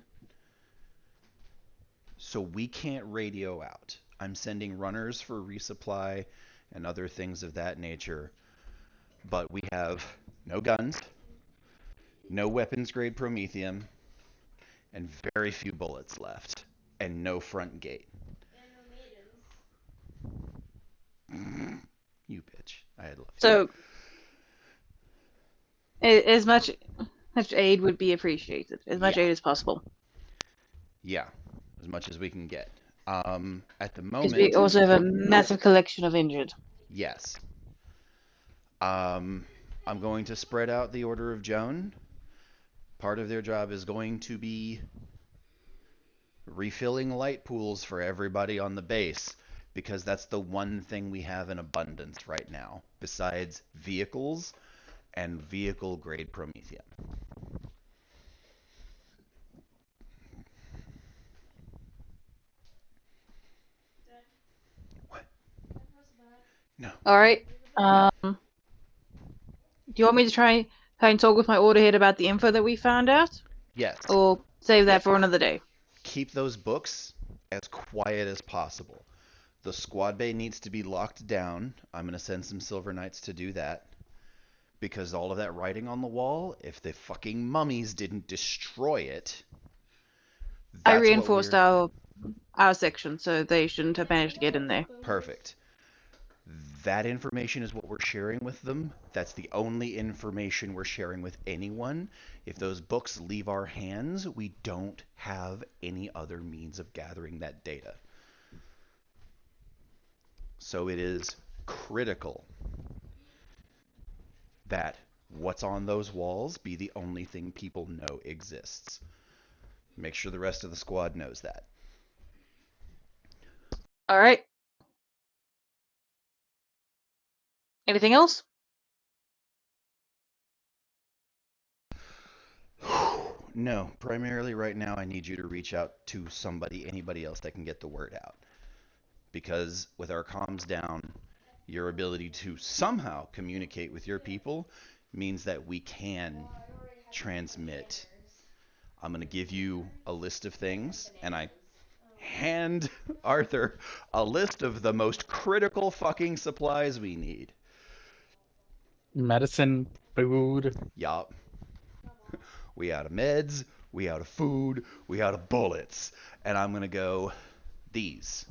so we can't radio out. I'm sending runners for resupply and other things of that nature, but we have no guns, no weapons grade promethium, and very few bullets left, and no front gate. You bitch. I had love you. So, as much aid would be appreciated. As much Yeah. aid as possible. Yeah, as much as we can get. At the Because we moment, also have a massive collection of injured. yes. I'm going to spread out the Order of Joan. Part of their job is going to be refilling light pools for everybody on the base, because that's the one thing we have in abundance right now, besides vehicles and vehicle grade promethium. What? No. All right. Do you want me to try and talk with my order head about the info that we found out, Yes. or save that for another day? Keep those books as quiet as possible. The squad bay needs to be locked down. I'm going to send some Silver Knights to do that. Because all of that writing on the wall, if the fucking mummies didn't destroy it, I that's what reinforced we're... our section, so they shouldn't have managed to get in there. Perfect. That information is what we're sharing with them. That's the only information we're sharing with anyone. If those books leave our hands, we don't have any other means of gathering that data. So it is critical that what's on those walls be the only thing people know exists. Make sure the rest of the squad knows that. All right. Anything else? No, primarily right now I need you to reach out to somebody, anybody else that can get the word out. Because with our comms down, your ability to somehow communicate with your people means that we can transmit. I'm going to give you a list of things, and I hand Arthur a list of the most critical fucking supplies we need. Medicine, food. Yup. We out of meds, we out of food, we out of bullets. And I'm going to go, these.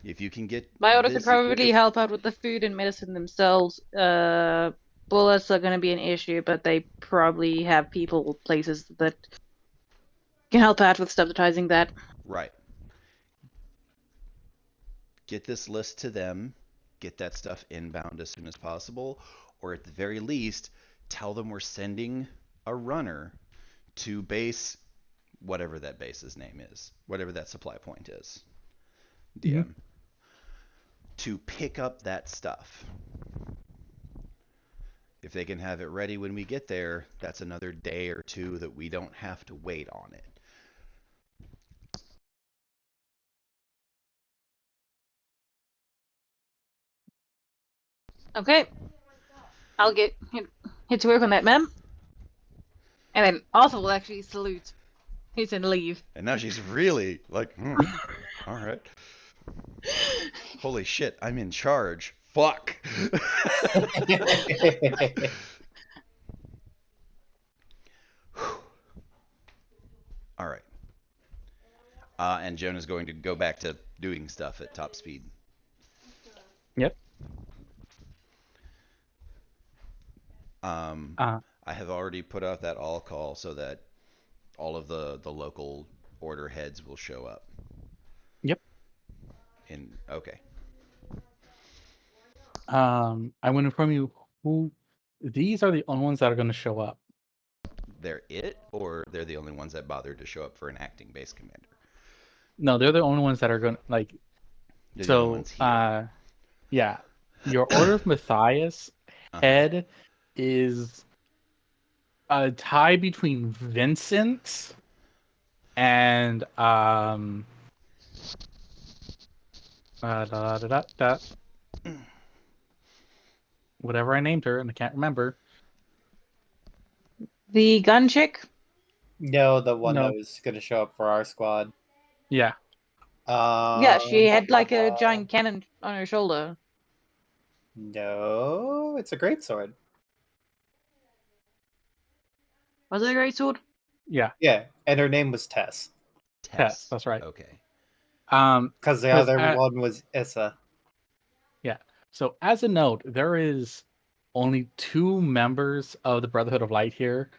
If you can get My order could this... probably help out with the food and medicine themselves. Bullets are going to be an issue, but they probably have people, places that can help out with subsidizing that. Right. Get this list to them, get that stuff inbound as soon as possible, or at the very least, tell them we're sending a runner to base, whatever that base's name is, whatever that supply point is, DM, to pick up that stuff. If they can have it ready when we get there, that's another day or two that we don't have to wait on it. Okay. I'll get hit to work on that, ma'am. And then Arthur will actually salute. He's gonna leave. And now she's really like, all right. Holy shit, I'm in charge. Fuck. All right. And Jonah's going to go back to doing stuff at top speed. Yep. I have already put out that all call so that all of the local order heads will show up. Yep. Okay. I want to inform you who these are the only ones that are going to show up. They're it, or they're the only ones that bothered to show up for an acting base commander? No, they're the only ones that are going to like. They're the only ones here. Yeah, your Order of Matthias head is a tie between Vincent and whatever I named her, and I can't remember. The gun chick? No, the one No. that was going to show up for our squad. Yeah. Yeah, she had like a giant cannon on her shoulder. No, it's a greatsword. Was it a great sword? Yeah. Yeah, and her name was Tess. Tess, that's right. Okay. Because the other one was Issa. Yeah. So as a note, there is only 2 members of the Brotherhood of Light here,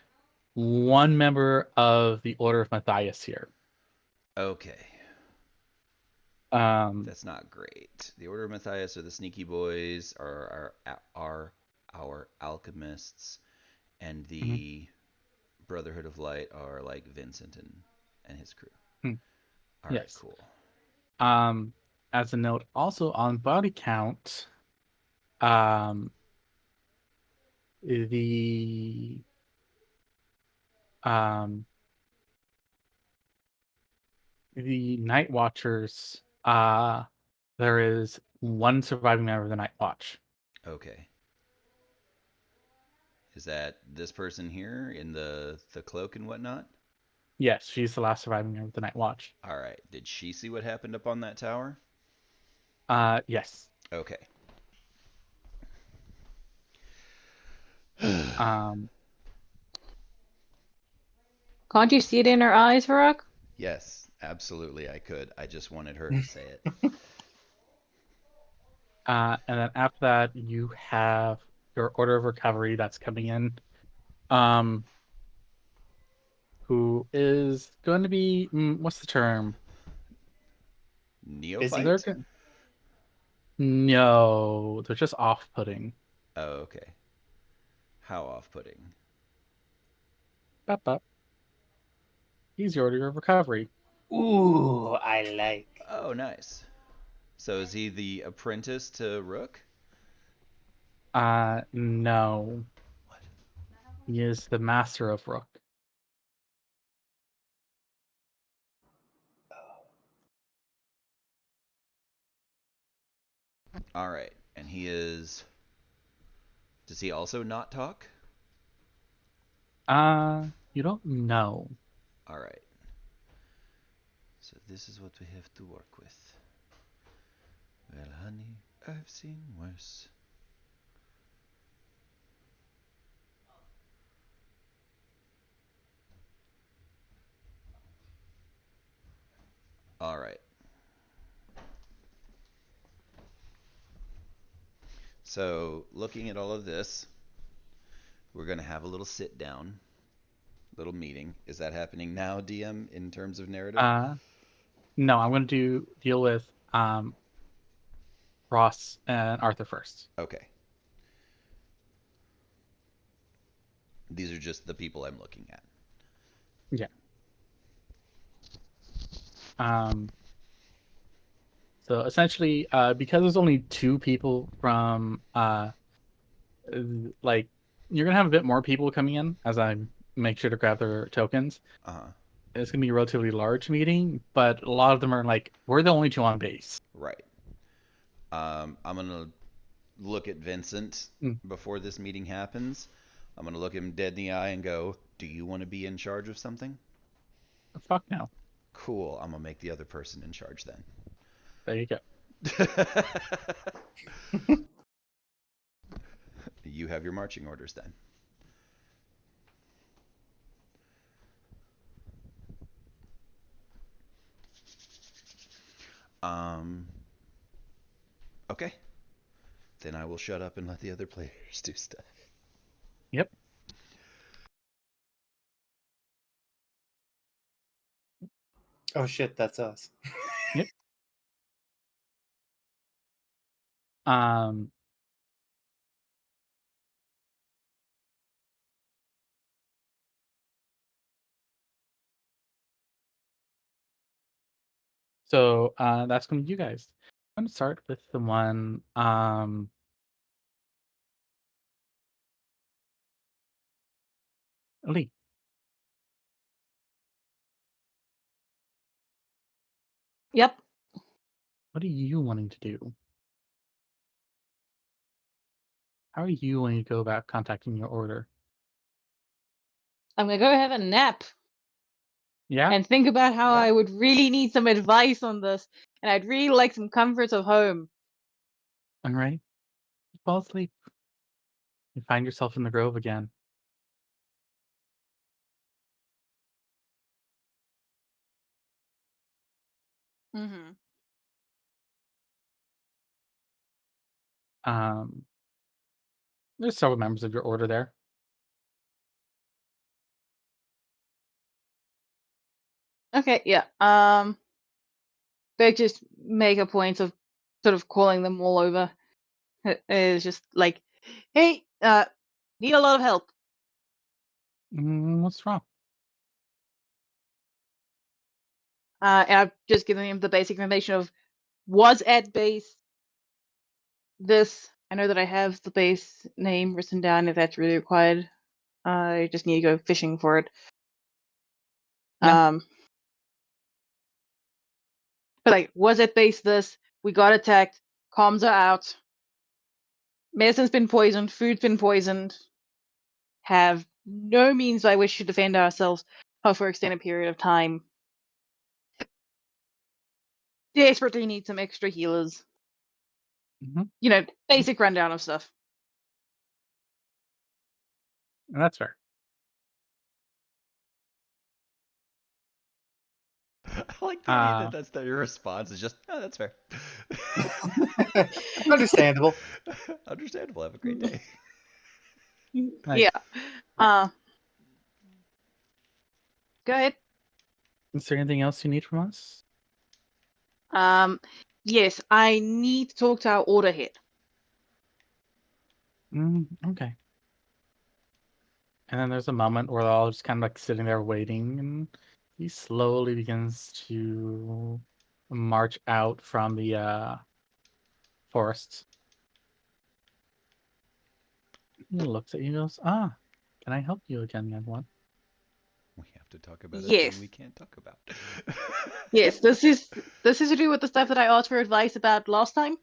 1 member of the Order of Matthias here. Okay. That's not great. The Order of Matthias are the sneaky boys, are our alchemists, and the Brotherhood of Light are like Vincent and his crew. All right, Yes. cool. As a note, also on body count, the Night Watchers, there is 1 surviving member of the Night Watch. Okay. Is that this person here in the cloak and whatnot? Yes, she's the last surviving member of the Night Watch. All right. Did she see what happened up on that tower? Yes. Okay. Um, Can't you see it in her eyes, Harak? Yes, absolutely I could. I just wanted her to say it. and then after that, you have your order of recovery that's coming in. Who is going to be what's the term? Neophyte? No, they're just off-putting. Oh, okay. How off-putting? Bop, bop. He's your order of recovery. Ooh, I like. Oh, nice. So is he the apprentice to Rook? No. What? He is the master of Rook. All right. And he is. Does he also not talk? You don't know. All right. So this is what we have to work with. Well, honey, I've seen worse. All right. So, looking at all of this, we're going to have a little sit down, little meeting. Is that happening now, DM, in terms of narrative? No, I'm going to deal with Ross and Arthur first. Okay. These are just the people I'm looking at. Yeah. So essentially, because there's only 2 people from like you're gonna have a bit more people coming in as I make sure to grab their tokens. Uh-huh. It's gonna be a relatively large meeting, but a lot of them are like, we're the only 2 on base. Right. I'm going to look at Vincent before this meeting happens. I'm going to look him dead in the eye and go, do you want to be in charge of something? Fuck no. Cool. I'm going to make the other person in charge then. There you go. You have your marching orders then. Okay. Then I will shut up and let the other players do stuff. Yep. Oh shit, that's us. Yep. Um So that's gonna be you guys. I'm gonna start with the one Lee. Yep. What are you wanting to do? How are you wanting to go about contacting your order? I'm gonna go have a nap Yeah? and think about how I would really need some advice on this, and I'd really like some comforts of home. All right. You fall asleep. You find yourself in the grove again. Mm-hmm. There's several members of your order there. Okay, yeah. They just make a point of sort of calling them all over. It's just like, hey, need a lot of help. What's wrong? And I've just given him the basic information of was at base this. I know that I have the base name written down if that's really required. I just need to go fishing for it. Yeah. But like, was at base this? We got attacked. Comms are out. Medicine's been poisoned. Food's been poisoned. Have no means by which to defend ourselves. for extended period of time. Desperately need some extra healers. Mhm. You know, basic rundown of stuff. That's fair. I like the idea Uh, that that's your response is just, oh, that's fair. Understandable. Understandable. Have a great day. Nice. Yeah. Go ahead. Is there anything else you need from us? Yes, I need to talk to our order head. Okay. And then there's a moment where they're all just kind of like sitting there waiting, and he slowly begins to march out from the forest. He looks at you and goes, "Ah, can I help you again, young one?" We have to talk about a Yes. thing we can't talk about. Yes, this is to do with the stuff that I asked for advice about last time.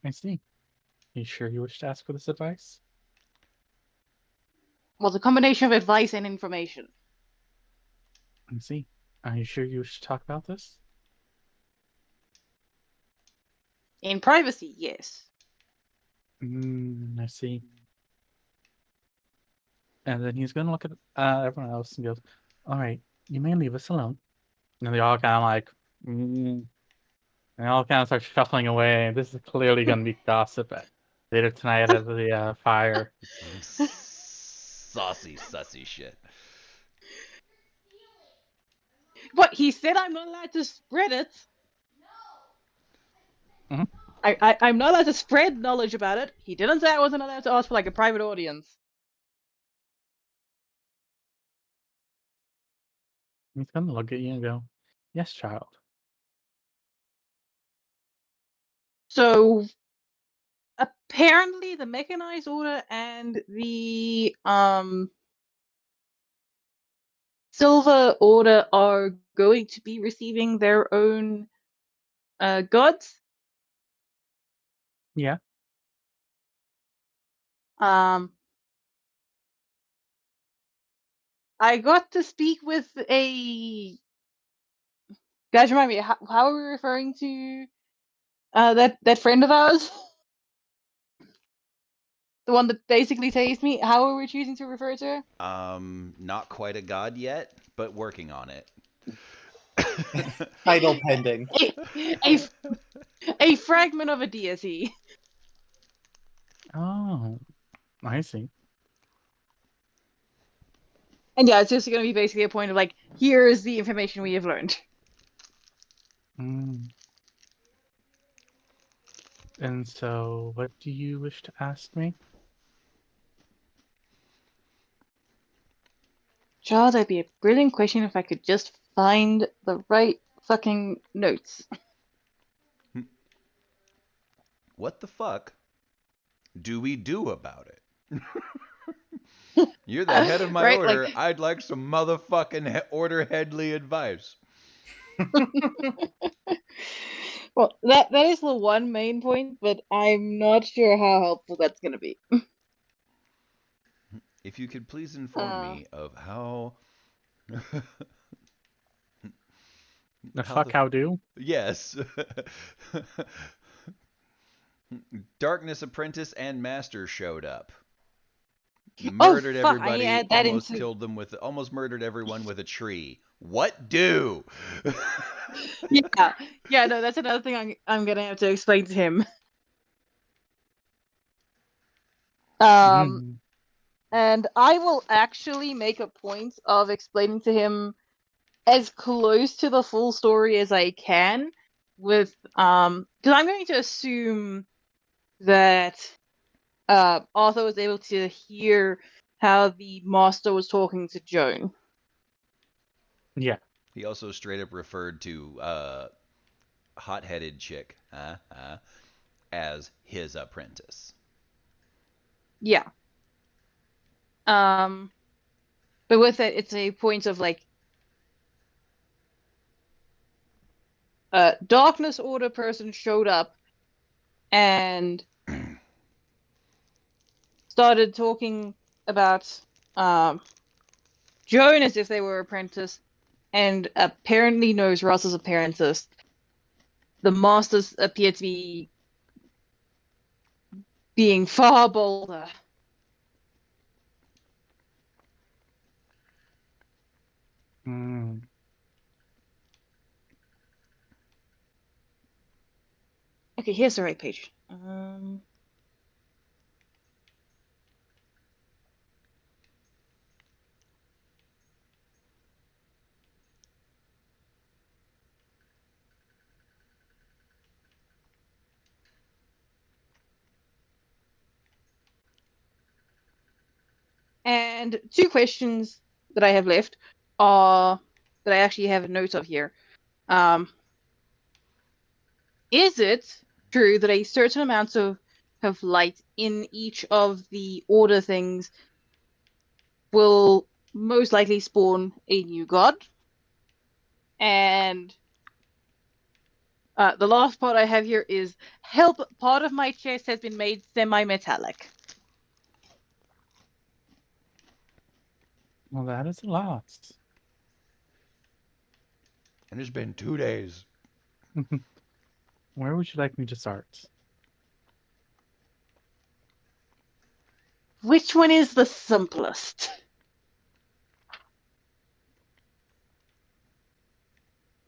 I see. Are you sure you wish to ask for this advice? Well, the combination of advice and information. I see. Are you sure you wish to talk about this? In privacy, yes. I see. And then he's going to look at everyone else and goes, "All right, you may leave us alone." And they all kind of like, and they all kind of start shuffling away. This is clearly going to be gossip later tonight at the fire. Some saucy, sussy shit. But he said I'm not allowed to spread it. Mhm. I'm not allowed to spread knowledge about it. He didn't say I wasn't allowed to ask for like a private audience. He's going to look at you and go, "Yes, child." So apparently the mechanized order and the silver order are going to be receiving their own gods. Yeah. I got to speak with a guys. Remind me, how are we referring to that friend of ours? The one that basically tased me. How are we choosing to refer to her? Not quite a god yet, but working on it. Title pending. a, a fragment of a deity. Oh, I see. And yeah, it's just going to be basically a point of like, here is the information we have learned. Mm. And so, what do you wish to ask me? Charles, that'd be a brilliant question if I could just find the right fucking notes. What the fuck do we do about it? You're the head of my Right, order. like I'd like some motherfucking order headly advice. well, that is the one main point, but I'm not sure how helpful that's going to be. If you could please inform me of how The how fuck the how do? yes. Darkness Apprentice and Master showed up. Oh Murdered fuck! I need to everybody, add that almost into. killed them with almost murdered everyone with a tree. What do? Yeah. No, that's another thing I'm gonna have to explain to him. Mm. And I will actually make a point of explaining to him as close to the full story as I can, with because I'm going to assume that Arthur was able to hear how the master was talking to Joan. Yeah. He also straight up referred to hot-headed chick as his apprentice. Yeah. But with it, it's a point of like darkness order person showed up and started talking about Joan as if they were apprentice, and apparently knows Russ's apprentice. The masters appear to be being far bolder. Hmm. Okay, here's the right page. And two questions that I have left are that I actually have notes of here. Is it true that a certain amount of light in each of the order things will most likely spawn a new god? And the last part I have here is help. Part of my chest has been made semi-metallic. Well, that is a lot. And it's been 2 days. Where would you like me to start? Which one is the simplest?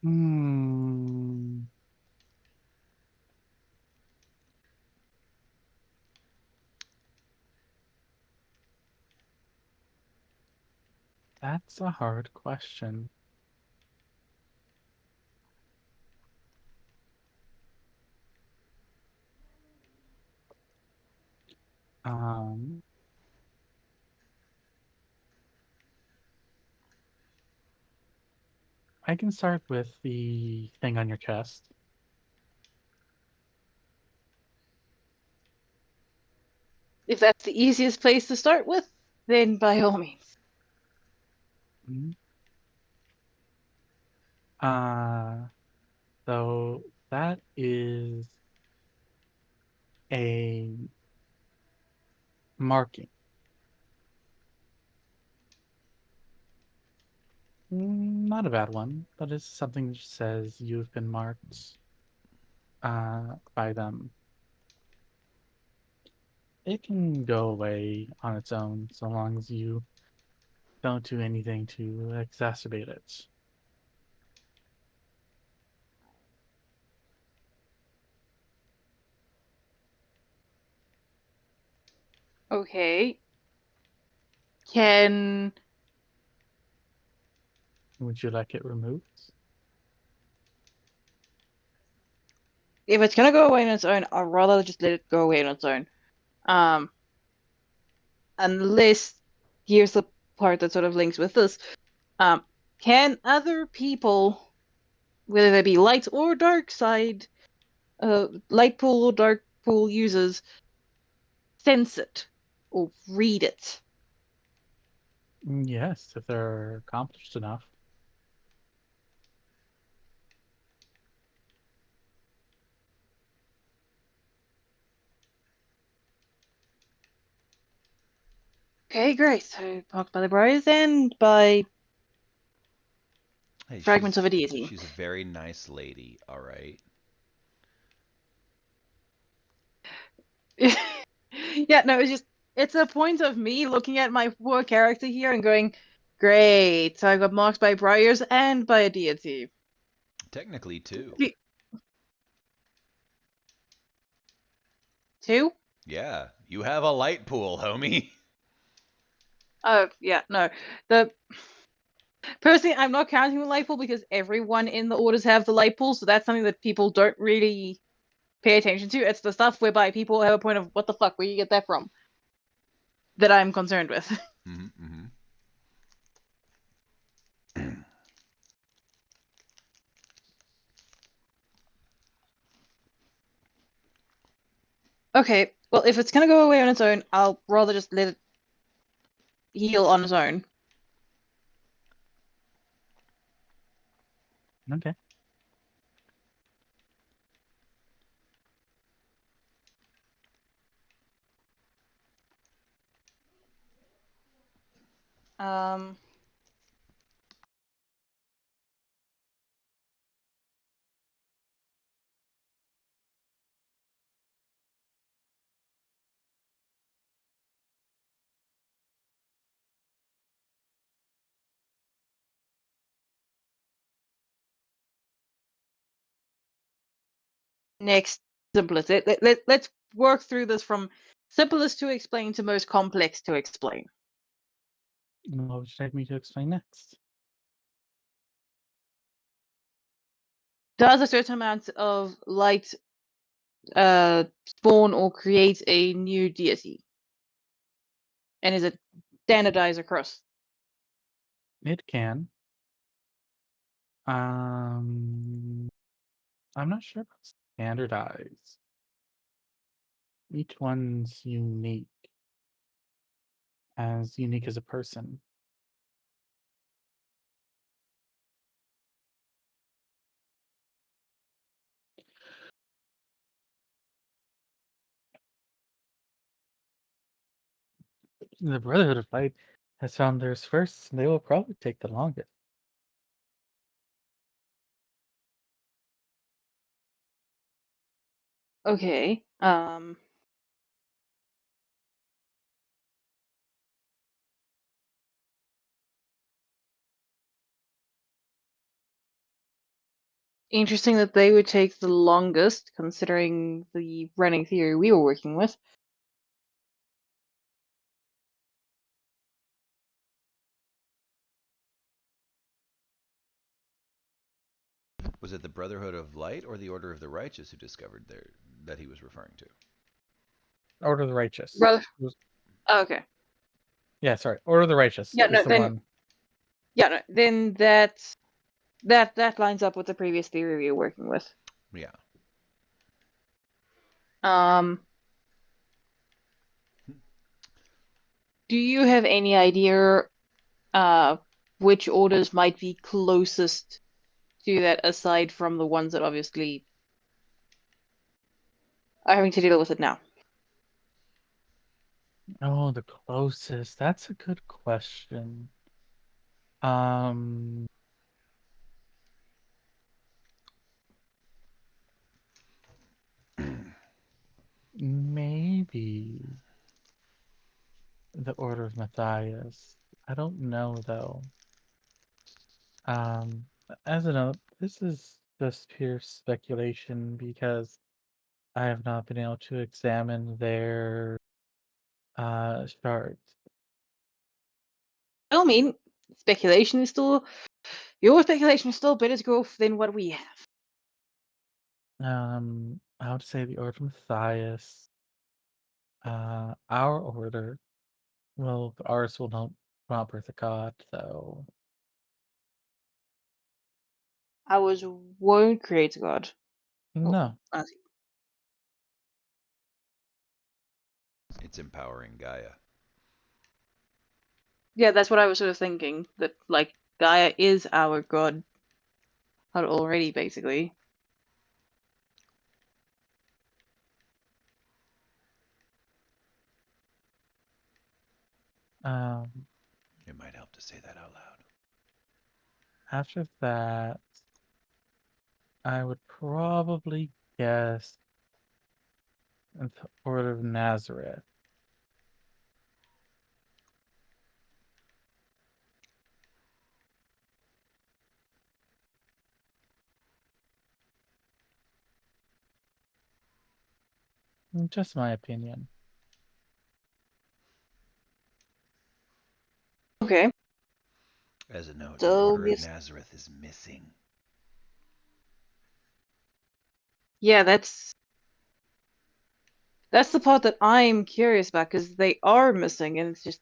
Hmm. That's a hard question. Um, I can start with the thing on your chest. If that's the easiest place to start with, then by all means. Mhm. Uh, so that is a marking. Not a bad one, but it's something that says you've been marked by them. It can go away on its own so long as you don't do anything to exacerbate it. Okay. Can Would you like it removed? if it's gonna go away on its own, I'd rather just let it go away on its own. Um, unless here's the part that sort of links with this. Um, can other people, whether they be light or dark side, light pool or dark pool users, sense it or read it? Yes, if they're accomplished enough. Okay, great. So marked by the briars and by Hey, fragments of a deity. she's a very nice lady, all right? Yeah, no, it's a point of me looking at my poor character here and going, great, I got marked by briars and by a deity. Technically, too. Two? Yeah, you have a light pool, homie. Oh, yeah, no. The personally, I'm not counting the light pool because everyone in the orders have the light pool, so that's something that people don't really pay attention to. It's the stuff whereby people have a point of what the fuck, where you get that from, that I'm concerned with. Mm-hmm. Okay, well, if it's gonna go away on its own, I'll rather just let it heal on its own. Okay. Um. Next, simplest. Let's work through this from simplest to explain to most complex to explain. What would you like me to explain next? Does a certain amount of light spawn or create a new deity? And is it standardized across? It can. I'm not sure about standardized. Each one's unique as a person. The Brotherhood of Light has found theirs first, and they will probably take the longest. Okay. Interesting that they would take the longest, considering the running theory we were working with. Was it the Brotherhood of Light or the Order of the Righteous who discovered there that he was referring to? Order of the Righteous. Brother. Was- Okay. Yeah, sorry. Order of the Righteous Yeah. is No. the Then. one. Yeah. No, then that lines up with the previous theory we were working with. Yeah. Do you have any idea which orders might be closest to that aside from the ones that obviously are having to deal with it now? Oh, the closest. That's a good question. Um, Maybe the Order of Matthias. I don't know though. Um, as a note, this is just pure speculation because I have not been able to examine their charts. I mean, speculation is still your speculation is still better to go than what we have. I would say the Order of Matthias. Our order. Well, ours will not birth a god, so Ours won't create a god. no. I see. It's empowering Gaia. Yeah, that's what I was sort of thinking. That like Gaia is our god already, basically. Um, It might help to say that out loud. After that, I would probably guess the Order of Nazareth. Just my opinion. Okay. As a note, the So Order of yes, Nazareth is missing. yeah, that's the part that I'm curious about because they are missing, and it's just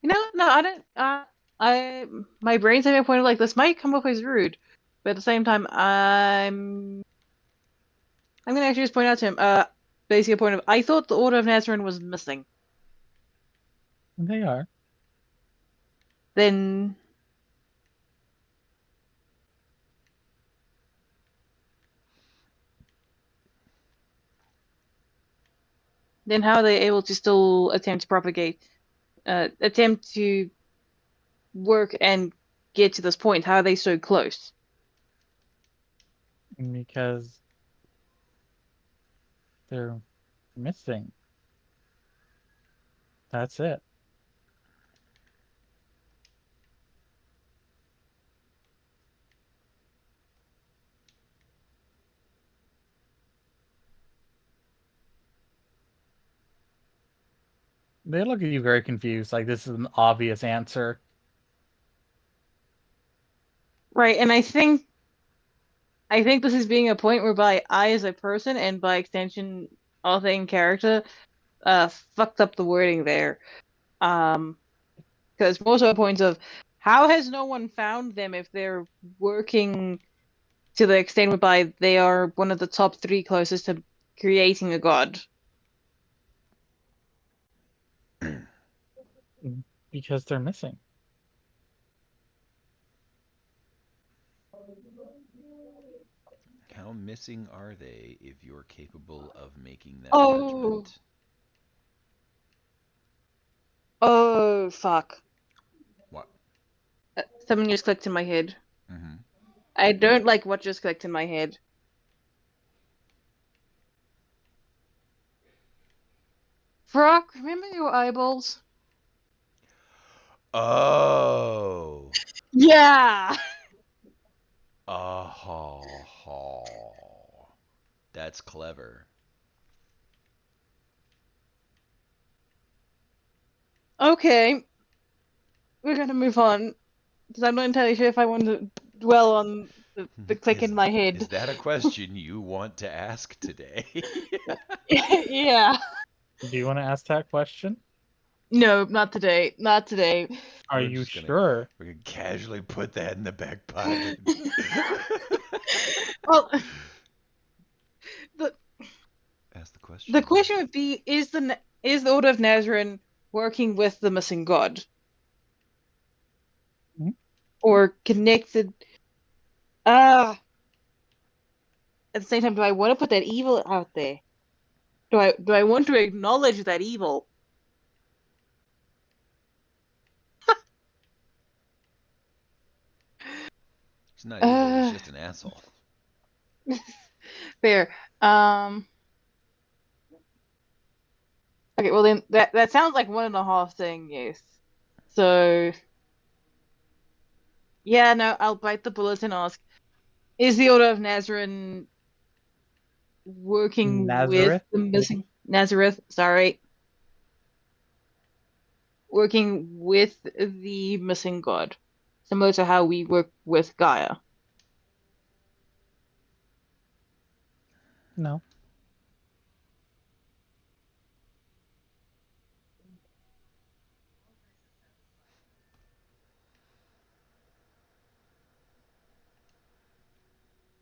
no, I don't. My brain's having a point of like this might come off as rude, but at the same time, I'm gonna actually just point out to him, basically a point of I thought the Order of Nazarene was missing. They are. Then then how are they able to still attempt to propagate, attempt to work and get to this point? How are they so close? Because they're missing. That's it. They look at you very confused, like this is an obvious answer. Right, and I think this is being a point whereby I, as a person, and by extension, author in character, fucked up the wording there. Because more so a point of how has no one found them if they're working to the extent whereby they are one of the top three closest to creating a god? Because they're missing. How missing are they if you're capable of making that Oh. judgment? Oh, fuck. What? Something just clicked in my head. Mm-hmm. I don't like what just clicked in my head. Brock, remember your eyeballs? Oh. Yeah! Oh. That's clever. Okay, we're gonna move on. Because I'm not entirely sure if I want to dwell on the click in my Is head. that a question you want to ask today? Yeah. Do you want to ask that question? No, not today. Not today. Are We're you just gonna sure? we're gonna casually put that in the back pocket. Well, the Ask the question. the question would be: is the Order of Nazarene working with the missing god, Hmm? or connected? Ah. At the same time, do I want to put that evil out there? Do I want to acknowledge that evil? He's not evil. He's just an asshole. Fair. Okay, well then that sounds like one and a half saying yes. So yeah, no, I'll bite the bullet and ask: is the Order of Nazarene working with Nazareth? the missing Nazareth? Sorry, working with the missing god, similar to how we work with Gaia. No.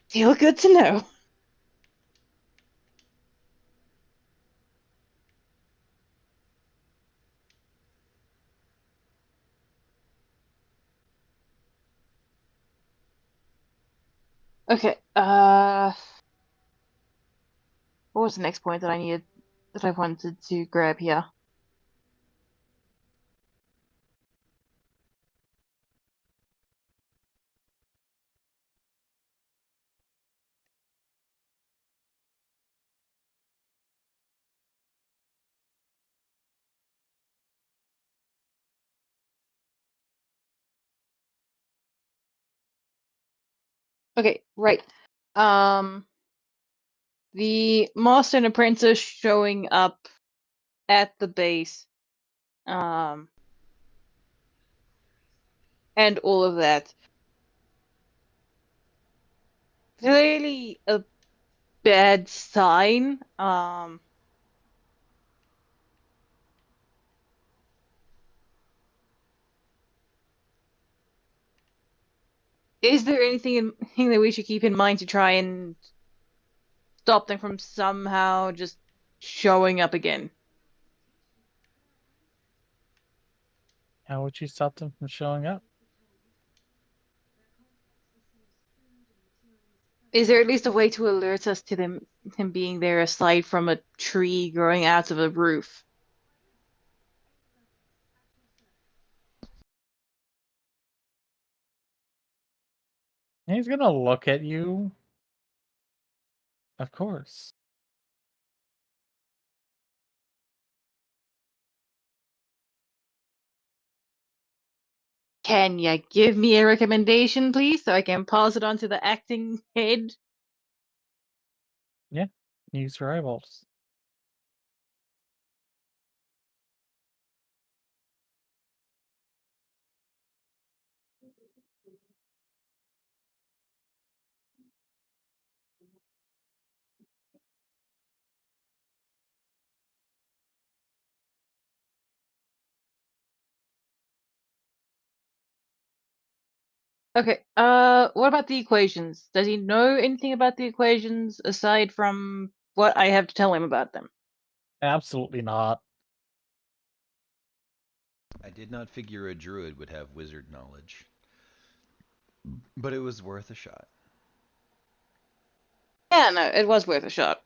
Feel good to know. Okay. What was the next point that I wanted to grab here? Okay, right. Um, the master and apprentice showing up at the base, um, and all of that. Clearly a bad sign. Is there anything that we should keep in mind to try and stop them from somehow just showing up again? How would you stop them from showing up? Is there at least a way to alert us to him being there aside from a tree growing out of a roof? He's gonna look at you. Of course. Can you give me a recommendation, please, so I can pass it on to the acting head? Yeah. Use your eyeballs. Okay, what about the equations? Does he know anything about the equations aside from what I have to tell him about them? Absolutely not. I did not figure a druid would have wizard knowledge, but it was worth a shot. Yeah, no, it was worth a shot.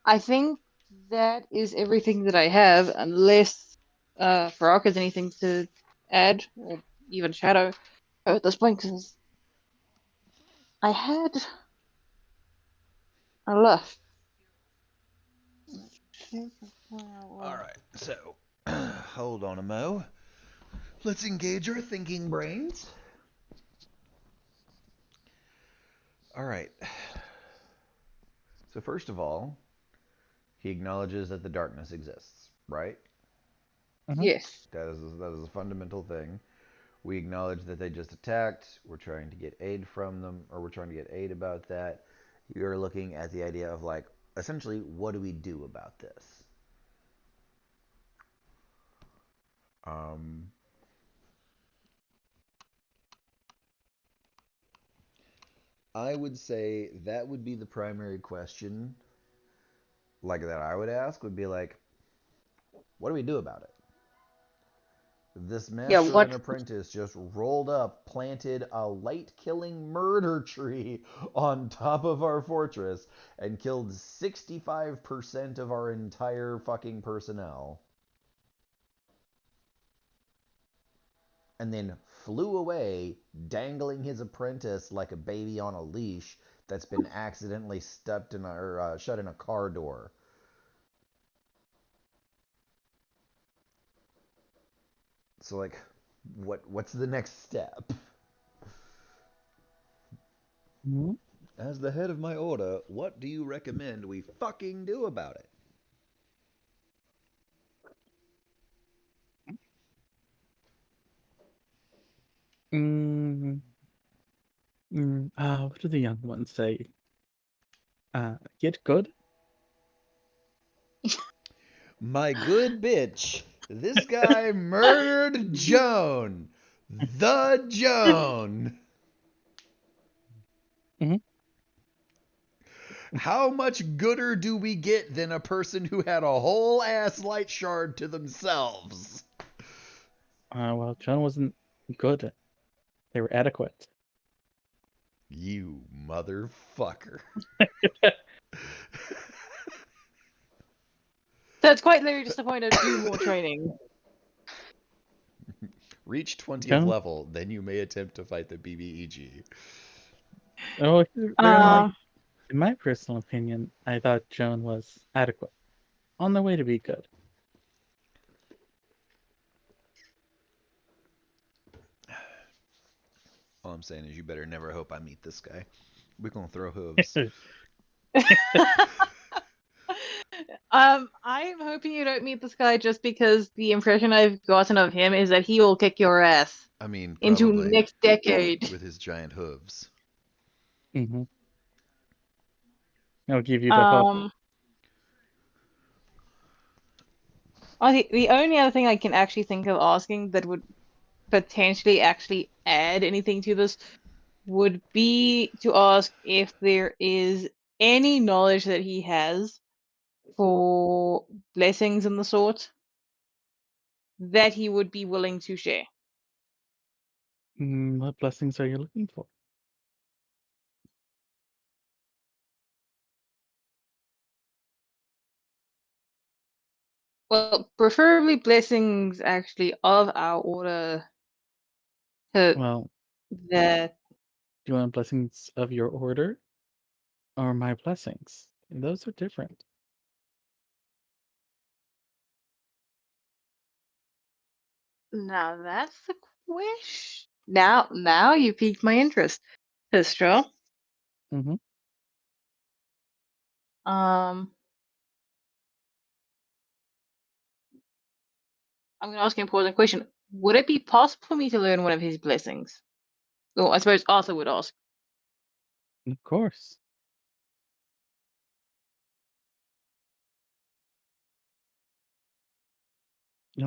I think that is everything that I have, unless Farok has anything to add, or even Shadow at this point, because I had a lot. All right, so hold on a mo. Let's engage our thinking brains. All right. So first of all, he acknowledges that the darkness exists, right? Yes. That is a fundamental thing. We acknowledge that they just attacked. We're trying to get aid from them, or we're trying to get aid about that. You're looking at the idea of like, essentially, what do we do about this? Um, I would say that would be the primary question, like that I would ask would be like, what do we do about it? This Yeah, master and what? apprentice just rolled up, planted a light killing murder tree on top of our fortress, and killed 65% of our entire fucking personnel. And then flew away, dangling his apprentice like a baby on a leash that's been accidentally stepped in or shut in a car door. So like, what's the next step? Mm-hmm. As the head of my order, what do you recommend we fucking do about it? What do the young ones say? Get good? My good bitch, this guy murdered Joan. The Joan. Mhm. How much gooder do we get than a person who had a whole ass light shard to themselves? Well, John wasn't good. They were adequate. You motherfucker. So it's quite literally just a point of do more training. Reach 20th John, level, then you may attempt to fight the BBEG. oh, they're like, Uh, in my personal opinion, I thought Joan was adequate, on the way to be good. All I'm saying is you better never hope I meet this guy. We're gonna throw hooves. I'm hoping you don't meet this guy just because the impression I've gotten of him is that he will kick your ass I mean, into probably next decade. with his giant hooves. Mm-hmm. I'll give you the hook. Um, the only other thing I can actually think of asking that would potentially actually add anything to this would be to ask if there is any knowledge that he has for blessings and the sort. that he would be willing to share. What blessings are you looking for? Well, preferably blessings actually of our order Well, that do you want blessings of your order or my blessings? Those are different. now that's the question. Now you piqued my interest, Sistra. Mm-hmm. Um, I'm going to ask you an important question. Would it be possible for me to learn one of his blessings? Well, I suppose Arthur would ask. Of course.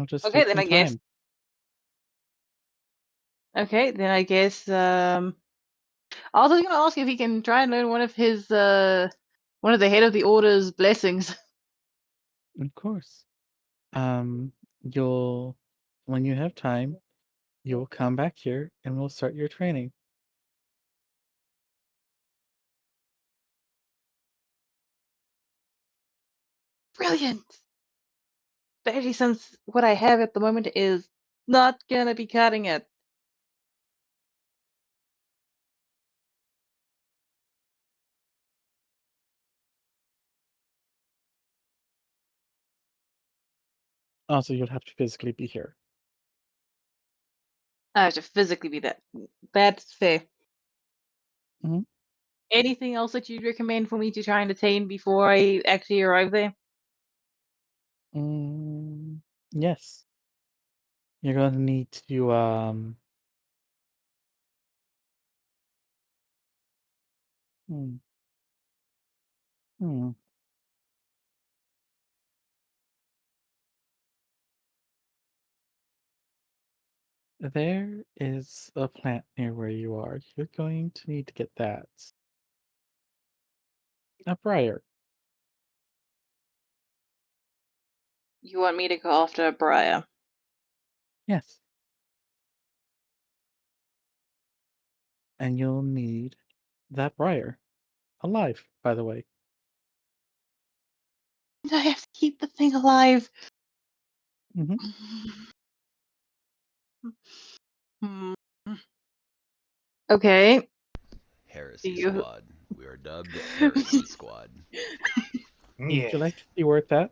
Just Okay, take then some I guess. time. Okay, then I guess. Arthur's going to ask if he can try and learn one of his one of the head of the order's blessings. Of course. You'll when you have time, you'll come back here and we'll start your training. Brilliant. Especially since what I have at the moment is not gonna be cutting it. Also, you'll have to physically be here. I have to physically be that. That's fair. Mhm. Anything else that you'd recommend for me to try and attain before I actually arrive there? Yes. You're going to need to hmm, hmm. There is a plant near where you are. You're going to need to get that. A briar. You want me to go after Briar? Yes. And you'll need that briar. Alive, by the way. I have to keep the thing alive. Hmm. Hmm. Okay. Heresy You. Squad. We are dubbed Heresy Squad. Would Yeah. you like to see where it's at?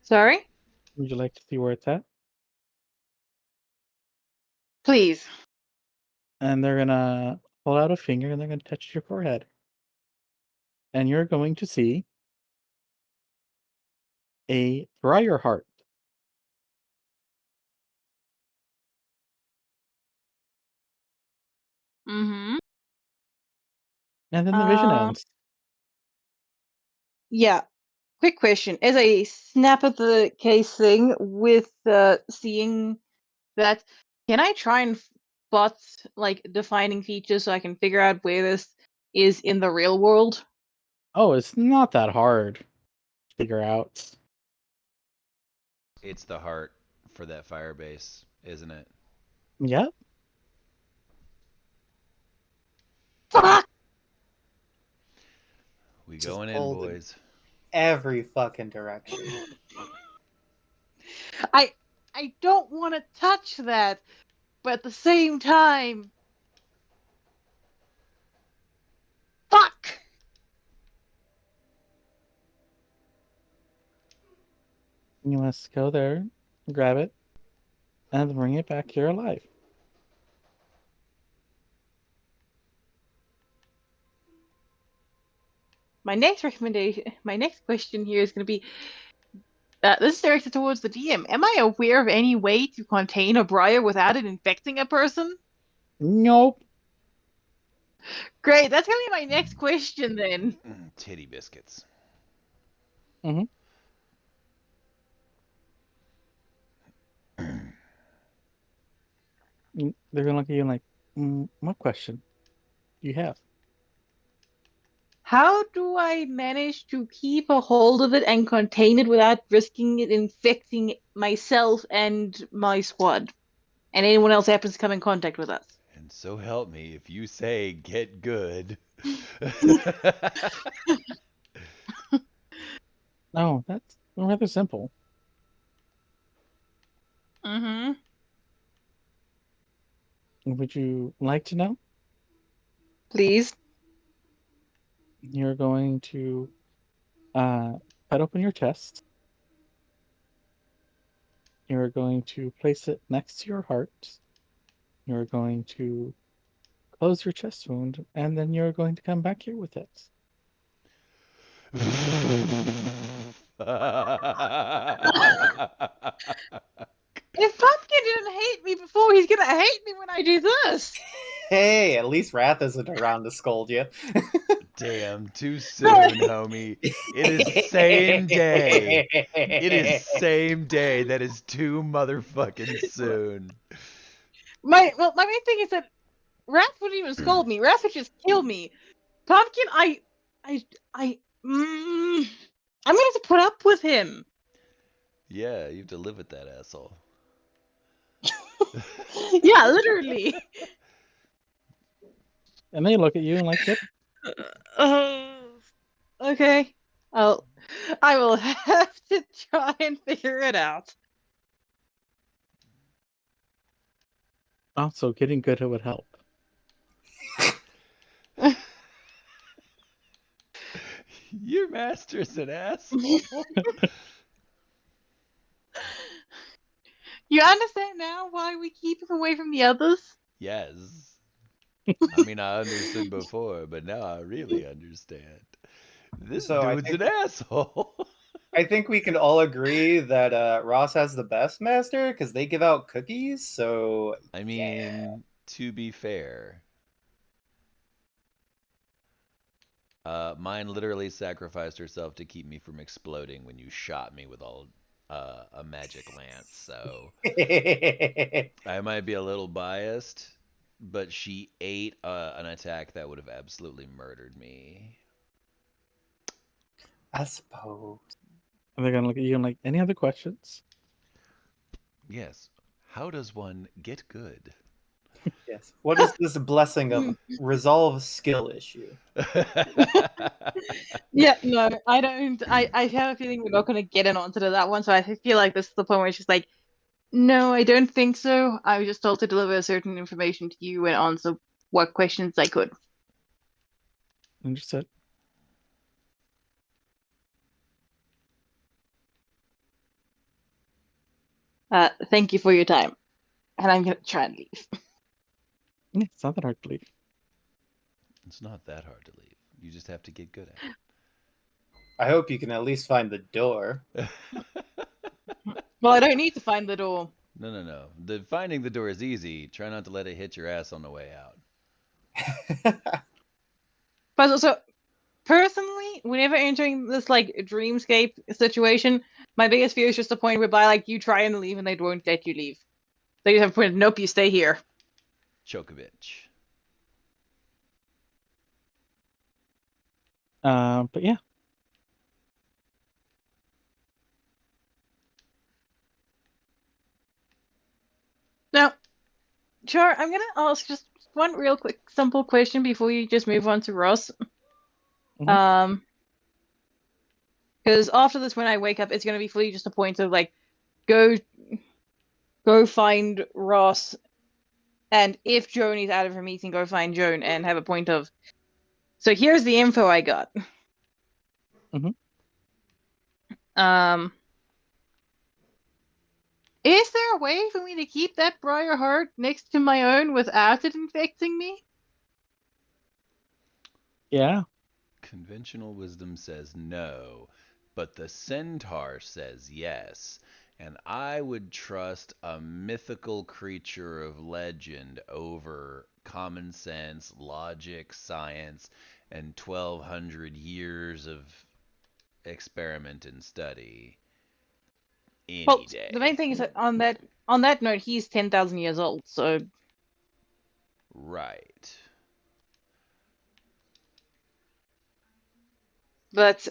Sorry? Would you like to see where it's at? Please. And they're gonna pull out a finger and they're gonna touch your forehead. And you're going to see a briar heart. Mm-hmm. And then the vision ends. Yeah. Quick question. As I snap at the case thing with seeing that, can I try and spot like defining features so I can figure out where this is in the real world? Oh, it's not that hard to figure out. It's the heart for that fire base, isn't it? Yep. Fuck! We Just going in, pulled in boys. every fucking direction. I don't want to touch that, but at the same time, fuck! You must go there, grab it, and bring it back here alive. My next recommendation, my next question here is going to be this is directed towards the DM. Am I aware of any way to contain a briar without it infecting a person? Nope. Great, that's going to be my next question then. Titty biscuits. Mm-hmm. They're gonna look at you like, what question do you have? how do I manage to keep a hold of it and contain it without risking it infecting myself and my squad? And anyone else happens to come in contact with us. And so help me if you say get good. No, that's rather simple. Mm-hmm. Would you like to know? Please. You're going to cut open your chest. You're going to place it next to your heart. You're going to close your chest wound, and then you're going to come back here with it. If Pumpkin didn't hate me before, he's gonna hate me when I do this. Hey, at least Wrath isn't around to scold you. Damn, too soon, homie. It is same day. It is same day. That is too motherfucking soon. My main thing is that Wrath wouldn't even scold me. Wrath would just kill me. Pumpkin, I'm gonna have to put up with him. Yeah, you have to live with that asshole. Yeah, literally. And they look at you and like, yep. Okay. I will have to try and figure it out. Also, getting good would help. Your master's an asshole. You understand now why we keep him away from the others? Yes. I mean, I understood before, but now I really understand. This So I dude's think- an asshole. I think we can all agree that Ross has the best master because they give out cookies. So I mean, to be fair, mine literally sacrificed herself to keep me from exploding when you shot me with a magic lance. So I might be a little biased, but she ate an attack that would have absolutely murdered me. I suppose. And they're gonna look at you and like, any other questions? Yes. How does one get good? Yes. What is this blessing of resolve skill issue? Yeah, no, I don't. I have a feeling we're not going to get an answer to that one, so I feel like this is the point where she's like, no, I don't think so. I was just told to deliver certain information to you and answer what questions I could. Understood. Thank you for your time. And I'm going to try and leave. Yeah, it's not that hard to believe. It's not that hard to leave. You just have to get good at I hope you can at least find the door. it. Well, I don't need to find the door. No. Finding the door is easy. Try not to let it hit your ass on the way out. But also, personally, whenever entering this like dreamscape situation, my biggest fear is just the point whereby like you try and leave and they won't let you leave. They just have a point. Nope, you stay here. Chokovich. But yeah. Now, sure, I'm gonna ask just one real quick, simple question before you just move on to Ross. Mhm. Because after this, when I wake up, it's gonna be fully just a point of like, go find Ross, and if Joan is out of her meeting, go find Joan and have a point of. So here's the info I got. Mhm. Is there a way for me to keep that briar heart next to my own without it infecting me? Yeah. Conventional wisdom says no, but the centaur says yes. And I would trust a mythical creature of legend over common sense, logic, science, and 1,200 years of experiment and study. Any Well, day. the main thing is that on that note, he's 10,000 years old, so Right. But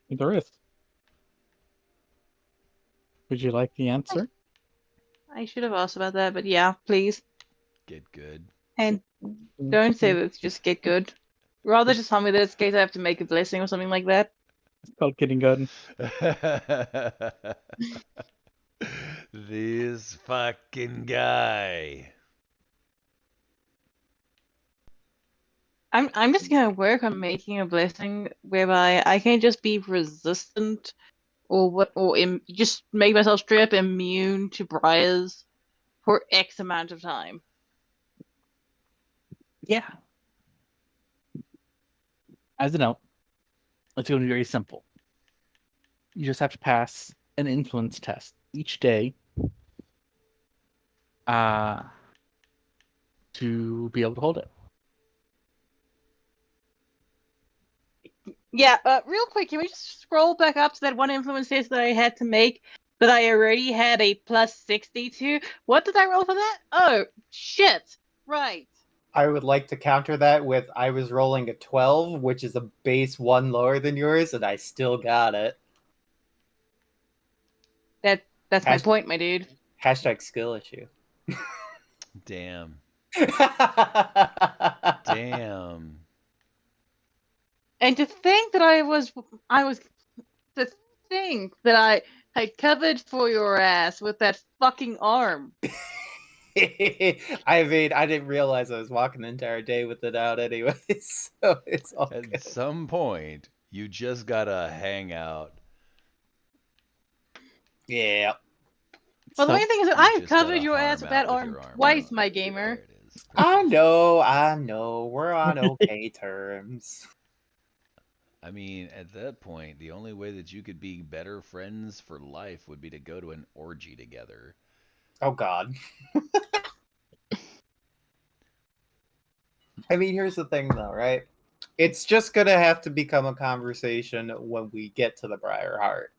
There is. Would you like the answer? I should have asked about that. But yeah, please. Get good. And don't say Mhm. that it's just get good. Rather just tell me that it's case I have to make a blessing or something like that. It's called getting good. This fucking guy. I'm just gonna work on making a blessing whereby I can just be resistant or just make myself straight up immune to briars for X amount of time. Yeah. As a note, it's going to be very simple. You just have to pass an influence test each day to be able to hold it. Yeah, real quick, can we just scroll back up to that one influence test that I had to make that I already had a plus 60 to? What did I roll for that? Oh, shit. Right. I would like to counter that with I was rolling a 12, which is a base 1 lower than yours, and I still got it. That's my Hash- point, my dude. Hashtag skill issue. Damn. I Damn. And to think that to think that I covered for your ass with that fucking arm. mean, I didn't realize I was walking the entire day with it out anyway, so it's all At good. some point, you just gotta hang out. Yeah. Well, the So, main thing is that You I've just gotta covered your ass harm with out that with arm your arm. twice, my There gamer. it is. I know. We're on okay terms. I mean, at that point, the only way that you could be better friends for life would be to go to an orgy together. Oh god. I mean, here's the thing though, right? It's just gonna have to become a conversation when we get to the Briar Heart.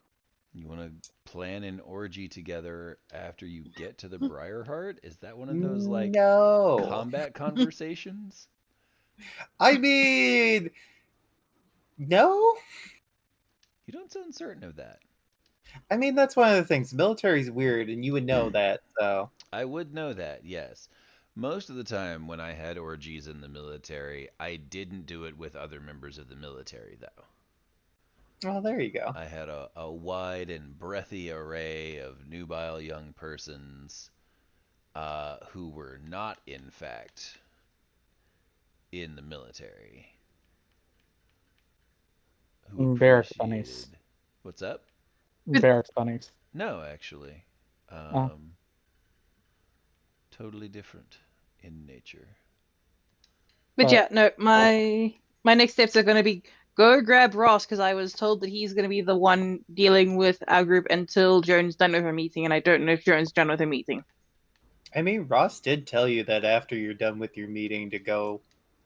You want to plan an orgy together after you get to the Briarheart? Is that one of those like No. combat conversations? I mean, no. You don't sound certain of that. I mean, that's one of the things. The military's weird, and you would know that. So, I would know that, yes. Most of the time when I had orgies in the military, I didn't do it with other members of the military, though. well, there you go. I had a wide and breathy array of nubile young persons who were not, in fact, in the military, who barrack bunnies. appreciated. What's up? Barrack bunnies. No, actually. Oh. Totally different in nature. But But yeah, no, my next steps are going to be go grab Ross because I was told that he's going to be the one dealing with our group until Joan's done with her meeting, and I don't know if Joan's done with her meeting. I mean, Ross did tell you that after you're done with your meeting to go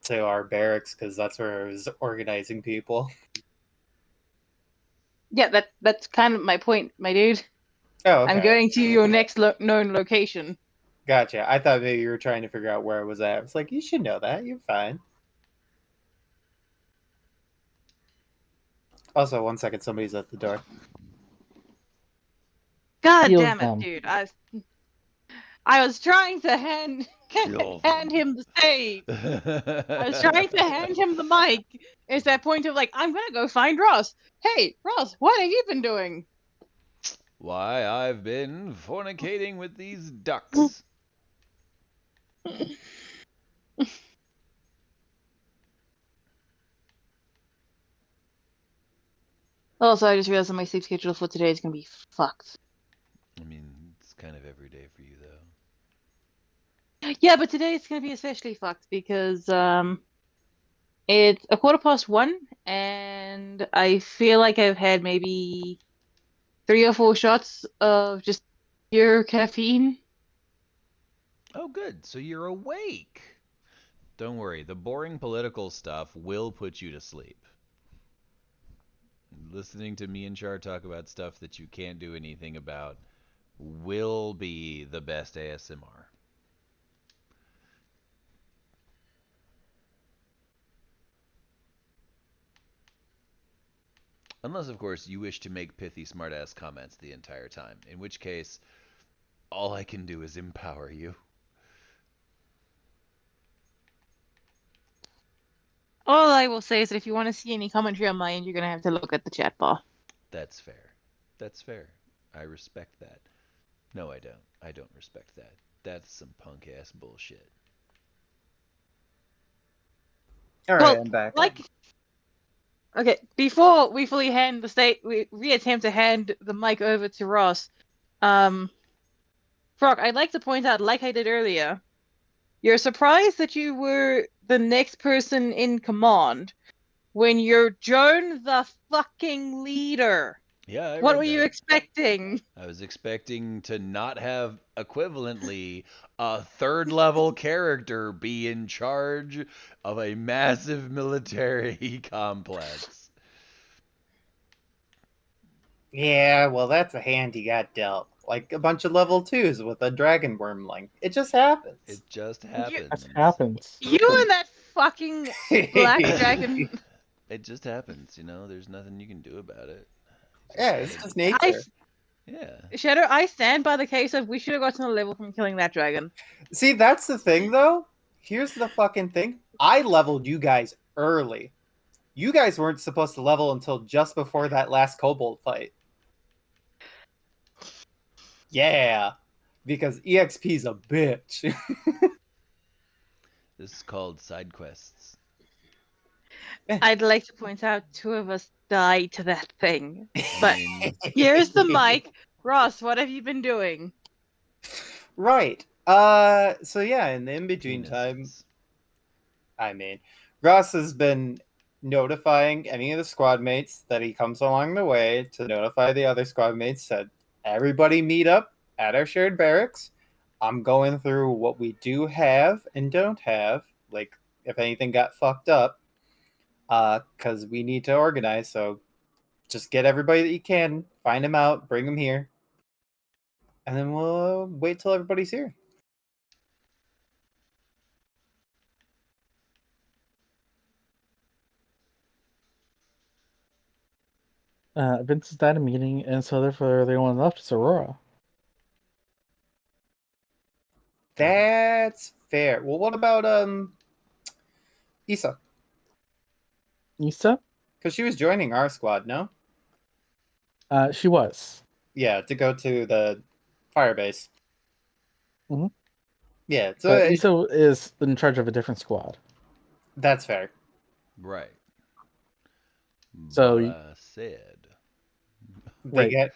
to our barracks because that's where I was organizing people. Yeah, that's kind of my point, my dude. Oh, okay. I'm going to your next known location. Gotcha. I thought maybe you were trying to figure out where I was at. I was like, you should know that. You're fine. Also, 1 second. Somebody's at the door. God Kill damn it, them. dude! I was trying to hand Kill hand him the stage. I was trying to hand him the mic. It's that point of like, I'm gonna go find Ross. Hey, Ross, what have you been doing? Why, I've been fornicating with these ducks. Also, I just realized that my sleep schedule for today is gonna be fucked. I mean, it's kind of every day for you, though. Yeah, but today it's gonna be especially fucked because it's 1:15, and I feel like I've had maybe 3 or 4 shots of just pure caffeine. Oh, good. So you're awake. Don't worry. The boring political stuff will put you to sleep. Listening to me and Char talk about stuff that you can't do anything about will be the best ASMR. Unless, of course, you wish to make pithy smartass comments the entire time, in which case, all I can do is empower you. All I will say is that if you want to see any commentary on my end, you're gonna have to look at the chat bar. That's fair. That's fair. I respect that. No, I don't. I don't respect that. That's some punk ass bullshit. All right, Well, I'm back. okay, before we fully hand we reattempt to hand the mic over to Ross. Frog, I'd like to point out, like I did earlier, you're surprised that you were the next person in command when you're Joan the fucking leader. Yeah, I What read were you that. expecting? I was expecting to not have equivalently a third level character be in charge of a massive military complex. Yeah, well, that's a hand you got dealt. Like a bunch of level 2s with a dragon wormling. It just happens. It just You, happens. That happens. you and that fucking black dragon. It just happens, you know. There's nothing you can do about it. Yeah, it's gotta- just I, nature. yeah. Shadow, I stand by the case of we should have gotten a level from killing that dragon. See, that's the thing, though. Here's the fucking thing. I leveled you guys early. You guys weren't supposed to level until just before that last kobold fight. Yeah, because EXP's a bitch. This is called side quests. I'd like to point out 2 of us died to that thing. I But mean, here's the mic. Ross, what have you been doing? Right. So yeah, in the in-between time, penises. I mean, Ross has been notifying any of the squad mates that he comes along the way to notify the other squad mates that everybody meet up at our shared barracks. I'm going through what we do have and don't have, like if anything got fucked up, because we need to organize. So just get everybody that you can, find them out, bring them here, and then we'll wait till everybody's here. Vince is at a meeting, and so therefore the only one left is Aurora. That's fair. Well, what about Issa? Issa? Because she was joining our squad, no? She was. Yeah, to go to the firebase. Mhm. Yeah, so But Issa is in charge of a different squad. that's fair. Right. So but you- I said. They Wait. get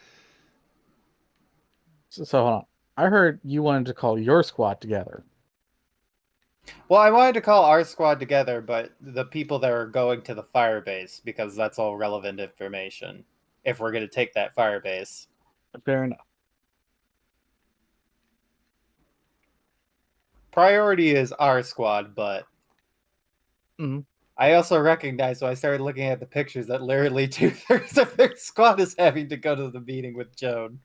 So hold on. I heard you wanted to call your squad together. well, I wanted to call our squad together, but the people that are going to the firebase, because that's all relevant information. If we're gonna take that firebase. Fair enough. Priority is our squad, but Mhm. I also recognize when I started looking at the pictures that literally 2/3 of their squad is having to go to the meeting with Joan.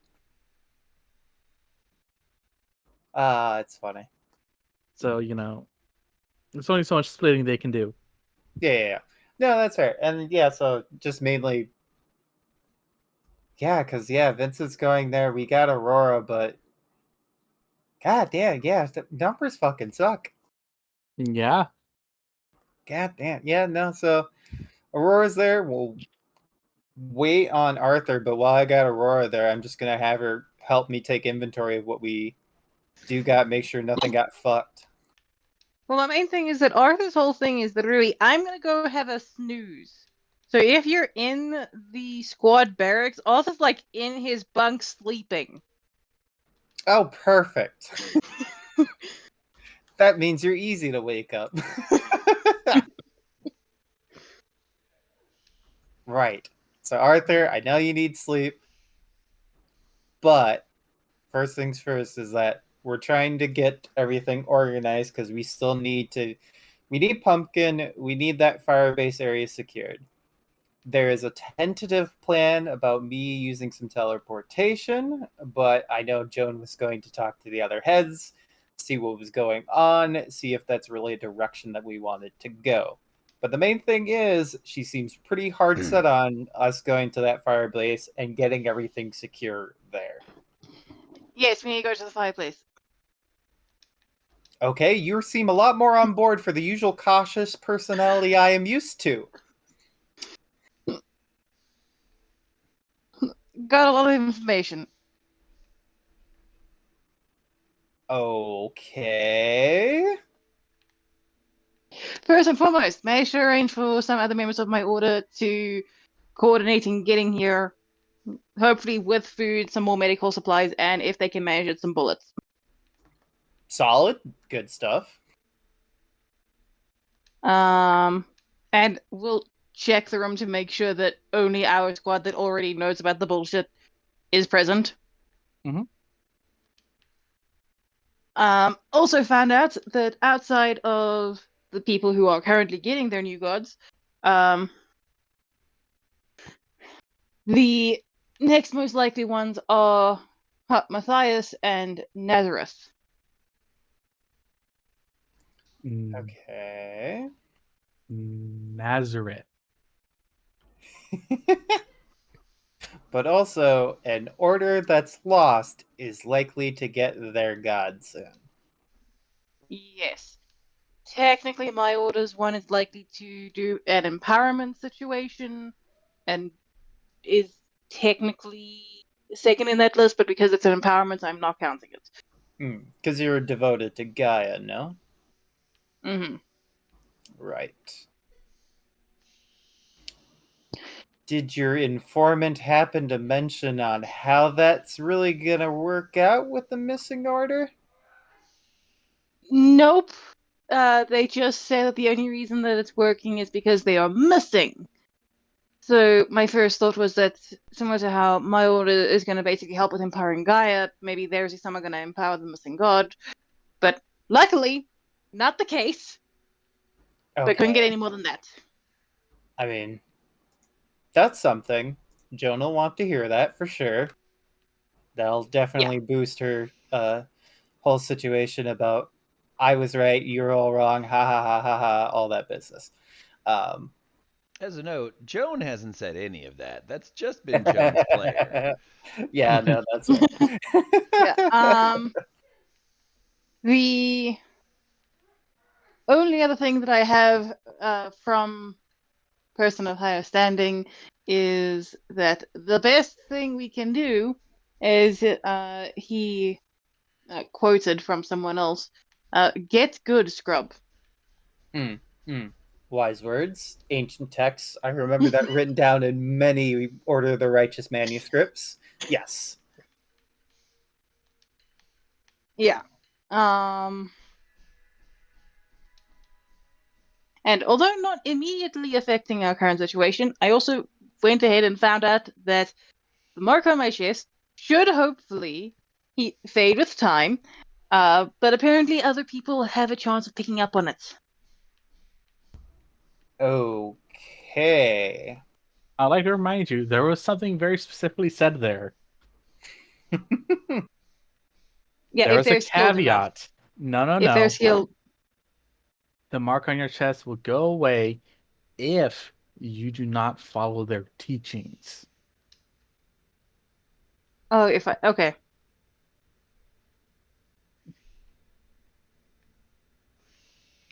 It's funny. So, there's only so much splitting they can do. Yeah. No, that's fair. And yeah, so just mainly yeah, because Vincent's going there. We got Aurora, but god damn, yeah, the numbers fucking suck. Yeah. God damn. Yeah, no, so Aurora's there. We'll wait on Arthur, but while I got Aurora there, I'm just gonna have her help me take inventory of what we do got, make sure nothing got fucked. Well, my main thing is that Arthur's whole thing is that really, I'm gonna go have a snooze. So if you're in the squad barracks, Arthur's like in his bunk sleeping. Oh, perfect. That means you're easy to wake up. Right. So Arthur, I know you need sleep, but first things first is that we're trying to get everything organized because we still need Pumpkin, we need that firebase area secured. There is a tentative plan about me using some teleportation, but I know Joan was going to talk to the other heads, see what was going on, see if that's really a direction that we wanted to go. But the main thing is, she seems pretty hard set on us going to that fireplace and getting everything secure there. Yes, we need to go to the fireplace. Okay, you seem a lot more on board for the usual cautious personality I am used to. Got a lot of information. Okay. First and foremost, may I should arrange for some other members of my order to coordinate in getting here, hopefully with food, some more medical supplies, and if they can manage it, some bullets. Solid. Good stuff. And we'll check the room to make sure that only our squad that already knows about the bullshit is present. Mhm. Also found out that outside of the people who are currently getting their new gods, the next most likely ones are Matthias and Nazareth. Okay. Nazareth. But also, an order that's lost is likely to get their god soon. Yes. Technically, my orders one is likely to do an empowerment situation and is technically second in that list, but because it's an empowerment, I'm not counting it. Because you're devoted to Gaia, no? Mm-hmm. Right. Did your informant happen to mention on how that's really gonna work out with the missing order? Nope. They just say that the only reason that it's working is because they are missing. So my first thought was that similar to how my order is going to basically help with empowering Gaia, maybe theirs is someone going to empower the missing god. But luckily, not the case. But couldn't get any more than that. I mean, that's something. Jonah will want to hear that for sure. That'll definitely boost her whole situation about I was right, you're all wrong, ha ha ha ha ha, all that business. As a note, Joan hasn't said any of that. That's just been Joan's player. Yeah, no, that's right. Yeah. The only other thing that I have from person of higher standing is that the best thing we can do is he quoted from someone else, get good, scrub. Wise words, ancient texts. I remember that written down in many Order of the Righteous manuscripts. Yes. Yeah. And although not immediately affecting our current situation, I also went ahead and found out that the mark on my chest should hopefully fade with time, but apparently other people have a chance of picking up on it. Okay. I'd like to remind you, there was something very specifically said there. Yeah, There if was a they're skilled enough. caveat. No. If they're skilled. The mark on your chest will go away if you do not follow their teachings. Oh, okay.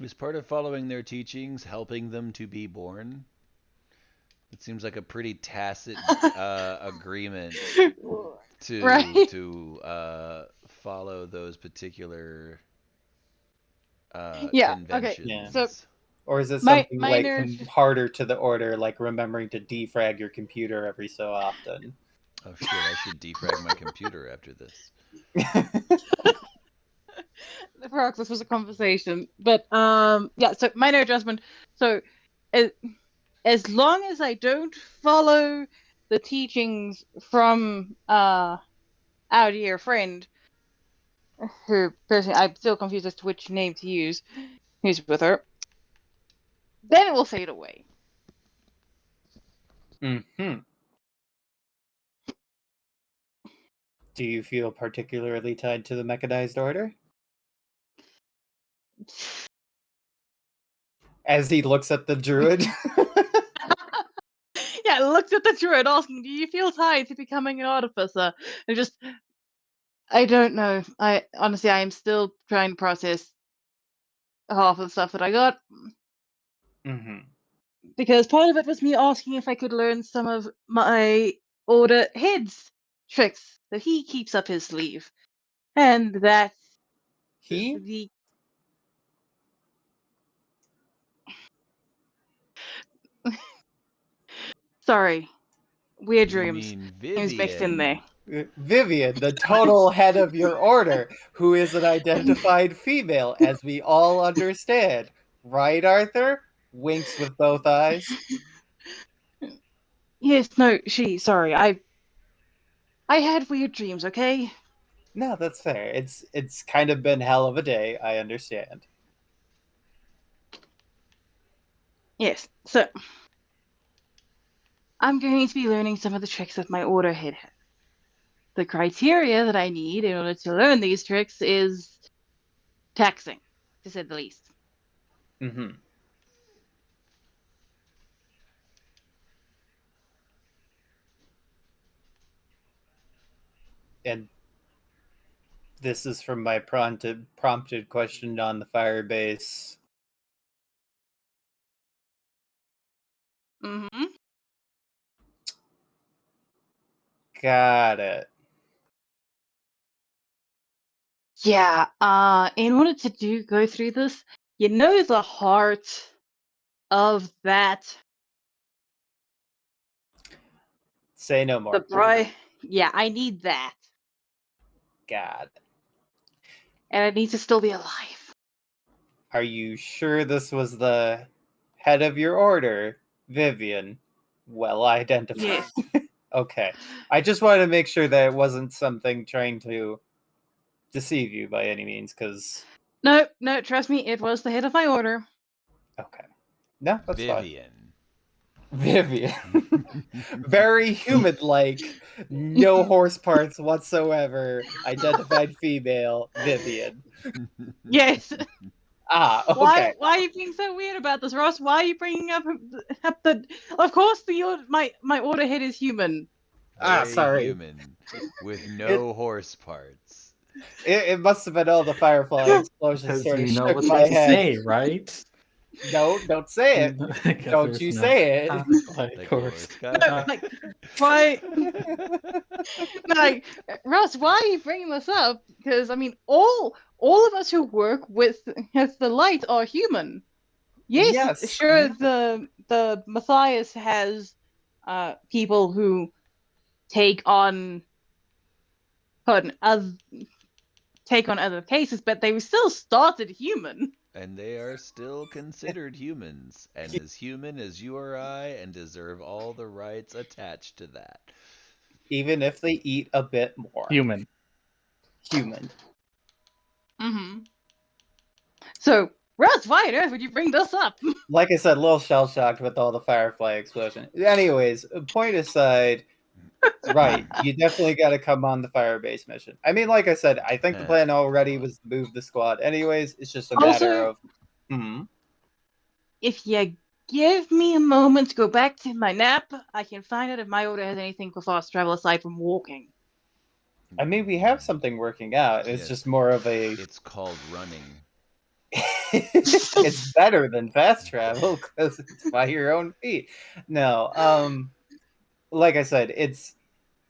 Is part of following their teachings helping them to be born? It seems like a pretty tacit agreement to Right. follow those particular Yeah, okay. conventions. So Or is it My- something my like nerd- harder to the order, like remembering to defrag your computer every so often? Oh shit! I should defrag my computer after this. Perhaps this was a conversation, but yeah. So minor adjustment. So, as long as I don't follow the teachings from our dear friend, who personally I'm still confused as to which name to use, who's with her, then it will fade away. Mm-hmm. Do you feel particularly tied to the mechanized order? As he looks at the druid. Yeah, looks at the druid asking, "Do you feel tied to becoming an artificer?" And just, I don't know. I honestly, I am still trying to process half of the stuff that I got. Mm-hmm. Because part of it was me asking if I could learn some of my older head's tricks that he keeps up his sleeve. And that's He? the. Sorry, weird You dreams. mean Names mixed in there. Vivian, the total head of your order, who is an identified female, as we all understand. Right, Arthur? Winks with both eyes. Yes, no, she. Sorry, I had weird dreams. Okay. No, that's fair. It's kind of been hell of a day, I understand. Yes. So I'm going to be learning some of the tricks that my order head has. The criteria that I need in order to learn these tricks is taxing, to say the least. Mm-hmm. And this is from my prompted question on the firebase. Mm-hmm. Got it. Yeah, in order to go through this, you know the heart of that Say no the more. bride. Yeah, I need that. God. And it needs to still be alive. Are you sure this was the head of your order, Vivian? Well identified. Yes. Okay. I just wanted to make sure that it wasn't something trying to deceive you by any means, because No, no, trust me, it was the head of my order. okay. No, that's fine. Vivian. Vivian. Very human-like, no horse parts whatsoever. Identified female, Vivian. Yes. Ah, okay. Why are you being so weird about this, Ross? Why are you bringing up the? Of course, my order head is human. Ah, Very sorry. human, with It, no horse parts. it must have been all the firefly explosions Because sort of you know shook what my they head. say, right? No, don't say it. Because Don't there's you no say it. conflict, Like of war course. sky. Like, why? Like, Ross, why are you bringing this up? Because I mean, all of us who work with the light are human. Yes, Yes. sure. The Matthias has people who take on pardon, take on other cases, but they were still started human. And they are still considered humans, and as human as you or I, and deserve all the rights attached to that. Even if they eat a bit more. Human. Human. Mm-hmm. So, Russ, why on earth would you bring this up? Like I said, a little shell shocked with all the firefly explosion. Anyways, point aside, right, you definitely got to come on the firebase mission. I mean, like I said, I think the plan already was to move the squad. Anyways, it's just a matter Also, of. Hmm. if you give me a moment to go back to my nap, I can find out if my order has anything for fast travel aside from walking. I mean, we have something working out. It's Yes. just more of a. It's called running. It's better than fast travel because it's by your own feet. No, like I said, it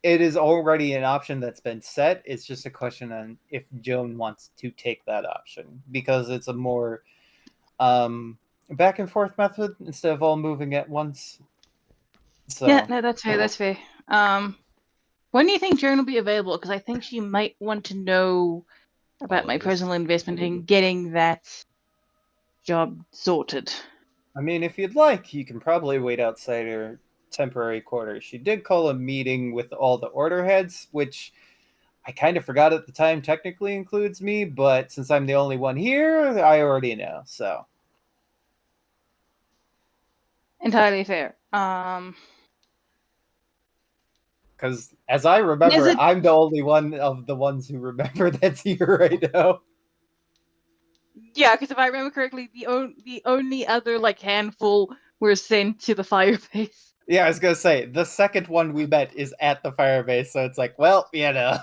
is already an option that's been set. It's just a question on if Joan wants to take that option because it's a more back and forth method instead of all moving at once. So Yeah, no, that's fair. That's fair. When do you think Joan will be available? Because I think she might want to know about All my of this? personal investment in getting that job sorted. I mean, if you'd like, you can probably wait outside her temporary quarters. She did call a meeting with all the order heads, which I kind of forgot at the time technically includes me, but since I'm the only one here, I already know. So Entirely fair. because as I Is remember, it? I'm the only one of the ones who remember that's here right now. Yeah, because if I remember correctly, the only other like handful were sent to the firebase. Yeah, I was gonna say the second one we met is at the firebase, so it's like, well, you know.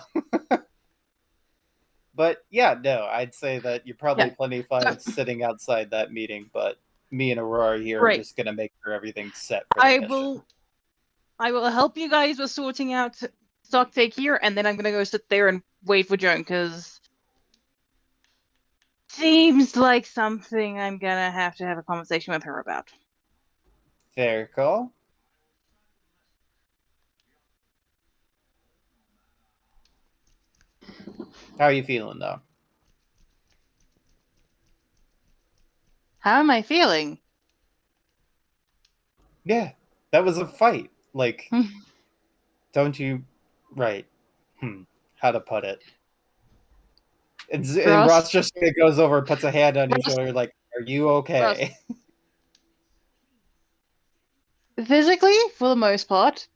But yeah, no, I'd say that you're probably Yeah. plenty fine sitting outside that meeting, but me and Aurora here are Right. just gonna make sure everything's set for the mission. I will help you guys with sorting out stock take here, and then I'm gonna go sit there and wait for Joan, because seems like something I'm gonna have to have a conversation with her about. Fair call. How are you feeling though? How am I feeling? Yeah, that was a fight. Like, don't you? Right. How to put it? And Ross just goes over, puts a hand on your shoulder, like, "Are you okay?" Physically, for the most part,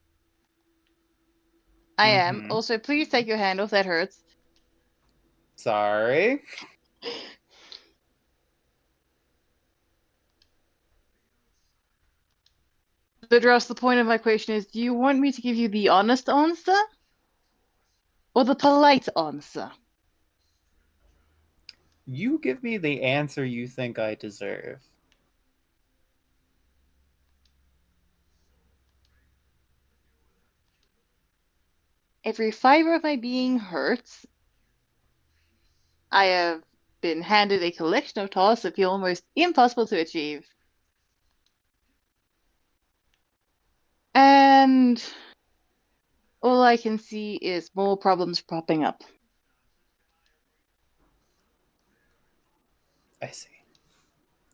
I am. Mhm. Also, please take your hand off. That hurts. Sorry. But Ross, the point of my question is, do you want me to give you the honest answer or the polite answer? You give me the answer you think I deserve. Every fiber of my being hurts. I have been handed a collection of tasks that feel almost impossible to achieve. And all I can see is more problems popping up. I see.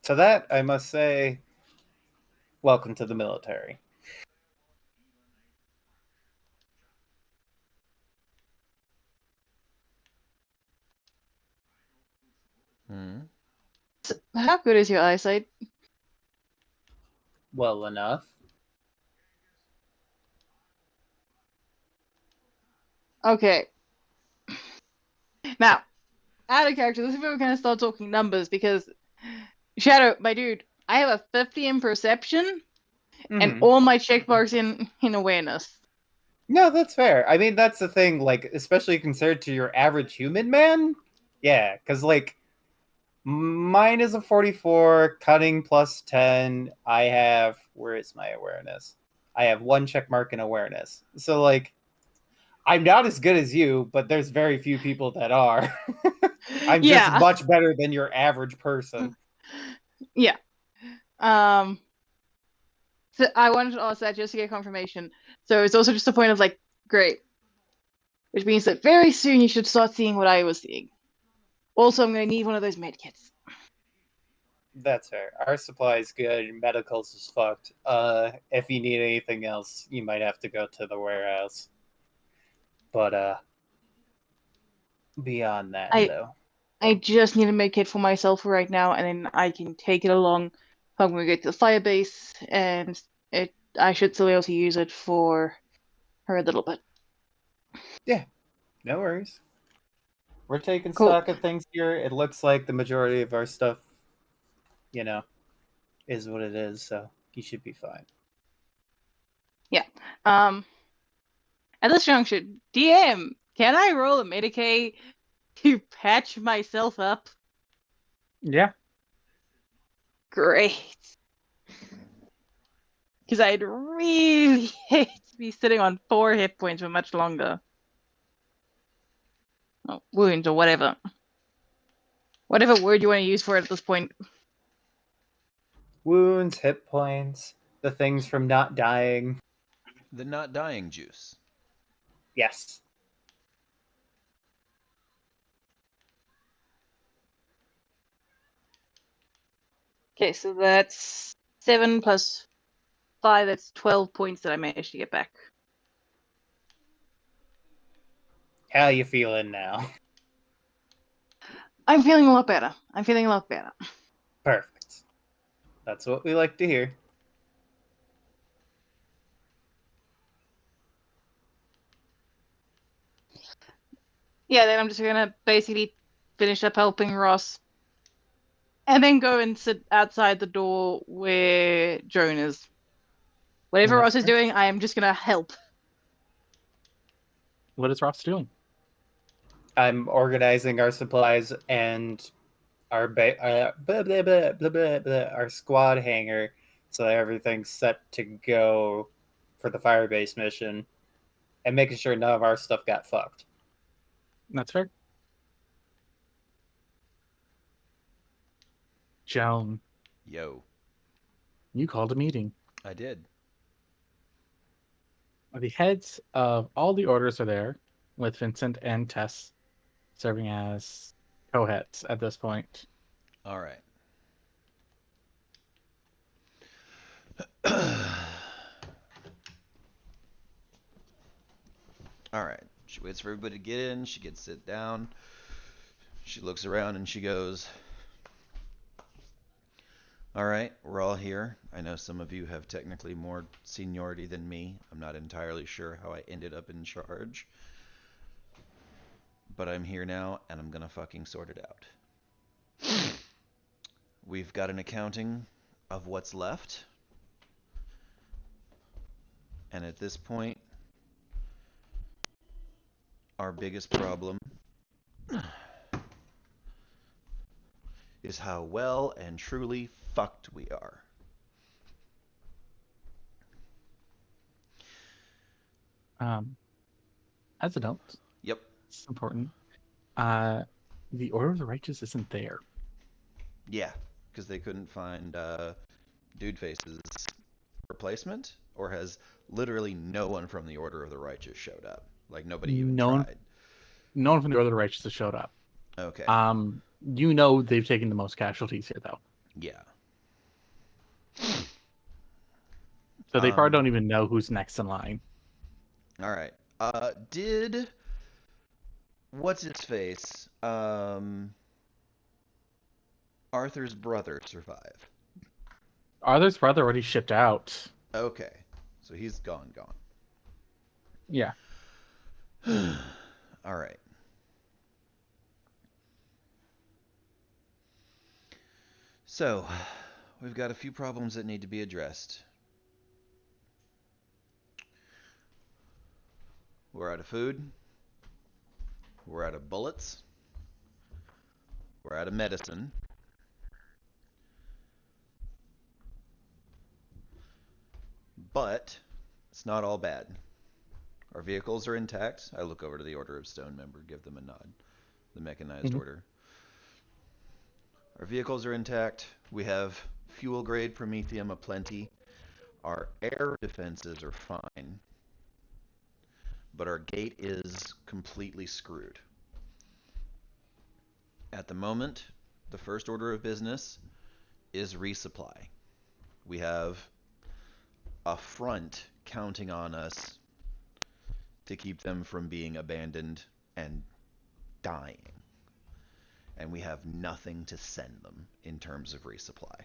To that, I must say, welcome to the military. Hmm. So how good is your eyesight? Well enough. Okay. Now, out of character, this is where we're going to start talking numbers, because Shadow, my dude, I have a 50 in perception and Mhm. all my check marks in awareness. No, that's fair. I mean, that's the thing, like, especially compared to your average human man. Yeah, because, like, mine is a 44, cutting plus 10. I have, where is my awareness? I have one check mark in awareness. So, like, I'm not as good as you, but there's very few people that are. I'm just Yeah. much better than your average person. Yeah. So I wanted to ask that just to get confirmation. So it's also just a point of like, great. Which means that very soon you should start seeing what I was seeing. Also, I'm going to need one of those med kits. That's fair. Our supply is good. Medicals is fucked. If you need anything else, you might have to go to the warehouse. But beyond that, I though, I just need a med kit for myself for right now, and then I can take it along when we get to the firebase, and I should still be able to use it for her a little bit. yeah, no worries. We're taking Cool. stock of things here. It looks like the majority of our stuff, you know, is what it is. So you should be fine. Yeah. At this junction, DM, can I roll a Medicaid to patch myself up? Yeah. Great. Because I'd really hate to be sitting on 4 hit points for much longer. Oh, wounds or whatever. Whatever word you want to use for it at this point. Wounds, hit points, the things from not dying. The not dying juice. Yes. Okay, so that's 7 plus 5, that's 12 points that I managed to get back. How you feeling now? I'm feeling a lot better. I'm feeling a lot better. Perfect. That's what we like to hear. Yeah, then I'm just gonna basically finish up helping Ross and then go and sit outside the door where Joan is. Whatever That's Ross is fair. doing, I am just gonna help. What is Ross doing? I'm organizing our supplies and our our squad hangar so that everything's set to go for the Firebase mission, and making sure none of our stuff got fucked. That's fair. Joan, Yo, you called a meeting. I did. The heads of all the orders are there, with Vincent and Tess serving as co-heads at this point. All right. All right. She waits for everybody to get in. She gets sit down. She looks around and she goes, all right, we're all here. I know some of you have technically more seniority than me. I'm not entirely sure how I ended up in charge. But I'm here now and I'm gonna fucking sort it out. We've got an accounting of what's left. And at this point, our biggest problem is how well and truly fucked we are. As a note, Yep. it's important. The Order of the Righteous isn't there. Yeah, because they couldn't find Dude Face's replacement, or has literally no one from the Order of the Righteous showed up. Like nobody even No one, tried. no one from the Order of the Righteous has showed up. Okay. You know they've taken the most casualties here, though. Yeah. So they probably don't even know who's next in line. All right. Did what's its face? Arthur's brother survive? Arthur's brother already shipped out. Okay. So he's gone. Yeah. All right. So, we've got a few problems that need to be addressed. We're out of food. We're out of bullets. We're out of medicine. But it's not all bad. Our vehicles are intact. I look over to the Order of Stone member, give them a nod. The mechanized order. Our vehicles are intact. We have fuel grade promethium aplenty. Our air defenses are fine. But our gate is completely screwed. At the moment, the first order of business is resupply. We have a front counting on us to keep them from being abandoned and dying. And we have nothing to send them in terms of resupply.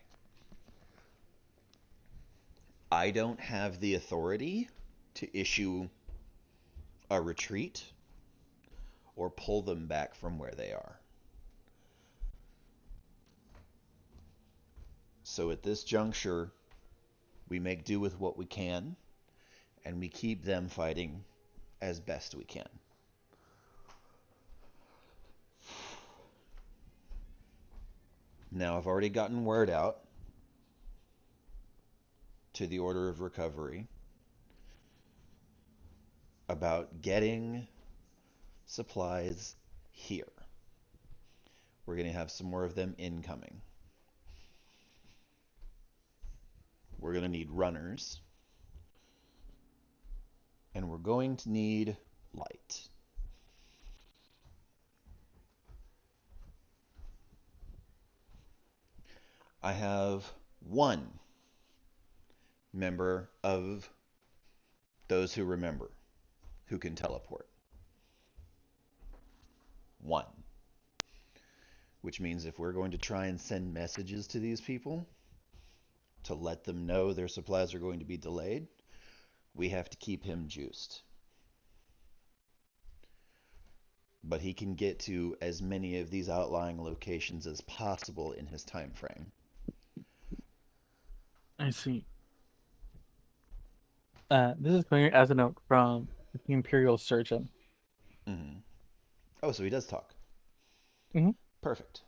I don't have the authority to issue a retreat or pull them back from where they are. So at this juncture, we make do with what we can, and we keep them fighting as best we can. Now, I've already gotten word out to the Order of Recovery about getting supplies here. We're going to have some more of them incoming. We're going to need runners. And we're going to need light. I have one member of those who remember who can teleport. One. Which means if we're going to try and send messages to these people to let them know their supplies are going to be delayed, we have to keep him juiced. but he can get to as many of these outlying locations as possible in his time frame. I see. This is coming as a note from the Imperial Surgeon. Mm-hmm. Oh, so he does talk. Mhm. Perfect.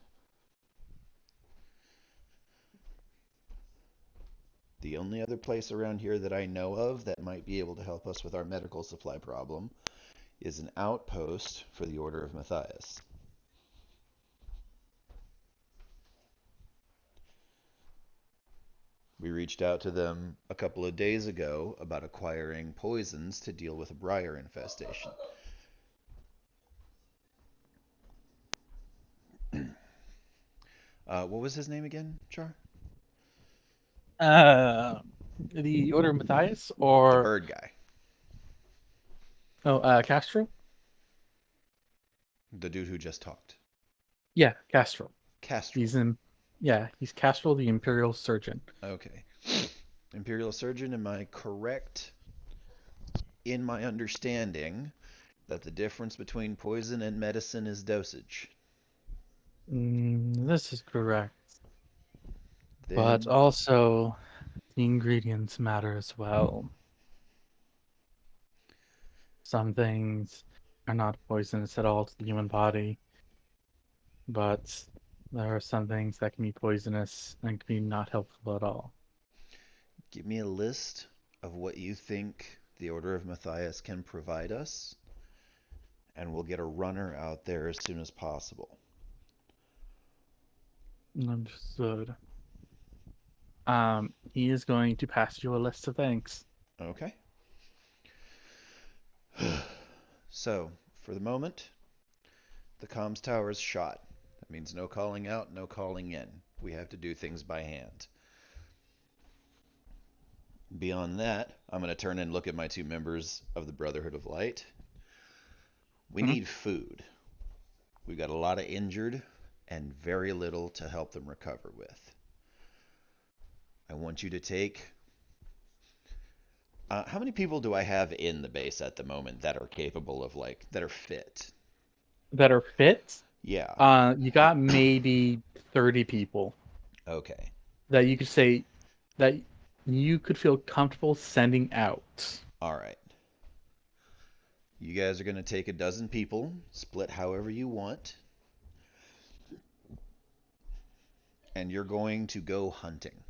The only other place around here that I know of that might be able to help us with our medical supply problem is an outpost for the Order of Matthias. We reached out to them a couple of days ago about acquiring poisons to deal with a briar infestation. What was his name again, Char? The Order of Matthias The or bird guy. Castro? The dude who just talked. Yeah, Castro. Castrol. He's Castro, the Imperial Surgeon. Okay. Imperial Surgeon, am I correct in my understanding that the difference between poison and medicine is dosage? This is correct. But Then also, the ingredients matter as well. Some things are not poisonous at all to the human body, but there are some things that can be poisonous and can be not helpful at all. give me a list of what you think the Order of Matthias can provide us, and we'll get a runner out there as soon as possible. Understood. He is going to pass you a list of things. Okay. So, for the moment, the comms tower is shot. That means no calling out, no calling in. We have to do things by hand. Beyond that, I'm going to turn and look at my two members of the Brotherhood of Light. We Mhm. need food. We've got a lot of injured and very little to help them recover with. I want you to take. How many people do I have in the base at the moment that are capable of, like, that are fit? That are fit. Yeah. You got maybe 30 people Okay. that you could say that you could feel comfortable sending out. All right. You guys are going to take a dozen people, split however you want, and you're going to go hunting.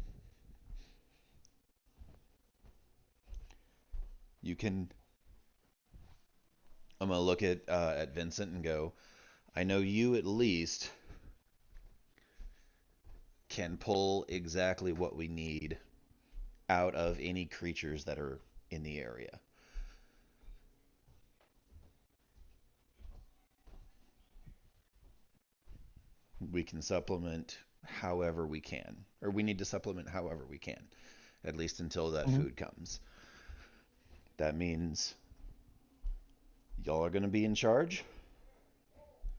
You can. I'm going to look at Vincent and go, I know you at least can pull exactly what we need out of any creatures that are in the area. We can supplement however we can, or we need to supplement however we can, at least until that Mhm. food comes. That means y'all are going to be in charge.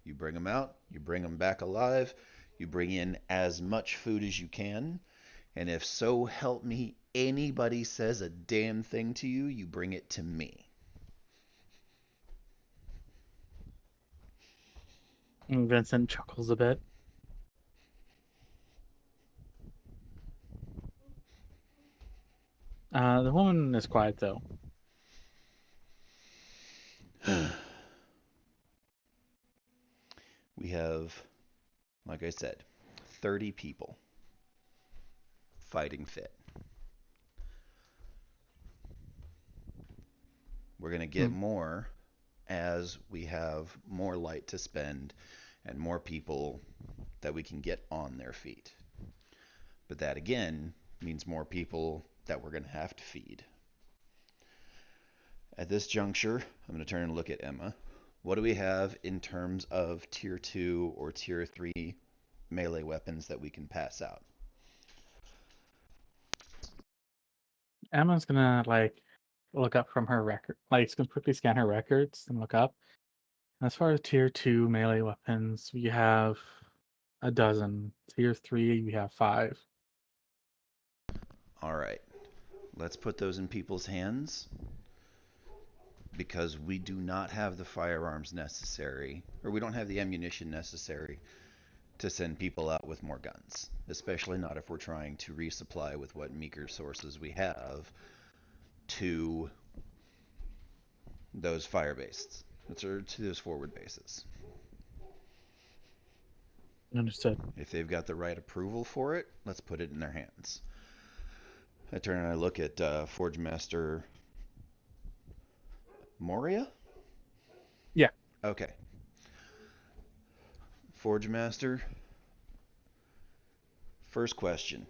You bring them out, you bring them back alive, you bring in as much food as you can, and if so help me anybody says a damn thing to you, you bring it to me. And Vincent chuckles a bit. The woman is quiet though. We have, like I said, 30 people fighting fit. We're going to get Mm. more as we have more light to spend and more people that we can get on their feet. But that again means more people that we're going to have to feed. At this juncture, I'm going to turn and look at Emma. What do we have in terms of tier 2 or tier 3 melee weapons that we can pass out? Emma's gonna look up from her record. Like, she's gonna quickly scan her records and look up. As far as tier 2 melee weapons, we have a dozen. Tier 3, we have 5. All right. Let's put those in people's hands. because we do not have the firearms necessary, or we don't have the ammunition necessary to send people out with more guns, especially not if we're trying to resupply with what meager sources we have to those fire bases, or to those forward bases. Understood. If they've got the right approval for it, let's put it in their hands. I turn and I look at Forge Master Moria? Yeah. Okay. Forge Master, first question.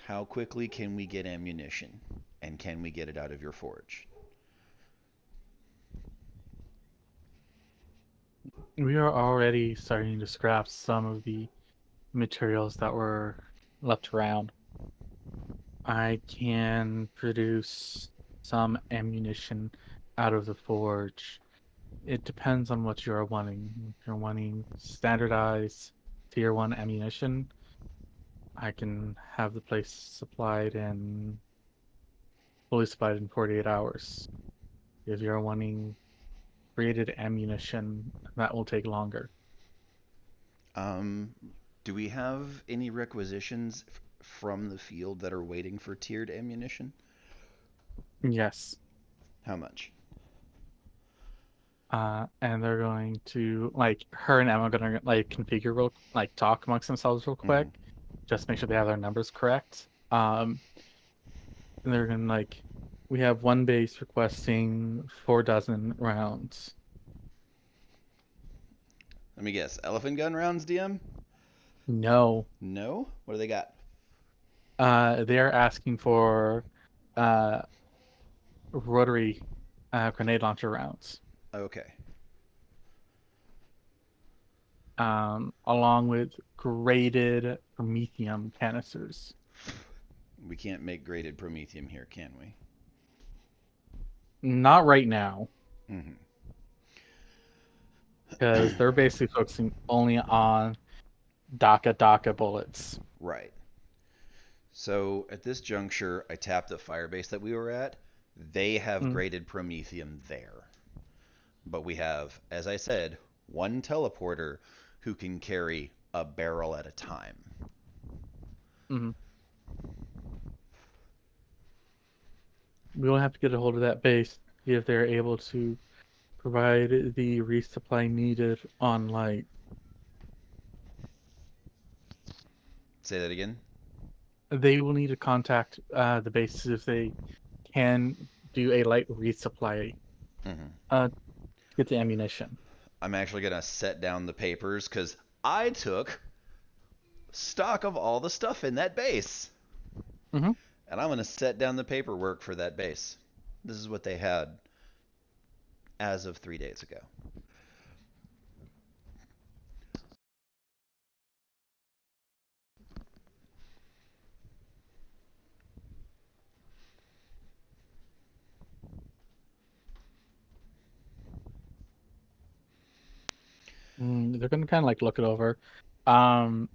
How quickly can we get ammunition? And can we get it out of your forge? We are already starting to scrap some of the materials that were left around. I can produce some ammunition out of the forge. It depends on what you are wanting. If you're wanting standardized tier 1 ammunition, I can have the place fully supplied in 48 hours. If you're wanting graded ammunition, that will take longer. Um, do we have any requisitions from the field that are waiting for tiered ammunition? Yes. How much? And they're going to her and Emma are gonna configure talk amongst themselves real quick, just make sure they have their numbers correct. And they're gonna we have one base requesting 4 dozen rounds. Let me guess. Elephant gun rounds, DM? No. No? What do they got? They're asking for rotary grenade launcher rounds. Okay. Along with graded promethium canisters. We can't make graded promethium here, can we? Not right now, Mm-hmm. because they're basically focusing only on DACA bullets. Right. So at this juncture, I tapped the fire base that we were at. They have graded promethium there. But we have, as I said, one teleporter who can carry a barrel at a time. Mm-hmm. We'll have to get a hold of that base, see if they're able to provide the resupply needed on light. Say that again? They will need to contact the base if they can do a light resupply Mm-hmm. to get the ammunition. I'm actually going to set down the papers because I took stock of all the stuff in that base. Mm-hmm. And I'm going to set down the paperwork for that base. This is what they had as of 3 days ago. They're gonna kind of look it over, and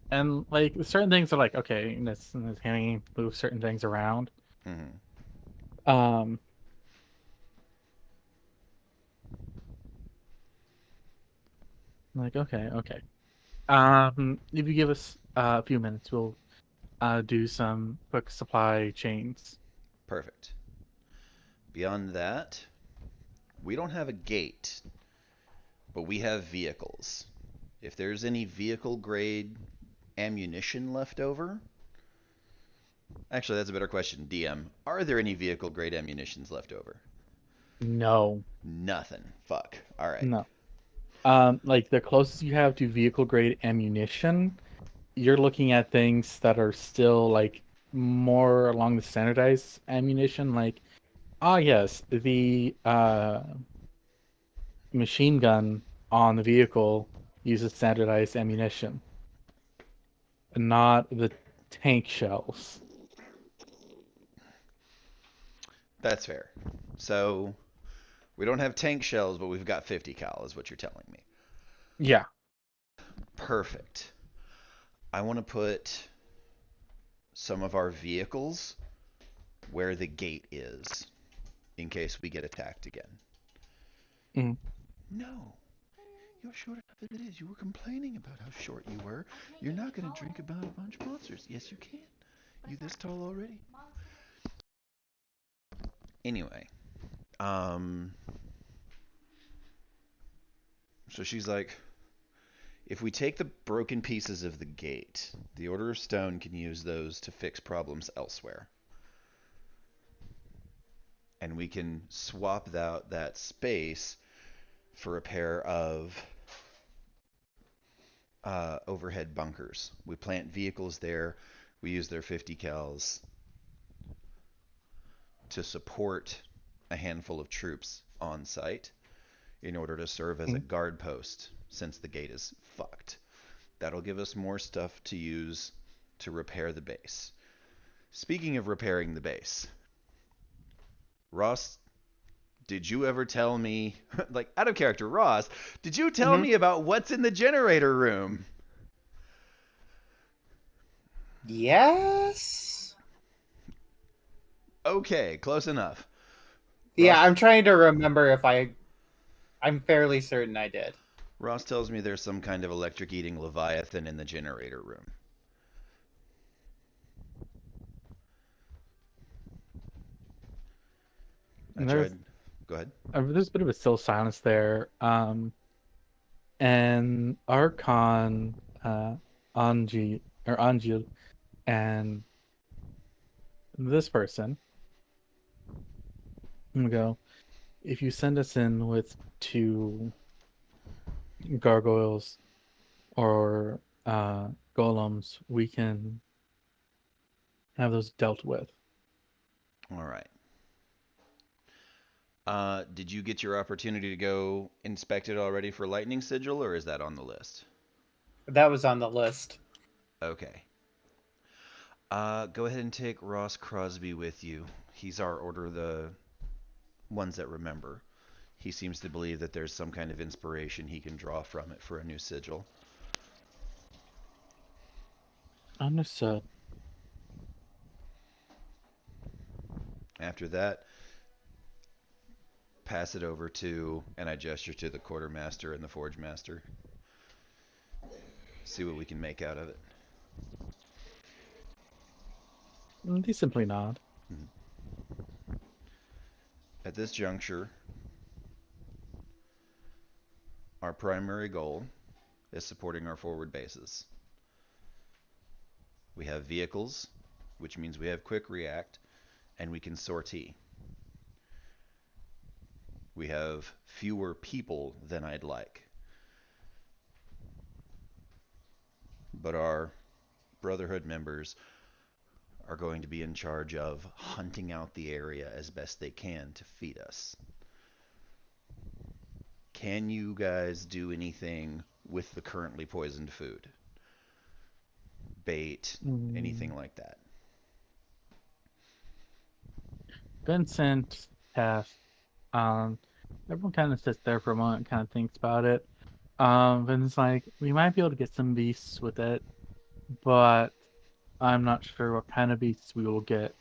certain things are okay, let's move certain things around. Mm-hmm. Um, okay. If you give us a few minutes, we'll do some quick supply chains. Perfect. Beyond that, we don't have a gate, but we have vehicles. If there's any vehicle grade ammunition left over, actually, that's a better question. DM, are there any vehicle grade ammunitions left over? No, Nothing. Fuck. All right. no. The closest you have to vehicle grade ammunition, you're looking at things that are still more along the standardized ammunition. Yes, the machine gun on the vehicle uses standardized ammunition, not the tank shells. That's fair. So we don't have tank shells, but we've got 50 cal, is what you're telling me. Yeah. Perfect. I want to put some of our vehicles where the gate is. in case we get attacked again. Mhm. No. You're short enough as it is. You were complaining about how short you were. You're not going to drink about a bunch of monsters. Yes, you can. You this tall already? Anyway, um, so she's like, if we take the broken pieces of the gate, the Order of Stone can use those to fix problems elsewhere. And we can swap out that space for a pair of overhead bunkers. We plant vehicles there. We use their 50 cals to support a handful of troops on site in order to serve as a guard post since the gate is fucked. That'll give us more stuff to use to repair the base. Speaking of repairing the base, Ross, did you ever tell me, like out of character, Ross, did you tell Mhm. me about what's in the generator room? Yes. Okay, close enough. Yeah, Ross, I'm trying to remember if I'm fairly certain I did. Ross tells me there's some kind of electric eating leviathan in the generator room. I And tried. Go ahead. there's a bit of a still silence there. And Archon, Anji, and this person go. If you send us in with 2 gargoyles or golems, we can have those dealt with. All right. Did you get your opportunity to go inspect it already for lightning sigil, or is that on the list? That was on the list. Okay. Go ahead and take Ross Crosby with you. He's our order of the ones that remember. He seems to believe that there's some kind of inspiration he can draw from it for a new sigil. Understood. After that, pass it over to, and I gesture to the quartermaster and the forge master. See what we can make out of it. They simply nod. At this juncture, our primary goal is supporting our forward bases. We have vehicles, which means we have quick react, and we can sortie. We have fewer people than I'd like. But our Brotherhood members are going to be in charge of hunting out the area as best they can to feed us. Can you guys do anything with the currently poisoned food? Bait, anything like that? Vincent, Taff, everyone kind of sits there for a moment, kind of thinks about it. Vincent's like, we might be able to get some beasts with it, but I'm not sure what kind of beasts we will get.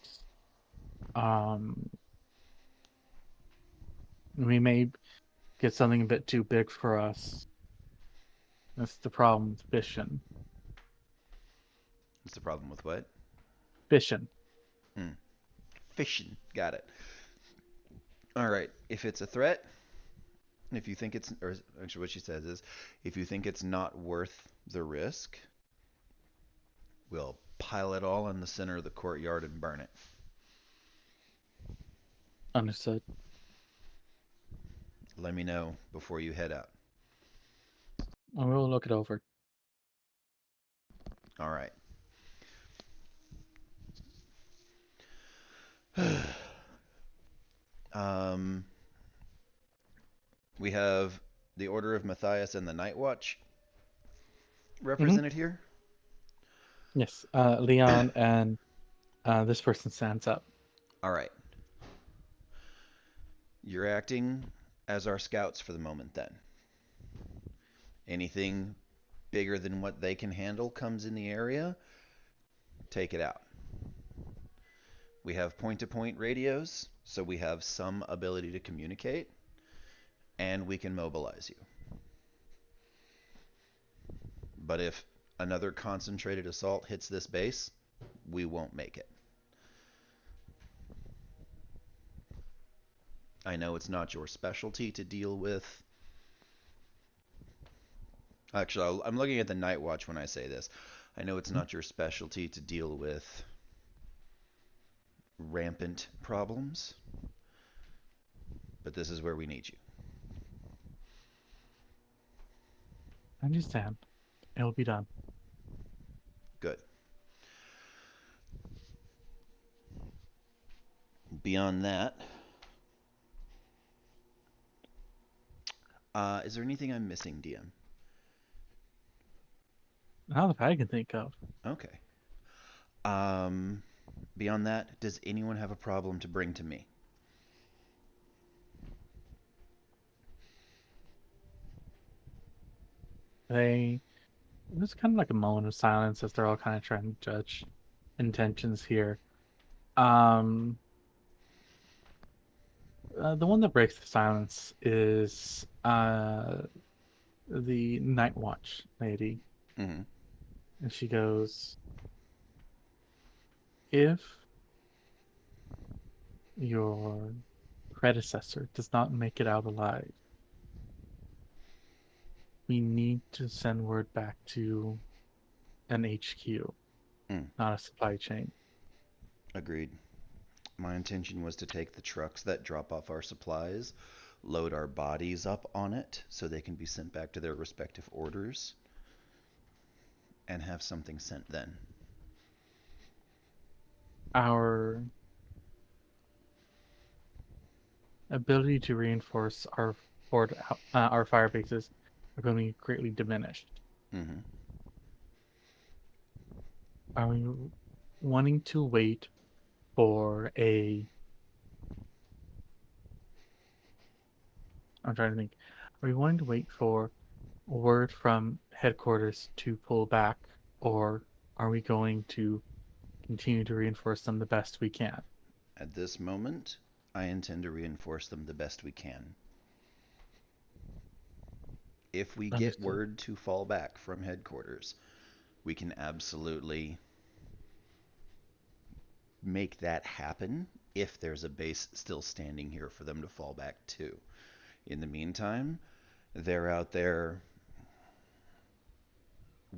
Um, we may get something a bit too big for us. That's the problem with fishing. What's the problem with what? Fishing. Fishing. Got it. All right. If it's a threat, if you think it's, or actually what she says is, if you think it's not worth the risk, we'll pile it all in the center of the courtyard and burn it. Understood. Let me know before you head out. I will look it over. All right. um, we have the Order of Matthias and the Night Watch represented here. Yes, Leon and this person stands up. All right. You're acting as our scouts for the moment then. Anything bigger than what they can handle comes in the area, take it out. We have point-to-point radios, so we have some ability to communicate, and we can mobilize you. But if another concentrated assault hits this base, we won't make it. I know it's not your specialty to deal with. Actually, I'm looking at the Night Watch when I say this. I know it's not your specialty to deal with rampant problems, but this is where we need you. I understand. It'll be done. Good. Beyond that, is there anything I'm missing, DM? Not that I can think of. Okay. Beyond that, does anyone have a problem to bring to me? There's kind of like a moment of silence as they're all kind of trying to judge intentions here. The one that breaks the silence is the Night Watch lady. Mm-hmm. And she goes, if your predecessor does not make it out alive, we need to send word back to an HQ, not a supply chain. Agreed. My intention was to take the trucks that drop off our supplies, load our bodies up on it so they can be sent back to their respective orders, and have something sent then. Our ability to reinforce our fire bases are going to be greatly diminished. Mm-hmm. Are we wanting to wait for I'm trying to think. Are we wanting to wait for word from headquarters to pull back, or are we going to continue to reinforce them the best we can? At this moment, I intend to reinforce them the best we can. If we get Understood. word to fall back from headquarters, we can absolutely make that happen if there's a base still standing here for them to fall back to. In the meantime, they're out there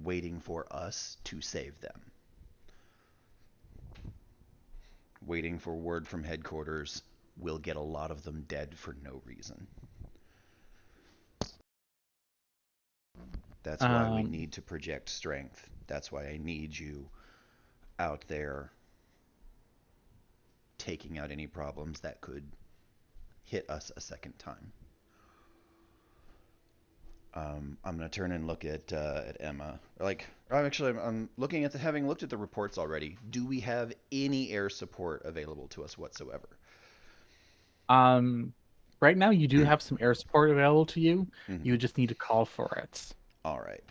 waiting for us to save them. Waiting for word from headquarters will get a lot of them dead for no reason. That's why we need to project strength. That's why I need you out there taking out any problems that could hit us a second time. I'm gonna turn and look at Emma. I'm looking at having looked at the reports already. Do we have any air support available to us whatsoever? Right now you do have some air support available to you. Mm-hmm. You just need to call for it. All right.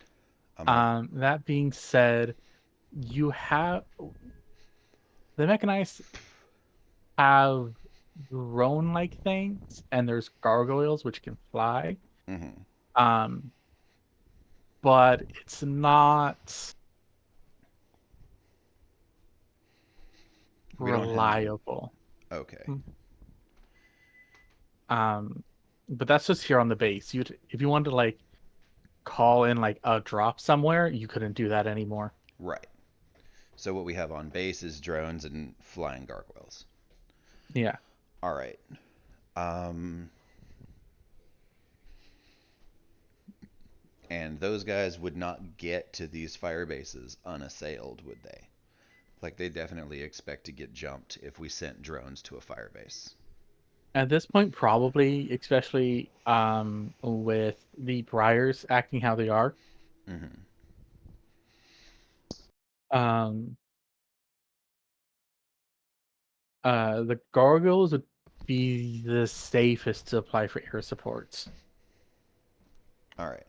That being said, you have the mechanized have drone-like things, and there's gargoyles which can fly. Mm-hmm. But it's not We don't have. reliable. Okay. But that's just here on the base. If you wanted to like call in like a drop somewhere, you couldn't do that anymore. Right. So what we have on base is drones and flying gargoyles. Yeah. All right. And those guys would not get to these fire bases unassailed, would they? Like, they definitely expect to get jumped if we sent drones to a fire base. At this point, probably, especially with the Briars acting how they are. Mm-hmm. The gargoyles would be the safest to apply for air supports. All right.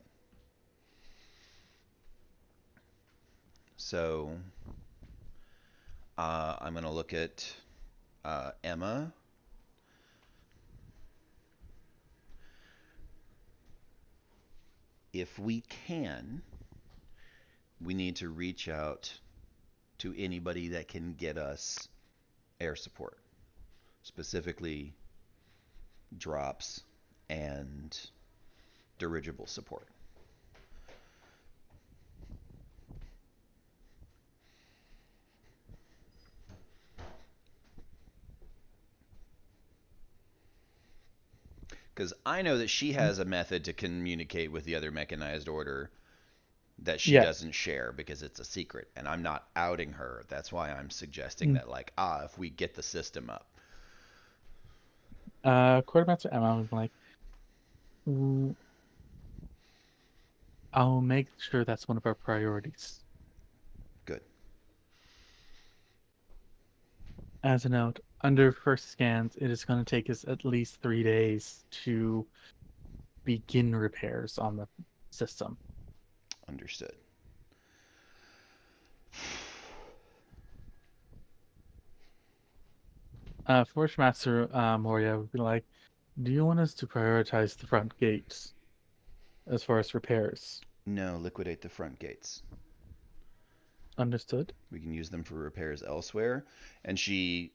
So, I'm going to look at Emma, if we can, we need to reach out to anybody that can get us air support, specifically drops and dirigible support. Because I know that she has a method to communicate with the other mechanized order that she Yeah. doesn't share because it's a secret, and I'm not outing her. That's why I'm suggesting that, like, if we get the system up. Quartermaster Emma was like, "Mm, I'll make sure that's one of our priorities." Good. As a note, under first scans, it is going to take us at least 3 days to begin repairs on the system. Understood. Forge Master Moria would be like, do you want us to prioritize the front gates as far as repairs? No, liquidate the front gates. Understood. We can use them for repairs elsewhere. And she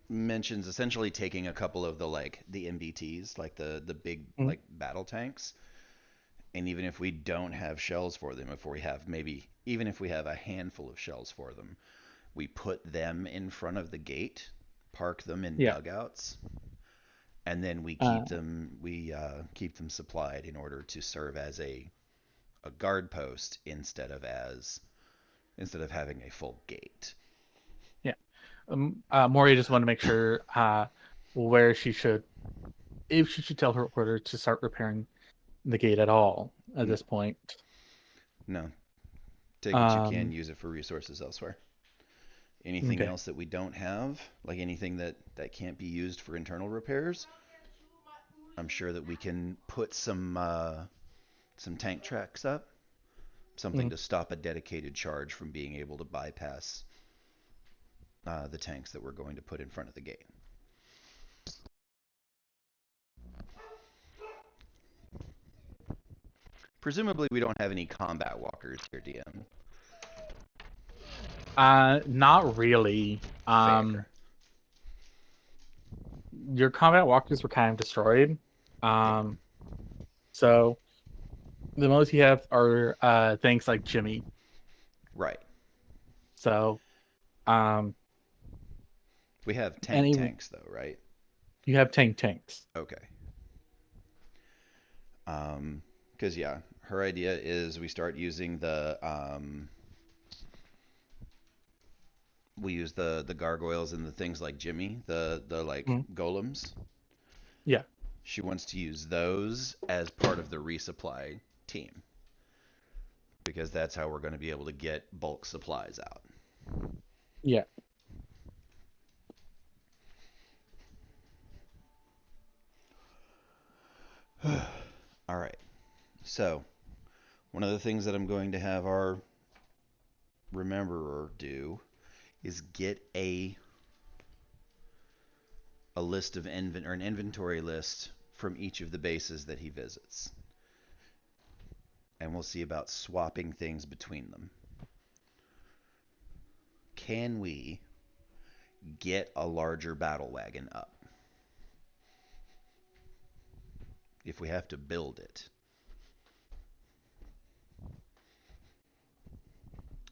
mentions essentially taking a couple of the MBTs, like the big Mhm. battle tanks. And even if we don't have shells for them, if we have even if we have a handful of shells for them, we put them in front of the gate, park them in Yeah. dugouts, and then we Uh, keep them supplied in order to serve as a guard post instead of having a full gate. yeah. Moria just wanted to make sure where she should, if she should tell her order to start repairing the gate at all at No, this point. no. Take what you can, Um, use it for resources elsewhere. Anything okay. else that we don't have, like anything that can't be used for internal repairs, I'm sure that we can put some tank tracks up, something Mhm. to stop a dedicated charge from being able to bypass the tanks that we're going to put in front of the gate. Presumably, we don't have any combat walkers here, DM. Not really. Fair. Your combat walkers were kind of destroyed. Yeah. So the most you have are things like Jimmy. Right. So um, We have and tank even tanks, though, right? you have tanks. Okay. Because yeah, her idea is we start using we use the gargoyles and the things like Jimmy, the Mhm. golems. Yeah. She wants to use those as part of the resupply team because that's how we're going to be able to get bulk supplies out. Yeah. All right. So, one of the things that I'm going to have our rememberer do is get a list of or an inventory list from each of the bases that he visits. And we'll see about swapping things between them. Can we get a larger battle wagon up? If we have to build it.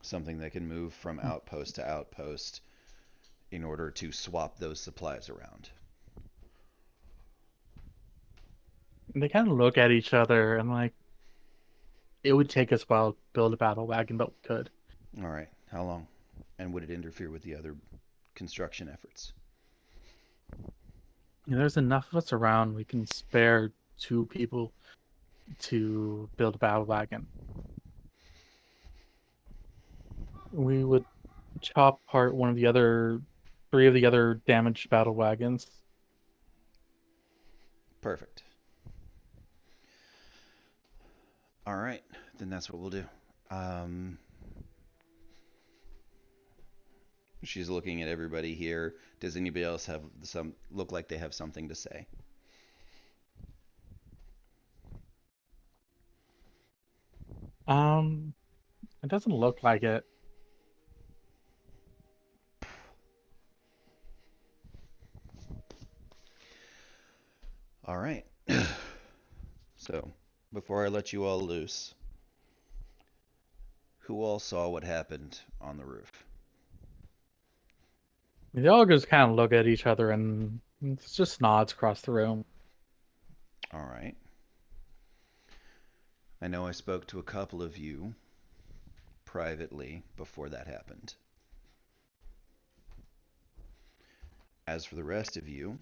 Something that can move from outpost to outpost in order to swap those supplies around. They kind of look at each other and like, it would take us a while to build a battle wagon, but we could. All right. How long? And would it interfere with the other construction efforts? There's enough of us around. We can spare 2 people to build a battle wagon. We would chop apart 3 of the other damaged battle wagons. Perfect. All right. Then that's what we'll do. She's looking at everybody here. Does anybody else have some look like they have something to say? It doesn't look like it. All right. So, before I let you all loose, who all saw what happened on the roof? They all just kind of look at each other and it's just nods across the room. All right. I know I spoke to a couple of you privately before that happened. As for the rest of you,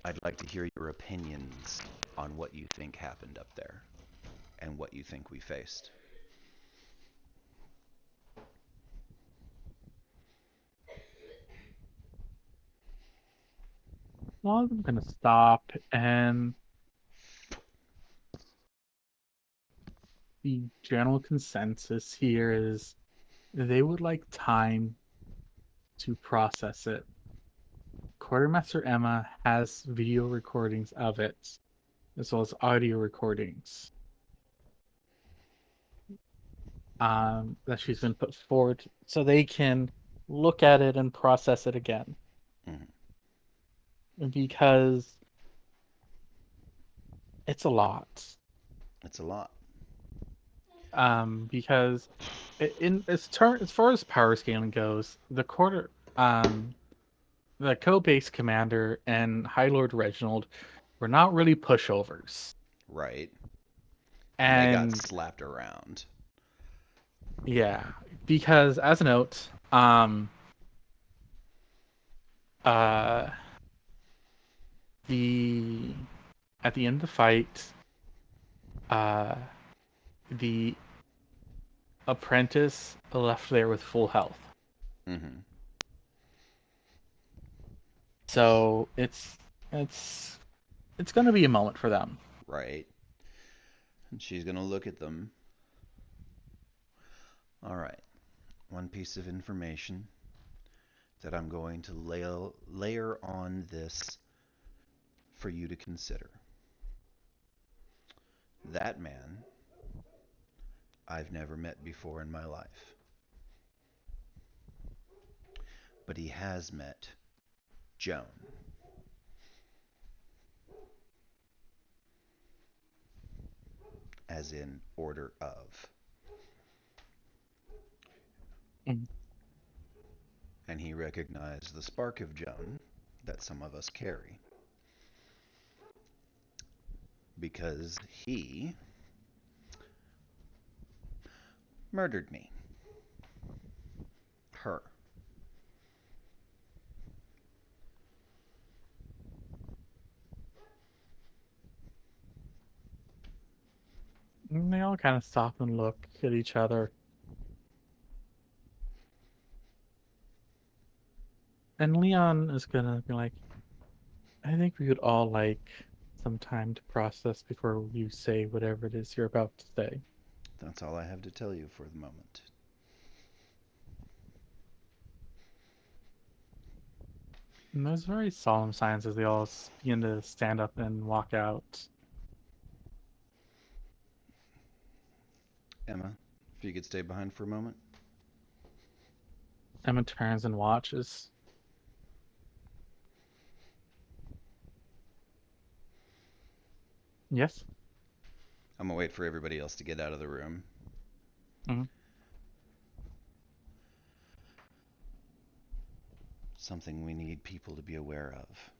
I'd like to hear your opinions on what you think happened up there and what you think we faced. Well, I'm gonna stop, and the general consensus here is they would like time to process it. Quartermaster Emma has video recordings of it, as well as audio recordings that she's been put forward so they can look at it and process it again. Because it's a lot. It's a lot. Because as far as power scaling goes, the co-base commander and High Lord Reginald were not really pushovers. Right. And they got And slapped around. yeah, because as a note, uh the at the end of the fight, uh the apprentice left there with full health. Mm-hmm. So it's gonna be a moment for them. Right. And she's gonna look at them. All right. One piece of information that I'm going to layer on this for you to consider. That man I've never met before in my life. But he has met Joan. As in order of. Mhm. And he recognized the spark of Joan that some of us carry. Because he murdered me. Her. And they all kind of stop and look at each other. And Leon is gonna be like, I think we would all like some time to process before you say whatever it is you're about to say. That's all I have to tell you for the moment. And there's very solemn signs as they all begin to stand up and walk out. Emma, if you could stay behind for a moment. Emma turns and watches. Yes? I'm gonna wait for everybody else to get out of the room. Mm-hmm. Something we need people to be aware of.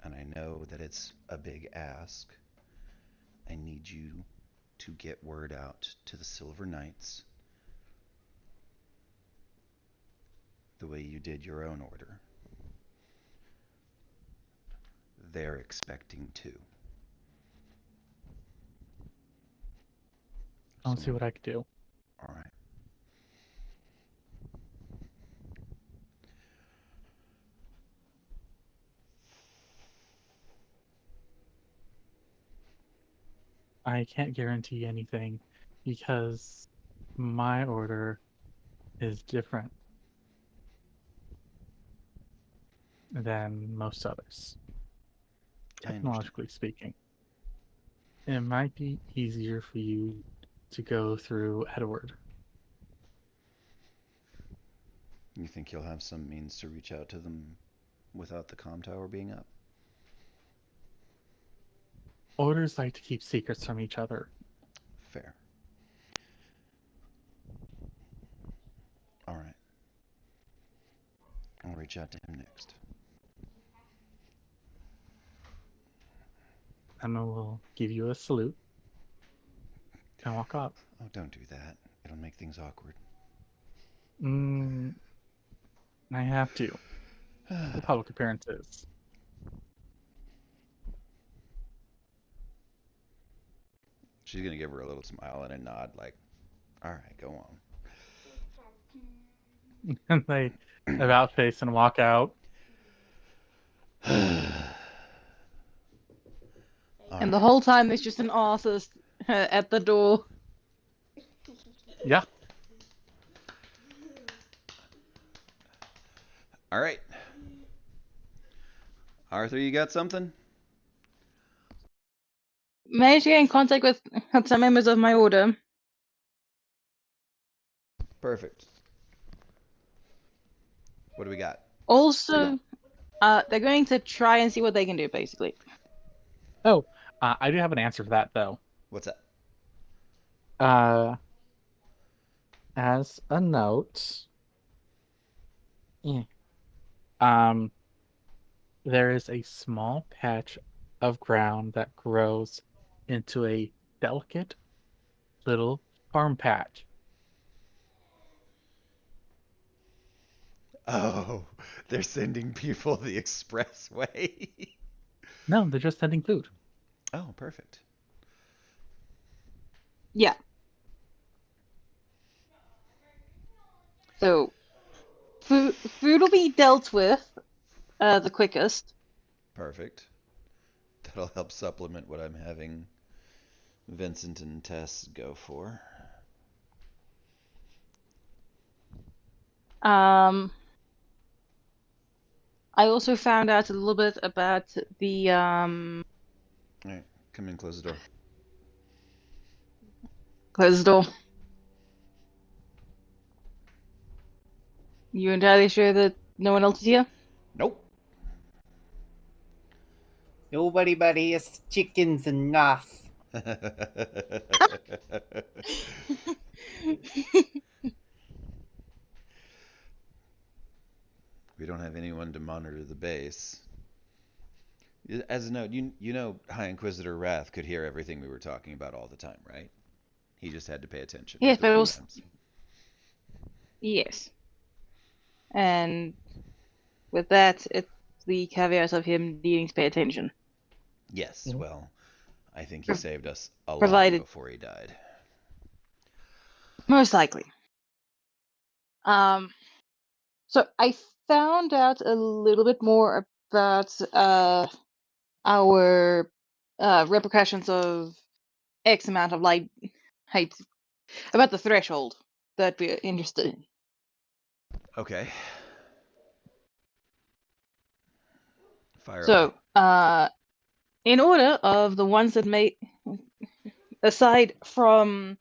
And I know that it's a big ask. I need you to get word out to the Silver Knights the way you did your own order. They're expecting too. I'll see what I can do. All right. I can't guarantee anything because my order is different than most others, I understand. technologically speaking. It might be easier for you to go through Edward. You think you'll have some means to reach out to them without the comm tower being up? Orders like to keep secrets from each other. Fair. All right. I'll reach out to him next. And we'll give you a salute and walk up. Oh, don't do that. It'll make things awkward. I have to. The public appearances. She's gonna give her a little smile and a nod, like, all right, go on. And they about face and walk out. And the whole time there's just an artist at the door. Yeah. All right. Arthur, you got something? Managed to get in contact with some members of my order. Perfect. What do we got? Also, they're going to try and see what they can do, basically. Oh, I do have an answer for that, though. What's that? As a note, there is a small patch of ground that grows into a delicate little farm patch. Oh, they're sending people the expressway. No, they're just sending food. Oh, perfect. Yeah. So, food will be dealt with the quickest. Perfect. That'll help supplement what I'm having Vincent and Tess go for. I also found out a little bit about the All right, come in, close the door. close the door. You entirely sure that no one else is here? Nope. Nobody but us chickens enough. We don't have anyone to monitor the base. As a note, you know High Inquisitor Wrath could hear everything we were talking about all the time, right? He just had to pay attention Yes, but it between was times. yes. And with that, it's the caveat of him needing to pay attention. Yes, Mhm. well, I think he saved us a lot Provided- before he died. Most likely. So I found out a little bit more about our repercussions of X amount of light height, about the threshold that we're interested in. Okay. Fire So, away. in order of the ones that may, aside from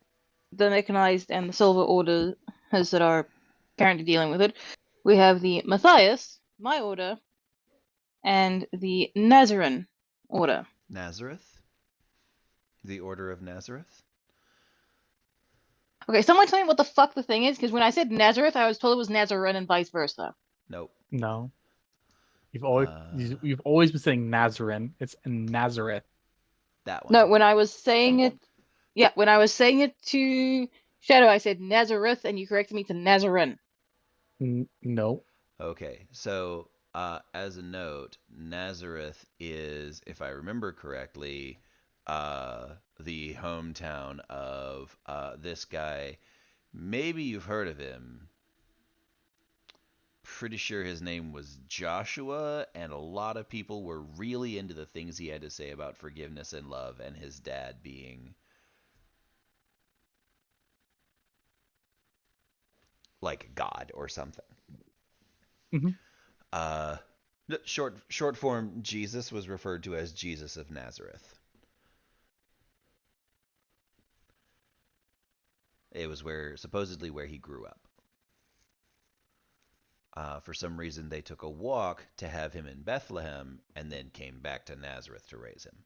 the mechanized and the silver orders that are currently dealing with it, we have the Matthias, my order, and the Nazarene order. Nazareth? The Order of Nazareth? Okay, someone tell me what the fuck the thing is, because when I said Nazareth, I was told it was Nazarene and vice versa. Nope. No. You've always been saying Nazarene. It's Nazareth. That one. No, when I was saying it, yeah, when I was saying it to Shadow, I said Nazareth, and you corrected me to Nazarene. No. Okay, so as a note, Nazareth is, if I remember correctly, the hometown of this guy. Maybe you've heard of him. Pretty sure his name was Joshua, and a lot of people were really into the things he had to say about forgiveness and love, and his dad being like God or something. Mhm. Uh, short form Jesus was referred to as Jesus of Nazareth. It was supposedly where he grew up. For some reason, they took a walk to have him in Bethlehem and then came back to Nazareth to raise him.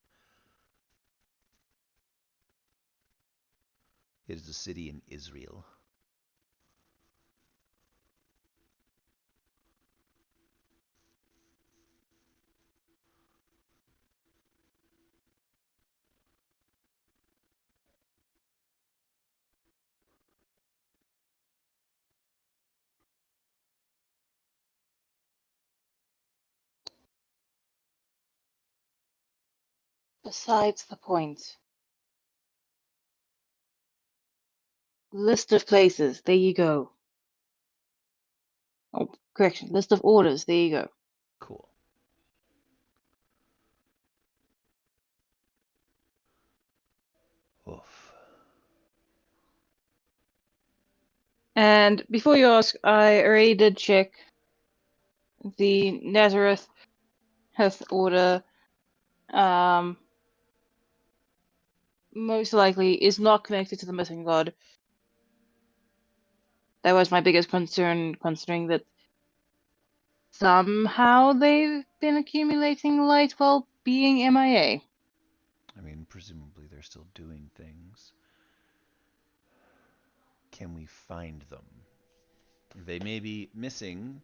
It is a city in Israel. Besides the point. List of places. There you go. Oh, correction. List of orders. There you go. Cool. Oof. And before you ask, I already did check the Nazareth order. Most likely is not connected to the missing god. That was my biggest concern, considering that somehow they've been accumulating light while being MIA. I mean, presumably they're still doing things. Can we find them? They may be missing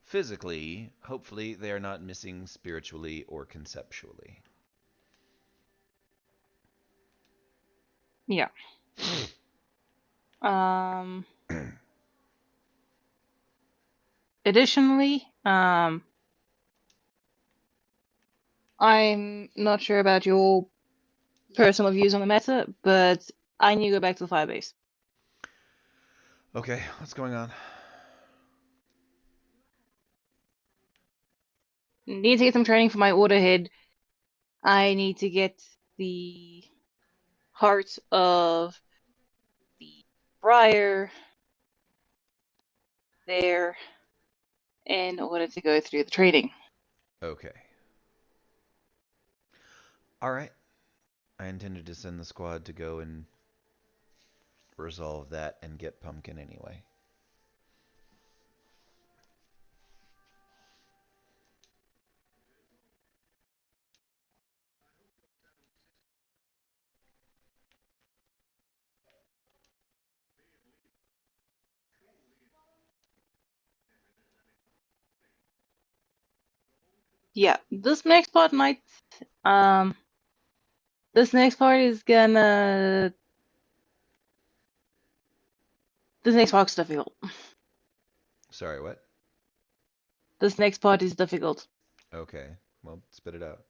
physically. Hopefully, they are not missing spiritually or conceptually. Yeah. Additionally, I'm not sure about your personal views on the matter, but I need to go back to the firebase. Okay, what's going on? Need to get some training for my order head. I need to get the heart of the friar there in order to go through the training. Okay. All right. I intended to send the squad to go and resolve that and get Pumpkin anyway. Yeah, this next part might this next part is gonna this next part's difficult. Sorry, what? This next part is difficult. Okay. Well, spit it out.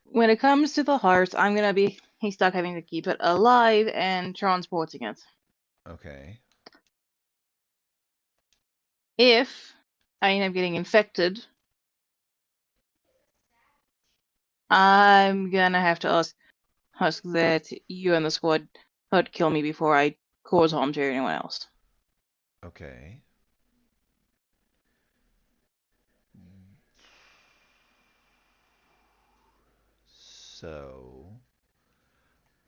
When it comes to the heart, I'm gonna be stuck having to keep it alive and transporting it. Okay. If I end up getting infected, I'm gonna have to ask that you and the squad not kill me before I cause harm to anyone else. Okay. So,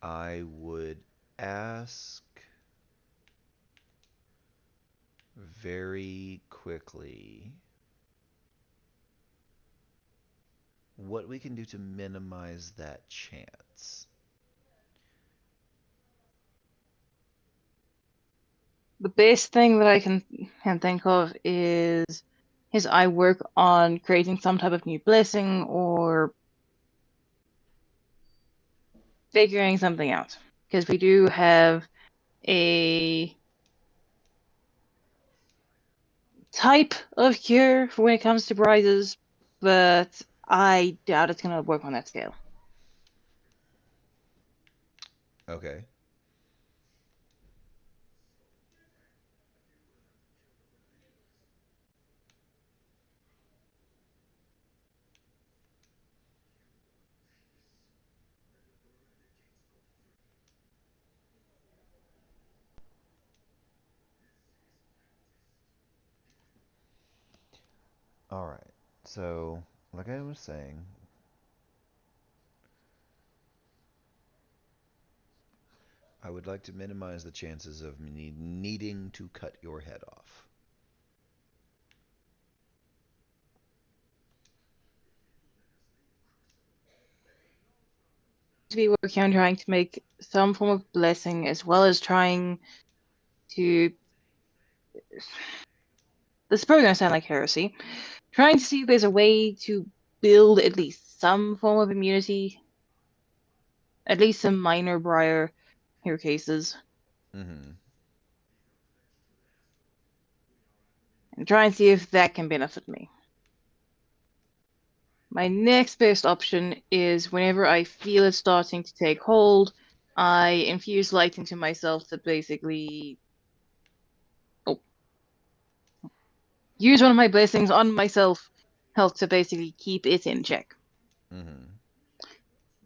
I would ask very quickly what we can do to minimize that chance. The best thing that I can think of is I work on creating some type of new blessing or figuring something out. Because we do have a type of cure for when it comes to prizes, but I doubt it's going to work on that scale. Okay. All right. So, like I was saying, I would like to minimize the chances of me needing to cut your head off. To be working on trying to make some form of blessing as well as trying to. This is probably going to sound like heresy. Trying to see if there's a way to build at least some form of immunity, at least some minor briar hair cases, Mm-hmm. and try and see if that can benefit me. My next best option is whenever I feel it starting to take hold, I infuse light into myself to basically use one of my blessings on myself, help to basically keep it in check. Mm-hmm.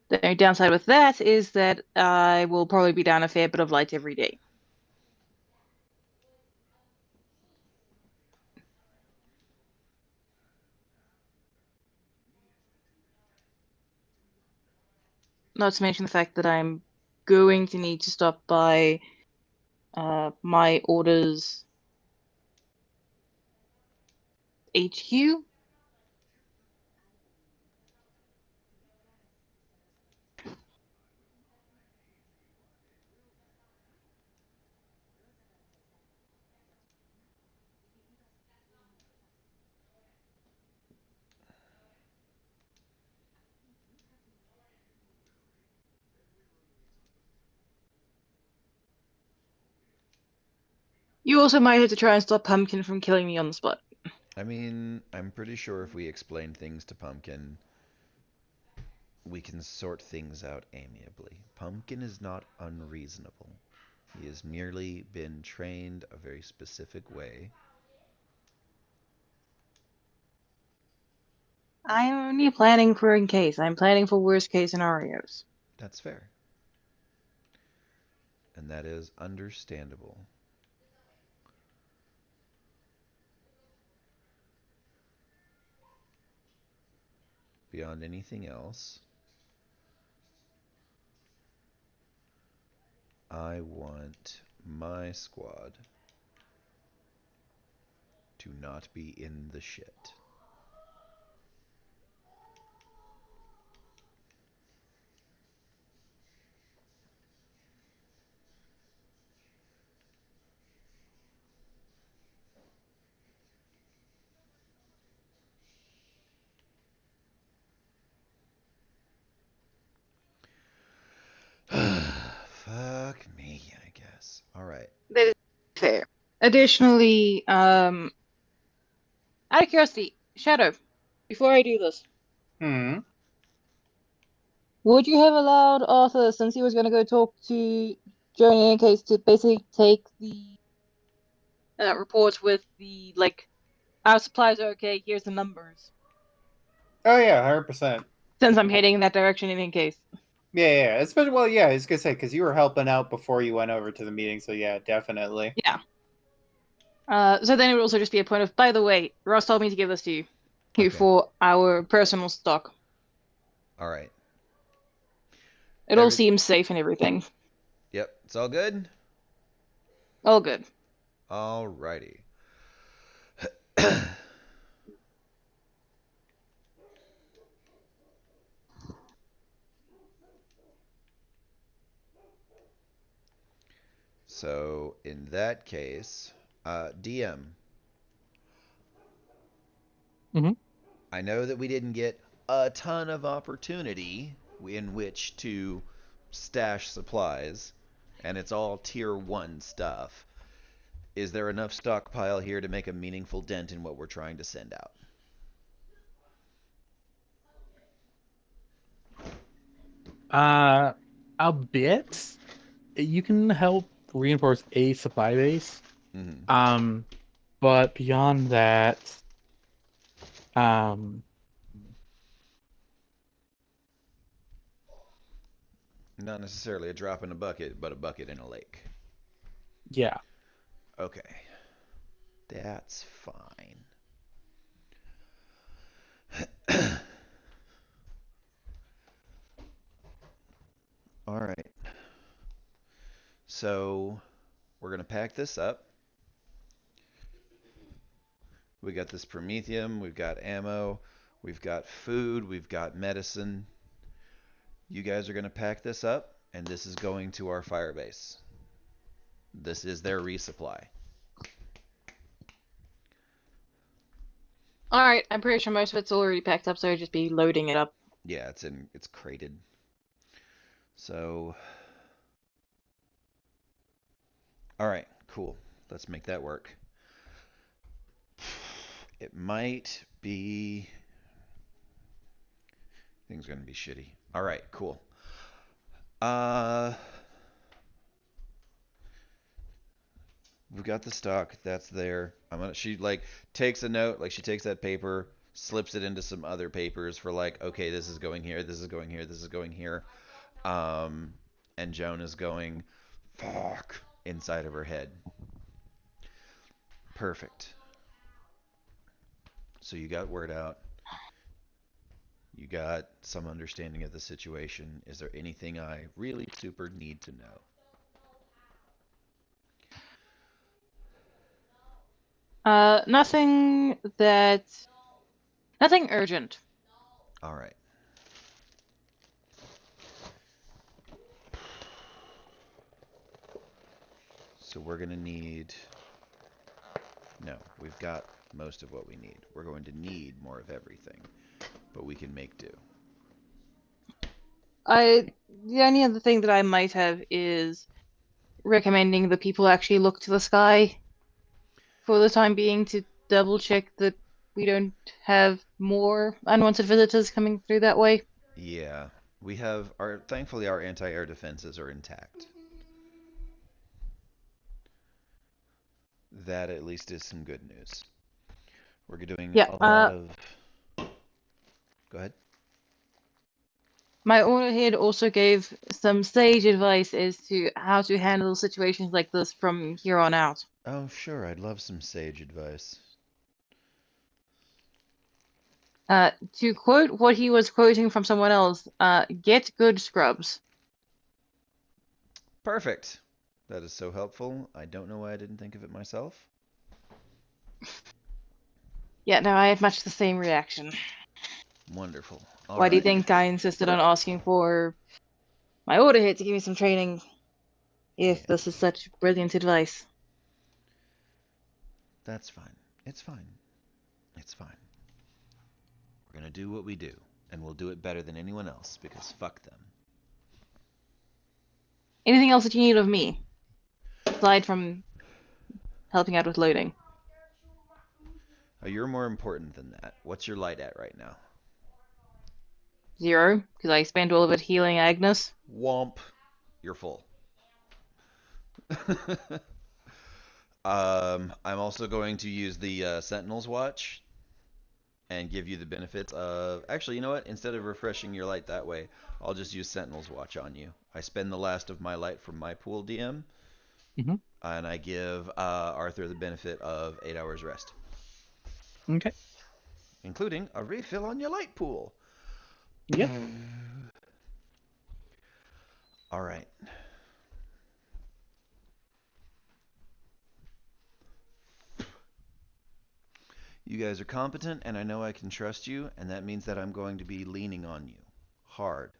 The only downside with that is that I will probably be down a fair bit of light every day. Not to mention the fact that I'm going to need to stop by my orders HQ. You also might have to try and stop Pumpkin from killing me on the spot. I mean, I'm pretty sure if we explain things to Pumpkin, we can sort things out amiably. Pumpkin is not unreasonable. He has merely been trained a very specific way. I'm only planning for in case. I'm planning for worst case scenarios. That's fair. And that is understandable. Beyond anything else, I want my squad to not be in the shit. Fuck me, I guess. All right. That is fair. Additionally, out of curiosity, Shadow, before I do this, Hmm. would you have allowed Arthur, since he was going to go talk to Journey in case, to basically take the reports with the, like, our supplies are okay, here's the numbers, Oh yeah, 100%. since I'm heading in that direction in case? Yeah, yeah. Especially, well, yeah. I was gonna say because you were helping out before you went over to the meeting, so yeah, definitely. Yeah. So then it would also just be a point of, by the way, Ross told me to give this to you here Okay. for our personal stock. All right. It all seems safe and everything. Yep, it's all good? All good. All righty. So, in that case, DM, Mhm. I know that we didn't get a ton of opportunity in which to stash supplies, and it's all tier 1 stuff. Is there enough stockpile here to make a meaningful dent in what we're trying to send out? Uh, a bit. You can help reinforce a supply base. Mm-hmm. Um, but beyond that, um, Not necessarily a drop in a bucket, but a bucket in a lake. yeah. Okay. That's fine. So we're going to pack this up. We got this promethium, we've got ammo, we've got food, we've got medicine. You guys are going to pack this up, and this is going to our fire base. This is their resupply. Alright, I'm pretty sure most of it's already packed up, so I'd just be loading it up. Yeah, it's crated. So, all right, cool. Let's make that work. It might be. Things are gonna be shitty. All right, cool. Uh, we've got the stock. That's there. She like takes a note. Like she takes that paper, slips it into some other papers for like, okay, this is going here. This is going here. This is going here. And Joan is going, fuck, inside of her head. Perfect. So you got word out. You got some understanding of the situation. Is there anything I really super need to know? Nothing urgent. All right. So we're going to need... No, we've got most of what we need. We're going to need more of everything, but we can make do. The only other thing that I might have is recommending that people actually look to the sky for the time being to double check that we don't have more unwanted visitors coming through that way. Yeah, we have our... Thankfully, our anti-air defenses are intact. That at least is some good news. We're doing Yeah, a lot of... Go ahead. My owner head also gave some sage advice as to how to handle situations like this from here on out. Oh, sure, I'd love some sage advice. To quote what he was quoting from someone else, get good scrubs. Perfect. That is so helpful. I don't know why I didn't think of it myself. Yeah, no, I had much the same reaction. Wonderful. All Why do you right. think I insisted on asking for my order head to give me some training if Yeah. this is such brilliant advice? That's fine. It's fine. It's fine. We're gonna do what we do, and we'll do it better than anyone else, because fuck them. Anything else that you need of me? Aside from helping out with loading. Oh, you're more important than that. What's your light at right now? 0, because I spent all of it healing Agnes. Womp. You're full. I'm also going to use the Sentinel's Watch and give you the benefits of... Actually, you know what? Instead of refreshing your light that way, I'll just use Sentinel's Watch on you. I spend the last of my light from my pool DM, and I give Arthur the benefit of 8 hours rest. Okay. Including a refill on your light pool. Yep. All right. You guys are competent, and I know I can trust you, and that means that I'm going to be leaning on you. Hard.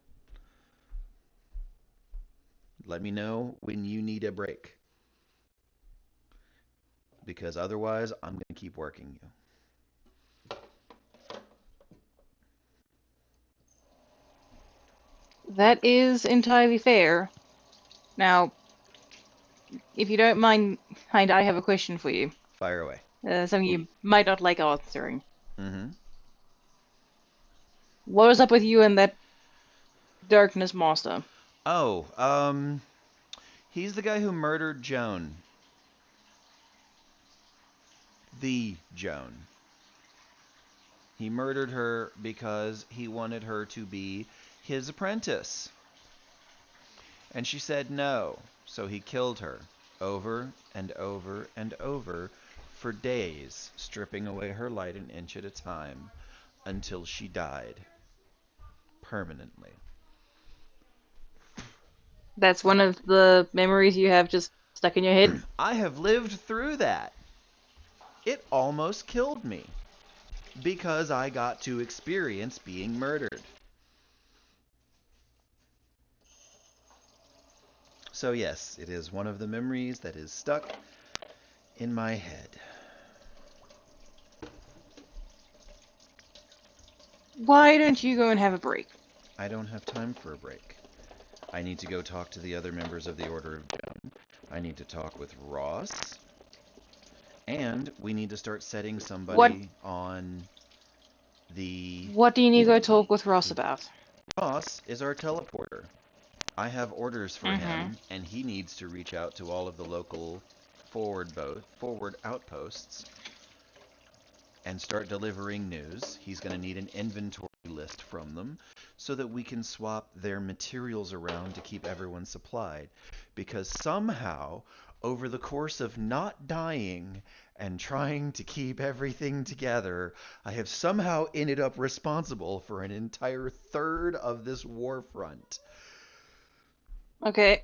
Let me know when you need a break. Because otherwise, I'm going to keep working you. That is entirely fair. Now, if you don't mind, I have a question for you. Fire away. Something you might not like answering. Mm-hmm. What was up with you and that Darkness Master? Oh, he's the guy who murdered Joan. The Joan. He murdered her because he wanted her to be his apprentice. And she said no, so he killed her over and over and over for days, stripping away her light an inch at a time until she died permanently. That's one of the memories you have just stuck in your head. I have lived through that. It almost killed me because I got to experience being murdered. So, yes, it is one of the memories that is stuck in my head. Why don't you go and have a break? I don't have time for a break. I need to go talk to the other members of the Order of Joan. I need to talk with Ross. And we need to start setting somebody on the... What do you need to go talk with Ross about? Ross is our teleporter. I have orders for Mhm. him, and he needs to reach out to all of the local forward outposts and start delivering news. He's going to need an inventory list from them so that we can swap their materials around to keep everyone supplied. Because somehow, over the course of not dying and trying to keep everything together, I have somehow ended up responsible for an entire third of this war front. Okay.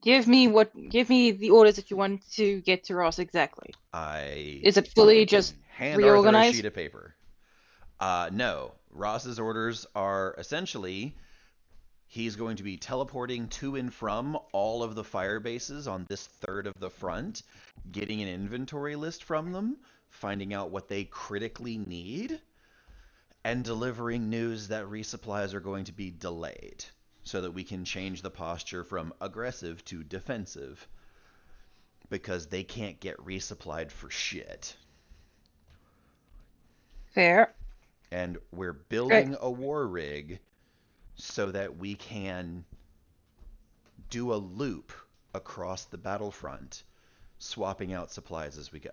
Give me the orders if you want to get to Ross exactly. I Is it fully just hand Arthur a reorganize? sheet of paper. No. Ross's orders are essentially he's going to be teleporting to and from all of the fire bases on this third of the front, getting an inventory list from them, finding out what they critically need, and delivering news that resupplies are going to be delayed so that we can change the posture from aggressive to defensive because they can't get resupplied for shit. Fair. And we're building a war rig so that we can do a loop across the battlefront, swapping out supplies as we go.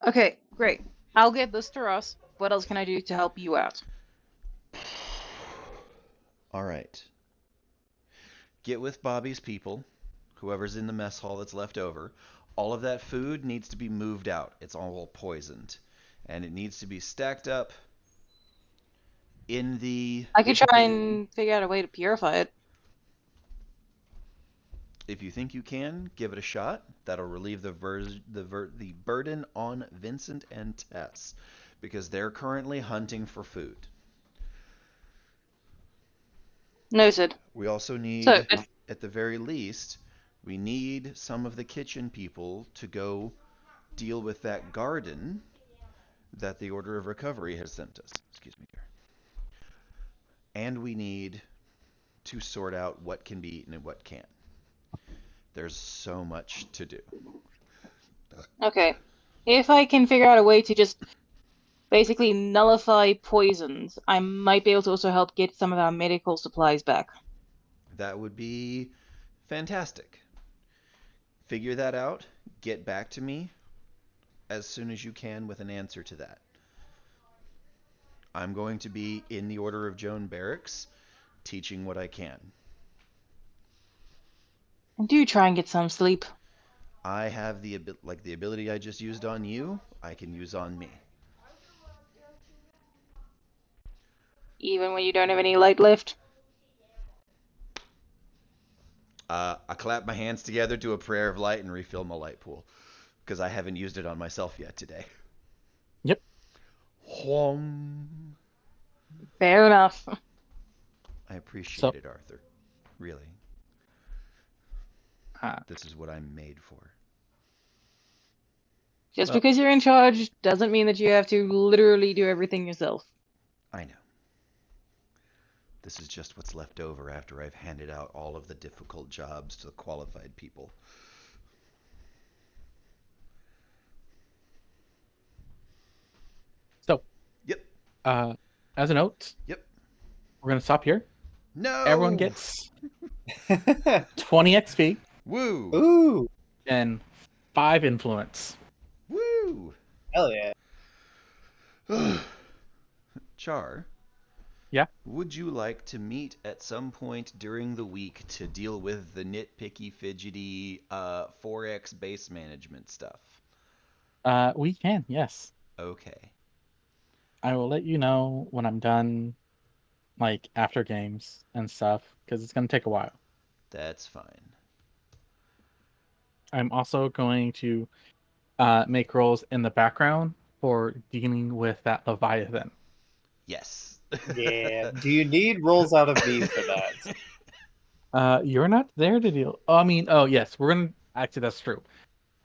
Okay, great. I'll get this to Ross. What else can I do to help you out? All right. Get with Bobby's people, whoever's in the mess hall that's left over. All of that food needs to be moved out. It's all poisoned. And it needs to be stacked up in the... I could try and figure out a way to purify it. If you think you can, give it a shot. That'll relieve the burden on Vincent and Tess because they're currently hunting for food. Noted. We also need, So, at the very least, we need some of the kitchen people to go deal with that garden that the Order of Recovery has sent us. Excuse me, dear. And we need to sort out what can be eaten and what can't. There's so much to do. okay. If I can figure out a way to just basically nullify poisons, I might be able to also help get some of our medical supplies back. That would be fantastic. Figure that out. Get back to me as soon as you can with an answer to that. I'm going to be in the Order of Joan Barracks, teaching what I can. And do try and get some sleep. I have the ability I just used on you, I can use on me. Even when you don't have any light left. I clap my hands together, do a prayer of light, and refill my light pool because I haven't used it on myself yet today. Yep. Huang. Fair enough. I appreciate it, Arthur. Really. Uh, This is what I'm made for. Just Well- because you're in charge doesn't mean that you have to literally do everything yourself. I know. This is just what's left over after I've handed out all of the difficult jobs to the qualified people. So, Yep. As a note, Yep. we're gonna stop here. No. Everyone gets 20 XP Woo. Ooh, and 5 influence. Woo. hell yeah. Char. Yeah. Would you like to meet at some point during the week to deal with the nitpicky, fidgety 4X base management stuff? We can, yes. Okay. I will let you know when I'm done like after games and stuff, because it's gonna take a while. That's fine. I'm also going to make rolls in the background for dealing with that Leviathan. Yes. Yeah. Do you need rolls out of me for that? You're not there to deal. Oh, I mean, oh yes, we're gonna actually that's true.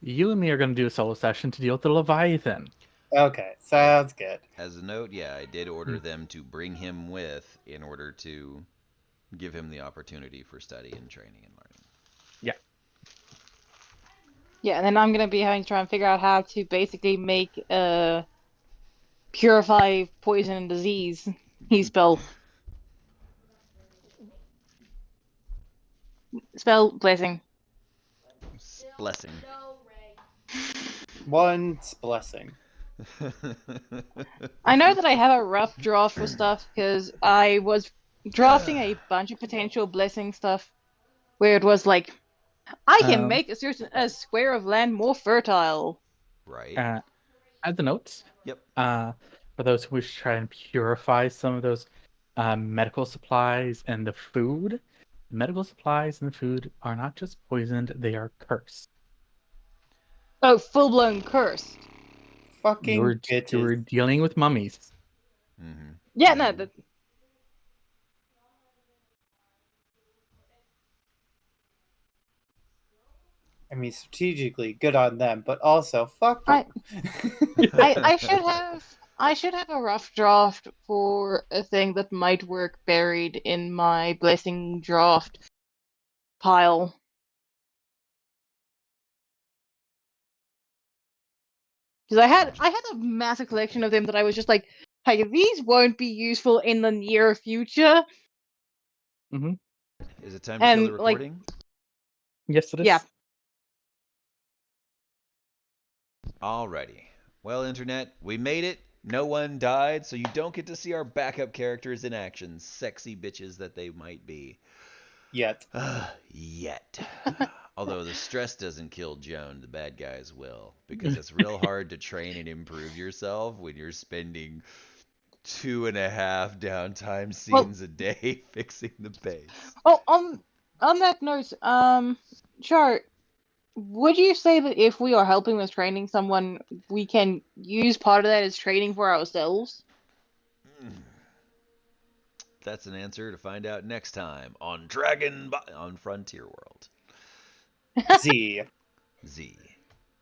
You and me are gonna do a solo session to deal with the Leviathan. Okay, sounds good. As a note, yeah, I did order Hmm. them to bring him with in order to give him the opportunity for study and training and learning. Yeah. Yeah, and then I'm gonna be having to try and figure out how to basically make purify poison and disease. He spell blessing. Blessing. One's blessing. I know that I have a rough draft for stuff because I was drafting a bunch of potential blessing stuff where it was like I can Um, make a square of land more fertile. Right. uh, add the notes. Yep. For those who wish to try and purify some of those medical supplies and the food. The medical supplies and the food are not just poisoned; they are cursed. Oh, full blown cursed. Fucking You bitches. were dealing with mummies. Mm-hmm. Yeah, no, Mm-hmm. I mean, strategically, good on them, but also, fuck I you. I should have a rough draft for a thing that might work buried in my blessing draft pile. Because I had a massive collection of them that I was just like, hey, these won't be useful in the near future. Hmm. Is it time to kill the And like, recording? Yes, it yeah. is. Alrighty. Well, Internet, we made it. No one died, so you don't get to see our backup characters in action, sexy bitches that they might be. Yet. Yet. Although the stress doesn't kill Joan, the bad guys will. Because it's real hard to train and improve yourself when you're spending 2.5 downtime Well, scenes a day fixing the base. oh, on that note, Char, would you say that if we are helping with training someone, we can use part of that as training for ourselves? That's an answer to find out next time on on Frontier World. Z. Z.